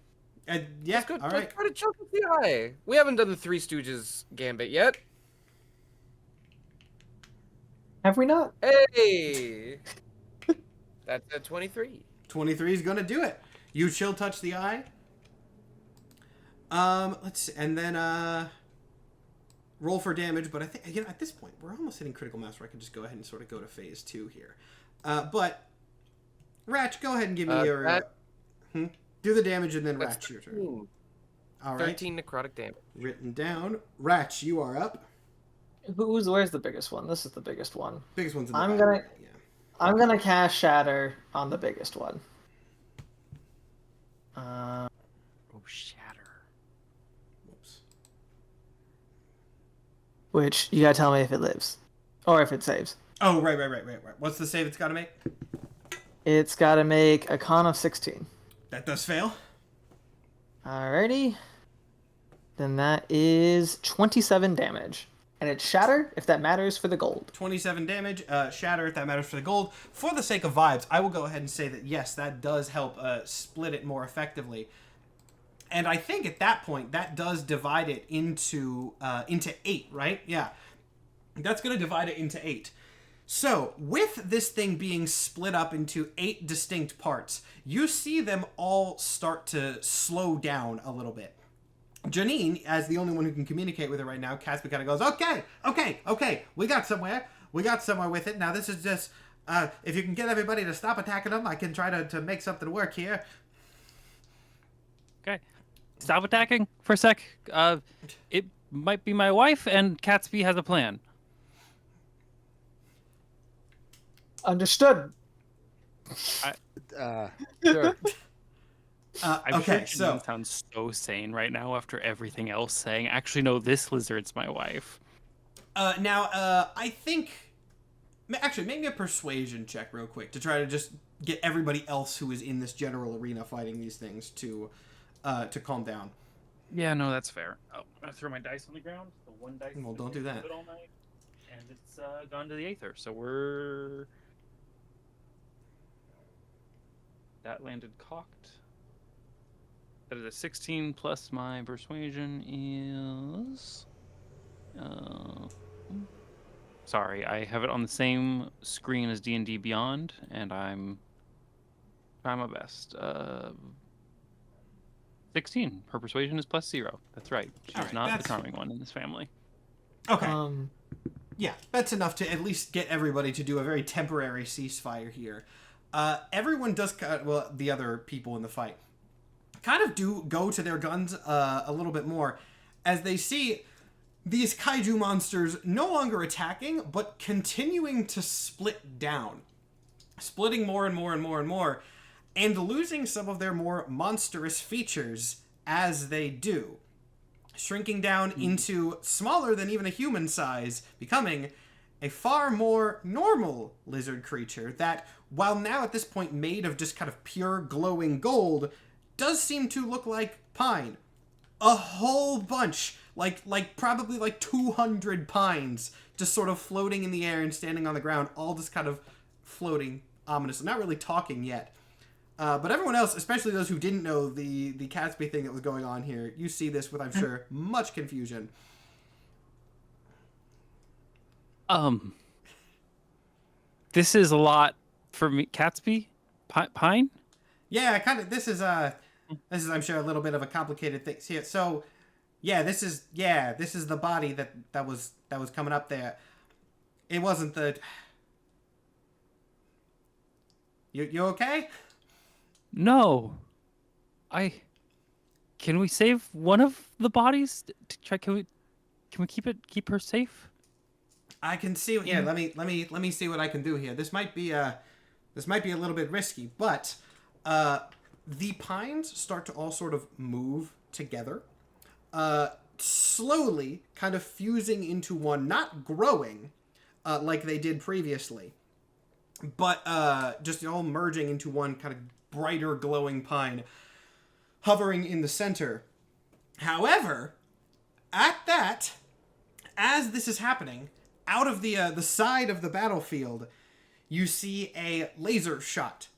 Yeah, all right. Try to chill touch the eye. We haven't done the Three Stooges gambit yet. Have we not? Hey! That's a 23. 23 is gonna do it. You chill touch the eye. Let's see, and then roll for damage. But I think again at this point we're almost hitting critical mass, where I can just go ahead and sort of go to phase 2 here. But Ratch, go ahead and give me your. Do the damage and then Ratch, your turn. All right. 13 necrotic damage. Written down. Ratch, you are up. Where's the biggest one? This is the biggest one. Biggest one's in the I'm gonna cast Shatter on the biggest one. Oh, Shatter. Whoops. Which you gotta tell me if it lives, or if it saves. Oh, right. What's the save it's got to make? It's gotta make a con of 16. That does fail. Alrighty. Then that is 27 damage. And it's Shatter, if that matters for the gold. 27 damage, Shatter, if that matters for the gold. For the sake of vibes, I will go ahead and say that, yes, that does help split it more effectively. And I think at that point, that does divide it into 8, right? Yeah. That's going to divide it into 8. So, with this thing being split up into 8 distinct parts, you see them all start to slow down a little bit. Janine, as the only one who can communicate with it right now, Catsby kind of goes, okay, we got somewhere with it. Now this is just, if you can get everybody to stop attacking them, I can try to make something work here. Okay. Stop attacking for a sec. It might be my wife, and Catsby has a plan. Understood. Sure. I'm okay, sure Janine sounds so sane right now after everything else saying, actually, no, this lizard's my wife. I think... Actually, make me a persuasion check real quick to try to just get everybody else who is in this general arena fighting these things to calm down. Yeah, no, that's fair. Oh, I'm going to throw my dice on the ground. The one dice... Well, don't do that. All night, and it's gone to the Aether, so we're... That landed cocked. That is a 16 plus my persuasion is... Sorry, I have it on the same screen as D&D Beyond, and I'm trying my best. 16. Her persuasion is plus 0. That's right. She's not the charming one in this family. Okay. Yeah, that's enough to at least get everybody to do a very temporary ceasefire here. Everyone does, well, the other people in the fight, kind of do go to their guns a little bit more as they see these kaiju monsters no longer attacking, but continuing to split down. Splitting more and more and more and more, and losing some of their more monstrous features as they do. Shrinking down into smaller than even a human size, becoming a far more normal lizard creature that, while now at this point made of just kind of pure glowing gold, does seem to look like pine. A whole bunch, like probably like 200 pines, just sort of floating in the air and standing on the ground, all just kind of floating ominously, not really talking yet. But everyone else, especially those who didn't know the Catsby thing that was going on here, you see this with, I'm sure, much confusion. This is a lot for me. Catsby? Pine? Yeah, kind of. This is I'm sure a little bit of a complicated thing here. So, this is the body that was coming up there. It wasn't the. You okay? No. Can we save one of the bodies to try? Can we keep her safe? I can see. Yeah, let me see what I can do here. This might be a little bit risky, but the pines start to all sort of move together, slowly, kind of fusing into one, not growing like they did previously, but just all merging into one kind of brighter glowing pine, hovering in the center. However, as this is happening, out of the side of the battlefield, you see a laser shot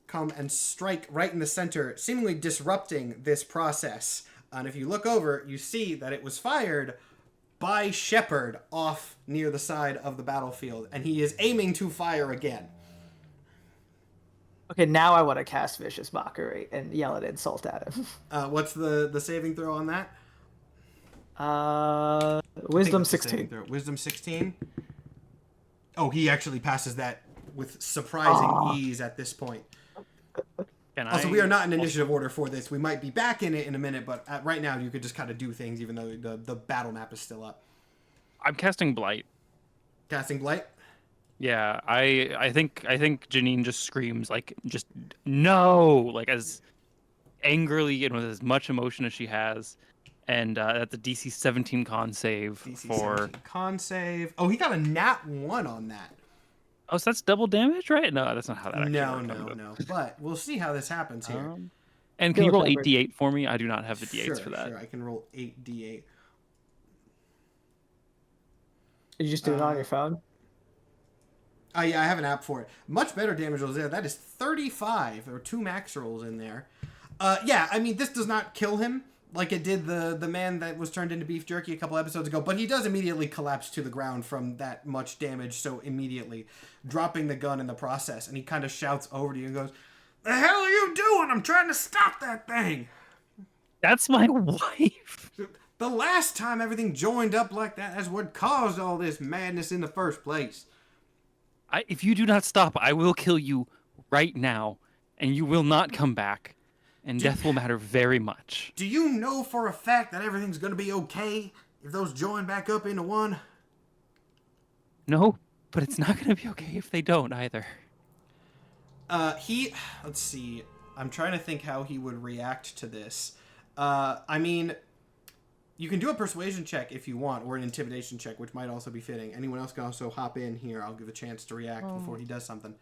come and strike right in the center, seemingly disrupting this process. And if you look over, you see that it was fired by Shepard off near the side of the battlefield, and he is aiming to fire again. Okay, now I want to cast Vicious Mockery and yell an insult at him. What's the saving throw on that? Wisdom 16. Wisdom 16? Oh, he actually passes that with surprising ease at this point. Also, we are not in initiative order for this. We might be back in it in a minute, but right now you could just kind of do things even though the battle map is still up. I'm casting Blight. Casting Blight? Yeah, I think Janine just screams like just no, like as angrily and with as much emotion as she has. And that's a DC 17 con save DC for 17 con save. Oh, he got a nat 1 on that. Oh, so that's double damage, right? No, that's not how that actually works. No. But we'll see how this happens here. And can you roll 8d8 for me? I do not have the d8s for that. Sure, I can roll 8d8. Did you just do it on your phone? Oh, yeah, I have an app for it. Much better damage rolls there. That is 35. There were 2 max rolls in there. Yeah, I mean, this does not kill him like it did the man that was turned into beef jerky a couple episodes ago, but he does immediately collapse to the ground from that much damage so immediately, dropping the gun in the process, and he kind of shouts over to you and goes, "The hell are you doing? I'm trying to stop that thing!" That's my wife. The last time everything joined up like that's what caused all this madness in the first place. If you do not stop, I will kill you right now, and you will not come back, and death will matter very much. Do you know for a fact that everything's going to be okay if those join back up into one? No, but it's not going to be okay if they don't either. Let's see. I'm trying to think how he would react to this. I mean, you can do a persuasion check if you want, or an intimidation check, which might also be fitting. Anyone else can also hop in here. I'll give a chance to react before he does something.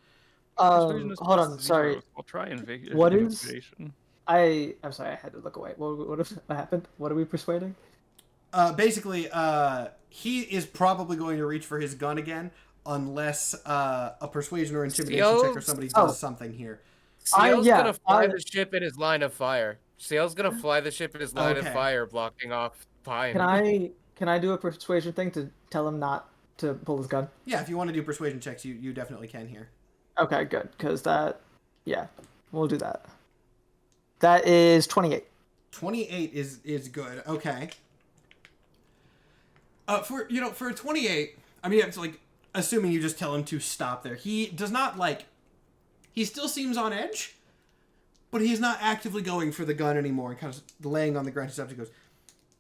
Hold on, sorry. I'll try and figure. What is? I'm sorry, I had to look away. What happened? What are we persuading? Basically, he is probably going to reach for his gun again, unless a persuasion or intimidation check or somebody does something here. Ciel's gonna fly the ship in his line of fire. Ciel's gonna fly the ship in his line of fire, blocking off Pine. Can I do a persuasion thing to tell him not to pull his gun? Yeah, if you want to do persuasion checks, you definitely can here. Okay, good, because we'll do that. That is 28. 28 is good. Okay. For a 28, I mean, it's like, assuming you just tell him to stop there. He does not, he still seems on edge, but he's not actively going for the gun anymore, and kind of laying on the ground. He goes,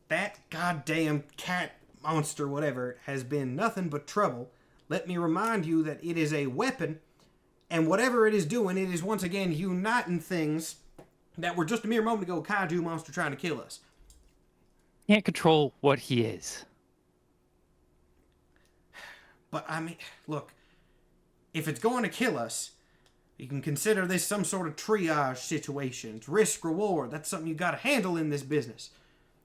that goddamn cat monster, whatever, has been nothing but trouble. Let me remind you that it is a weapon, and whatever it is doing, it is once again uniting things that were just a mere moment ago a kaiju monster trying to kill us. Can't control what he is. But, I mean, look, if it's going to kill us, you can consider this some sort of triage situation. It's risk-reward. That's something you got to handle in this business.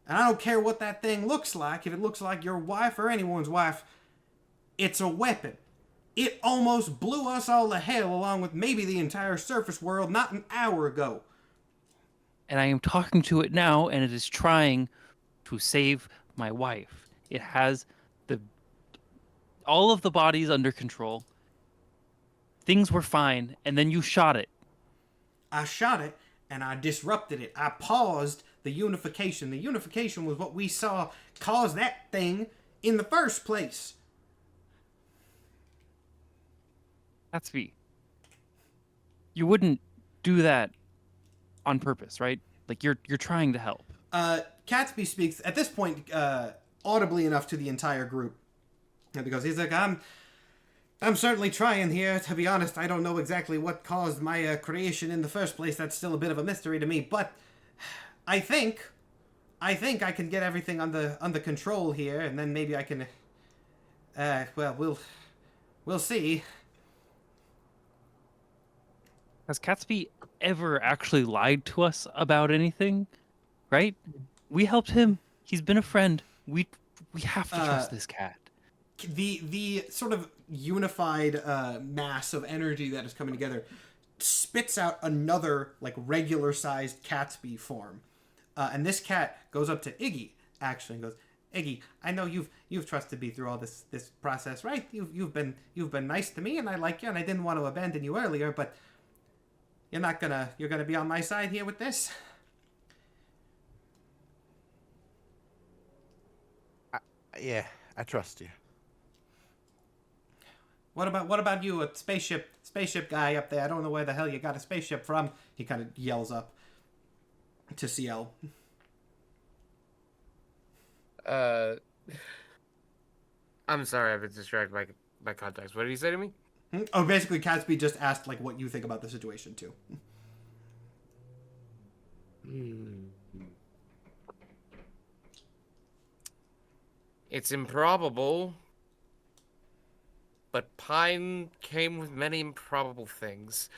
And I don't care what that thing looks like. If it looks like your wife or anyone's wife, it's a weapon. It almost blew us all to hell, along with maybe the entire surface world, not an hour ago. And I am talking to it now, and it is trying to save my wife. It has all of the bodies under control. Things were fine, and then you shot it. I shot it, and I disrupted it. I paused the unification. The unification was what we saw cause that thing in the first place. Gatsby, you wouldn't do that on purpose, right? Like, you're trying to help. Gatsby speaks, at this point, audibly enough to the entire group. Because he's like, I'm certainly trying here. To be honest, I don't know exactly what caused my creation in the first place. That's still a bit of a mystery to me. But I think I can get everything under control here, and then maybe I can. We'll see. Has Gatsby ever actually lied to us about anything? Right? We helped him. He's been a friend. We have to trust this cat. The sort of unified mass of energy that is coming together spits out another regular sized Gatsby form, and this cat goes up to Iggy actually and goes, Iggy, I know you've trusted me through all this process, right? You've been nice to me, and I like you, and I didn't want to abandon you earlier, but you're gonna be on my side here with this. Yeah, I trust you. What about you, a spaceship guy up there? I don't know where the hell you got a spaceship from. He kind of yells up to Ciel. I'm sorry, I've been distracted by context. What did he say to me? Oh, basically, Gatsby just asked what you think about the situation too. It's improbable, but Pine came with many improbable things.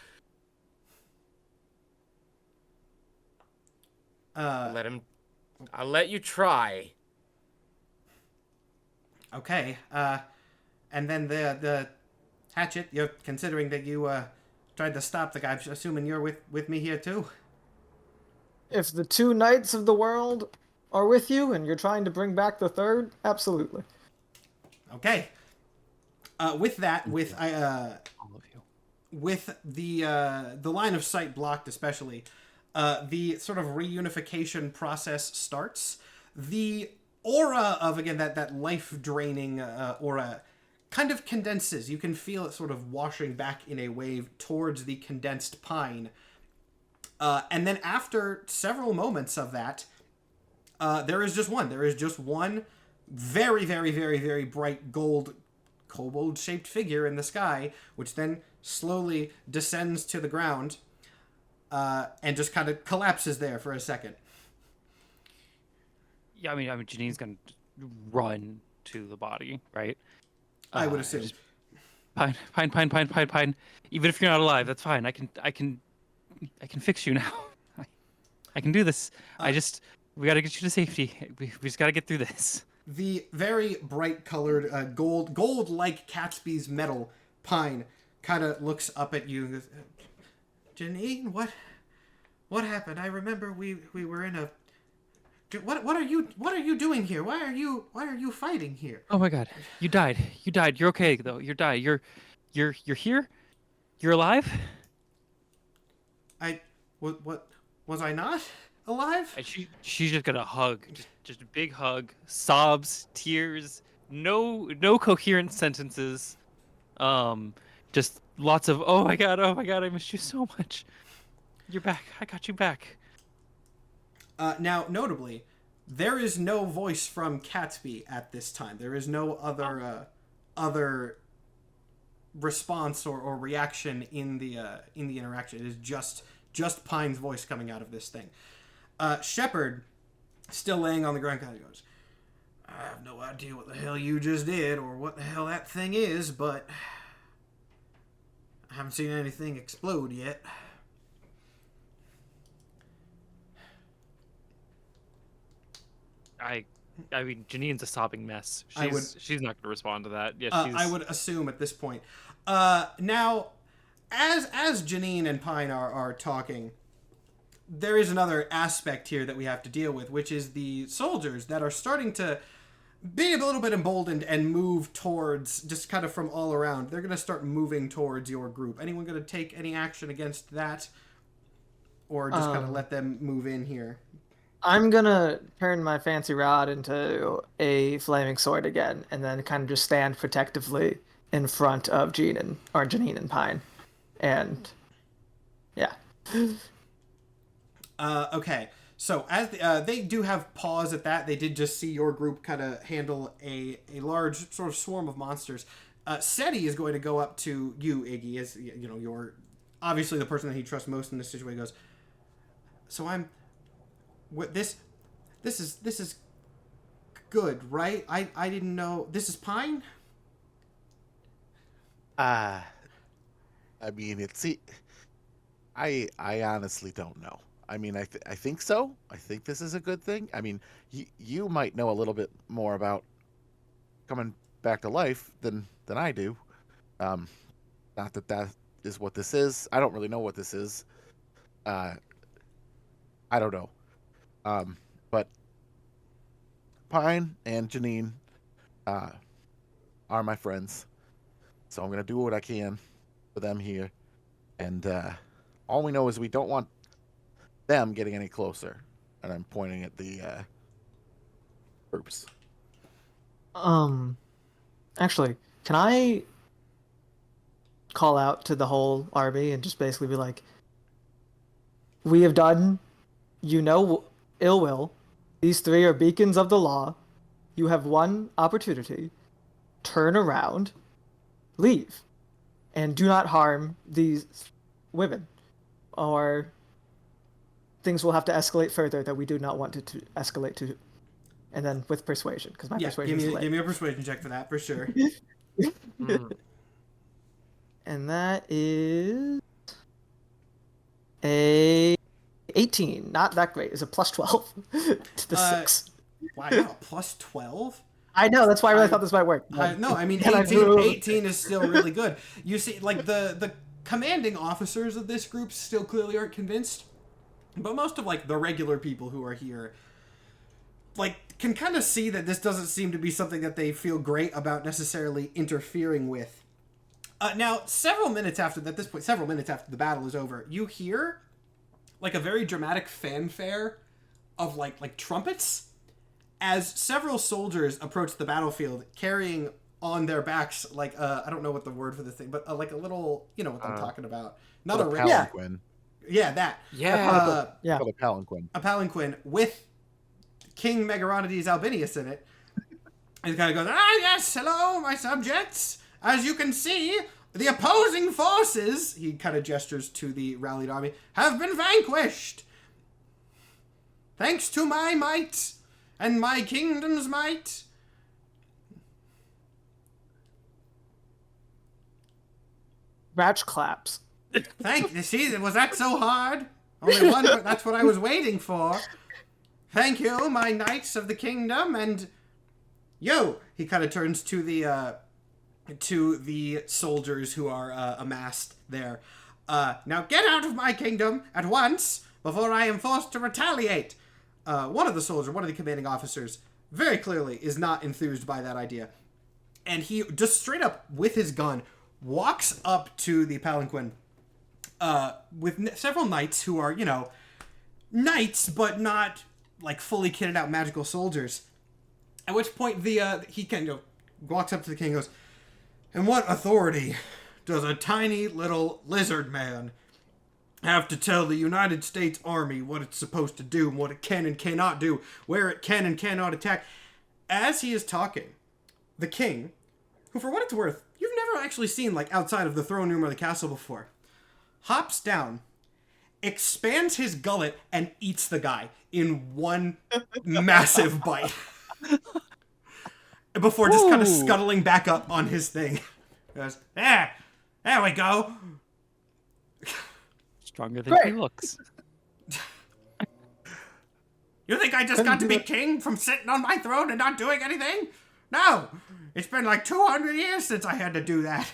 I'll let you try. Okay. And then the hatchet, you're considering that you tried to stop the guy. I'm assuming you're with me here too? If the two knights of the world are with you and you're trying to bring back the third, absolutely. Okay. With that, with all of you, with the line of sight blocked, especially, the sort of reunification process starts. The aura of, again, that life-draining aura kind of condenses. You can feel it sort of washing back in a wave towards the condensed pine. And then after several moments of that, there is just one. There is just one very, very, very, very bright gold kobold-shaped figure in the sky, which then slowly descends to the ground and just kind of collapses there for a second. Yeah, I mean, Janine's gonna run to the body, right? I would assume. Pine. Even if you're not alive, that's fine. I can fix you now. I can do this. We gotta get you to safety. We just gotta get through this. The very bright colored gold like Catsby's metal pine kind of looks up at you and goes, Janine, what happened? I remember we were in a. What are you doing here? Why are you fighting here? Oh my God! You died. You're okay though. You died. You're here. You're alive. What was I not alive? And she's just gonna hug, just a big hug, sobs, tears, no coherent sentences, just lots of oh my god, I missed you so much. You're back. I got you back. Now, notably, there is no voice from Catsby at this time. There is no other response or reaction in the interaction. It is just Pine's voice coming out of this thing. Shepard, still laying on the ground, kind of goes, I have no idea what the hell you just did or what the hell that thing is, but I haven't seen anything explode yet. I mean, Janine's a sobbing mess. She's not going to respond to that. Yeah, I would assume at this point. Now, as Janine and Pine are talking, there is another aspect here that we have to deal with, which is the soldiers that are starting to be a little bit emboldened and move towards, just kind of from all around. They're going to start moving towards your group. Anyone going to take any action against that? Or just kind of let them move in here? I'm gonna turn my fancy rod into a flaming sword again, and then kind of just stand protectively in front of Janine and Pine, and yeah. Okay, so as they do have pause at that, they did just see your group kind of handle a large sort of swarm of monsters. Seti is going to go up to you, Iggy, as you know, you're obviously the person that he trusts most in this situation. Goes, so this is good, right? I didn't know. This is Pine? I mean, I honestly don't know. I mean, I think so. I think this is a good thing. I mean, you might know a little bit more about coming back to life than I do. Not that is what this is. I don't really know what this is. I don't know. But Pine and Janine are my friends, so I'm gonna do what I can for them here. And all we know is we don't want them getting any closer. And I'm pointing at the groups. Actually, can I call out to the whole army and just basically be like, we have done, ill will. These three are beacons of the law. You have one opportunity. Turn around, leave, and do not harm these women, or things will have to escalate further that we do not want to escalate to. And then with persuasion, because my persuasion is give me a persuasion check for that, for sure. And that is a 18. Not that great. It's a plus 12 to the 6. Wow, you got a plus 12? I know, that's why I really thought this might work. No, I mean, 18 is still really good. You see, like, the commanding officers of this group still clearly aren't convinced, but most of, like, the regular people who are here, like, can kind of see that this doesn't seem to be something that they feel great about necessarily interfering with. Now, several minutes after the battle is over, you hear, like, a very dramatic fanfare of, like trumpets, as several soldiers approach the battlefield carrying on their backs, like, I don't know what the word for this thing, but like a little, you know what I'm talking about. Not a palanquin. Yeah, that. Yeah. Yeah. Called a palanquin. A palanquin with King Megaronides Albinius in it. And he kind of goes, yes, hello, my subjects. As you can see, the opposing forces, he kind of gestures to the rallied army, have been vanquished. Thanks to my might and my kingdom's might. Match claps. Thank you. See, was that so hard? Only one, but that's what I was waiting for. Thank you, my knights of the kingdom, and yo, he kind of turns to the soldiers who are amassed there. Now get out of my kingdom at once before I am forced to retaliate. One of the commanding officers, very clearly is not enthused by that idea, and he just straight up with his gun walks up to the palanquin with several knights who are, you know, knights but not like fully kitted out magical soldiers. At which point he kind of walks up to the king and goes, "And what authority does a tiny little lizard man have to tell the United States Army what it's supposed to do and what it can and cannot do, where it can and cannot attack?" As he is talking, the king, who for what it's worth, you've never actually seen like outside of the throne room or the castle before, hops down, expands his gullet, and eats the guy in one massive bite. Before just kind of scuttling back up on his thing. He goes, there we go. Stronger than he looks. You think I just got to be king from sitting on my throne and not doing anything? No! It's been like 200 years since I had to do that.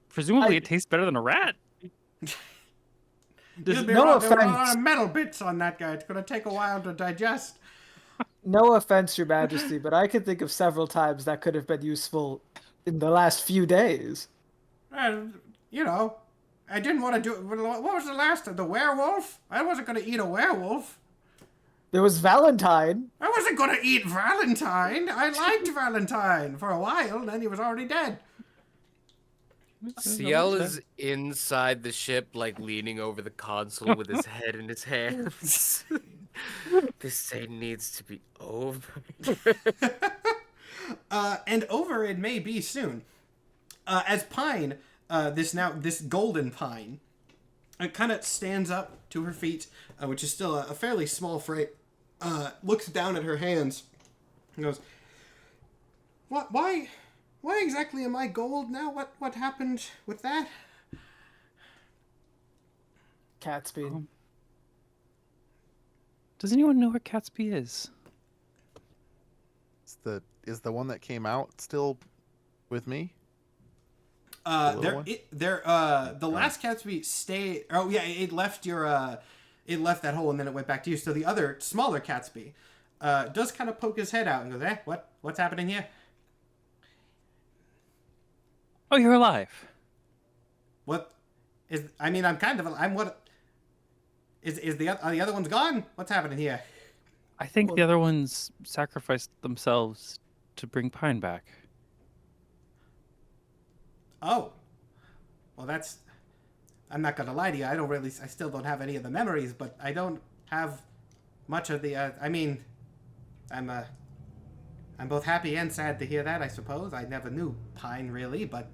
Presumably it tastes better than a rat. There's no a offense. lot of metal bits on that guy. It's going to take a while to digest. No offense, Your Majesty, but I can think of several times that could have been useful in the last few days. You know, I didn't want to do it. What was the last? The werewolf? I wasn't going to eat a werewolf. There was Valentine. I wasn't going to eat Valentine. I liked Valentine for a while, and then he was already dead. Ciel is inside the ship, like leaning over the console with his head in his hands. This day needs to be over. And over it may be soon. As Pine, this golden Pine, kind of stands up to her feet, which is still a fairly small frame, looks down at her hands, and goes, "What? Why exactly am I gold now? What happened with that?" Catsby. Does anyone know where Catsby is? Is the one that came out still with me? The last Catsby stayed. Oh yeah, it left it left that hole and then it went back to you. So the other smaller Catsby does kind of poke his head out and goes, what's happening here?" Oh, you're alive. What is? I mean, I'm what? Are the other ones gone? What's happening here? I think the other ones sacrificed themselves to bring Pine back. Oh, well, that's. I'm not gonna lie to you. I still don't have any of the memories, but I don't have much of the. I mean, I'm both happy and sad to hear that. I suppose I never knew Pine really, but.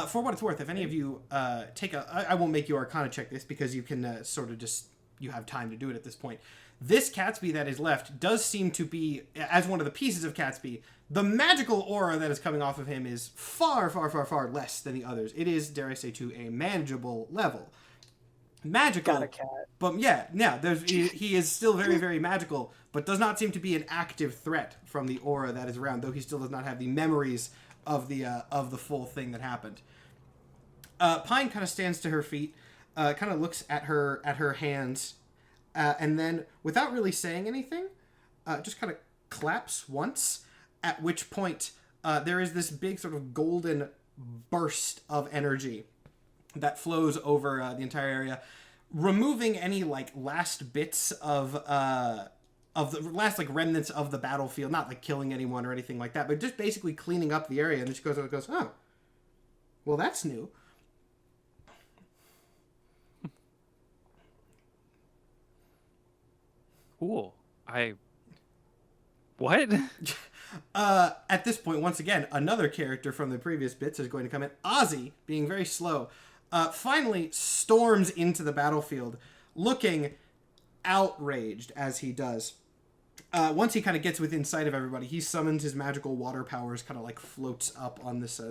For what it's worth, if any of you I won't make you Arcana check this because you can sort of just, you have time to do it at this point. This Catsby that is left does seem to be, as one of the pieces of Catsby, the magical aura that is coming off of him is far, far, far, far less than the others. It is, dare I say, to a manageable level. Magical, Got a cat. But he is still very, very magical, but does not seem to be an active threat from the aura that is around, though he still does not have the memories of the full thing that happened. Pine kind of stands to her feet, kind of looks at her hands, and then, without really saying anything, just kind of claps once, at which point there is this big sort of golden burst of energy that flows over the entire area, removing any like last bits of the last like remnants of the battlefield, not like killing anyone or anything like that, but just basically cleaning up the area. And then she goes, oh, well, that's new. Cool. What? At this point, once again, another character from the previous bits is going to come in. Ozzy, being very slow, finally storms into the battlefield, looking outraged as he does. Once he kind of gets within sight of everybody, he summons his magical water powers, kind of like floats up on this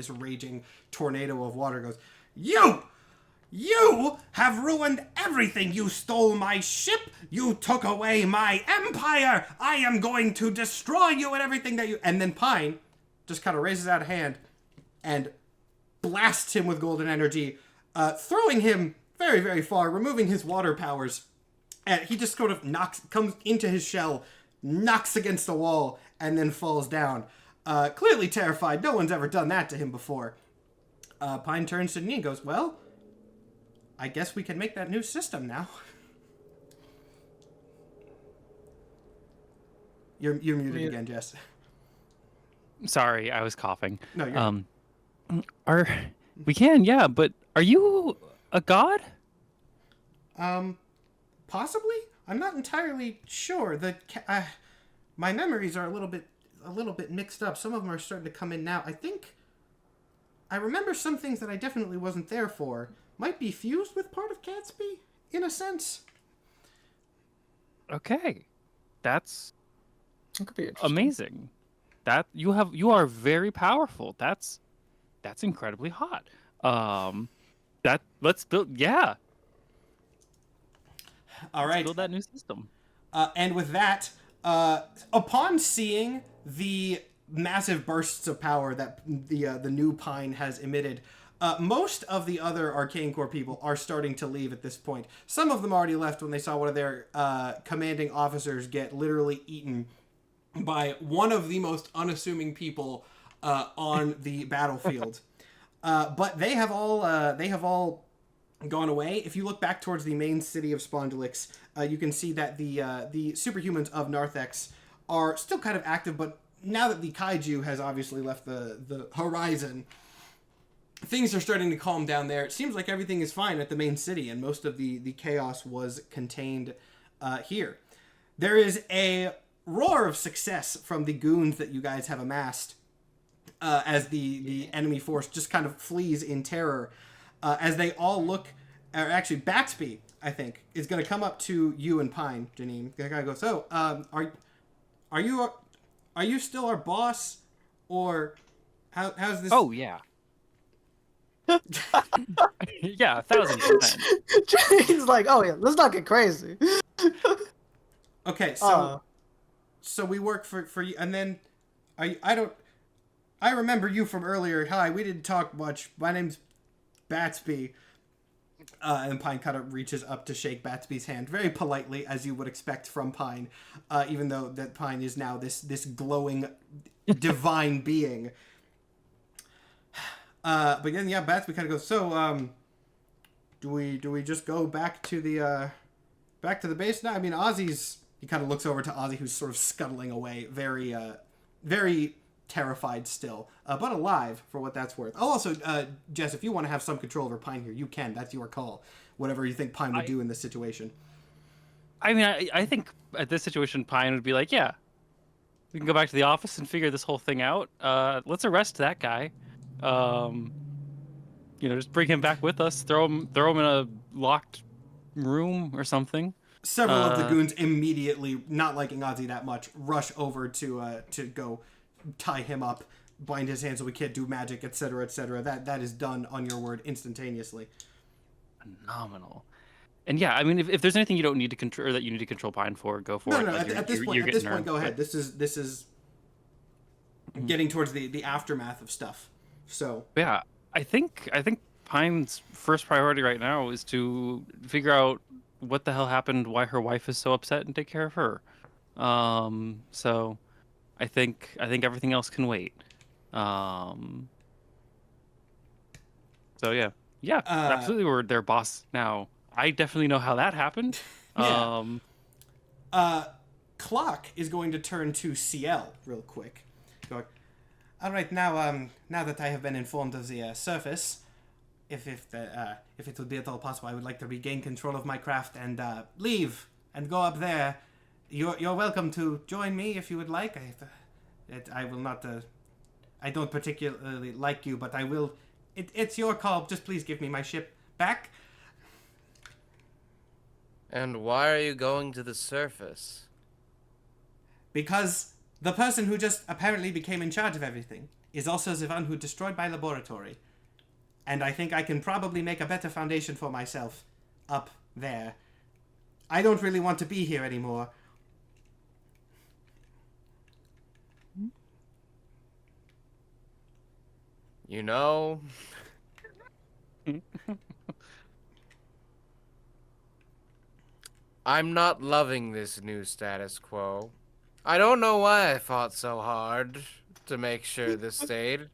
raging tornado of water. Goes, You have ruined everything! You stole my ship! You took away my empire! I am going to destroy you and everything that you... And then Pine just kind of raises out a hand and blasts him with golden energy, throwing him very, very far, removing his water powers. And he just sort of comes into his shell, knocks against the wall, and then falls down. Clearly terrified. No one's ever done that to him before. Pine turns to me and goes, well... I guess we can make that new system now. You're muted again, Jess. Sorry, I was coughing. No, you're we can, yeah, but are you a god? Possibly? I'm not entirely sure. My memories are a little bit mixed up. Some of them are starting to come in now. I think I remember some things that I definitely wasn't there for. Might be fused with part of Gatsby, in a sense. Okay, that could be amazing. That you are very powerful. That's incredibly hot. Let's build. Yeah. All right. Let's build that new system. And with that, upon seeing the massive bursts of power that the new Pine has emitted. Most of the other Arcane Corps people are starting to leave at this point. Some of them already left when they saw one of their commanding officers get literally eaten by one of the most unassuming people on the battlefield. But they have all gone away. If you look back towards the main city of Spondylix, you can see that the superhumans of Narthex are still kind of active, but now that the kaiju has obviously left the horizon, things are starting to calm down there. It seems like everything is fine at the main city, and most of the chaos was contained here. There is a roar of success from the goons that you guys have amassed as the enemy force just kind of flees in terror. As they all look, or actually Baxby, I think, is going to come up to you and Pine, Janine. They're going to go, so, are you still our boss, or how's this? Oh, yeah. Yeah, 1,000%. Jane's like, oh yeah, let's not get crazy. Okay, so we work for you, and then I remember you from earlier. Hi, we didn't talk much. My name's Batsby. And Pine kind of reaches up to shake Batsby's hand very politely, as you would expect from Pine, even though that Pine is now this glowing divine being. But then, yeah, Batsby kind of goes, so, do we just go back to the base now? I mean, he kind of looks over to Ozzy, who's sort of scuttling away, very, very terrified still, but alive for what that's worth. I'll also, Jess, if you want to have some control over Pine here, you can. That's your call. Whatever you think Pine would do in this situation. I mean, I think at this situation, Pine would be like, yeah, we can go back to the office and figure this whole thing out. Let's arrest that guy. Just bring him back with us. Throw him in a locked room or something. Several of the goons immediately, not liking Ozzy that much, rush over to go tie him up, bind his hands so we can't do magic, etc., etc. That is done on your word instantaneously. Phenomenal. And yeah, I mean, if there's anything you don't need to control, or that you need to control Pine for, go for it. No, at this point, go ahead. This is getting towards the aftermath of stuff. So yeah, I think Pine's first priority right now is to figure out what the hell happened, why her wife is so upset, and take care of her. So I think everything else can wait. So yeah, absolutely, we're their boss now. I definitely know how that happened. Yeah. Clock is going to turn to CL real quick. Going, all right, now that I have been informed of the surface, if it would be at all possible, I would like to regain control of my craft and leave and go up there. You're welcome to join me if you would like. I will not. I don't particularly like you, but I will. It's your call. Just please give me my ship back. And why are you going to the surface? Because the person who just apparently became in charge of everything is also the one who destroyed my laboratory. And I think I can probably make a better foundation for myself up there. I don't really want to be here anymore. You know... I'm not loving this new status quo. I don't know why I fought so hard to make sure this stayed.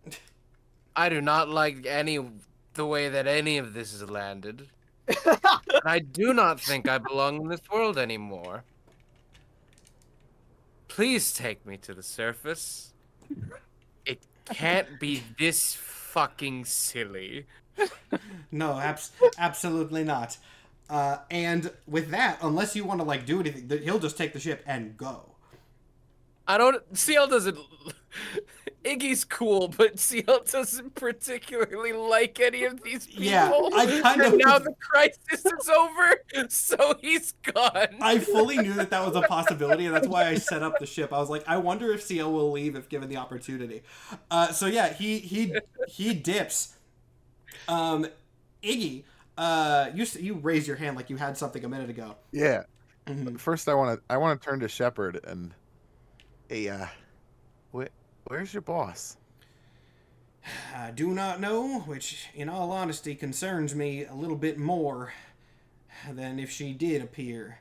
I do not like the way that any of this has landed. I do not think I belong in this world anymore. Please take me to the surface. It can't be this fucking silly. No, absolutely not. And with that, unless you want to like do anything, he'll just take the ship and go. CL doesn't... Iggy's cool, but CL doesn't particularly like any of these people. Yeah, I kind of... now the crisis is over, so he's gone. I fully knew that was a possibility, and that's why I set up the ship. I was like, I wonder if CL will leave if given the opportunity. So yeah, he dips. Iggy, you raised your hand like you had something a minute ago. Yeah. Mm-hmm. First, I want to turn to Shepard and, hey, where's your boss? I do not know, which, in all honesty, concerns me a little bit more than if she did appear.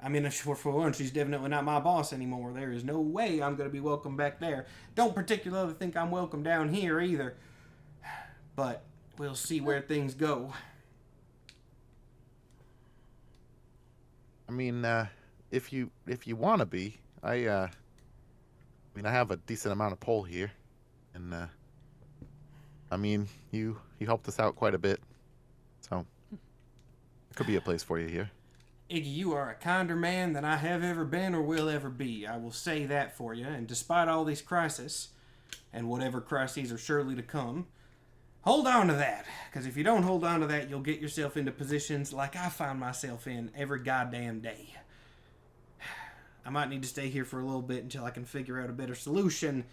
I mean, for one, she's definitely not my boss anymore. There is no way I'm going to be welcome back there. Don't particularly think I'm welcome down here either. But we'll see where things go. I mean, if you want to be, I have a decent amount of pull here, and I mean, you helped us out quite a bit, so it could be a place for you here. Iggy, you are a kinder man than I have ever been or will ever be. I will say that for you. And despite all these crises, and whatever crises are surely to come, hold on to that. Because if you don't hold on to that, you'll get yourself into positions like I find myself in every goddamn day. I might need to stay here for a little bit until I can figure out a better solution.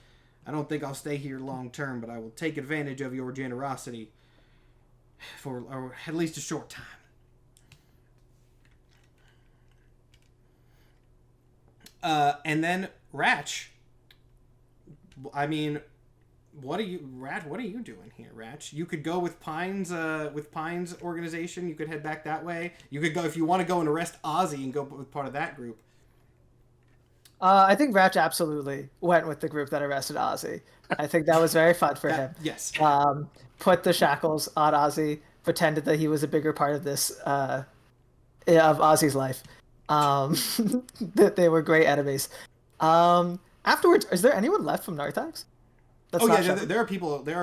I don't think I'll stay here long term, but I will take advantage of your generosity for at least a short time. And then Ratch. I mean, what are you doing here, Ratch? You could go with Pine's organization. You could head back that way. You could go if you want to go and arrest Ozzy and go with part of that group. I think Ratch absolutely went with the group that arrested Ozzy. I think that was very fun for him. Yes. Put the shackles on Ozzy, pretended that he was a bigger part of this of Ozzy's life. That they were great enemies. Afterwards, is there anyone left from Narthax? There are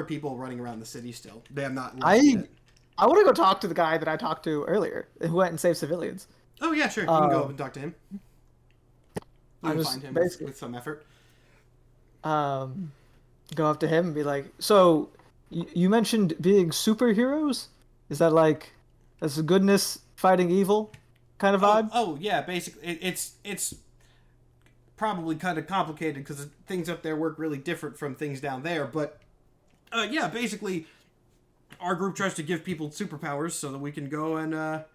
people running around the city still. They have not left yet. I want to go talk to the guy that I talked to earlier, who went and saved civilians. Oh yeah, sure. You can go up and talk to him. You can find him with some effort. Go up to him and be like, "So, you mentioned being superheroes? Is that like that's goodness fighting evil kind of vibe?" Oh yeah, basically, it's probably kind of complicated because things up there work really different from things down there. But yeah, basically, our group tries to give people superpowers so that we can go and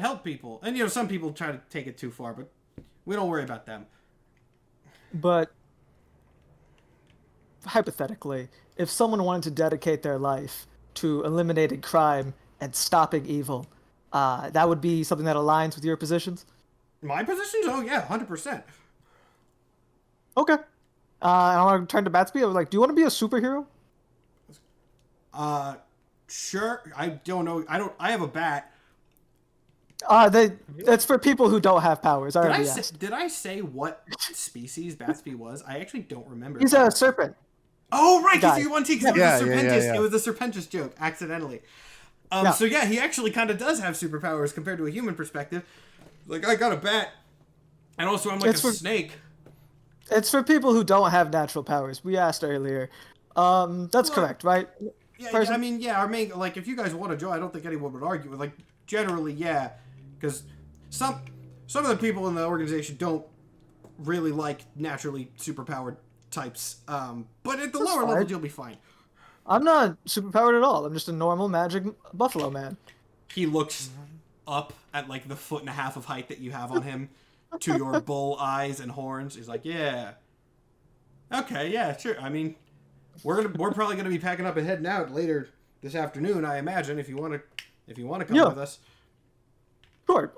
help people. And some people try to take it too far, but we don't worry about them. But hypothetically, if someone wanted to dedicate their life to eliminating crime and stopping evil, that would be something that aligns with your positions? My positions? Oh yeah, 100%. Okay. I want to turn to Batsby. I was like, do you want to be a superhero? Sure. I don't know. I have a bat. That's for people who don't have powers. Did I say what species Batsby was? I actually don't remember. He's a serpent. Oh, right, because you won T, because it was a Serpentis joke, accidentally. So yeah, he actually kind of does have superpowers compared to a human perspective. Like, I got a bat, and also I'm like snake. It's for people who don't have natural powers. We asked earlier. That's correct, right? Yeah, I mean, yeah, our main, like, if you guys want to join, I don't think anyone would argue with, like, generally, yeah, because some of the people in the organization don't really like naturally superpowered types, but at the lower levels, you'll be fine. I'm not superpowered at all. I'm just a normal magic buffalo man. He looks up at, like, the 1.5 feet of height that you have on him to your bull eyes and horns. He's like, yeah. Okay, yeah, sure. I mean, we're probably gonna be packing up and heading out later this afternoon, I imagine, if you want to come with us. Sure.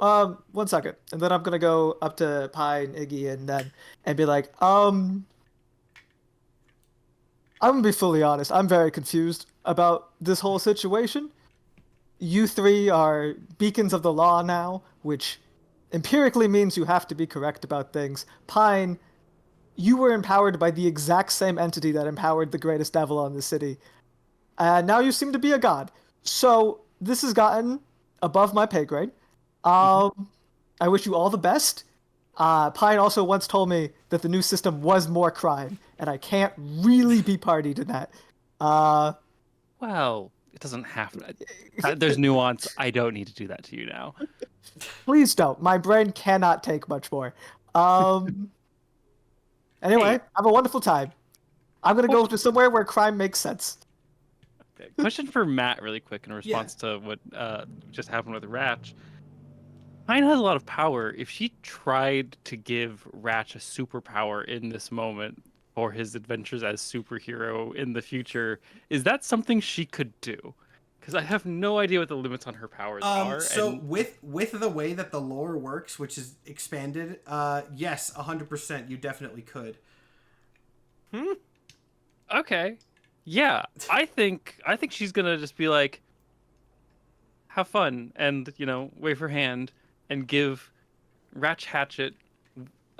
1 second, and then I'm gonna go up to Pi and Iggy and be like, I'm gonna be fully honest. I'm very confused about this whole situation. You three are beacons of the law now, which empirically means you have to be correct about things. Pine, you were empowered by the exact same entity that empowered the greatest devil on the city. And now you seem to be a god. So this has gotten above my pay grade. I wish you all the best. Pine also once told me that the new system was more crime, and I can't really be party to that. Well, it doesn't have to. There's nuance. I don't need to do that to you now. Please don't. My brain cannot take much more. Anyway, have a wonderful time. I'm going to go to somewhere where crime makes sense. Okay. Question for Matt really quick in response to what just happened with Ratch. Pine has a lot of power. If she tried to give Ratch a superpower in this moment for his adventures as superhero in the future, is that something she could do? Because I have no idea what the limits on her powers are. So with the way that the lore works, which is expanded, yes, 100%, you definitely could. Okay. Yeah, I think she's gonna just be like, have fun and wave her hand and give Ratch Hatchet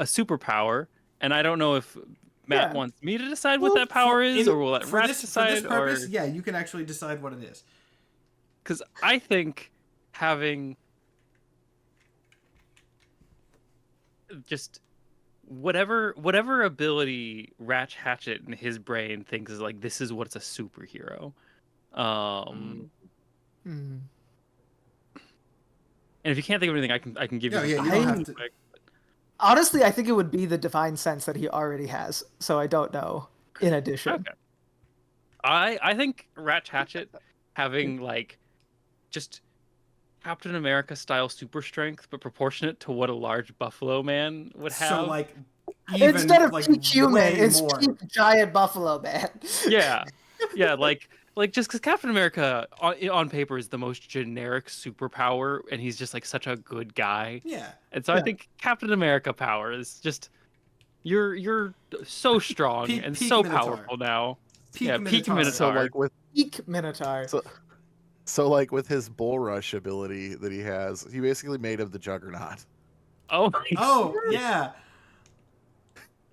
a superpower, and I don't know if Matt wants me to decide what that power is, or will let Ratch decide. For this purpose, yeah, you can actually decide what it is. Because I think having just whatever ability Ratch Hatchet in his brain thinks is like, this is what's a superhero. And if you can't think of anything, I can give you. You don't have to. Honestly, I think it would be the divine sense that he already has. So I don't know. In addition, okay. I think Ratch Hatchet having like just Captain America style super strength, but proportionate to what a large buffalo man would have. So like, even, instead of like, peak human, it's more. peak giant buffalo man. Yeah, like just because Captain America on paper is the most generic superpower, and he's just like such a good guy. Yeah. And so I think Captain America power is just you're so strong and peak so Minotaur. Powerful now. Peak Minotaur. So like with Peak Minotaur. So like with his bull rush ability that he has, he basically made of the Juggernaut. Oh. Yeah.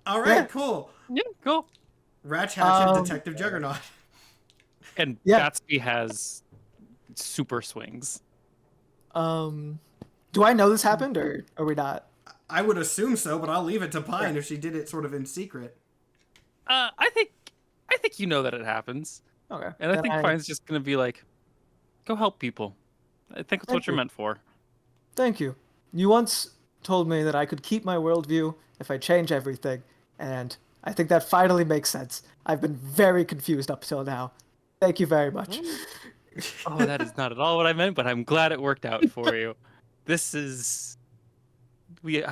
All right. Cool. Yeah. Cool. Ratch Hatchet, Detective Juggernaut. And Gatsby has super swings. Do I know this happened, or are we not? I would assume so, but I'll leave it to Pine if she did it sort of in secret. I think you know that it happens. Okay. And I think Pine's just gonna be like, go help people. I think that's what you're meant for. Thank you. You once told me that I could keep my worldview if I change everything, and I think that finally makes sense. I've been very confused up till now. Thank you very much. Oh, that is not at all what I meant, but I'm glad it worked out for you. I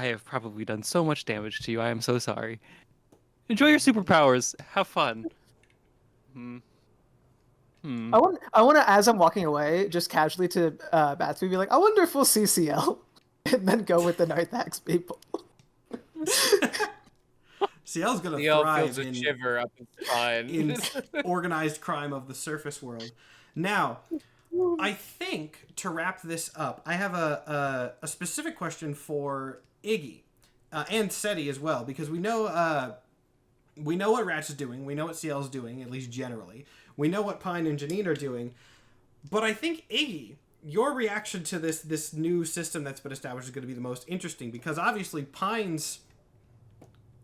have probably done so much damage to you. I am so sorry. Enjoy your superpowers. Have fun. I want to, as I'm walking away, just casually to Batsby be like, I wonder if we'll see CL, and then go with the Narthax people. CL's gonna CL thrive feels a shiver up his spine. in organized crime of the surface world. Now, I think to wrap this up, I have a specific question for Iggy and Seti as well, because we know what Ratch is doing, we know what CL is doing, at least generally. We know what Pine and Janine are doing, but I think Iggy, your reaction to this new system that's been established is going to be the most interesting, because obviously Pine's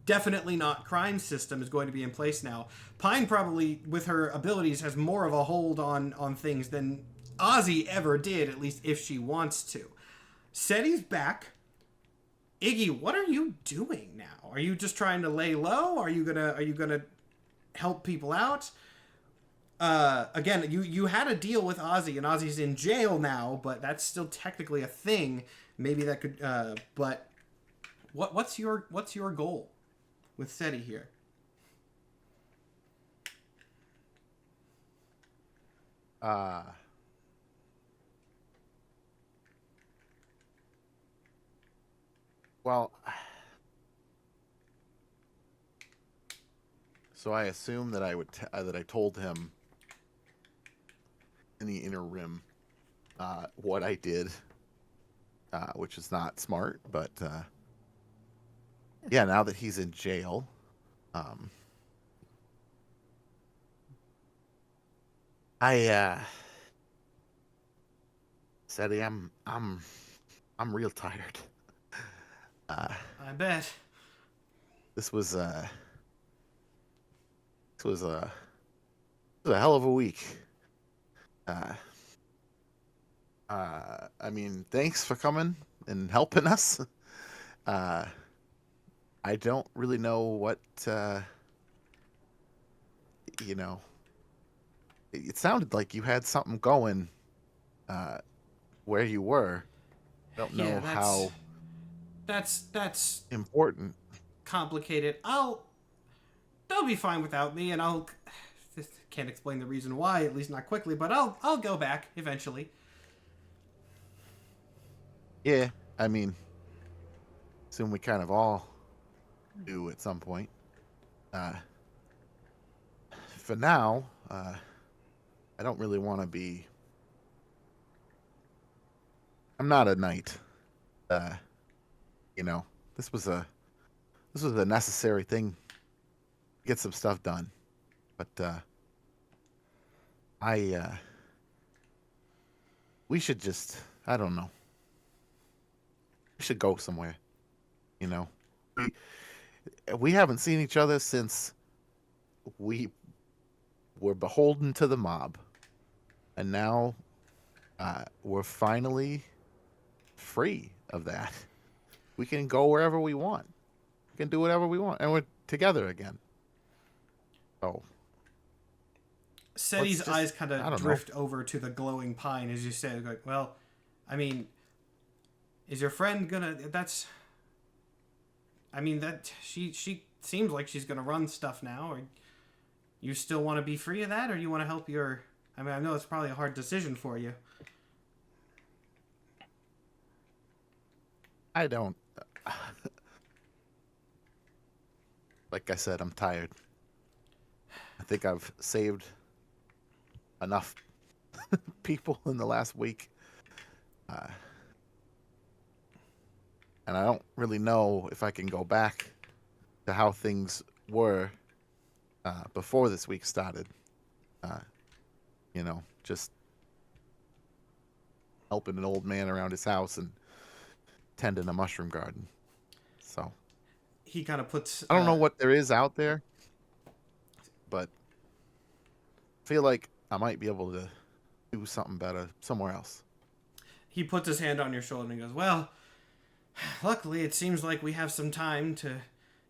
definitely not crime system is going to be in place now. Pine probably, with her abilities, has more of a hold on things than Ozzy ever did, at least if she wants to. Seti's back. Iggy, what are you doing now? Are you just trying to lay low? Are you gonna help people out? Again, you had a deal with Ozzy, and Ozzy's in jail now, but that's still technically a thing. Maybe that could. But what's your goal with Seti here? Well, so I assume that I told him in the interim what I did, which is not smart, but yeah, now that he's in jail, Seti, I'm real tired. I bet. This was a hell of a week. I mean, thanks for coming and helping us. I don't really know what it sounded like you had something going where you were. I don't know how that's important. Complicated. They'll be fine without me, and I'll can't explain the reason why, at least not quickly, but I'll go back eventually. Yeah, I mean, assume we kind of all do at some point. For now, I don't really want to be. I'm not a knight. This was a necessary thing to get some stuff done. But we should just, I don't know. We should go somewhere. We haven't seen each other since we were beholden to the mob. And now we're finally free of that. We can go wherever we want. We can do whatever we want. And we're together again. So Seti's eyes kind of drift over to the glowing Pine as you say, like, well, I mean, is your friend gonna... she seems like she's gonna run stuff now. Or you still want to be free of that, or you want to help your... I mean, I know it's probably a hard decision for you. I don't... Like I said, I'm tired. I think I've saved enough people in the last week. And I don't really know if I can go back to how things were before this week started. Just helping an old man around his house and tending a mushroom garden. So he kind of puts... I don't know what there is out there, but I feel like I might be able to do something better somewhere else. He puts his hand on your shoulder and he goes, well, luckily it seems like we have some time to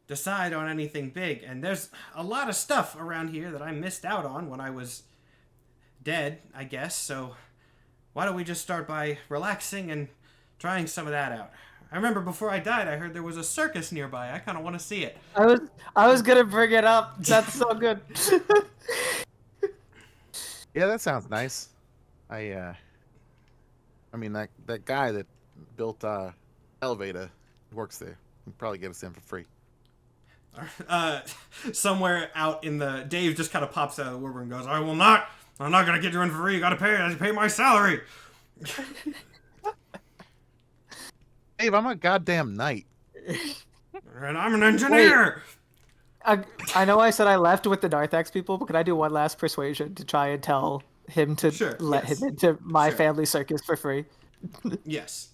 decide on anything big, and there's a lot of stuff around here that I missed out on when I was dead, I guess, so why don't we just start by relaxing and trying some of that out. I remember before I died, I heard there was a circus nearby. I kind of want to see it. I was gonna bring it up. That's so good. Yeah, that sounds nice. I mean that guy that built elevator works there. He can probably get us in for free. Somewhere out in the... Dave just kind of pops out of the woodwork and goes, I will not I'm not gonna get you in for free. You gotta pay my salary. Dave, I'm a goddamn knight. And I'm an engineer. I know I said I left with the Narthex people, but can I do one last persuasion to try and tell him to let him into my family circus for free? Yes.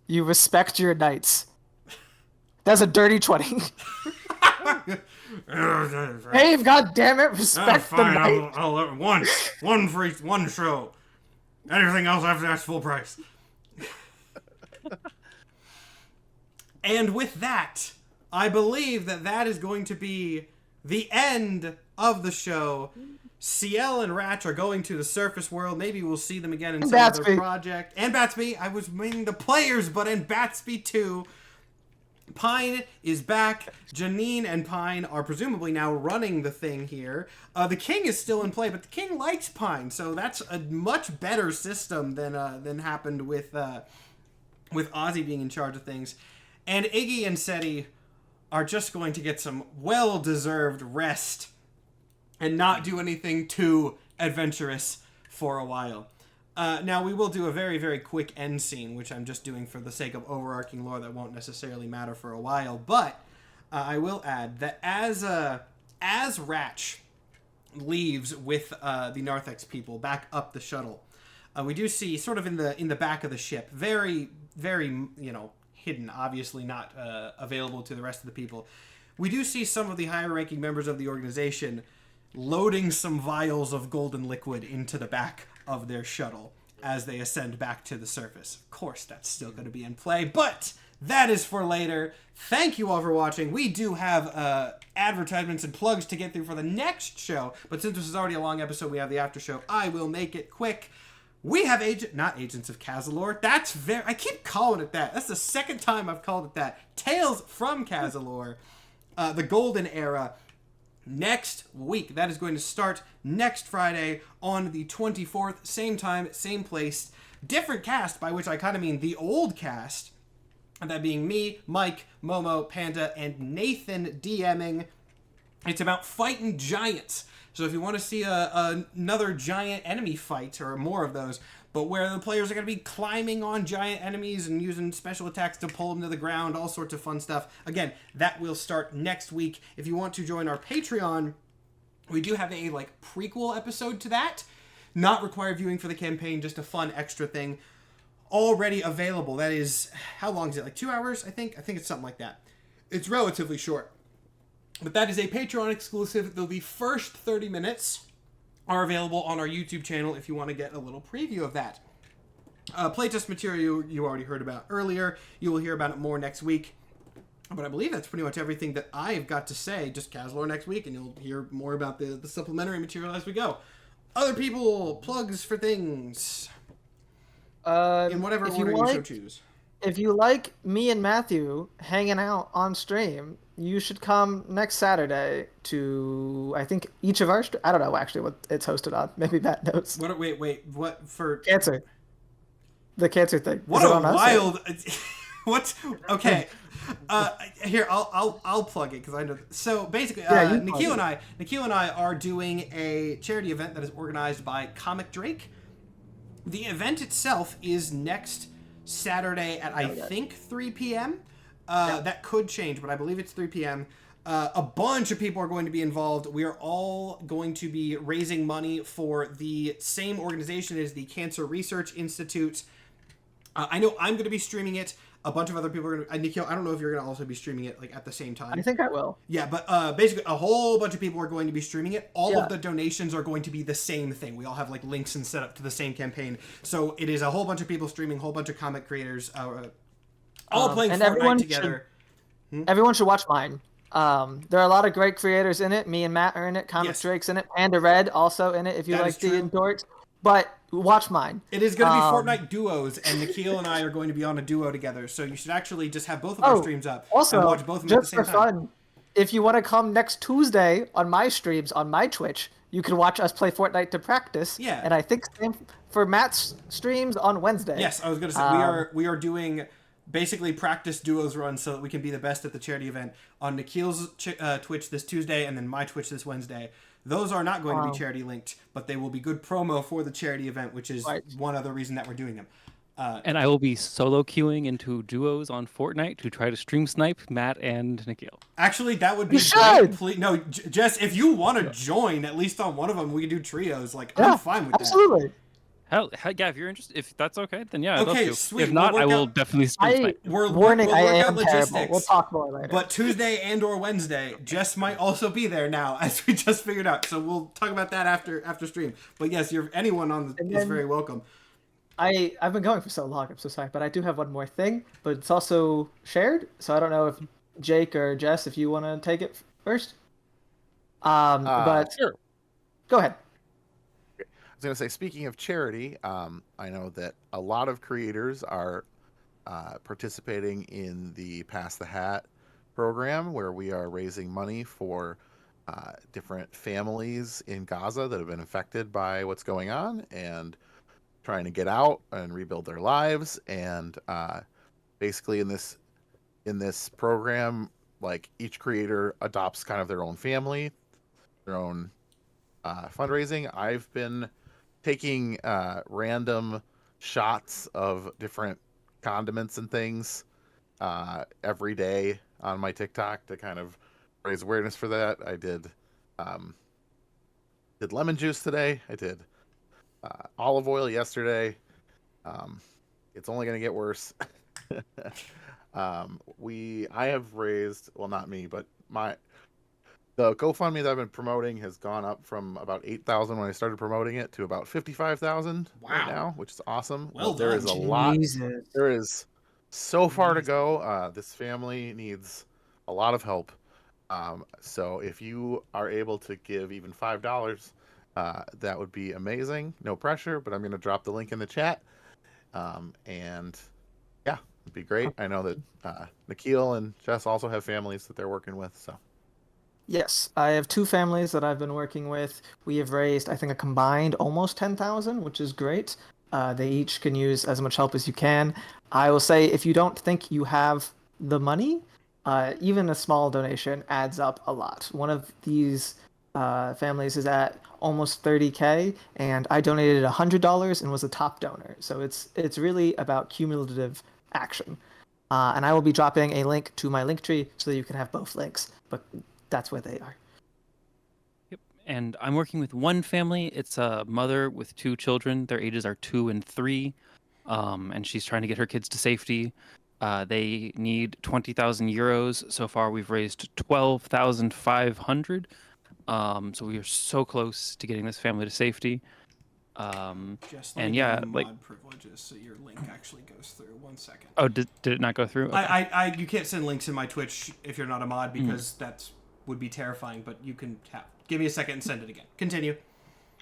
You respect your knights. That's a dirty 20. Dave, God damn it, respect the knight. I'll one for each one show. Anything else after that's full price. And with that, I believe that is going to be the end of the show. CL and Ratch are going to the surface world. Maybe we'll see them again in some other project. And Batsby. I was meaning the players, but in Batsby too. Pine is back. Janine and Pine are presumably now running the thing here. The King is still in play, but the King likes Pine, so that's a much better system than happened with Ozzy being in charge of things. And Iggy and Seti are just going to get some well-deserved rest and not do anything too adventurous for a while. Now, we will do a very, very quick end scene, which I'm just doing for the sake of overarching lore that won't necessarily matter for a while. But I will add that as Ratch leaves with the Narthex people back up the shuttle, we do see sort of in the back of the ship, very, very, hidden, obviously not available to the rest of the people. We do see some of the higher-ranking members of the organization loading some vials of golden liquid into the back of their shuttle as they ascend back to the surface. Of course, that's still going to be in play, but that is for later. Thank you all for watching. We do have advertisements and plugs to get through for the next show, but since this is already a long episode, we have the after show. I will make it quick. We have not Agents of Kazalor. I keep calling it that. That's the second time I've called it that. Tales from Kazalor, the Golden Era, next week. That is going to start next Friday on the 24th. Same time, same place. Different cast, by which I kind of mean the old cast. And that being me, Mike, Momo, Panda, and Nathan DMing. It's about fighting giants. So if you want to see another giant enemy fight, or more of those, but where the players are going to be climbing on giant enemies and using special attacks to pull them to the ground, all sorts of fun stuff. Again, that will start next week. If you want to join our Patreon, we do have a prequel episode to that. Not required viewing for the campaign, just a fun extra thing. Already available. That is, how long is it? 2 hours, I think? I think it's something like that. It's relatively short. But that is a Patreon exclusive, though the first 30 minutes are available on our YouTube channel if you want to get a little preview of that. Playtest material you already heard about earlier. You will hear about it more next week. But I believe that's pretty much everything that I've got to say. Just Kazalor next week, and you'll hear more about the supplementary material as we go. Other people, plugs for things. In whatever order you so choose. If you like me and Matthew hanging out on stream, you should come next Saturday to, I think, each of our... I don't know, actually, what it's hosted on. Maybe Matt knows. Wait. What for... Cancer. The cancer thing. What a wild... What? Okay. Here, I'll plug it, because I know... So, basically, Nikhil and I are doing a charity event that is organized by Comic Drake. The event itself is next Saturday at, I think, 3 p.m. That could change, but I believe it's 3 p.m. A bunch of people are going to be involved. We are all going to be raising money for the same organization as the Cancer Research Institute. I know I'm going to be streaming it. A bunch of other people are going to... Nikhil, I don't know if you're going to also be streaming it at the same time. I think I will. Yeah, but basically a whole bunch of people are going to be streaming it. All of the donations are going to be the same thing. We all have links and set up to the same campaign. So it is a whole bunch of people streaming, a whole bunch of comic creators, all playing Fortnite together. Everyone should watch mine. There are a lot of great creators in it. Me and Matt are in it. Comic Drake's in it. Panda Red also in it if you like D&Dorks. But watch mine. It is going to be Fortnite duos, and Nikhil and I are going to be on a duo together. So you should actually just have both of our streams up and watch both of them at the same time. Also, just for fun, if you want to come next Tuesday on my streams on my Twitch, you can watch us play Fortnite to practice. Yeah. And I think same for Matt's streams on Wednesday. Yes, I was going to say we are doing basically practice duos runs so that we can be the best at the charity event on Nikhil's Twitch this Tuesday and then my Twitch this Wednesday. Those are not going to be charity linked, but they will be good promo for the charity event, which is one other reason that we're doing them. And I will be solo queuing into duos on Fortnite to try to stream snipe Matt and Nikhil. Actually, that would be great. No, Jess, if you want to join at least on one of them, we can do trios. Like, I'm fine with that. Absolutely. Hell, yeah, if you're interested, if that's okay, then yeah, I'd okay, love to. Sweet. If not, I will definitely stream snipe. Warning, we'll I work am out logistics, terrible. We'll talk more later. But Tuesday and or Wednesday, Jess might also be there now, as we just figured out. So we'll talk about that after stream. But yes, anyone on is very welcome. I've been going for so long, I'm so sorry, but I do have one more thing, but it's also shared, so I don't know if Jake or Jess, if you want to take it first. But sure. Go ahead. I was going to say, speaking of charity, I know that a lot of creators are participating in the Pass the Hat program, where we are raising money for different families in Gaza that have been affected by what's going on and trying to get out and rebuild their lives. And basically in this program, like, each creator adopts kind of their own family, their own fundraising. I've been taking random shots of different condiments and things every day on my TikTok to kind of raise awareness for that. I did lemon juice today. I did olive oil yesterday. It's only going to get worse. I have raised, well, not me, but the GoFundMe that I've been promoting has gone up from about 8,000 when I started promoting it to about 55,000 right now, which is awesome. Well, there is a lot. There is so far to go. This family needs a lot of help. So if you are able to give even $5, that would be amazing. No pressure, but I'm going to drop the link in the chat. And yeah, it'd be great. I know that Nikhil and Jess also have families that they're working with, so. Yes, I have two families that I've been working with. We have raised, I think, a combined almost 10,000, which is great. They each can use as much help as you can. I will say, if you don't think you have the money, even a small donation adds up a lot. One of these families is at almost 30K, and I donated $100 and was a top donor. So it's really about cumulative action. And I will be dropping a link to my Linktree so that you can have both links. But that's where they are. Yep. And I'm working with one family. It's a mother with two children. Their ages are 2 and 3. And she's trying to get her kids to safety. They need 20,000 euros. So far, we've raised 12,500. So we are so close to getting this family to safety. Just and yeah, like mod privileges, so your link actually goes through. 1 second. Oh, did it not go through? Okay. You can't send links in my Twitch if you're not a mod, because that would be terrifying. But you can give me a second and send it again. Continue.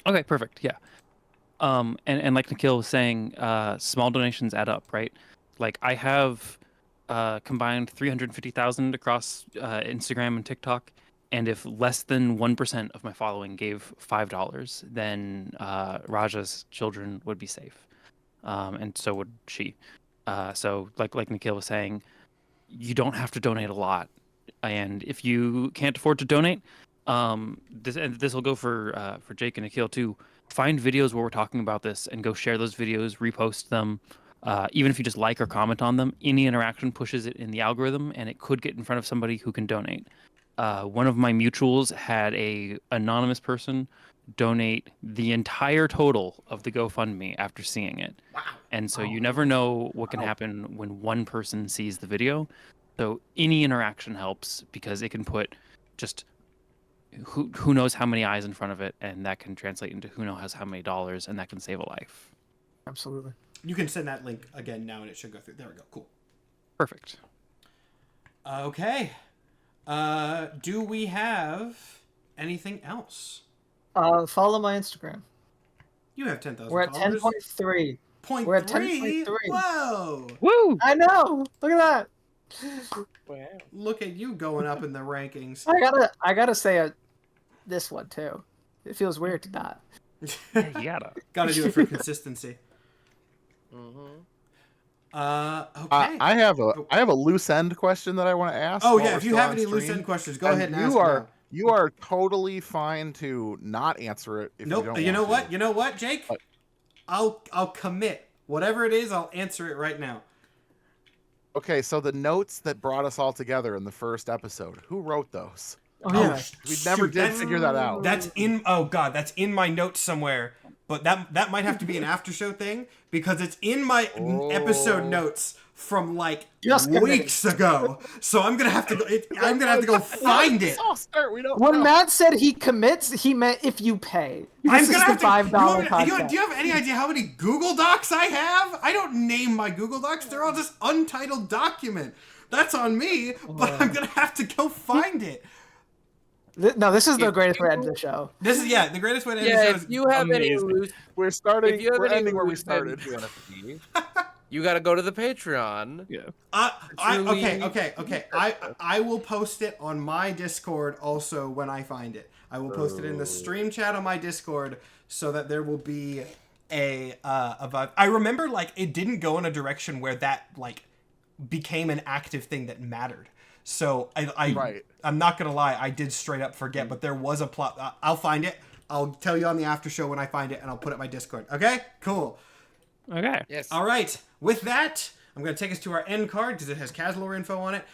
Okay, perfect. Yeah. And like Nikhil was saying, small donations add up, right? Like, I have combined 350,000 across Instagram and TikTok. And if less than 1% of my following gave $5, then Raja's children would be safe, and so would she. So, like Nikhil was saying, you don't have to donate a lot, and if you can't afford to donate, this will go for Jake and Nikhil too. Find videos where we're talking about this and go share those videos, repost them. Even if you just like or comment on them, any interaction pushes it in the algorithm, and it could get in front of somebody who can donate. One of my mutuals had a anonymous person donate the entire total of the GoFundMe after seeing it. Wow. And so you never know what can happen when one person sees the video. So any interaction helps, because it can put just who knows how many eyes in front of it, and that can translate into who knows how many dollars, and that can save a life. Absolutely. You can send that link again now, and it should go through. There we go. Cool. Perfect. Okay. Do we have anything else? Follow my Instagram. You have 10,000 We're at 10.3. We're at 10.3. Whoa! Woo! I know. Look at that. Wow. Look at you going up in the rankings. I gotta say this one too. It feels weird to not. Yeah, you gotta. Gotta do it for consistency. Okay. I have a loose end question that I want to ask. Oh yeah, if you have any loose end questions, go ahead and ask now. You are totally fine to not answer it if you don't want to. You know what, Jake? I'll commit. Whatever it is, I'll answer it right now. Okay, so the notes that brought us all together in the first episode, who wrote those? Oh, yeah. We never did figure that out. That's in my notes somewhere. But that might have to be an after show thing because it's in my episode notes from like weeks ago. So I'm gonna have to go find it. When Matt said he commits, he meant if you pay. I'm gonna have to. $5 do you have any idea how many Google Docs I have? I don't name my Google Docs. They're all just untitled document. That's on me. But I'm gonna have to go find it. No, this is the greatest way to end the show. This is the greatest way to end the show. If you have any loose, we're ending where we started. You got to go to the Patreon. Yeah. Okay. I will post it on my Discord also when I find it. I will post it in the stream chat on my Discord so that there will be a vibe. I remember like it didn't go in a direction where that like became an active thing that mattered. So I'm not gonna lie, I did straight up forget, but there was a plot. I'll find it. I'll tell you on the after show when I find it, and I'll put it in my Discord. Okay, cool. Okay. Yes. All right. With that, I'm gonna take us to our end card because it has Kazlor info on it.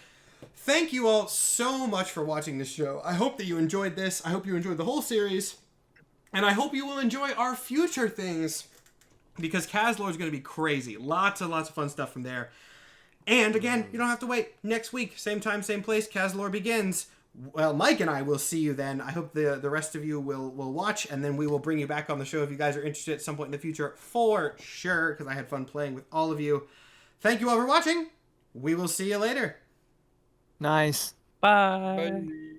Thank you all so much for watching this show. I hope that you enjoyed this. I hope you enjoyed the whole series, and I hope you will enjoy our future things because Kazlor is gonna be crazy. Lots of fun stuff from there. And again, you don't have to wait. Next week, same time, same place, Kazlor begins. Well, Mike and I will see you then. I hope the rest of you will watch, and then we will bring you back on the show if you guys are interested at some point in the future, for sure, because I had fun playing with all of you. Thank you all for watching. We will see you later. Nice. Bye. Bye.